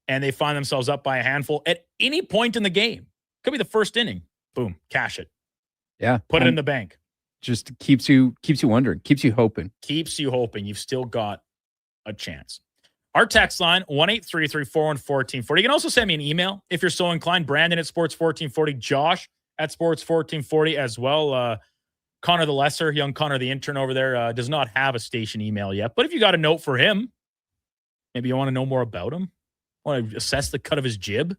and they find themselves up by a handful at any point in the game, could be the first inning. Boom, cash it. Yeah. Put it in the bank. Just keeps you wondering, keeps you hoping. Keeps you hoping. You've still got a chance. Our text line, 1-833-414-1440. You can also send me an email if you're so inclined. Brandon at Sports1440. Josh at Sports1440 as well. Connor the Lesser, young Connor the intern over there, does not have a station email yet. But if you got a note for him, maybe you want to know more about him, Want to assess the cut of his jib?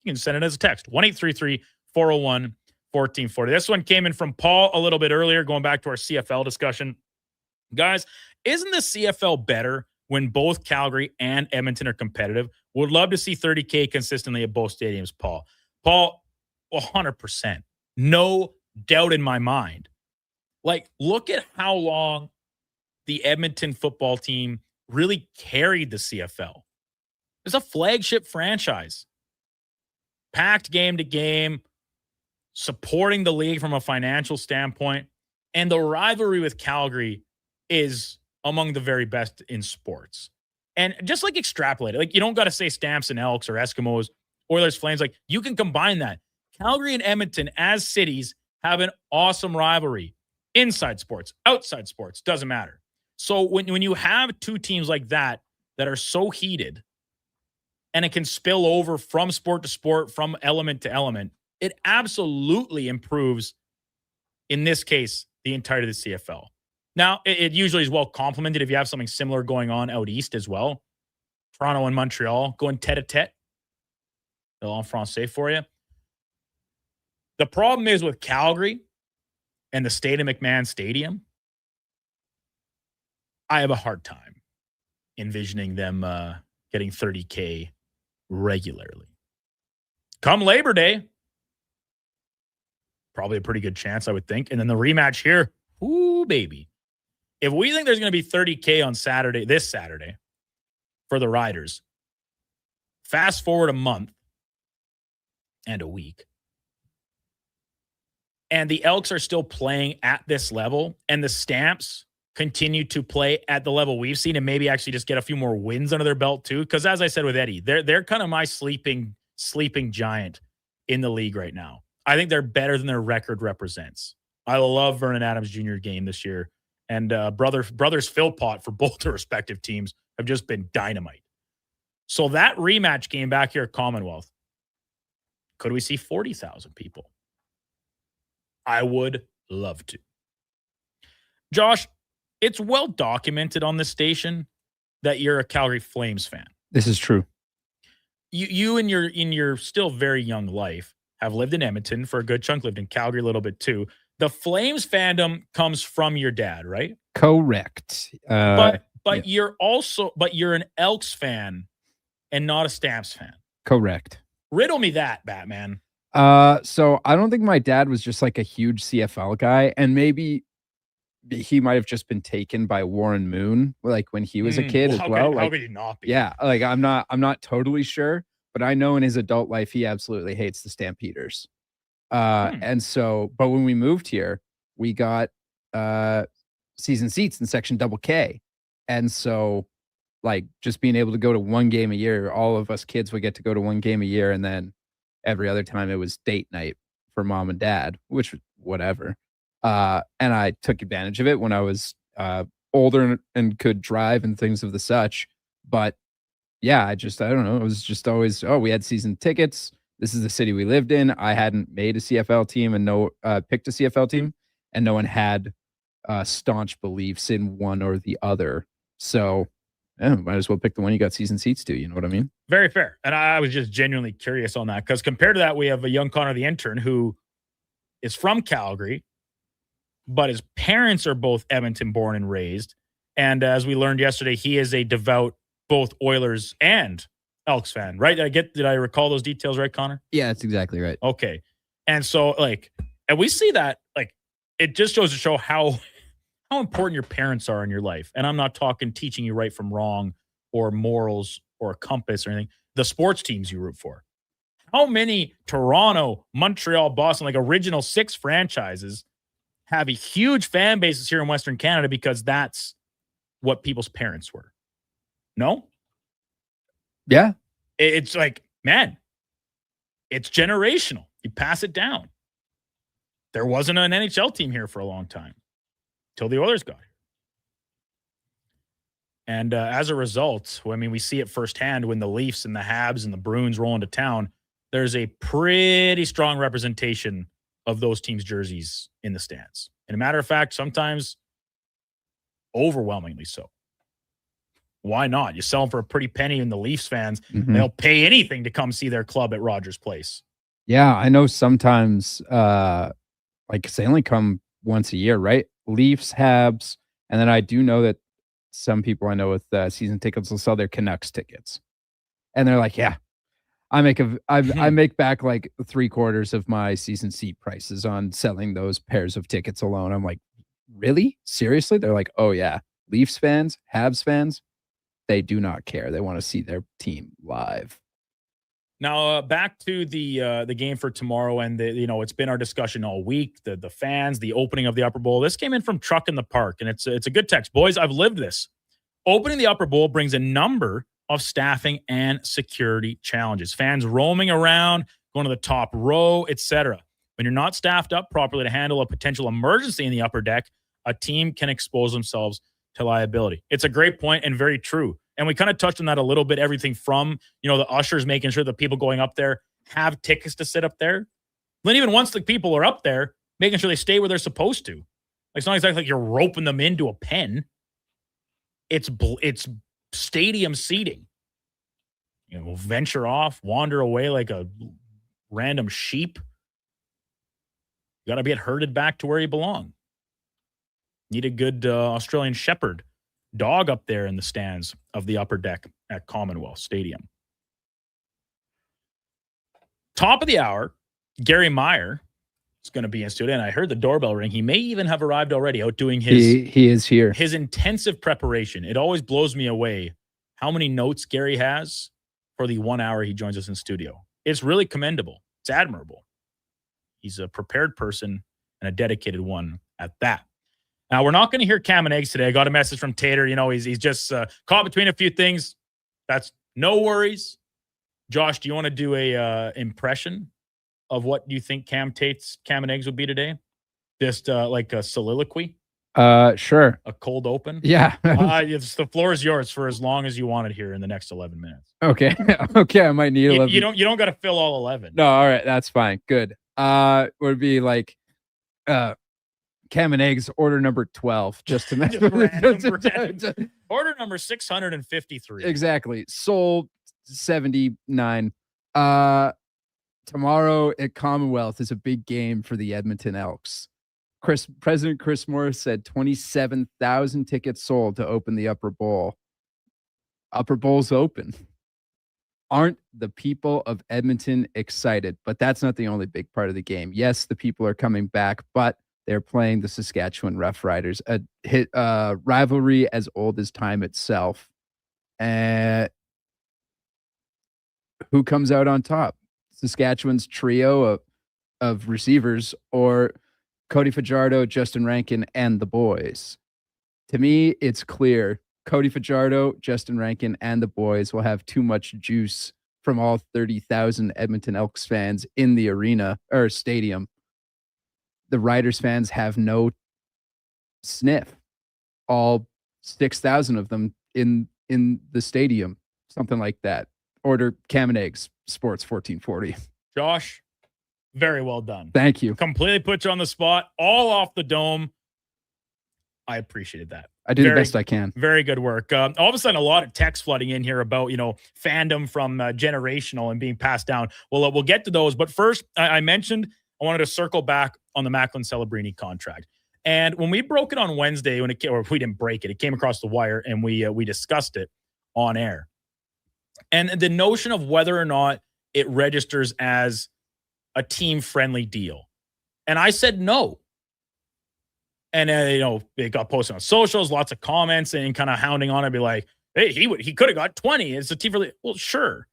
You can send it as a text. 1-833-401-1440. This one came in from Paul a little bit earlier, going back to our CFL discussion. Guys, isn't the CFL better when both Calgary and Edmonton are competitive? Would love to see 30K consistently at both stadiums, Paul. Paul, 100%. No doubt in my mind. Like, look at how long the Edmonton football team really carried the CFL. It's a flagship franchise. Packed game to game, supporting the league from a financial standpoint. And the rivalry with Calgary is among the very best in sports. And just like extrapolate it, like you don't got to say Stamps and Elks or Eskimos, Oilers, Flames. Like you can combine that. Calgary and Edmonton as cities have an awesome rivalry. Inside sports, outside sports, doesn't matter. So when you have two teams like that are so heated and it can spill over from sport to sport, from element to element, it absolutely improves, in this case, the entirety of the CFL. Now, it usually is well complemented if you have something similar going on out east as well. Toronto and Montreal going tete-a-tete. They'll en français for you. The problem is with Calgary and the state of McMahon Stadium, I have a hard time envisioning them getting 30K regularly. Come Labor Day, probably a pretty good chance, I would think. And then the rematch here, ooh, baby. If we think there's going to be 30K on Saturday, this Saturday, for the Riders, fast forward a month and a week, and the Elks are still playing at this level, and the Stamps continue to play at the level we've seen, and maybe actually just get a few more wins under their belt too. Because as I said with Eddie, they're kind of my sleeping giant in the league right now. I think they're better than their record represents. I love Vernon Adams Jr. game this year, and brothers Philpott for both their respective teams have just been dynamite. So that rematch game back here at Commonwealth, could we see 40,000 people? I would love to. Josh, it's well documented on this station that you're a Calgary Flames fan. This is true. You in your still very young life have lived in Edmonton for a good chunk, lived in Calgary a little bit too. The Flames fandom comes from your dad, right? Correct. But you're an Elks fan and not a Stamps fan. Correct. Riddle me that, Batman. So I don't think my dad was just like a huge CFL guy, and maybe he might have just been taken by Warren Moon, like when he was a kid as well. How could he not be? Yeah, like I'm not totally sure, but I know in his adult life he absolutely hates the Stampeders. And so, but when we moved here, we got season seats in section double K, and so like just being able to go to one game a year, all of us kids would get to go to one game a year, and then every other time it was date night for mom and dad, which whatever. And I took advantage of it when I was older and could drive and things of the such. But yeah, I don't know. It was just always, we had season tickets. This is the city we lived in. I hadn't made a CFL team and picked a CFL team, and no one had staunch beliefs in one or the other. So might as well pick the one you got season seats to. You know what I mean? Very fair. And I was just genuinely curious on that, because compared to that, we have a young Connor the intern who is from Calgary, but his parents are both Edmonton born and raised. And as we learned yesterday, he is a devout both Oilers and Elks fan, right? Did I recall those details right, Connor? Yeah, that's exactly right. Okay. And so and we see that, it just goes to show how important your parents are in your life. And I'm not talking teaching you right from wrong or morals or a compass or anything. The sports teams you root for. How many Toronto, Montreal, Boston, original 6 franchises have a huge fan bases here in Western Canada because that's what people's parents were? No? Yeah. It's man, it's generational. You pass it down. There wasn't an NHL team here for a long time till the Oilers got here. And as a result, we see it firsthand when the Leafs and the Habs and the Bruins roll into town. There's a pretty strong representation of those teams' jerseys in the stands. And a matter of fact, sometimes overwhelmingly so. Why not? You sell them for a pretty penny, and the Leafs fans, Mhm. they'll pay anything to come see their club at Rogers Place. Yeah, I know sometimes, like, 'cause they only come once a year, right? Leafs, Habs, and then I do know that some people I know with season tickets will sell their Canucks tickets, and they're like, "Yeah, I make back like 3/4 of my season seat prices on selling those pairs of tickets alone." I'm like, "Really? Seriously?" They're like, "Oh yeah, Leafs fans, Habs fans, they do not care. They want to see their team live." Now, back to the game for tomorrow, and it's been our discussion all week. The fans, the opening of the Upper Bowl. This came in from Truck in the Park, and it's a good text, boys. I've lived this. Opening the Upper Bowl brings a number of staffing and security challenges. Fans roaming around, going to the top row, etc. When you're not staffed up properly to handle a potential emergency in the upper deck, a team can expose themselves to liability. It's a great point and very true. And we kind of touched on that a little bit, everything from, the ushers making sure that people going up there have tickets to sit up there. Then even once the people are up there, making sure they stay where they're supposed to. Like, it's not exactly like you're roping them into a pen. It's stadium seating. Venture off, wander away like a random sheep. You got to get herded back to where you belong. Need a good Australian Shepherd dog up there in the stands of the upper deck at Commonwealth Stadium. Top of the hour, Gary Meyer is going to be in studio, and I heard the doorbell ring. He may even have arrived already out doing He is here. His intensive preparation. It always blows me away how many notes Gary has for the 1 hour he joins us in studio. It's really commendable. It's admirable. He's a prepared person and a dedicated one at that. Now, we're not going to hear Cam and Eggs today. I got a message from Tater. He's just caught between a few things. That's no worries. Josh, do you want to do a impression of what you think Cam and Eggs would be today? Just like a soliloquy? Sure. A cold open? Yeah. The floor is yours for as long as you want it here in the next 11 minutes. Okay. Okay, I might need 11. You don't got to fill all 11. No, all right, that's fine. Good. Would be like Cam and Eggs order number 12, just to mess with it. Order number 653. Exactly. Sold 79. Tomorrow at Commonwealth is a big game for the Edmonton Elks. President Chris Morris said 27,000 tickets sold to open the Upper Bowl. Upper Bowl's open. Aren't the people of Edmonton excited? But that's not the only big part of the game. Yes, the people are coming back, but they're playing the Saskatchewan Roughriders, a rivalry as old as time itself. Who comes out on top? Saskatchewan's trio of receivers, or Cody Fajardo, Justin Rankin, and the boys? To me, it's clear. Cody Fajardo, Justin Rankin, and the boys will have too much juice from all 30,000 Edmonton Elks fans in the arena or stadium. The Riders fans have no sniff. All 6,000 of them in the stadium, something like that. Order Cam and Eggs, Sports 1440. Josh, very well done. Thank you. Completely put you on the spot, all off the dome. I appreciated that. I do the best I can. Very good work. All of a sudden, a lot of text flooding in here about, fandom from generational and being passed down. Well, we'll get to those. But first, I mentioned I wanted to circle back on the Macklin Celebrini contract. And when we broke it on Wednesday, or if we didn't break it, it came across the wire, and we discussed it on air. And the notion of whether or not it registers as a team-friendly deal. And I said no. And it got posted on socials, lots of comments, and kind of hounding on it, be like, hey, he could have got 20. It's a team-friendly. Well, sure.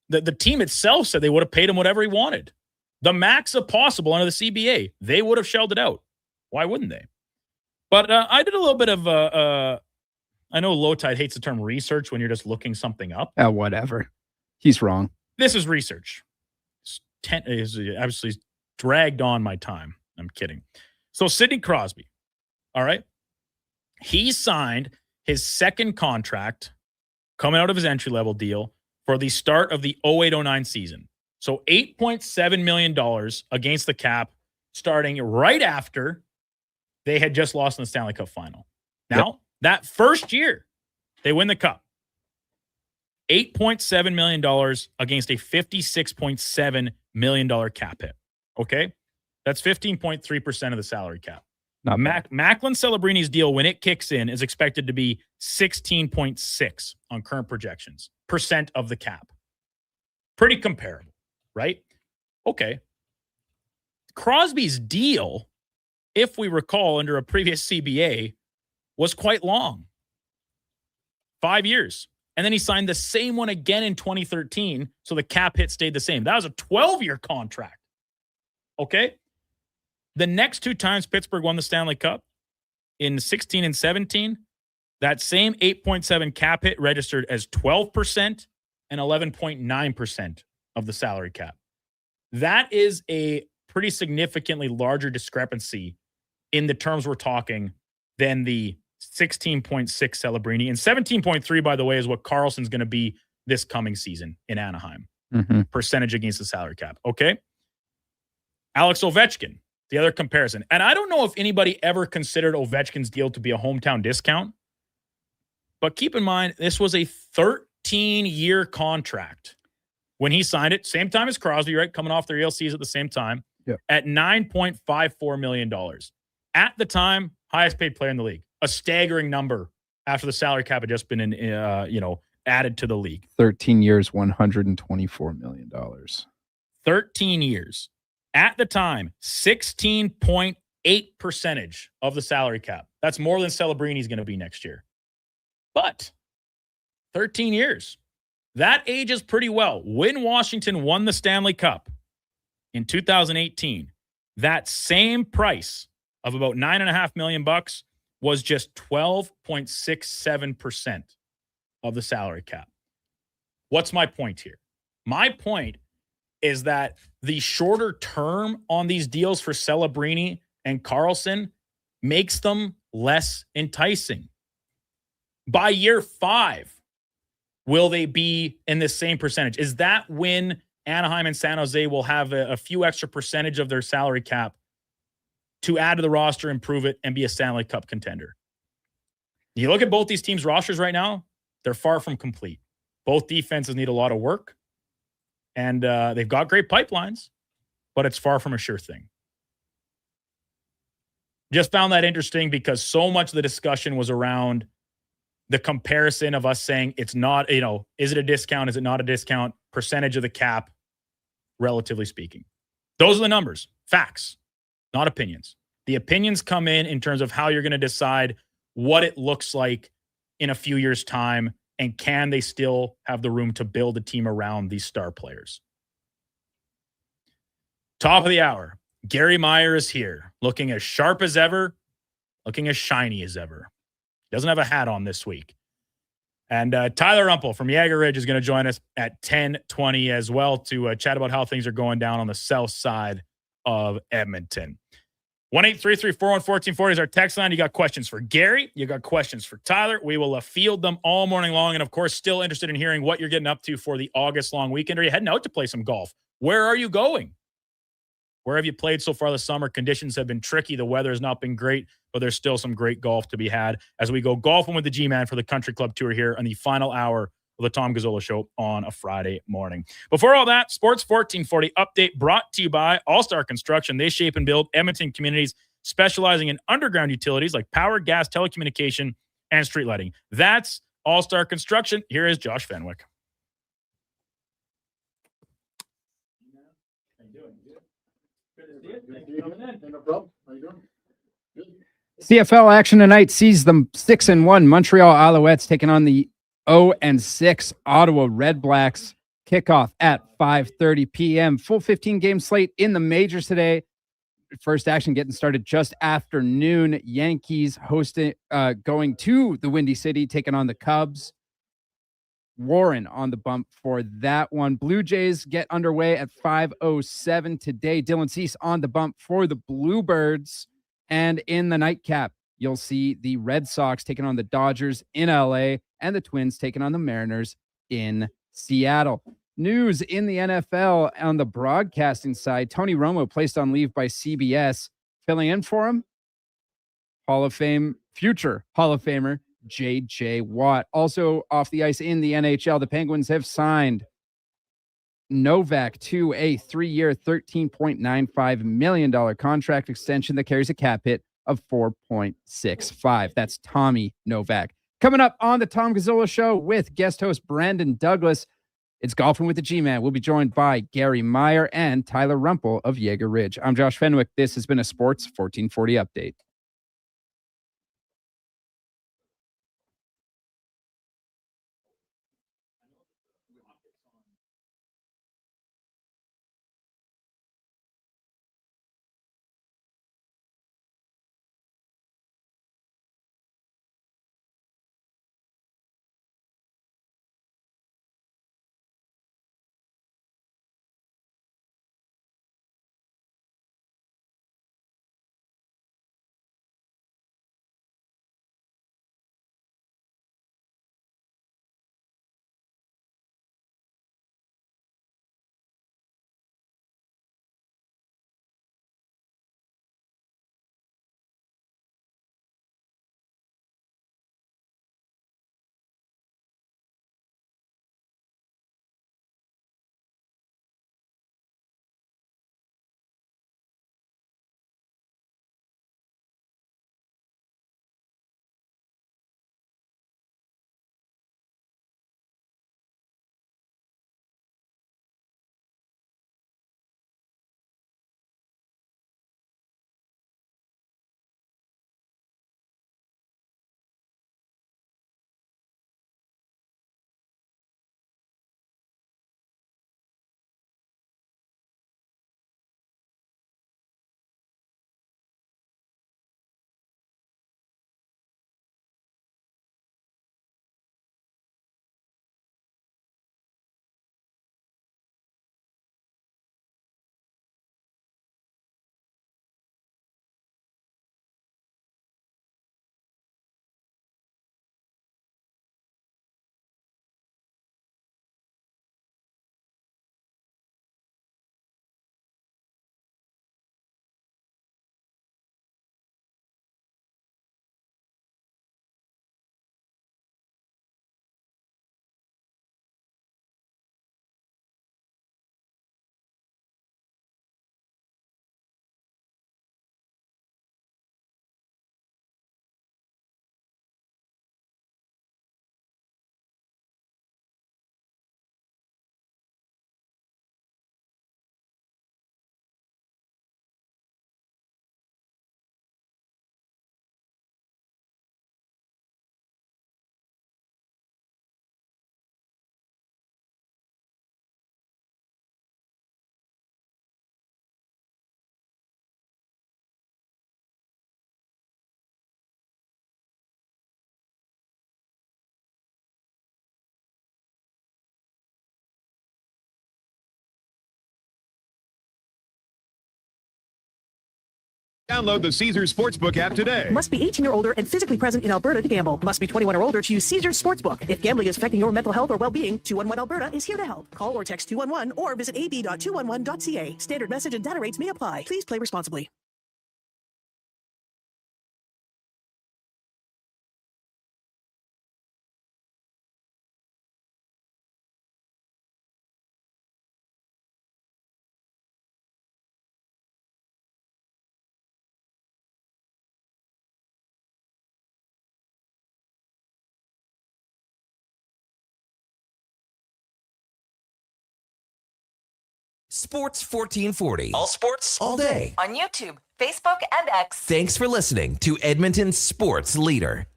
The team itself said they would have paid him whatever he wanted. The max of possible under the CBA. They would have shelled it out. Why wouldn't they? But I did a little bit of I know Low Tide hates the term research when you're just looking something up. Whatever. He's wrong. This is research. It's obviously dragged on my time. I'm kidding. So Sidney Crosby, all right? He signed his second contract coming out of his entry-level deal for the start of the 08-09 season. So $8.7 million against the cap starting right after they had just lost in the Stanley Cup final. Now, that first year, They win the cup. $8.7 million against a $56.7 million cap hit. Okay? That's 15.3% of the salary cap. Macklin Celebrini's deal, when it kicks in, is expected to be 16.6 on current projections, percent of the cap. Pretty comparable, right? Okay. Crosby's deal, if we recall, under a previous CBA, was quite long. 5 years. And then he signed the same one again in 2013, so the cap hit stayed the same. That was a 12-year contract. Okay? The next 2 times Pittsburgh won the Stanley Cup, in 16 and 17, that same 8.7 cap hit registered as 12% and 11.9% of the salary cap. That is a pretty significantly larger discrepancy in the terms we're talking than the 16.6 Celebrini. And 17.3, by the way, is what Karlsson's going to be this coming season in Anaheim. Percentage against the salary cap. Okay? Alex Ovechkin, the other comparison. And I don't know if anybody ever considered Ovechkin's deal to be a hometown discount. But keep in mind, this was a 13-year contract when he signed it. Same time as Crosby, right? Coming off their ELCs at the same time. Yep. At $9.54 million. At the time, highest paid player in the league. A staggering number after the salary cap had just been added to the league. 13 years, $124 million. 13 years. At the time, 16.8% of the salary cap. That's more than Celebrini's going to be next year. But 13 years. That ages pretty well. When Washington won the Stanley Cup in 2018, that same price of about $9.5 million was just 12.67% of the salary cap. What's my point here? My point is that the shorter term on these deals for Celebrini and Karlsson makes them less enticing. By year 5, will they be in the same percentage? Is that when Anaheim and San Jose will have a few extra percentage of their salary cap to add to the roster, improve it, and be a Stanley Cup contender? You look at both these teams' rosters right now, they're far from complete. Both defenses need a lot of work, and they've got great pipelines, but it's far from a sure thing. Just found that interesting because so much of the discussion was around the comparison of us saying it's not, is it a discount? Is it not a discount? Percentage of the cap, relatively speaking. Those are the numbers, facts, not opinions. The opinions come in terms of how you're going to decide what it looks like in a few years' time, and can they still have the room to build a team around these star players. Top of the hour, Gary Meyer is here, looking as sharp as ever, looking as shiny as ever. Doesn't have a hat on this week. And Tyler Rumpel from Yager Ridge is going to join us at 10:20 as well to chat about how things are going down on the south side of Edmonton. 1-833-414-40 is our text line. You got questions for Gary. You got questions for Tyler. We will field them all morning long. And, of course, still interested in hearing what you're getting up to for the August long weekend. Are you heading out to play some golf? Where are you going? Where have you played so far this summer? Conditions have been tricky. The weather has not been great, but there's still some great golf to be had as we go golfing with the G-Man for the Country Club Tour here on the final hour of the Tom Gazzola Show on a Friday morning. Before all that, Sports 1440 update brought to you by All-Star Construction. They shape and build Edmonton communities specializing in underground utilities like power, gas, telecommunication, and street lighting. That's All-Star Construction. Here is Josh Fenwick. CFL action tonight sees them 6-1. Montreal Alouettes taking on the 0-6 Ottawa Red Blacks. Kickoff at 5:30 p.m. Full 15-game slate in the majors today. First action getting started just after noon. Yankees hosting, going to the Windy City, taking on the Cubs. Warren on the bump for that one. Blue Jays get underway at 5:07 today. Dylan Cease on the bump for the Bluebirds. And in the nightcap, you'll see the Red Sox taking on the Dodgers in LA and the Twins taking on the Mariners in Seattle. News in the NFL on the broadcasting side. Tony Romo placed on leave by CBS. Filling in for him, future Hall of Famer J.J. Watt. Also off the ice in the NHL, the Penguins have signed Novak to a 3-year, $13.95 million contract extension that carries a cap hit of 4.65. That's Tommy Novak. Coming up on the Tom Gazzola Show with guest host Brandon Douglas, it's Golfing with the G-Man. We'll be joined by Gary Meyer and Tyler Rumpel of Jaeger Ridge. I'm Josh Fenwick. This has been a Sports 1440 update. Download the Caesars Sportsbook app today. Must be 18 or older and physically present in Alberta to gamble. Must be 21 or older to use Caesars Sportsbook. If gambling is affecting your mental health or well-being, 211 Alberta is here to help. Call or text 211 or visit ab.211.ca. Standard message and data rates may apply. Please play responsibly. Sports 1440. All sports, all day. On YouTube, Facebook, and X. Thanks for listening to Edmonton's sports leader.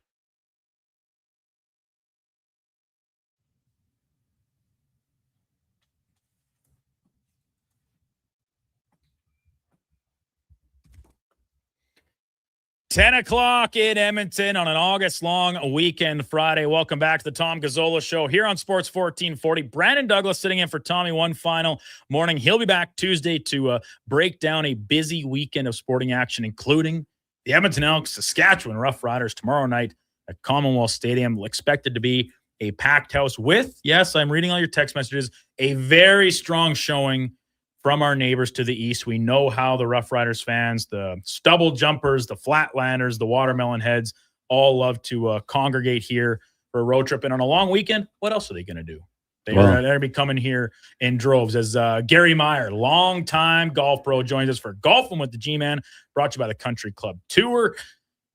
$10 in Edmonton on an August-long weekend Friday. Welcome back to the Tom Gazzola Show here on Sports 1440. Brandon Douglas sitting in for Tommy one final morning. He'll be back Tuesday to break down a busy weekend of sporting action, including the Edmonton Elks, Saskatchewan Roughriders tomorrow night at Commonwealth Stadium. Expected to be a packed house with, yes, I'm reading all your text messages, a very strong showing from our neighbors to the east. We know how the Rough Riders fans, the stubble jumpers, the flatlanders, the watermelon heads all love to congregate here for a road trip. And on a long weekend, what else are they going to do? They're going to be coming here in droves. As Gary Meyer, longtime golf pro, joins us for Golfing with the G-Man, brought to you by the Country Club Tour.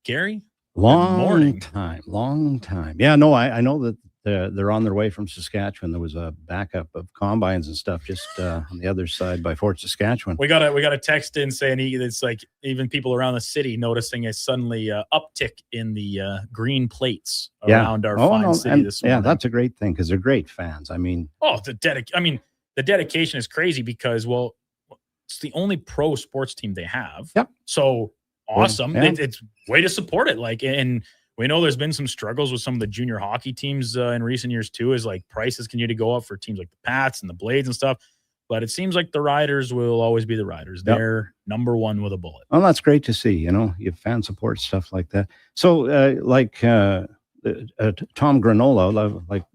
Gary, long time. Yeah, no, I know that they're on their way from Saskatchewan. There was a backup of combines and stuff just on the other side by Fort Saskatchewan. We got a text in saying it's like even people around the city noticing a suddenly uptick in the green plates around our fine city this morning. Yeah, that's a great thing because they're great fans. I mean, the dedication is crazy because it's the only pro sports team they have. Yep. So awesome. Yeah. It's way to support it. And we know there's been some struggles with some of the junior hockey teams in recent years too, is like prices continue to go up for teams like the Pats and the Blades and stuff. But it seems like the Riders will always be the Riders. Yep. They're number one with a bullet. Well, that's great to see. You know, you have fan support, stuff like that. So Tom Granola,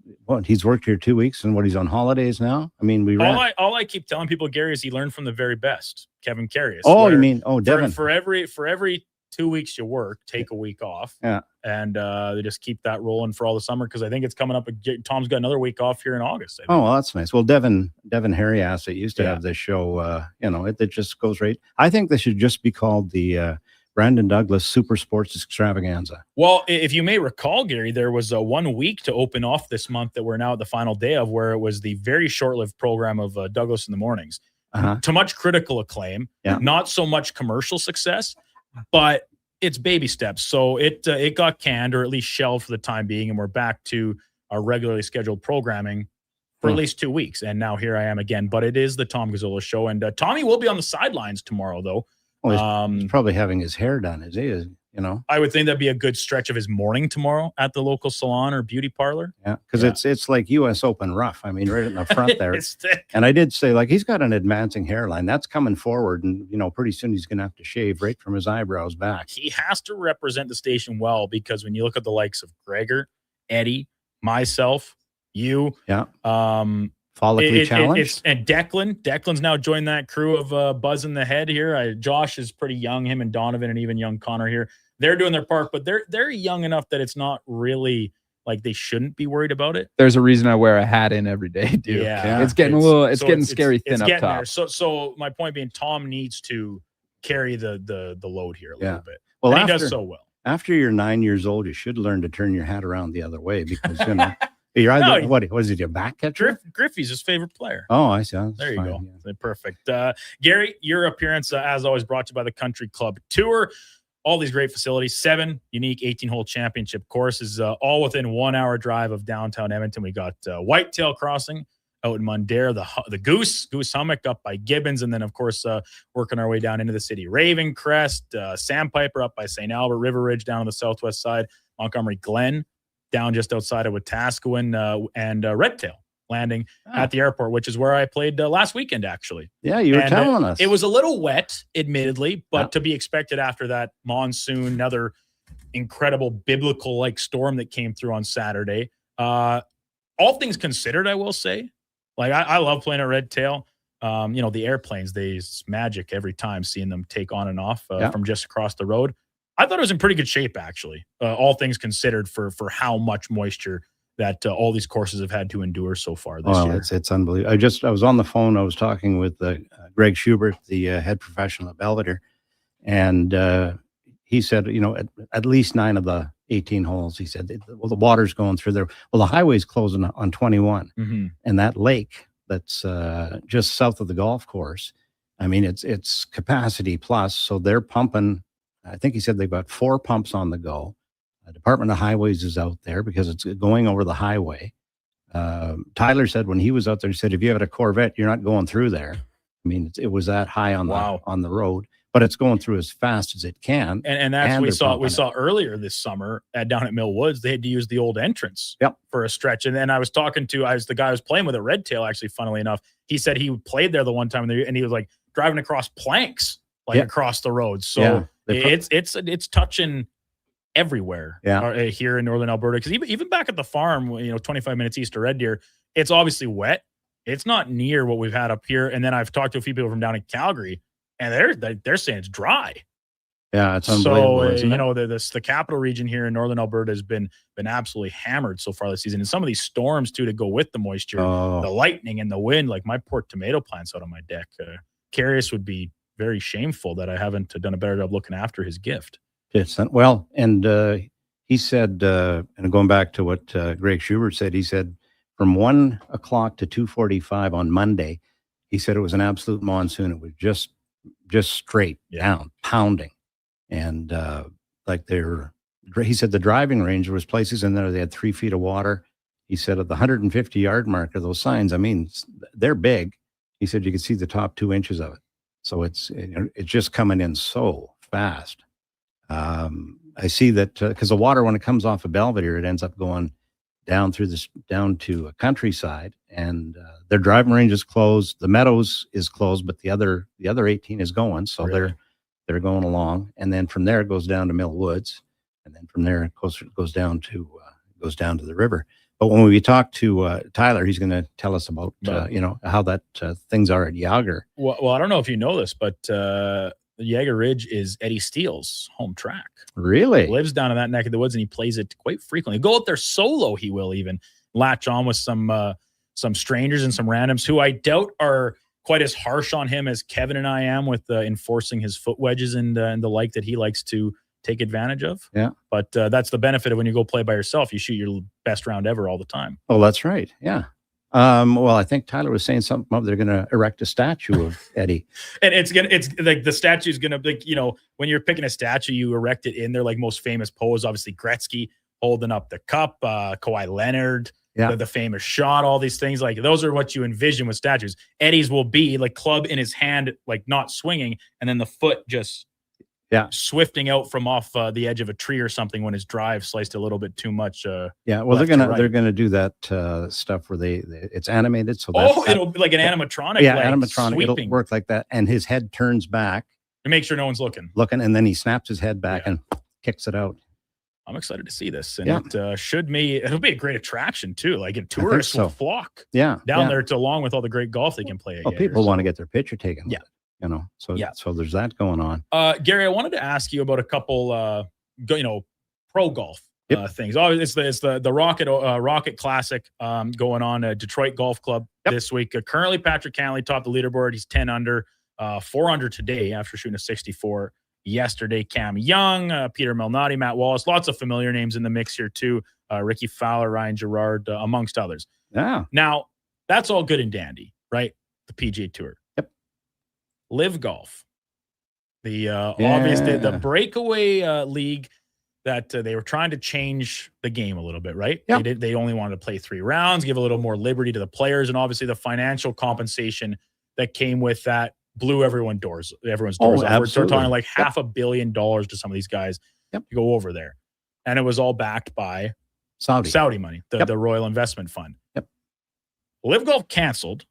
he's worked here 2 weeks and he's on holidays now. I mean, all I keep telling people, Gary, is he learned from the very best, Kevin Carius. Oh, you mean Devin? For every 2 weeks you work, take a week off. Yeah, and they just keep that rolling for all the summer because I think it's coming up. Tom's got another week off here in August. Oh, well, that's nice. Well, Devin Harrias, it used to have this show. It just goes right. I think they should just be called the Brandon Douglas Super Sports Extravaganza. Well, if you may recall, Gary, there was 1 week to open off this month that we're now at the final day of, where it was the very short-lived program of Douglas in the Mornings. To much critical acclaim, not so much commercial success, but it's baby steps. So it got canned or at least shelved for the time being, and we're back to our regularly scheduled programming for at least 2 weeks. And now here I am again. But it is the Tom Gazzola Show, and Tommy will be on the sidelines tomorrow, though. Well, he's probably having his hair done, is he? I would think that'd be a good stretch of his morning tomorrow at the local salon or beauty parlor. Yeah, because it's like U.S. Open rough. I mean, right in the front there. It's thick. And I did say, he's got an advancing hairline. That's coming forward. And, pretty soon he's going to have to shave right from his eyebrows back. He has to represent the station well, because when you look at the likes of Gregor, Eddie, myself, you. Yeah. Follically challenged. And Declan's now joined that crew of Buzz in the Head here. Josh is pretty young, him and Donovan and even young Connor here. They're doing their part, but they're young enough that it's not really like they shouldn't be worried about it. There's a reason I wear a hat in every day, dude. Yeah. It's getting scary thin up top. There. So my point being, Tom needs to carry the load here a little bit. Well, and he does so well. After you're 9 years old, you should learn to turn your hat around the other way, because you're either what is it, your back catcher? Griffey's his favorite player. Oh, I see. There you go. Yeah. Perfect. Gary, your appearance, as always, brought to you by the Country Club Tour. All these great facilities, 7 unique 18-hole championship courses, all within 1 hour drive of downtown Edmonton. We got Whitetail Crossing out in Mundare, the Goose Hummock up by Gibbons, and then, of course, working our way down into the city. Raven Crest, Sandpiper up by St. Albert, River Ridge down on the southwest side, Montgomery Glen down just outside of Wetaskiwin, and Redtail landing at the airport, which is where I played last weekend, actually. Yeah, you were telling us. It was a little wet, admittedly, but to be expected after that monsoon, another incredible biblical-like storm that came through on Saturday. All things considered, I will say, I love playing at Redtail. The airplanes, it's magic every time seeing them take on and off from just across the road. I thought it was in pretty good shape, actually, all things considered, for how much moisture that all these courses have had to endure so far this year. It's unbelievable. I was on the phone. I was talking with Greg Schubert, the head professional at Belvedere, and he said, at least 9 of the 18 holes, he said, the water's going through there. Well, the highway's closing on 21, and that lake that's just south of the golf course, I mean, it's capacity plus, so they're pumping. I think he said they've got 4 pumps on the go. Department of Highways is out there because it's going over the highway. Tyler said when he was out there, he said, if you had a Corvette, you're not going through there. I mean, it was that high on the road, but it's going through as fast as it can. And that's we saw earlier this summer down at Mill Woods. They had to use the old entrance for a stretch. And then I was talking to the guy I was playing with at Redtail, actually, funnily enough. He said he played there the one time, and he was like driving across planks across the road. So it's touching everywhere here in northern Alberta, because even back at the farm, 25 minutes east of Red Deer, it's obviously wet. It's not near what we've had up here. And then I've talked to a few people from down in Calgary, and they're saying it's dry. Yeah, it's unbelievable. So isn't it? the capital region here in northern Alberta has been absolutely hammered so far this season, and some of these storms too to go with the moisture, the lightning and the wind. Like my poor tomato plants out on my deck. Carius would be very shameful that I haven't done a better job looking after his gift. Well, and he said, and going back to what Greg Schubert said, he said from 1 o'clock to 2:45 on Monday, he said it was an absolute monsoon. It was just straight down, pounding. And he said the driving range, there was places in there, they had 3 feet of water. He said at the 150-yard marker, those signs, I mean, they're big. He said you could see the top 2 inches of it. So it's just coming in so fast. I see that because the water, when it comes off of Belvedere, it ends up going down to a countryside, and their driving range is closed. The Meadows is closed, but the other 18 is going. So they're going along, and then from there it goes down to Mill Woods, and then from there it goes down to the river. But when we talk to Tyler, he's going to tell us about how that things are at Yager. Well, I don't know if you know this, but Yager Ridge is Eddie Steele's home track. Really? He lives down in that neck of the woods, and he plays it quite frequently. Go out there solo. He will even latch on with some strangers and some randoms who I doubt are quite as harsh on him as Kevin and I am with enforcing his foot wedges and the like that he likes to take advantage of. Yeah. But that's the benefit of when you go play by yourself. You shoot your best round ever all the time. Oh, that's right. Yeah. Well, I think Tyler was saying something about they're going to erect a statue of Eddie. And it's like the statue's going to, like, when you're picking a statue, you erect it in their like most famous pose. Obviously, Gretzky holding up the cup, Kawhi Leonard, the famous shot, all these things. Like those are what you envision with statues. Eddie's will be like club in his hand, like not swinging, and then the foot just swifting out from off the edge of a tree or something when his drive sliced a little bit too much. Well, they're gonna do that stuff where it's animated. So it'll be like an animatronic. Yeah, like animatronic. Sweeping. It'll work like that, and his head turns back to make sure no one's looking, and then he snaps his head back and kicks it out. I'm excited to see this, and it'll be a great attraction too. Like tourists will flock down there along with all the great golf they can play. People want to get their picture taken. Yeah. So there's that going on. Gary, I wanted to ask you about a couple, pro golf things. Oh, it's the Rocket Classic going on at Detroit Golf Club this week. Currently, Patrick Cantley topped the leaderboard. He's 10 under, 4 under today after shooting a 64 yesterday. Cam Young, Peter Malnati, Matt Wallace, lots of familiar names in the mix here too. Ricky Fowler, Ryan Gerard, amongst others. Yeah. Now, that's all good and dandy, right? The PGA Tour. Live Golf, obviously the breakaway league that they were trying to change the game a little bit, right? Yep. They only wanted to play 3 rounds, give a little more liberty to the players, and obviously the financial compensation that came with that blew everyone's doors off. We're talking like $500 million to some of these guys to go over there, and it was all backed by Saudi money, the Royal Investment Fund. Live Golf canceled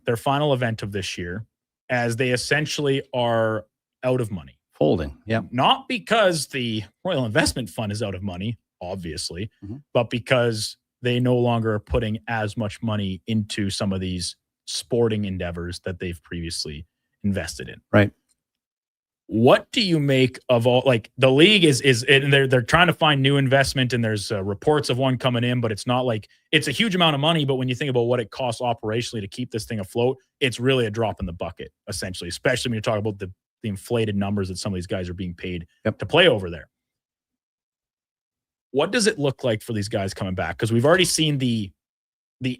their final event of this year, as they essentially are out of money. Folding, Not because the Royal Investment Fund is out of money, obviously, but because they no longer are putting as much money into some of these sporting endeavors that they've previously invested in. Right. What do you make of all, like, the league is they're trying to find new investment, and there's reports of one coming in, but it's not like it's a huge amount of money. But when you think about what it costs operationally to keep this thing afloat, it's really a drop in the bucket, essentially, especially when you're talking about the inflated numbers that some of these guys are being paid to play over there. What does it look like for these guys coming back? Because we've already seen the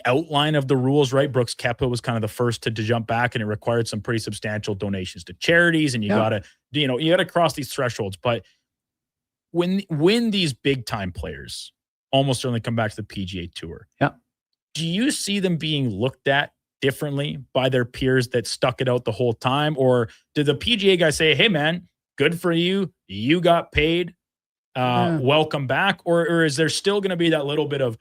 outline of the rules, right? Brooks Koepka was kind of the first to jump back, and it required some pretty substantial donations to charities, and you gotta cross these thresholds. But when these big time players almost certainly come back to the PGA Tour, do you see them being looked at differently by their peers that stuck it out the whole time? Or did the PGA guys say, hey man, good for you, you got paid, welcome back? Or is there still going to be that little bit of,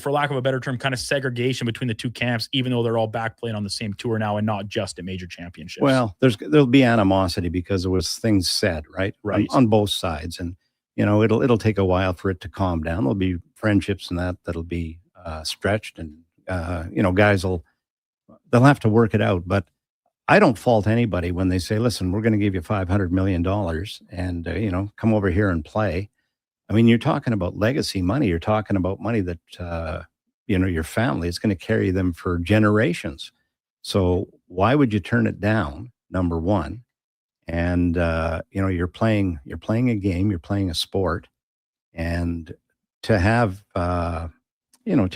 for lack of a better term, kind of segregation between the two camps, even though they're all back playing on the same tour now and not just at major championships? Well, there'll be animosity because there was things said, right? On both sides. And, it'll take a while for it to calm down. There'll be friendships and that'll be stretched, and, guys they'll have to work it out. But I don't fault anybody when they say, listen, we're going to give you $500 million and, come over here and play. I mean, you're talking about legacy money. You're talking about money that, your family is going to carry them for generations. So why would you turn it down? Number one. And, you're playing a game, you're playing a sport, and to have, to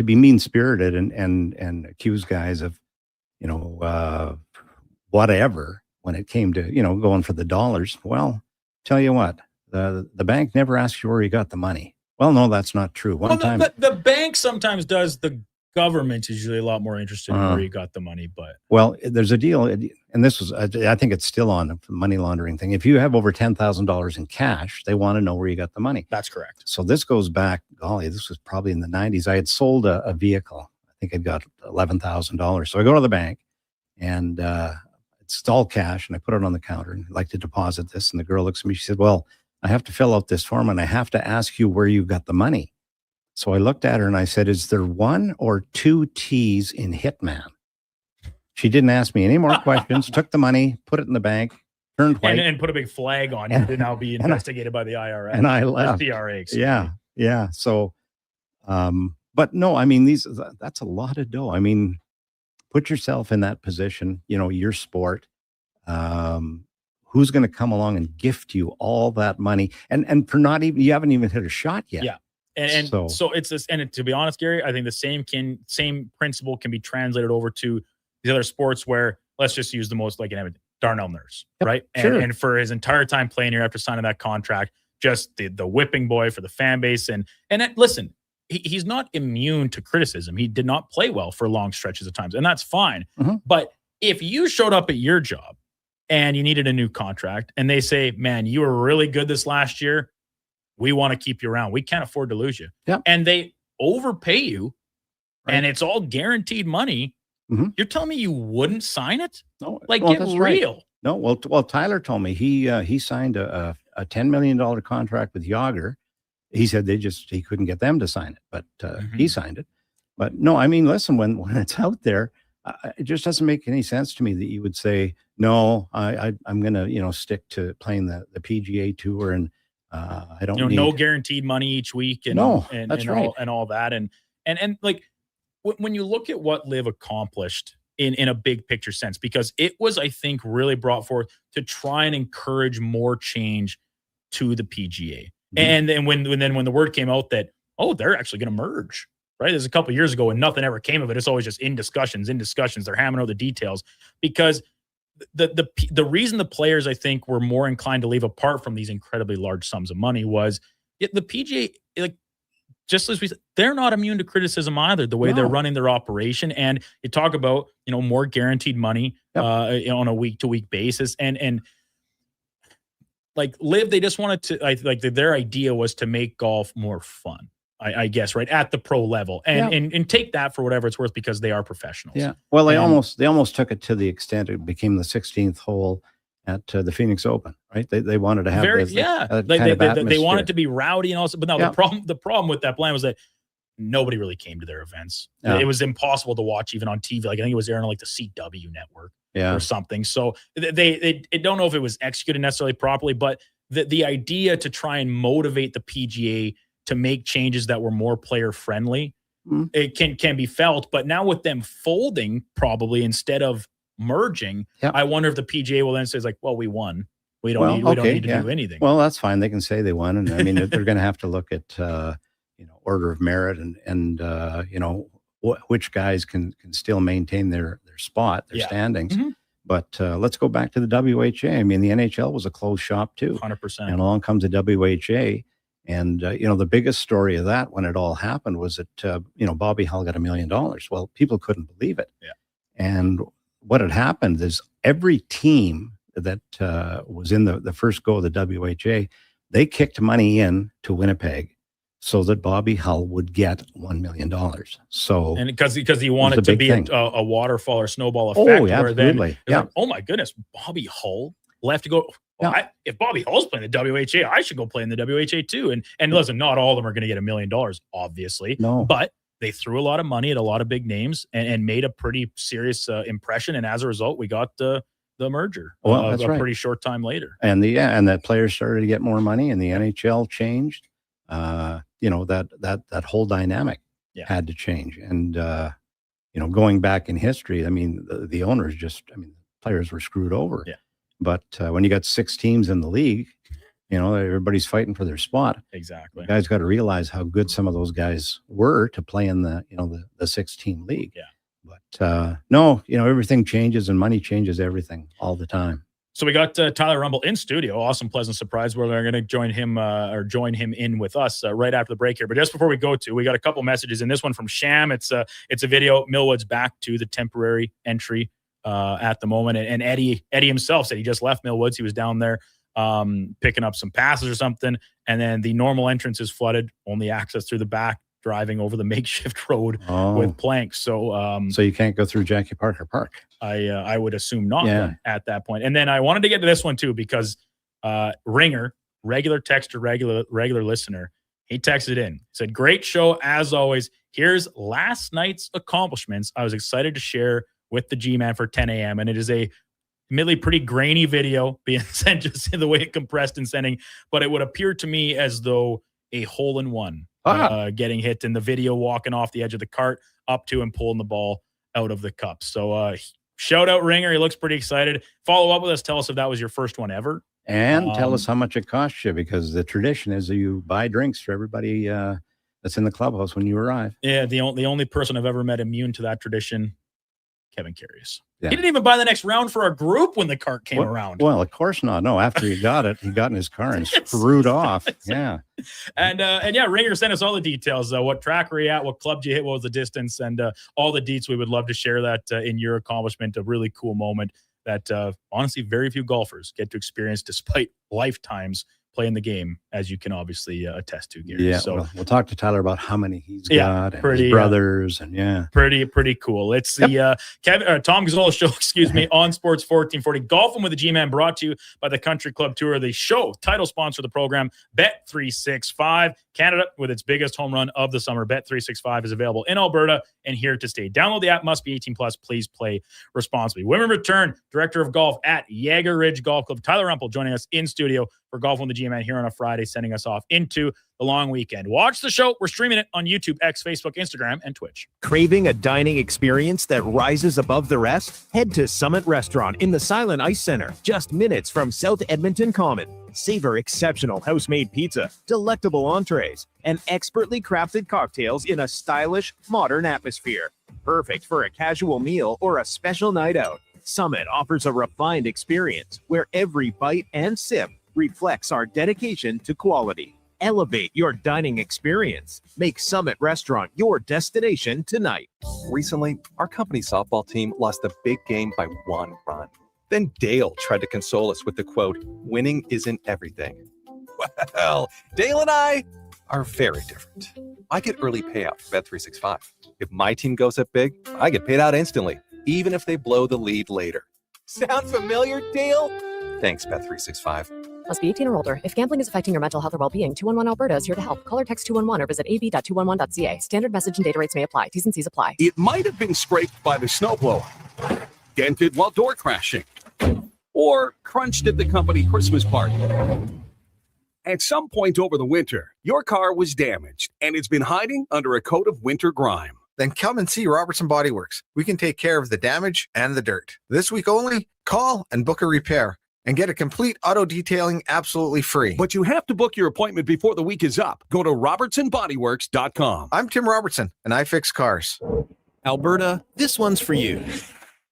be mean spirited and accuse guys of, whatever, when it came to, going for the dollars. Well, tell you what, the bank never asks you where you got the money. Well, no, that's not true. One time, the bank sometimes does. The government is usually a lot more interested in where you got the money. But there's a deal, and this was, I think it's still on the money laundering thing. If you have over $10,000 in cash, they want to know where you got the money. That's correct. So this goes back, golly, this was probably in the 90s. I had sold a vehicle. I think I'd got $11,000. So I go to the bank, and it's all cash, and I put it on the counter, and I'd like to deposit this. And the girl looks at me, she said, well, I have to fill out this form, and I have to ask you where you got the money. So I looked at her and I said, is there 1 or 2 T's in Hitman? She didn't ask me any more questions, took the money, put it in the bank, turned white. And put a big flag on you to now be investigated by the IRS. And I left. CRA. Yeah. So, but no, I mean, that's a lot of dough. I mean, put yourself in that position, your sport. Who's going to come along and gift you all that money? And for you haven't even hit a shot yet. Yeah. And so it's this, and to be honest, Gary, I think the same principle can be translated over to these other sports where, let's just use the most like an Darnell Nurse, right? Sure. And for his entire time playing here after signing that contract, just the whipping boy for the fan base. And listen, he's not immune to criticism. He did not play well for long stretches of times, and that's fine. Mm-hmm. But if you showed up at your job and you needed a new contract and they say, man, you were really good this last year, we want to keep you around. We can't afford to lose you. Yeah. And they overpay you, and it's all guaranteed money. Mm-hmm. You're telling me you wouldn't sign it? No, like well, get that's real. Right. No, well, Tyler told me he signed a $10 million contract with Yager. He said he couldn't get them to sign it, but he signed it. But no, I mean, listen, when it's out there, it just doesn't make any sense to me that you would say, no, I'm going to, stick to playing the PGA Tour, and I don't need no guaranteed money each week. And that's right. All that. And like when you look at what Liv accomplished in a big picture sense, because it was, I think, really brought forth to try and encourage more change to the PGA. Mm-hmm. And then when the word came out that, they're actually going to merge, right? There's a couple of years ago and nothing ever came of it. It's always just in discussions. They're hammering out the details, because the reason the players, I think, were more inclined to leave, apart from these incredibly large sums of money, was the PGA, like, just as we said, they're not immune to criticism either, the way they're running their operation. And you talk about, more guaranteed money on a week-to-week basis. And like Liv, they just wanted to, their idea was to make golf more fun, I guess, right, at the pro level, and take that for whatever it's worth, because they are professionals. Yeah. Well, they almost took it to the extent it became the 16th hole at the Phoenix Open, right? They wanted to have they wanted to be rowdy and also, but no, the problem with that plan was that nobody really came to their events. Yeah. It was impossible to watch even on TV. Like, I think it was airing on like the CW network or something. So they don't know if it was executed necessarily properly, but the idea to try and motivate the PGA to make changes that were more player friendly, it can be felt. But now with them folding, probably instead of merging, I wonder if the PGA will then say, like, well, we won. We don't need to do anything. Well, that's fine. They can say they won. And I mean, they're going to have to look at, order of merit and which guys can still maintain their spot, their standings. Mm-hmm. But let's go back to the WHA. I mean, the NHL was a closed shop too. 100%. And along comes the WHA. And, the biggest story of that when it all happened was that, Bobby Hull got $1 million. Well, people couldn't believe it. Yeah. And what had happened is every team that was in the first go of the WHA, they kicked money in to Winnipeg so that Bobby Hull would get $1 million. So, and because he wanted to be a waterfall or snowball effect. Oh, yeah, absolutely. Like, oh my goodness, Bobby Hull left to go. Well, if Bobby Hull's playing the WHA, I should go play in the WHA too. And listen, not all of them are going to get $1 million, obviously. No, but they threw a lot of money at a lot of big names and made a pretty serious impression. And as a result, we got the merger. Well, that's a right. pretty short time later. And that players started to get more money, and the NHL changed. That whole dynamic had to change. And going back in history, I mean, the owners players were screwed over. Yeah. But when you got 6 teams in the league, everybody's fighting for their spot. Exactly. You guys got to realize how good some of those guys were to play in the 6-team league. Yeah. But no, everything changes and money changes everything all the time. So we got Tyler Rumble in studio. Awesome, pleasant surprise. We're going to join him in with us right after the break here. But just before we got a couple messages. And this one from Sham. It's a video. Millwood's back to the temporary entry at the moment. And Eddie himself said he just left Millwoods. He was down there picking up some passes or something. And then the normal entrance is flooded. Only access through the back, driving over the makeshift road with planks. So you can't go through Jackie Parker Park. I would assume not at that point. And then I wanted to get to this one too, because Ringer, regular texter, regular listener, he texted in, said, "Great show as always. Here's last night's accomplishments I was excited to share with the G-Man for 10 a.m. And it is a admittedly pretty grainy video being sent just in the way it compressed and sending, but it would appear to me as though a hole-in-one getting hit in the video, walking off the edge of the cart up to and pulling the ball out of the cup. So shout out Ringer. He looks pretty excited. Follow up with us. Tell us if that was your first one ever. And tell us how much it cost you, because the tradition is that you buy drinks for everybody that's in the clubhouse when you arrive. Yeah, the only person I've ever met immune to that tradition, Kevin Carius. Yeah. He didn't even buy the next round for our group when the cart came around. Well, of course not. No, after he got it, he got in his car and screwed off. Yeah. And yeah, Ringer sent us all the details. What track were you at? What club did you hit? What was the distance? And all the deets. We would love to share that in your accomplishment. A really cool moment that honestly very few golfers get to experience despite lifetimes playing the game, as you can obviously attest to, Gary. Yeah, so we'll talk to Tyler about how many he's got and his brothers, and pretty cool. It's the Tom Gazzola show, on Sports 1440. Golfing with the G-Man, brought to you by the Country Club Tour. The show title sponsor of the program, Bet365, Canada with its biggest home run of the summer. Bet365 is available in Alberta and here to stay. Download the app. Must be 18 plus. Please play responsibly. Women return. Director of golf at Jaeger Ridge Golf Club, Tyler Rumpel, joining us in studio for Golf with the G-Man here on a Friday, sending us off into the long weekend. Watch the show. We're streaming it on YouTube, X, Facebook, Instagram, and Twitch. Craving a dining experience that rises above the rest? Head to Summit Restaurant in the Silent Ice Center, just minutes from South Edmonton Common. Savor exceptional house-made pizza, delectable entrees, and expertly crafted cocktails in a stylish, modern atmosphere. Perfect for a casual meal or a special night out. Summit offers a refined experience where every bite and sip reflects our dedication to quality. Elevate your dining experience. Make Summit Restaurant your destination tonight. Recently, our company softball team lost a big game by 1 run. Then Dale tried to console us with the quote, "Winning isn't everything." Well, Dale and I are very different. I get early payout from Bet365. If my team goes up big, I get paid out instantly, even if they blow the lead later. Sound familiar, Dale? Thanks, Bet365. Must be 18 or older. If gambling is affecting your mental health or well-being, 211 Alberta is here to help. Call or text 211 or visit ab.211.ca. Standard message and data rates may apply. T's and C's apply. It might have been scraped by the snowblower, dented while door crashing, or crunched at the company Christmas party. At some point over the winter, your car was damaged, and it's been hiding under a coat of winter grime. Then come and see Robertson Body Works. We can take care of the damage and the dirt. This week only, call and book a repair and get a complete auto detailing absolutely free. But you have to book your appointment before the week is up. Go to robertsonbodyworks.com. I'm Tim Robertson, and I fix cars. Alberta, this one's for you.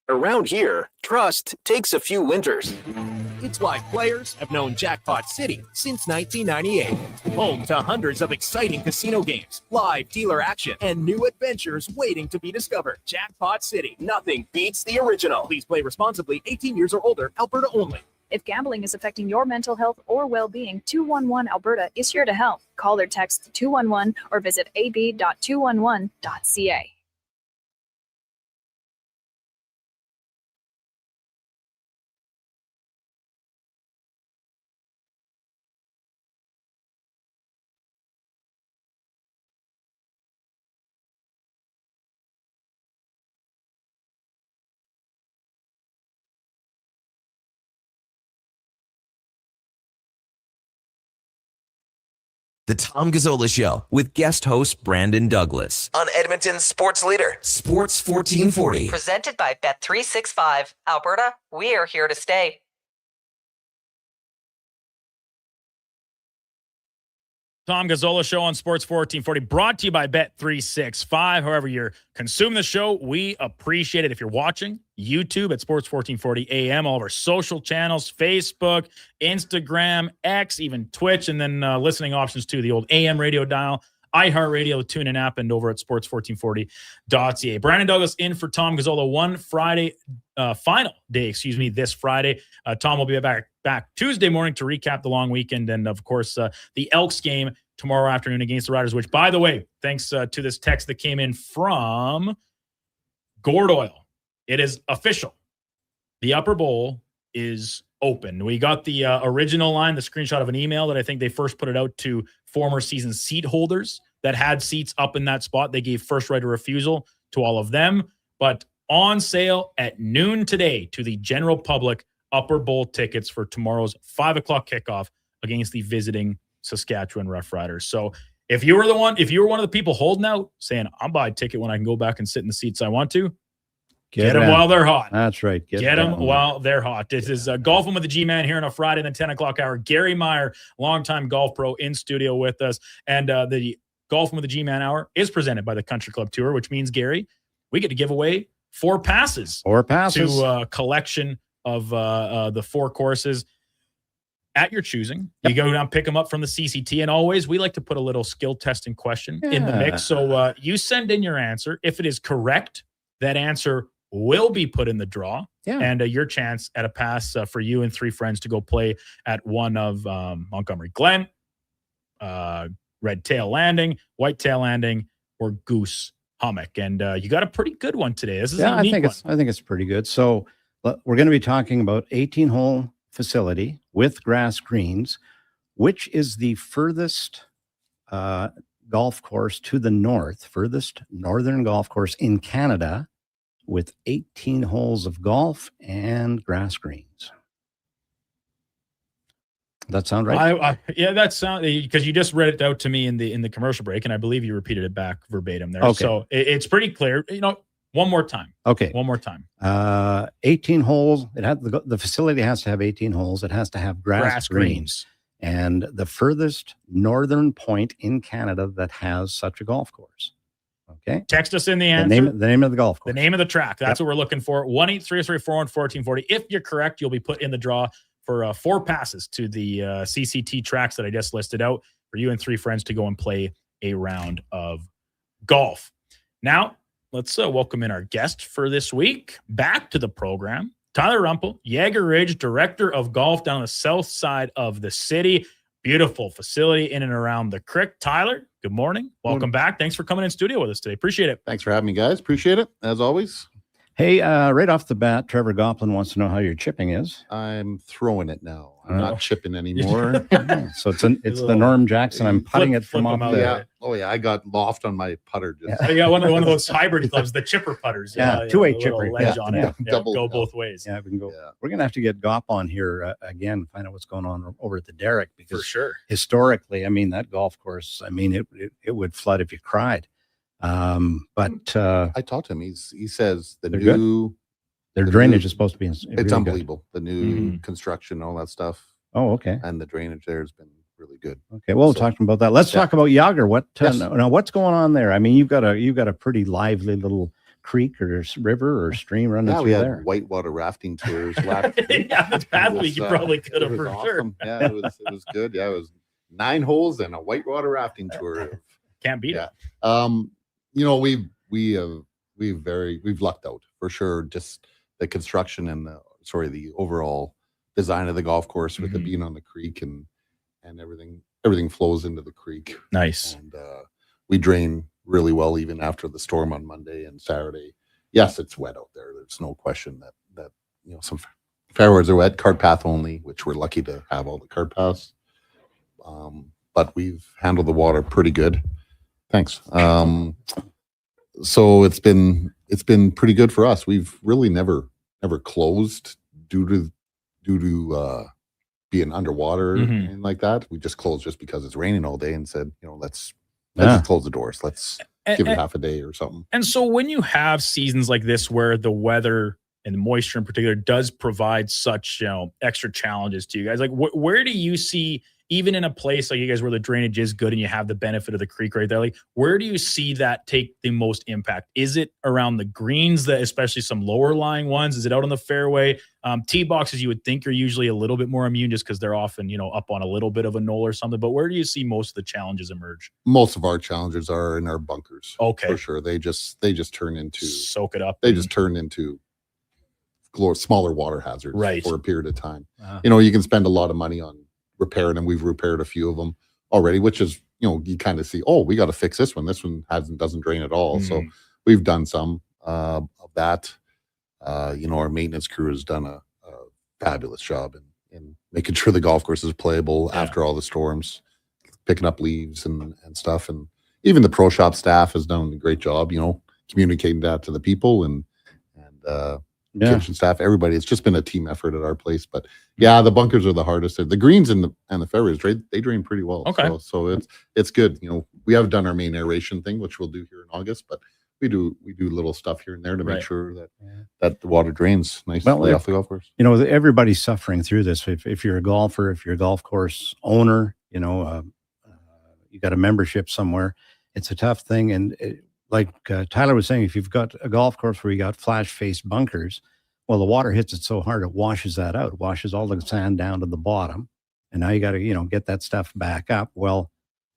Around here, trust takes a few winters. It's why players have known Jackpot City since 1998. Home to hundreds of exciting casino games, live dealer action, and new adventures waiting to be discovered. Jackpot City, nothing beats the original. Please play responsibly, 18 years or older, Alberta only. If gambling is affecting your mental health or well-being, 211 Alberta is here to help. Call or text 211 or visit ab.211.ca. The Tom Gazzola Show with guest host Brandon Douglas on Edmonton's sports leader, Sports 1440. Presented by Bet365. Alberta, we are here to stay. Tom Gazzola Show on Sports 1440, brought to you by Bet365. However you're consuming the show, we appreciate it. If you're watching YouTube at Sports 1440 AM, all of our social channels, Facebook, Instagram, X, even Twitch, and then listening options too, the old AM radio dial, iHeartRadio, TuneIn app, and over at sports1440.ca. Brandon Douglas in for Tom Gazzola, final day, this Friday. Tom will be back Tuesday morning to recap the long weekend and, of course, the Elks game tomorrow afternoon against the Riders, which, by the way, thanks to this text that came in from Gord Oil, it is official. The Upper Bowl is open. We got the original line, the screenshot of an email that I think they first put it out to former season seat holders that had seats up in that spot. They gave first right of refusal to all of them, but on sale at noon today to the general public, Upper Bowl tickets for tomorrow's 5 o'clock kickoff against the visiting Saskatchewan Roughriders. So if you were one of the people holding out saying, I'm buying a ticket when I can go back and sit in the seats I want to, get them while they're hot. That's right. Get them while they're hot. This is Golfing with the G-Man here on a Friday in the 10 o'clock hour. Gary Meyer, longtime golf pro, in studio with us. And the Golfing with the G-Man hour is presented by the Country Club Tour, which means, Gary, we get to give away 4 passes. 4 passes. To a collection of the 4 courses at your choosing. You go down, pick them up from the CCT. And always, we like to put a little skill testing question in the mix. So you send in your answer. If it is correct, that answer will be put in the draw. Yeah. And your chance at a pass for you and 3 friends to go play at one of Montgomery Glen, Red Tail Landing, White Tail Landing, or Goose Hummock. And you got a pretty good one today. This is a unique one. I think it's pretty good. So we're going to be talking about 18-hole facility with grass greens, which is the furthest golf course to the north, furthest northern golf course in Canada, with 18 holes of golf and grass greens. That sound right? Yeah, that sound, because you just read it out to me in the commercial break, and I believe you repeated it back verbatim there. Okay. So it's pretty clear. One more time. Okay. One more time. 18 holes. The facility has to have 18 holes. It has to have grass greens. And the furthest northern point in Canada that has such a golf course. Okay. Text us in the answer. The name of the golf course. The name of the track. That's what we're looking for. 1-833-414-1440. If you're correct, you'll be put in the draw for 4 passes to the CCT tracks that I just listed out for you and 3 friends to go and play a round of golf. Now, let's welcome in our guest for this week. Back to the program, Tyler Rumpel, Jaeger Ridge, Director of Golf down the south side of the city. Beautiful facility in and around the creek. Tyler, good morning. Welcome back. Thanks for coming in studio with us today. Appreciate it. Thanks for having me, guys. Appreciate it, as always. Hey, right off the bat, Trevor Goplin wants to know how your chipping is. I'm throwing it now. I'm not chipping anymore. So it's the Norm Jackson. I'm putting it from off the... Yeah. Oh, yeah. I got loft on my putter. I got one of those hybrid clubs, the chipper putters. Yeah, two-way chipper. Ledge on it. Yeah, Double, go both ways. Yeah, we can go. Yeah. We're going to have to get Gop on here again, find out what's going on over at the Derrick. Because for sure. Historically, I mean, that golf course, I mean, it would flood if you cried. But I talked to him. He says their drainage is supposed to be it's really unbelievable. Good. The new construction, all that stuff. Oh, okay. And the drainage there has been really good. Okay, well, we'll talk about that. Let's talk about Jaeger. Now, what's going on there? I mean, you've got a pretty lively little creek or river or stream running through there. We had whitewater rafting tours. Yeah, that's badly. You probably could have for awesome. Sure. Yeah, it was good. Yeah, it was 9 holes and a whitewater rafting tour. Can't beat it. We've lucked out for sure. Just the construction and the overall design of the golf course with it being on the creek and everything flows into the creek. Nice. And we drain really well even after the storm on Monday and Saturday. Yes, it's wet out there. There's no question that some fairways are wet, cart path only, which we're lucky to have all the cart paths. But we've handled the water pretty good. Thanks. So it's been pretty good for us. We've really never closed due to being underwater Mhm. and like that. We just closed just because it's raining all day and said, let's just close the doors. Let's give it half a day or something. And so when you have seasons like this where the weather and the moisture in particular does provide such, extra challenges to you guys, like where do you see, even in a place like you guys where the drainage is good and you have the benefit of the creek right there, like where do you see that take the most impact? Is it around the greens, that especially some lower lying ones? Is it out on the fairway? Tee boxes you would think are usually a little bit more immune just because they're often, up on a little bit of a knoll or something. But where do you see most of the challenges emerge? Most of our challenges are in our bunkers. Okay. For sure. They just turn into soak it up. They just turn into smaller water hazards for a period of time. Uh-huh. You can spend a lot of money on repairing them. We've repaired a few of them already, which is, you kind of see, we got to fix this one. This one doesn't drain at all. So we've done some of that. Our maintenance crew has done a fabulous job in making sure the golf course is playable after all the storms, picking up leaves and stuff. And even the pro shop staff has done a great job, communicating that to the people and kitchen staff, everybody. It's just been a team effort at our place. But yeah, the bunkers are the hardest. The greens and the fairways, they drain pretty well. Okay. So it's good. We haven't done our main aeration thing, which we'll do here in August, but we do little stuff here and there to make sure that the water drains nicely off the golf course. Everybody's suffering through this. If you're a golfer, if you're a golf course owner, you got a membership somewhere, it's a tough thing. And like Tyler was saying, if you've got a golf course where you got flash-faced bunkers, well, the water hits it so hard it washes that out, washes all the sand down to the bottom, and now you got to get that stuff back up. Well,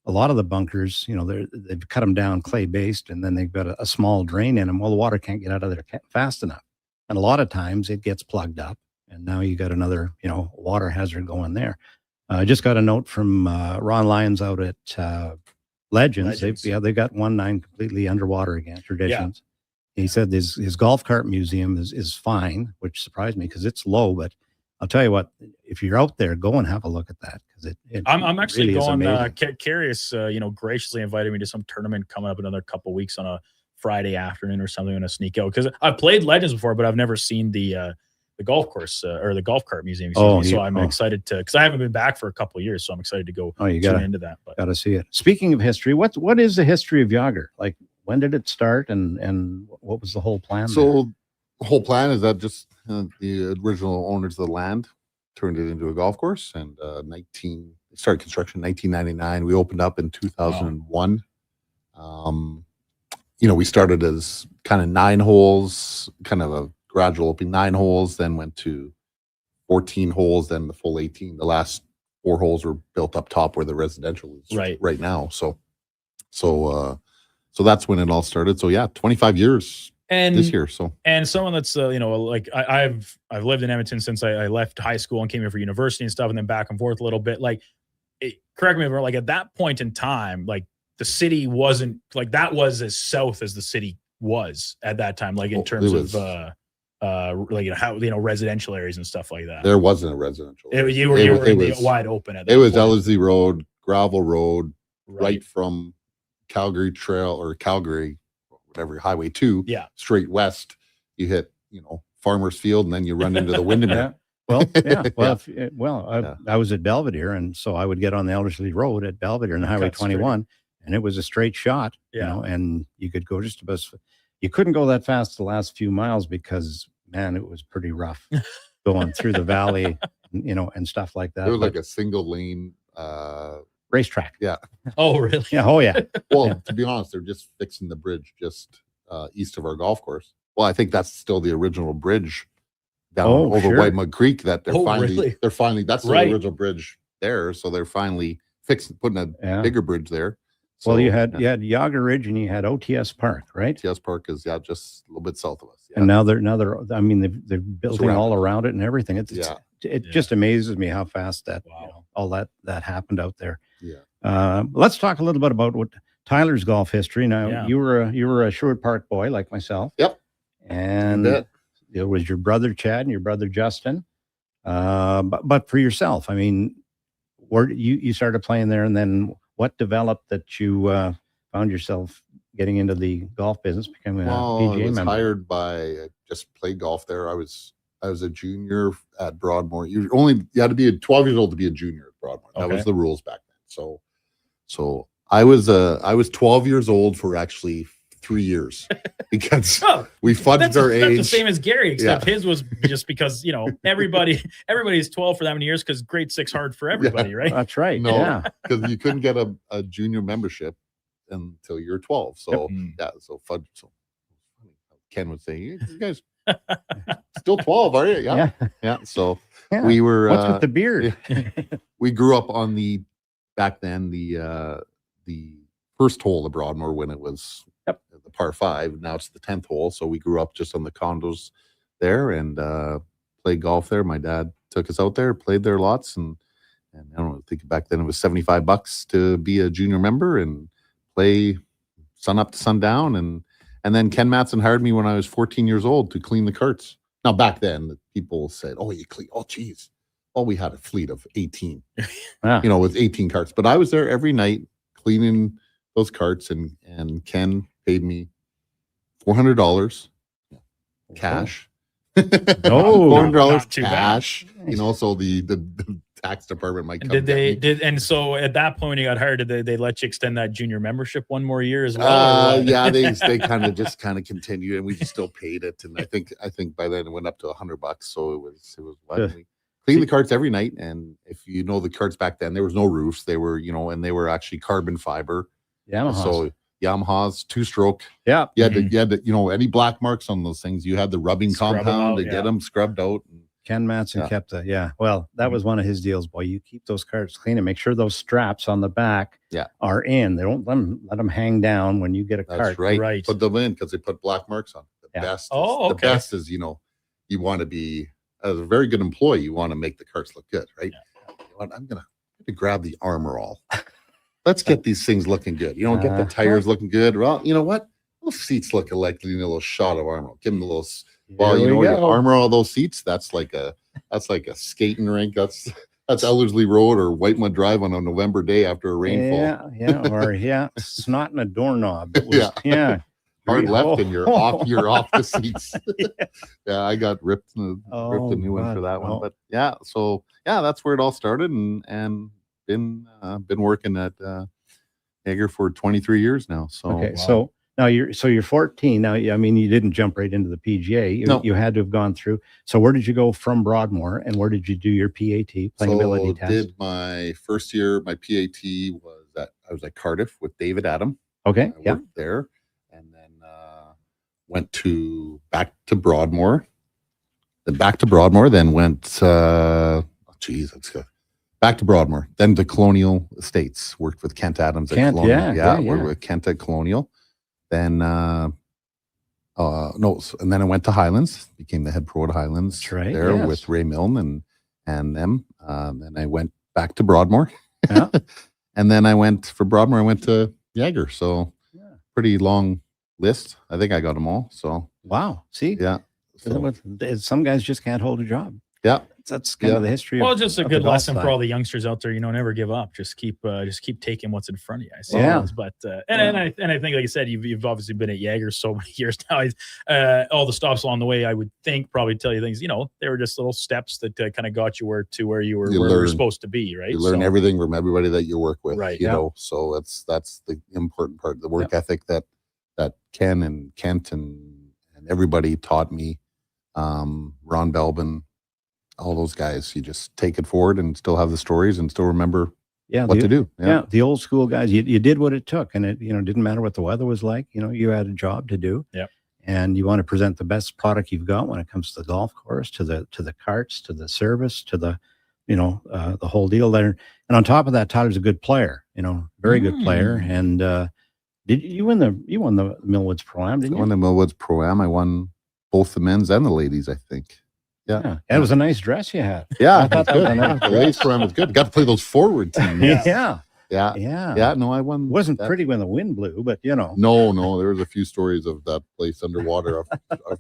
a lot of the bunkers, they've cut them down clay-based, and then they've got a small drain in them. Well, the water can't get out of there fast enough, and a lot of times it gets plugged up, and now you got another water hazard going there. I just got a note from Ron Lyons out at Legends. They got 1-9 completely underwater again. Traditions. Yeah. He said his golf cart museum is fine, which surprised me because it's low. But I'll tell you what, if you're out there, go and have a look at that because I'm actually really going. Curious, graciously invited me to some tournament coming up another couple weeks on a Friday afternoon or something. I'm going to sneak out because I've played Legends before, but I've never seen the golf course or the golf cart museum. So I'm excited because I haven't been back for a couple of years. So I'm excited to go tune into that. Got to see it. Speaking of history, what is the history of Yager? Like, when did it start and what was the whole plan? So the whole plan is that just the original owners of the land turned it into a golf course and started construction in 1999. We opened up in 2001. We started as kind of 9 holes, kind of a gradual opening 9 holes, then went to 14 holes, then the full 18. The last 4 holes were built up top where the residential is right now. So that's when it all started. So yeah, 25 years this year. So and someone that's like I've lived in Edmonton since I left high school and came here for university and stuff, and then back and forth a little bit. Like, correct me if I'm wrong. Like at that point in time, like the city wasn't like that was as south as the city was at that time. Like in terms of residential areas and stuff like that. There wasn't a residential. You were wide open at that. It was Ellerslie Road, gravel road, right from Calgary Trail or Calgary, whatever, Highway 2, straight west. You hit, Farmers Field, and then you run into the Windermere. I was at Belvedere, and so I would get on the Ellerslie Road at Belvedere and Highway 21, and it was a straight shot, and you could go just about. You couldn't go that fast the last few miles because, man, it was pretty rough going through the valley, and stuff like that. It was like a single lane racetrack. Yeah. Oh, really? Yeah. Oh, yeah. Well, to be honest, they're just fixing the bridge just east of our golf course. Well, I think that's still the original bridge down over White Mud Creek that they're finally that's the original bridge there. So they're finally putting a bigger bridge there. So, well, you had Yager Ridge and you had OTS Park, right? OTS Park is just a little bit south of us. Yeah. And now they're they're building all around it and everything. It just amazes me how fast that all that happened out there. Yeah. Let's talk a little bit about what Tyler's golf history. Now you were a Sherwood Park boy like myself. Yep. And it was your brother Chad and your brother Justin. But for yourself, I mean, where you started playing there, and then what developed that you found yourself getting into the golf business, becoming a PGA member? I was hired by, just played golf there. I was I was a junior at Broadmoor. You had to be 12 years old to be a junior at Broadmoor. That was the rules back then. So I was 12 years old for actually 3 years because we fudged our age. That's the same as Gary, except his was just because, everybody's 12 for that many years because grade 6 hard for everybody, right? That's right. No, because you couldn't get a junior membership until you're 12. So so fudge. So Ken would say, "You guys still 12, are you?" Yeah. So we were. What's with the beard? We grew up on back then the first hole of Broadmoor when it was the par 5. Now it's the 10th hole. So we grew up just on the condos there and played golf there. My dad took us out there, played there lots, and I don't know, I think back then it was $75 to be a junior member and play sun up to sundown. And then Ken Matson hired me when I was 14 years old to clean the carts. Now back then people said, "Oh, you clean? Oh, geez." Oh, we had a fleet of 18, with 18 carts. But I was there every night cleaning those carts, and Ken paid me $400 cash. $400 cash. So the tax department might come. And so at that point when you got hired, did they let you extend that junior membership one more year as well? Yeah, they kind of continued, and we still paid it. And I think by then it went up to $100. So it was what we clean the carts every night. And if you know the carts back then, there was no roofs. They were, and they were actually carbon fiber. Yamahas. So Yamahas, 2-stroke. Yeah. You had to, any black marks on those things, you had the rubbing compound to get them scrubbed out. Ken Matson kept well, that was one of his deals, boy. You keep those carts clean and make sure those straps on the back are in. They don't let them hang down when you get a cart. That's right. Put them in because they put black marks on. The best is, you want to be, as a very good employee, you want to make the carts look good, right? I'm going to grab the armor all. Let's get these things looking good. Get the tires looking good. Well, you know what? Those seats look like a little shot of armor. Give them a little. Well, you armor all those seats. That's like a skating rink. That's Ellerslie Road or White Mud Drive on a November day after a rainfall. Or snot in a doorknob. It was, hard left and you're off the seats. I got ripped a new one for that one. But that's where it all started, and been working at Jaeger for 23 years now. So so now you're 14 now. I mean, you didn't jump right into the PGA. You had to have gone through. So where did you go from Broadmoor, and where did you do your PAT playability test? Did my first year, my PAT I was at Cardiff with David Adam. Okay, I worked there, and then went back to Broadmoor. Then went let's go. Back to Broadmoor, then to Colonial Estates. Worked with Kent Adams at Colonial. Worked with Kent at Colonial. Then and then I went to Highlands, became the head pro at Highlands. That's right. There with Ray Milne and them. Then I went back to Broadmoor. And then I went to Jaeger. So pretty long list. I think I got them all. So wow. See? Yeah. So, some guys just can't hold a job. Yeah. That's kind of the history. Well, just a good lesson for all the youngsters out there. Never give up. Just keep taking what's in front of you. I suppose. But I think, like you said, you've obviously been at Jaeger so many years now. All the stops along the way, I would think, probably tell you things. They were just little steps that kind of got you where you were supposed to be. Right. You learn everything from everybody that you work with. Right. So that's the important part. The work ethic that Ken and Kent and everybody taught me. Ron Belbin. All those guys, you just take it forward and still have the stories and still remember what to do. Yeah. The old school guys, you did what it took, and it didn't matter what the weather was like. You had a job to do. Yeah. And you want to present the best product you've got when it comes to the golf course, to the carts, to the service, to the the whole deal there. And on top of that, Tyler's a good player. Very good player. And did you won the Millwoods Pro-Am? Didn't you? I won the Millwoods Pro-Am. I won both the men's and the ladies, I think. Yeah. It was a nice dress you had. Yeah, that's good. The ladies program was good. Got to play those forward teams. Yeah. No, I won. It wasn't pretty when the wind blew, but No, there was a few stories of that place underwater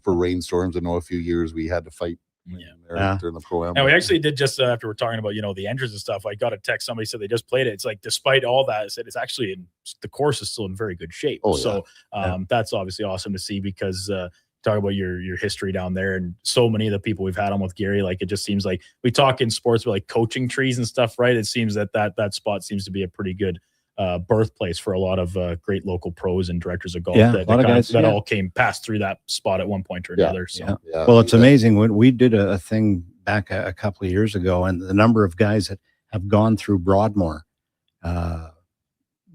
for rainstorms. I know a few years we had to fight during the Pro-Am. And we actually did just after we're talking about the entrance and stuff. I got a text. Somebody said they just played it. It's like despite all that, it said it's actually the course is still in very good shape. That's obviously awesome to see because. talk about your history down there, and so many of the people we've had on with Gary, like it just seems like we talk in sports with like coaching trees and stuff, right? It seems that spot seems to be a pretty good birthplace for a lot of great local pros and directors of golf that all passed through that spot at one point or another. So well, it's amazing when we did a thing back a couple of years ago, and the number of guys that have gone through Broadmoor,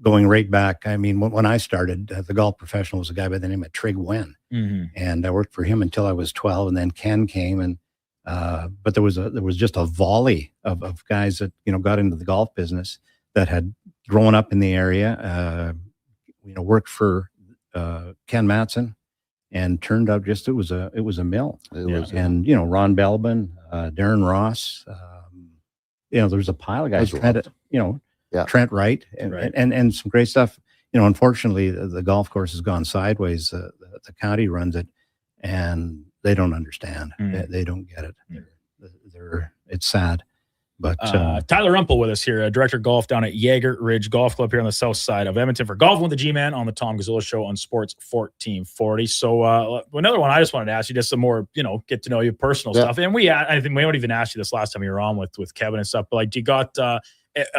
going right back. I mean, when I started, the golf professional was a guy by the name of Trig Wen, and I worked for him until I was 12, and then Ken came, and but there was just a volley of guys that got into the golf business that had grown up in the area, worked for Ken Matson, and turned out just it was a mill. And Ron Belbin, Darren Ross, there's a pile of guys. Trent Wright, and some great stuff. Unfortunately, the golf course has gone sideways. The county runs it, and they don't understand. They don't get it. It's sad. But Tyler Rumpel with us here, director of golf down at Jaeger Ridge Golf Club here on the south side of Edmonton for Golf with the G-Man on the Tom Gazzola Show on Sports 1440. So another one I just wanted to ask you, just some more, get to know you personal stuff. And I think we don't even ask you this last time you were on with Kevin and stuff, but like, do you got a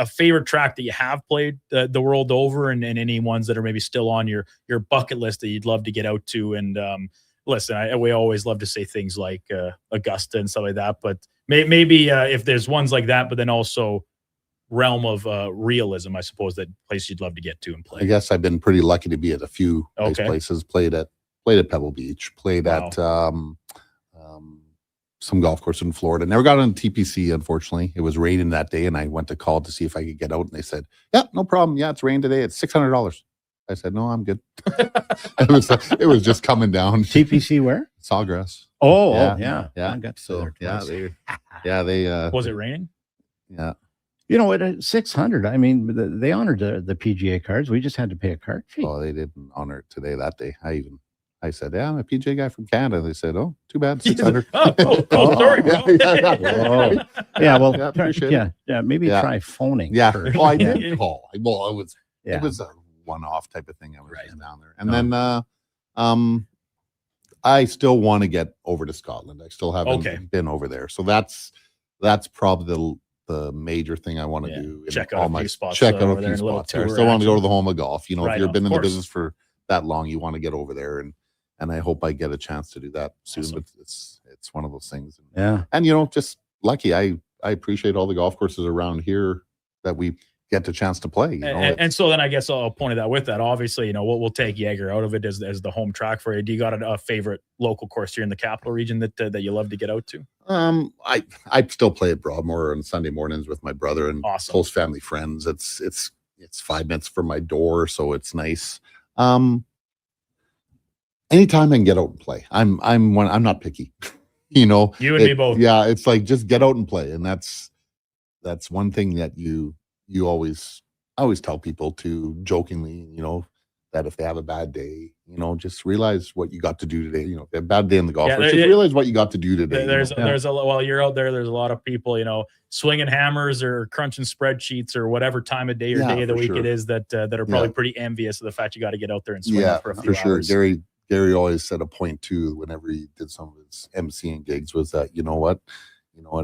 favorite track that you have played the world over, and any ones that are maybe still on your bucket list that you'd love to get out to? And listen, we always love to say things like Augusta and stuff like that, but maybe if there's ones like that, but then also realm of realism, I suppose, that place you'd love to get to and play. I guess I've been pretty lucky to be at a few nice places. Played at Pebble Beach. Played at some golf course in Florida. Never got on TPC, unfortunately. It was raining that day, and I went to call to see if I could get out, and they said, "Yeah, no problem. Yeah, it's rain today. It's $600." I said, "No, I'm good." it was just coming down. TPC where? Sawgrass. Oh, yeah. I got to so there they was it raining? Yeah. At 600, I mean, they honored the PGA cards. We just had to pay a card fee. Oh, they didn't honor it today that day. I said, "Yeah, I'm a PGA guy from Canada." They said, "Oh, too bad, 600." Cool story, bro. Maybe try phoning. Yeah. First. I did call. Well, it was a one-off type of thing. I was just down there, and then I still want to get over to Scotland. I still haven't been over there, so that's probably the major thing I want to do. Check out a few spots. Check out a few spots. I still want to go to the home of golf. If you've been in the business for that long, you want to get over there, and I hope I get a chance to do that soon. Awesome. But it's one of those things. And just lucky. I appreciate all the golf courses around here that we get the chance to play. And so then I guess I'll point that with that. Obviously, we'll take Jaeger out of it as the home track for you. Do you got a favorite local course here in the capital region that you love to get out to? I still play at Broadmoor on Sunday mornings with my brother and close family friends. It's 5 minutes from my door, so it's nice. Anytime I can get out and play, I'm not picky. You and me both. Yeah, it's like just get out and play, and that's one thing that you always tell people to jokingly, that if they have a bad day, just realize what you got to do today. If you have a bad day in the golf course, just realize what you got to do today. While you're out there, there's a lot of people, swinging hammers or crunching spreadsheets or whatever time of day or day of the week it is that are probably pretty envious of the fact you got to get out there and swing for a few hours. Gary always said a point too, whenever he did some of his emceeing gigs, was that, you know what,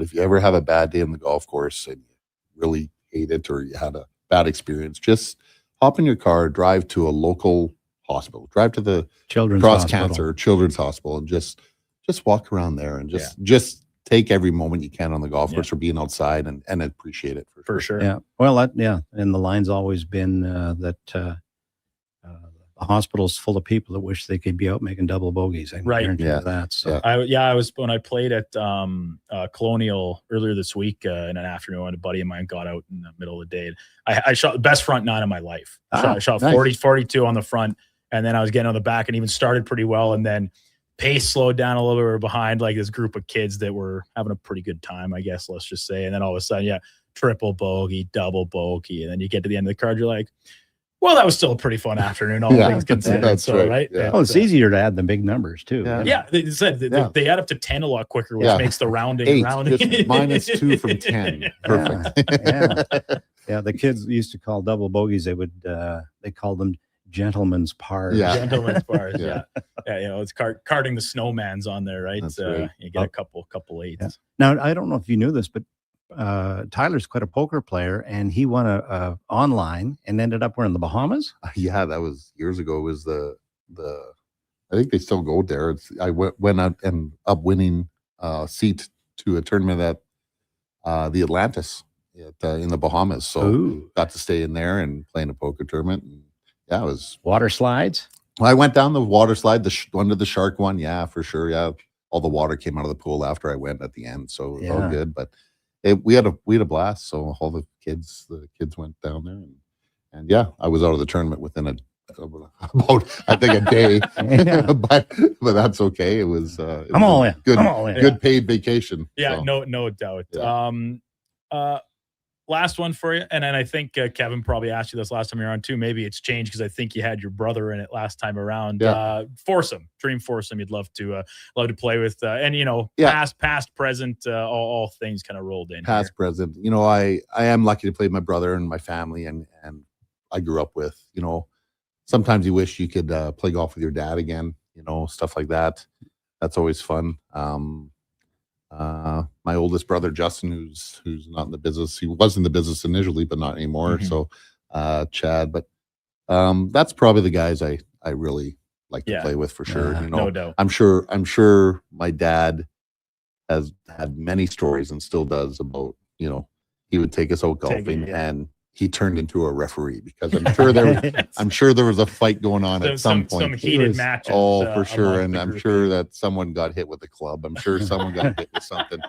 if you ever have a bad day in the golf course and you really hate it or you had a bad experience, just hop in your car, drive to a local hospital, drive to the Children's Hospital, and just walk around there and just take every moment you can on the golf course or being outside and appreciate it for sure. Yeah. Well, and the line's always been that the hospital's full of people that wish they could be out making double bogeys. I can guarantee you that. So I was, when I played at Colonial earlier this week in an afternoon, and a buddy of mine got out in the middle of the day. I shot the best front nine of my life. I shot nice. 42 on the front, and then I was getting on the back and even started pretty well, and then pace slowed down a little bit. We were behind like this group of kids that were having a pretty good time, I guess, let's just say. And then all of a sudden, triple bogey, double bogey, and then you get to the end of the card, you're like, well, that was still a pretty fun afternoon, all things considered. That's right. Yeah. It's easier to add the big numbers too. Yeah, they said they add up to 10 a lot quicker, which makes the rounding. 8, just minus 2 from 10. Perfect. Yeah, the kids used to call double bogeys. They called them gentlemen's pars. Yeah. Gentlemen's bars. Yeah. Yeah. You know, it's carting the snowmans on there, right? That's right. You get a couple eights. Yeah. Now, I don't know if you knew this, but Tyler's quite a poker player, and he won a online and ended up in the Bahamas. Yeah, that was years ago. It was the I think they still go there. I went out and up winning seat to a tournament at the Atlantis in the Bahamas. So got to stay in there and play in a poker tournament. And yeah, it was water slides. Well, I went down the water slide, under the shark one. Yeah, for sure. Yeah, all the water came out of the pool after I went at the end, so it was all good. But we had a blast. So all the kids went down there, and yeah, I was out of the tournament within about I think a day, but that's okay. It was I'm all in. Good paid vacation. Yeah, so. no doubt. Yeah. Last one for you, and then I think Kevin probably asked you this last time you were on too. Maybe it's changed because I think you had your brother in it last time around. Yeah. Foursome, dream foursome. You'd love to play with, and past, present, all things kind of rolled in. Past, present. You know, I am lucky to play with my brother and my family, and I grew up with. You know, sometimes you wish you could play golf with your dad again. You know, stuff like that. That's always fun. My oldest brother Justin, who's not in the business, he was in the business initially, but not anymore. Mm-hmm. So Chad, but that's probably the guys I really like to play with for sure. You know, no doubt. I'm sure my dad has had many stories and still does about, you know, he would take us out golfing and he turned into a referee because I'm sure there was a fight going on at some point. Some heated matches. Oh, for sure. And I'm sure that someone got hit with a club. I'm sure someone got hit with something.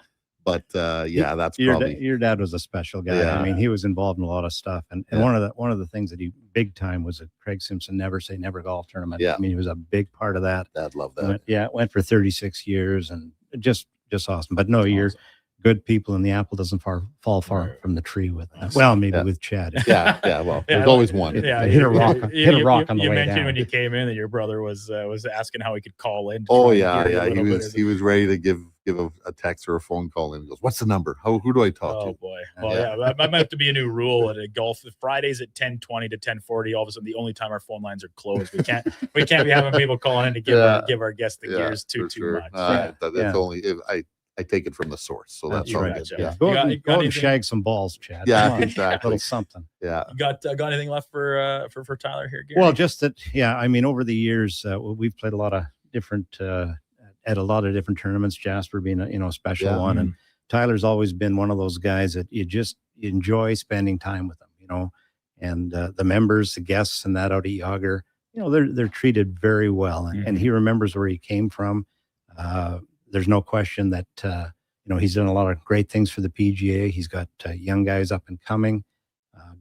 But that's probably your dad was a special guy. Yeah. I mean, he was involved in a lot of stuff. And one of the things that he big time was a Craig Simpson Never Say Never golf tournament. Yeah. I mean, he was a big part of that. Dad loved that. Went for 36 years and just awesome. But no, you're good people, and the apple doesn't fall far from the tree with us. Well, maybe with Chad. Yeah. Well, there's always one. Yeah, hit a rock on the way down. You mentioned when you came in that your brother was asking how he could call in. Oh yeah. He was ready to give a text or a phone call in. He goes, "What's the number? Who do I talk to?" Oh boy. Well, that might have to be a new rule at a golf. Fridays at 10:20 to 10:40. All of a sudden, the only time our phone lines are closed. We can't be having people calling in to give our guests the gears too much. That's only if I take it from the source, so that's all right. good. Yeah. Yeah. Go and shag some balls, Chad. Yeah, exactly. A little something. Yeah. You got anything left for Tyler here, Gary? Well, just that. Yeah, I mean, over the years, we've played a lot of different at a lot of different tournaments. Jasper being a special one, and Tyler's always been one of those guys that you just enjoy spending time with them. You know, and the members, the guests, and that out at Yager, you know, they're treated very well, and he remembers where he came from. There's no question that, he's done a lot of great things for the PGA. He's got young guys up and coming,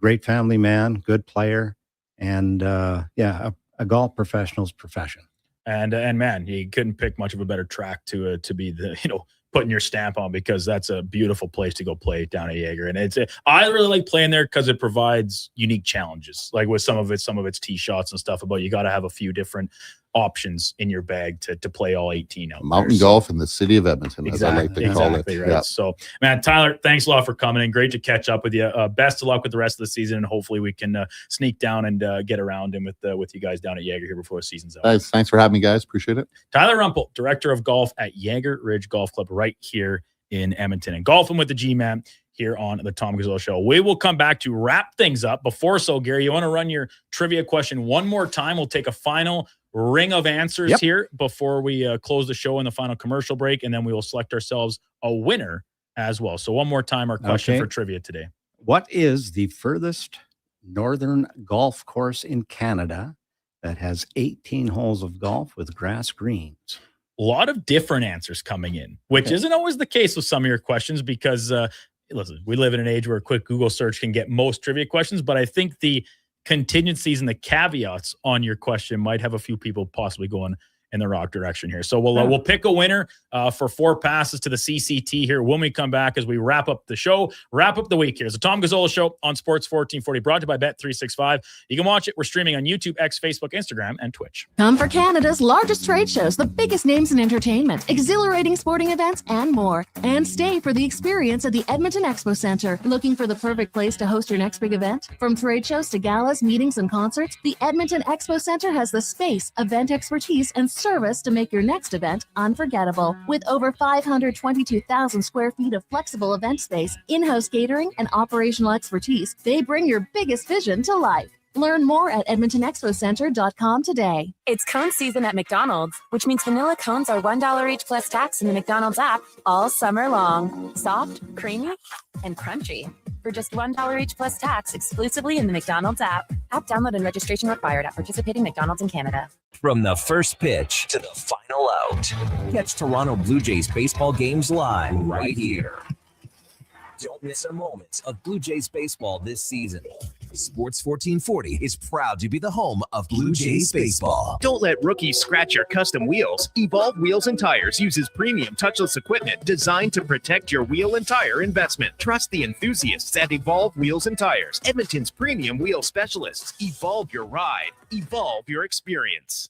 great family man, good player, and a golf professional's profession. And man, you couldn't pick much of a better track to be the, putting your stamp on, because that's a beautiful place to go play down at Yager. And I really like playing there because it provides unique challenges, like with some of its tee shots and stuff. About you got to have a few different options in your bag to play all 18 out Mountain golf in the city of Edmonton, as I like to call it. Right. Yeah. So, man, Tyler, thanks a lot for coming in. Great to catch up with you. Best of luck with the rest of the season, and hopefully we can sneak down and get around in with you guys down at Yager here before the season's out. Thanks for having me, guys. Appreciate it. Tyler Rumpel, Director of Golf at Yager Ridge Golf Club right here in Edmonton, and golfing with the G-Man here on the Tom Gazzola Show. We will come back to wrap things up. Before so, Gary, you want to run your trivia question one more time? We'll take a final ring of answers here before we close the show in the final commercial break, and then we will select ourselves a winner as well. So one more time, our question for trivia today. What is the furthest northern golf course in Canada that has 18 holes of golf with grass greens? A lot of different answers coming in, which isn't always the case with some of your questions, because listen, we live in an age where a quick Google search can get most trivia questions, but I think the contingencies and the caveats on your question might have a few people possibly going in the rock direction here. So we'll pick a winner for 4 passes to the CCT here when we come back as we wrap up the show, wrap up the week here. It's the Tom Gazzola Show on Sports 1440, brought to you by Bet365. You can watch it. We're streaming on YouTube, X, Facebook, Instagram, and Twitch. Come for Canada's largest trade shows, the biggest names in entertainment, exhilarating sporting events, and more. And stay for the experience at the Edmonton Expo Centre. Looking for the perfect place to host your next big event? From trade shows to galas, meetings, and concerts, the Edmonton Expo Centre has the space, event expertise, and service to make your next event unforgettable. With over 522,000 square feet of flexible event space, in-house catering, and operational expertise, they bring your biggest vision to life. Learn more at EdmontonExpoCenter.com today. It's cone season at McDonald's, which means vanilla cones are $1 each plus tax in the McDonald's app all summer long. Soft, creamy, and crunchy. For just $1 each plus tax exclusively in the McDonald's app. App download and registration required at participating McDonald's in Canada. From the first pitch to the final out, catch Toronto Blue Jays baseball games live right here. Don't miss a moment of Blue Jays baseball this season. Sports 1440 is proud to be the home of Blue Jays baseball. Don't let rookies scratch your custom wheels. Evolve Wheels and Tires uses premium touchless equipment designed to protect your wheel and tire investment. Trust the enthusiasts at Evolve Wheels and Tires, Edmonton's premium wheel specialists. Evolve your ride. Evolve your experience.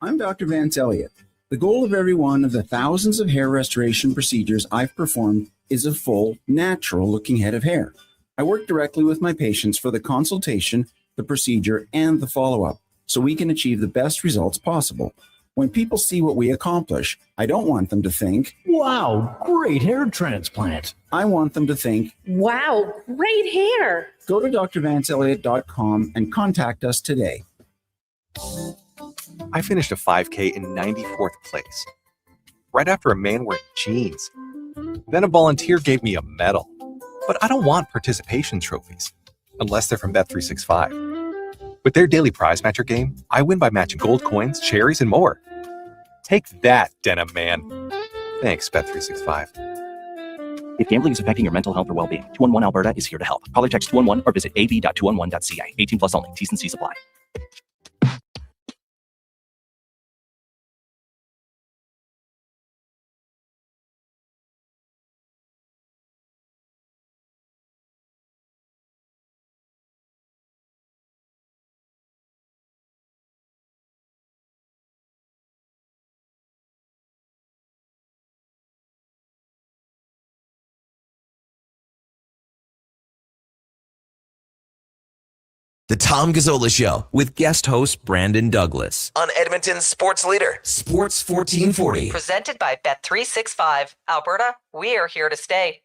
I'm Dr. Vance Elliott. The goal of every one of the thousands of hair restoration procedures I've performed is a full, natural-looking head of hair. I work directly with my patients for the consultation, the procedure, and the follow-up, so we can achieve the best results possible. When people see what we accomplish, I don't want them to think, "Wow, great hair transplant." I want them to think, "Wow, great hair." Go to drvanceelliott.com and contact us today. I finished a 5K in 94th place, right after a man wearing jeans. Then a volunteer gave me a medal. But I don't want participation trophies, unless they're from Bet365. With their daily prize matcher game, I win by matching gold coins, cherries, and more. Take that, denim man. Thanks, Bet365. If gambling is affecting your mental health or well-being, 211 Alberta is here to help. Call or text 211 or visit ab.211.ca. 18 plus only. T's and C's apply. The Tom Gazzola Show with guest host Brandon Douglas on Edmonton's sports leader, Sports 1440. Presented by Bet365. Alberta, we are here to stay.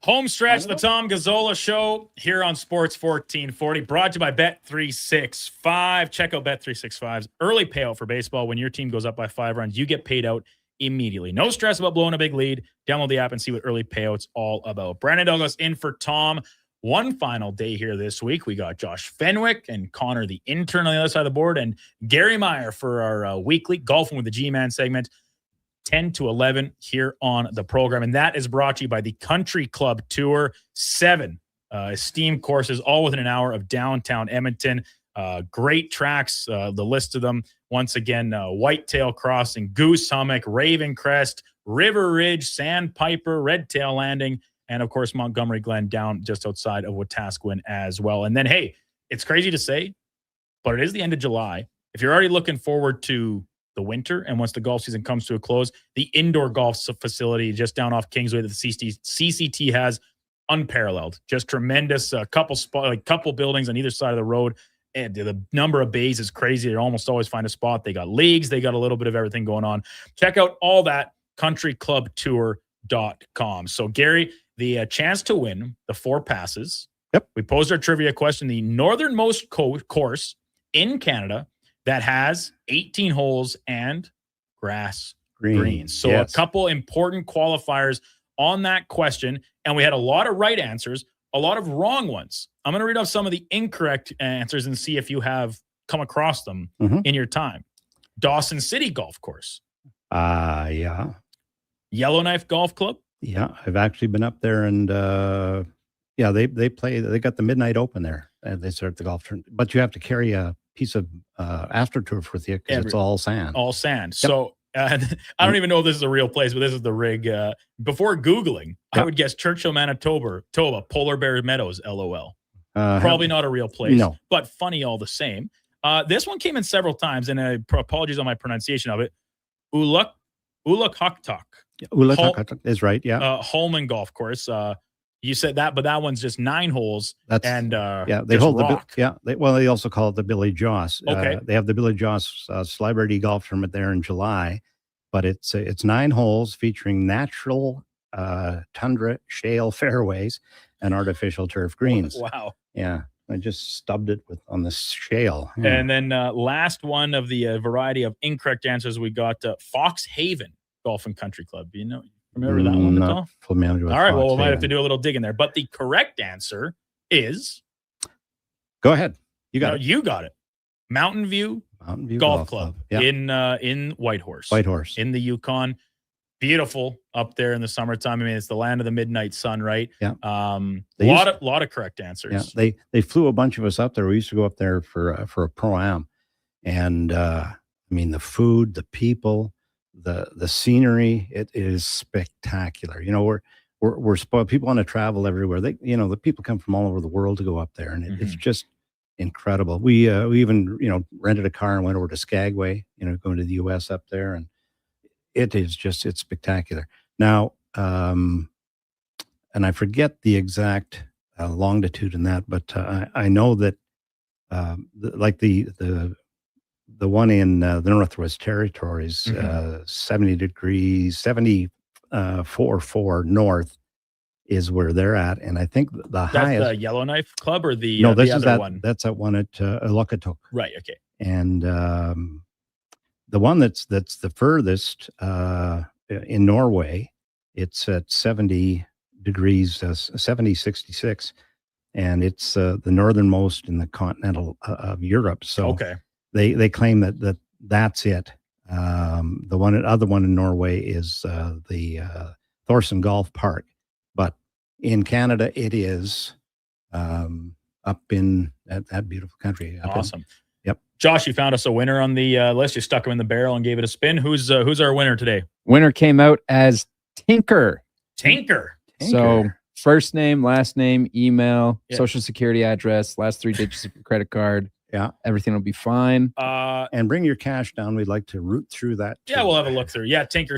Home stretch, the Tom Gazzola Show here on Sports 1440, brought to you by Bet365. Check out Bet365's early payout for baseball. When your team goes up by 5 runs, you get paid out immediately. No stress about blowing a big lead. Download the app and see what early payout's all about. Brandon Douglas in for Tom. One final day here this week. We got Josh Fenwick and Connor, the intern, on the other side of the board, and Gary Meyer for our weekly Golfing with the G-Man segment. 10 to 11 here on the program. And that is brought to you by the Country Club Tour. 7 esteemed courses, all within an hour of downtown Edmonton. Great tracks, the list of them. Once again, Whitetail Crossing, Goose Hummock, Raven Crest, River Ridge, Sandpiper, Redtail Landing, and of course, Montgomery Glen down just outside of Wetaskiwin as well. And then, hey, it's crazy to say, but it is the end of July. If you're already looking forward to the winter, and once the golf season comes to a close, the indoor golf facility just down off Kingsway that the CCT has, unparalleled, just tremendous. Couple buildings on either side of the road, and the number of bays is crazy. They almost always find a spot. They got leagues, they got a little bit of everything going on. Check out all that, countryclubtour.com. So Gary, the chance to win the 4 passes. Yep. We posed our trivia question: the northernmost course in Canada that has 18 holes and grass greens. So yes. A couple important qualifiers on that question, and we had a lot of right answers, a lot of wrong ones. I'm going to read off some of the incorrect answers and see if you have come across them in your time. Dawson City Golf Course. Yeah. Yellowknife Golf Club. Yeah, I've actually been up there and Yeah, they play. They got the Midnight Open there. And they start the golf tournament, but you have to carry a piece of AstroTurf with you because it's all sand. All sand. Yep. So I don't even know if this is a real place, but this is the rig. Before Googling, I would guess Churchill, Manitoba, Polar Bear Meadows, LOL. Probably not a real place, but funny all the same. This one came in several times, and apologies on my pronunciation of it. Ulakaktak. Ulakaktak is right, yeah. Holman Golf Course. You said that, but that one's just 9 holes. They hold rock. They also call it the Billy Joss. Okay. They have the Billy Joss Celebrity Golf Tournament there in July, but it's 9 holes featuring natural tundra shale fairways and artificial turf greens. Wow. Yeah, I just stubbed it on the shale. Yeah. And then last one of the variety of incorrect answers, we got Fox Haven Golf and Country Club. Do you know? Remember that one at all? Familiar with all right, Fox well, we might Haven. have to do a little digging there. But the correct answer is... Go ahead. You got it. You got it. Mountain View Golf Club yeah. in Whitehorse. In the Yukon. Beautiful up there in the summertime. I mean, it's the land of the midnight sun, right? Yeah. Lot of correct answers. Yeah. They flew a bunch of us up there. We used to go up there for a pro-am. And I mean, the food, the people, the scenery, it is spectacular. You know, we're spoiled. People want to travel everywhere. The people come from all over the world to go up there, and it's just incredible. We even rented a car and went over to Skagway. Going to the U.S. up there, and it's spectacular. Now, and I forget the exact longitude in that, but I know that the one in the Northwest Territories, 70 degrees, 74.4 north is where they're at. And I think the highest... That's the Yellowknife Club or the other one? That's that one at Iqaluit. Right, okay. And the one that's the furthest in Norway, it's at 70 degrees, 66. And it's the northernmost in the continental of Europe. So okay. They claim that's it. The other one in Norway is the Thorson Golf Park, but in Canada it is up in that beautiful country. Awesome. Yep. Josh, you found us a winner on the list. You stuck him in the barrel and gave it a spin. Who's our winner today? Winner came out as Tinker. Tinker. So first name, last name, email, social security address, last 3 digits of your credit card. Yeah, everything will be fine. And bring your cash down. We'd like to root through that. Yeah, we'll have a look through. Yeah, Tinker,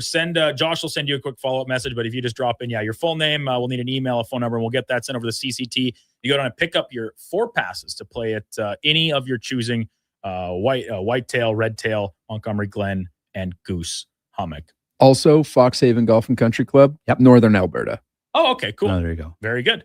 Josh will send you a quick follow-up message, but if you just drop in, your full name, we'll need an email, a phone number, and we'll get that sent over to CCT. You go down and pick up your 4 passes to play at any of your choosing, Whitetail, Redtail, Montgomery Glen, and Goose Hummock. Also, Fox Haven Golf and Country Club, Northern Alberta. Oh, okay, cool. Oh, there you go. Very good.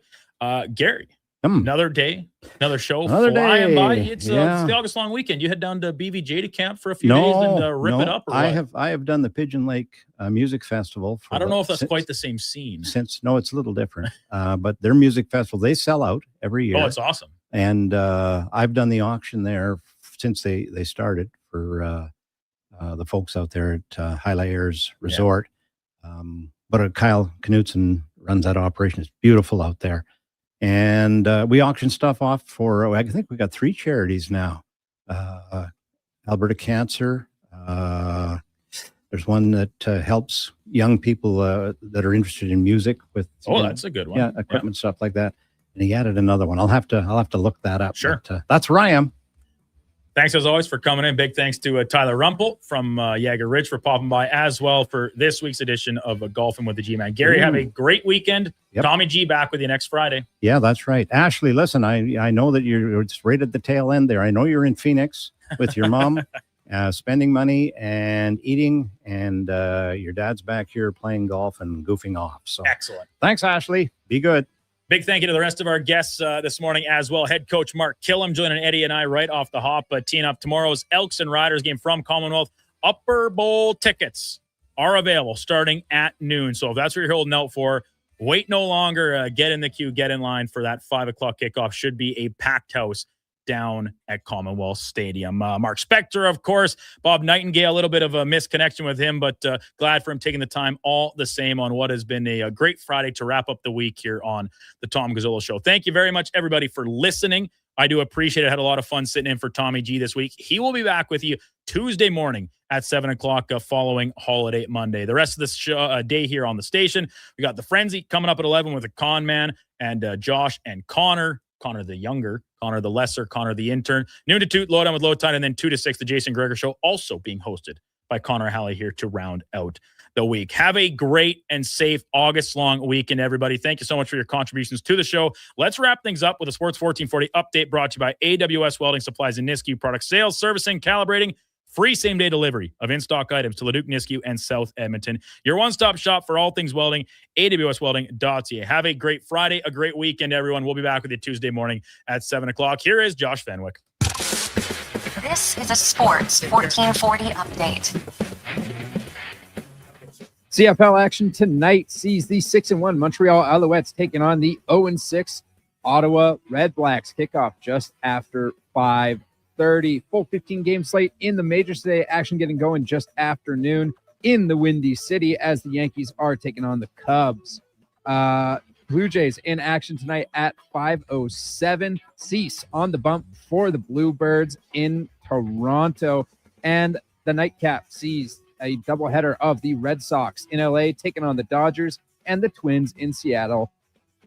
Gary. Another day, another show, another flying day. by. It's the August long weekend. You head down to BVJ to camp for a few days and rip it up. Or I have done the Pigeon Lake Music Festival. I don't know if that's quite the same scene. It's a little different. But their music festival, they sell out every year. Oh, it's awesome. And I've done the auction there since they started for the folks out there at Highlight Airs Resort. But Kyle Knutson runs that operation. It's beautiful out there. And we auction stuff off for, I think we got 3 charities now. Alberta Cancer. There's one that helps young people that are interested in music with. That's a good one. Yeah, equipment, stuff like that. And he added another one. I'll have to look that up. Sure. But, that's where I am. Thanks as always for coming in. Big thanks to Tyler Rumpel from Yager Ridge for popping by as well for this week's edition of Golfing with the G-Man. Gary, have a great weekend. Yep. Tommy G back with you next Friday. Yeah, that's right. Ashley, listen, I know that you're right at the tail end there. I know you're in Phoenix with your mom, spending money and eating, and your dad's back here playing golf and goofing off. So excellent. Thanks, Ashley. Be good. Big thank you to the rest of our guests this morning as well. Head coach Mark Killam joining Eddie and I right off the hop, teeing up tomorrow's Elks and Riders game from Commonwealth. Upper Bowl tickets are available starting at noon. So if that's what you're holding out for, wait no longer. Get in the queue, get in line for that 5 o'clock kickoff. Should be a packed house down at Commonwealth Stadium. Mark Spector, of course, Bob Nightingale, a little bit of a misconnection with him, but glad for him taking the time all the same on what has been a great Friday to wrap up the week here on the Tom Gazzola Show. Thank you very much, everybody, for listening. I do appreciate it. I had a lot of fun sitting in for Tommy G this week. He will be back with you Tuesday morning at 7 o'clock following Holiday Monday. The rest of this day here on the station, we got the Frenzy coming up at 11 with a Con Man and Josh and Connor the younger, Connor the lesser, Connor the intern. Noon to 2, Lowdown with Lowtime, and then 2 to 6, the Jason Greger Show, also being hosted by Connor Halley here to round out the week. Have a great and safe August-long weekend, everybody. Thank you so much for your contributions to the show. Let's wrap things up with a Sports 1440 update brought to you by AWS Welding Supplies and Nisku Product Sales, Servicing, Calibrating, free same-day delivery of in-stock items to Leduc, Nisku, and South Edmonton. Your one-stop shop for all things welding, awswelding.ca. Have a great Friday, a great weekend, everyone. We'll be back with you Tuesday morning at 7 o'clock. Here is Josh Fenwick. This is a Sports 1440 update. CFL action tonight sees the 6-1 Montreal Alouettes taking on the 0-6 Ottawa Red Blacks. Kickoff just after 5:30. Full 15-game slate in the majors today. Action getting going just after noon in the Windy City as the Yankees are taking on the Cubs. Blue Jays in action tonight at 5:07. Cease on the bump for the Bluebirds in Toronto. And the nightcap sees a doubleheader of the Red Sox in LA taking on the Dodgers, and the Twins in Seattle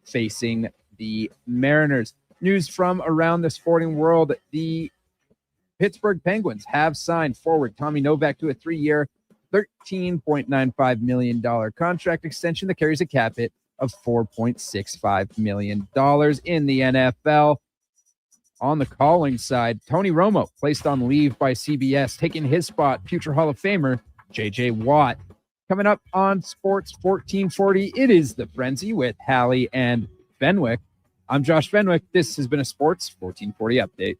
facing the Mariners. News from around the sporting world: the Pittsburgh Penguins have signed forward Tommy Novak to a 3-year, $13.95 million contract extension that carries a cap hit of $4.65 million in the NFL. On the calling side, Tony Romo placed on leave by CBS, taking his spot, future Hall of Famer J.J. Watt. Coming up on Sports 1440, it is the Frenzy with Hallie and Fenwick. I'm Josh Fenwick. This has been a Sports 1440 update.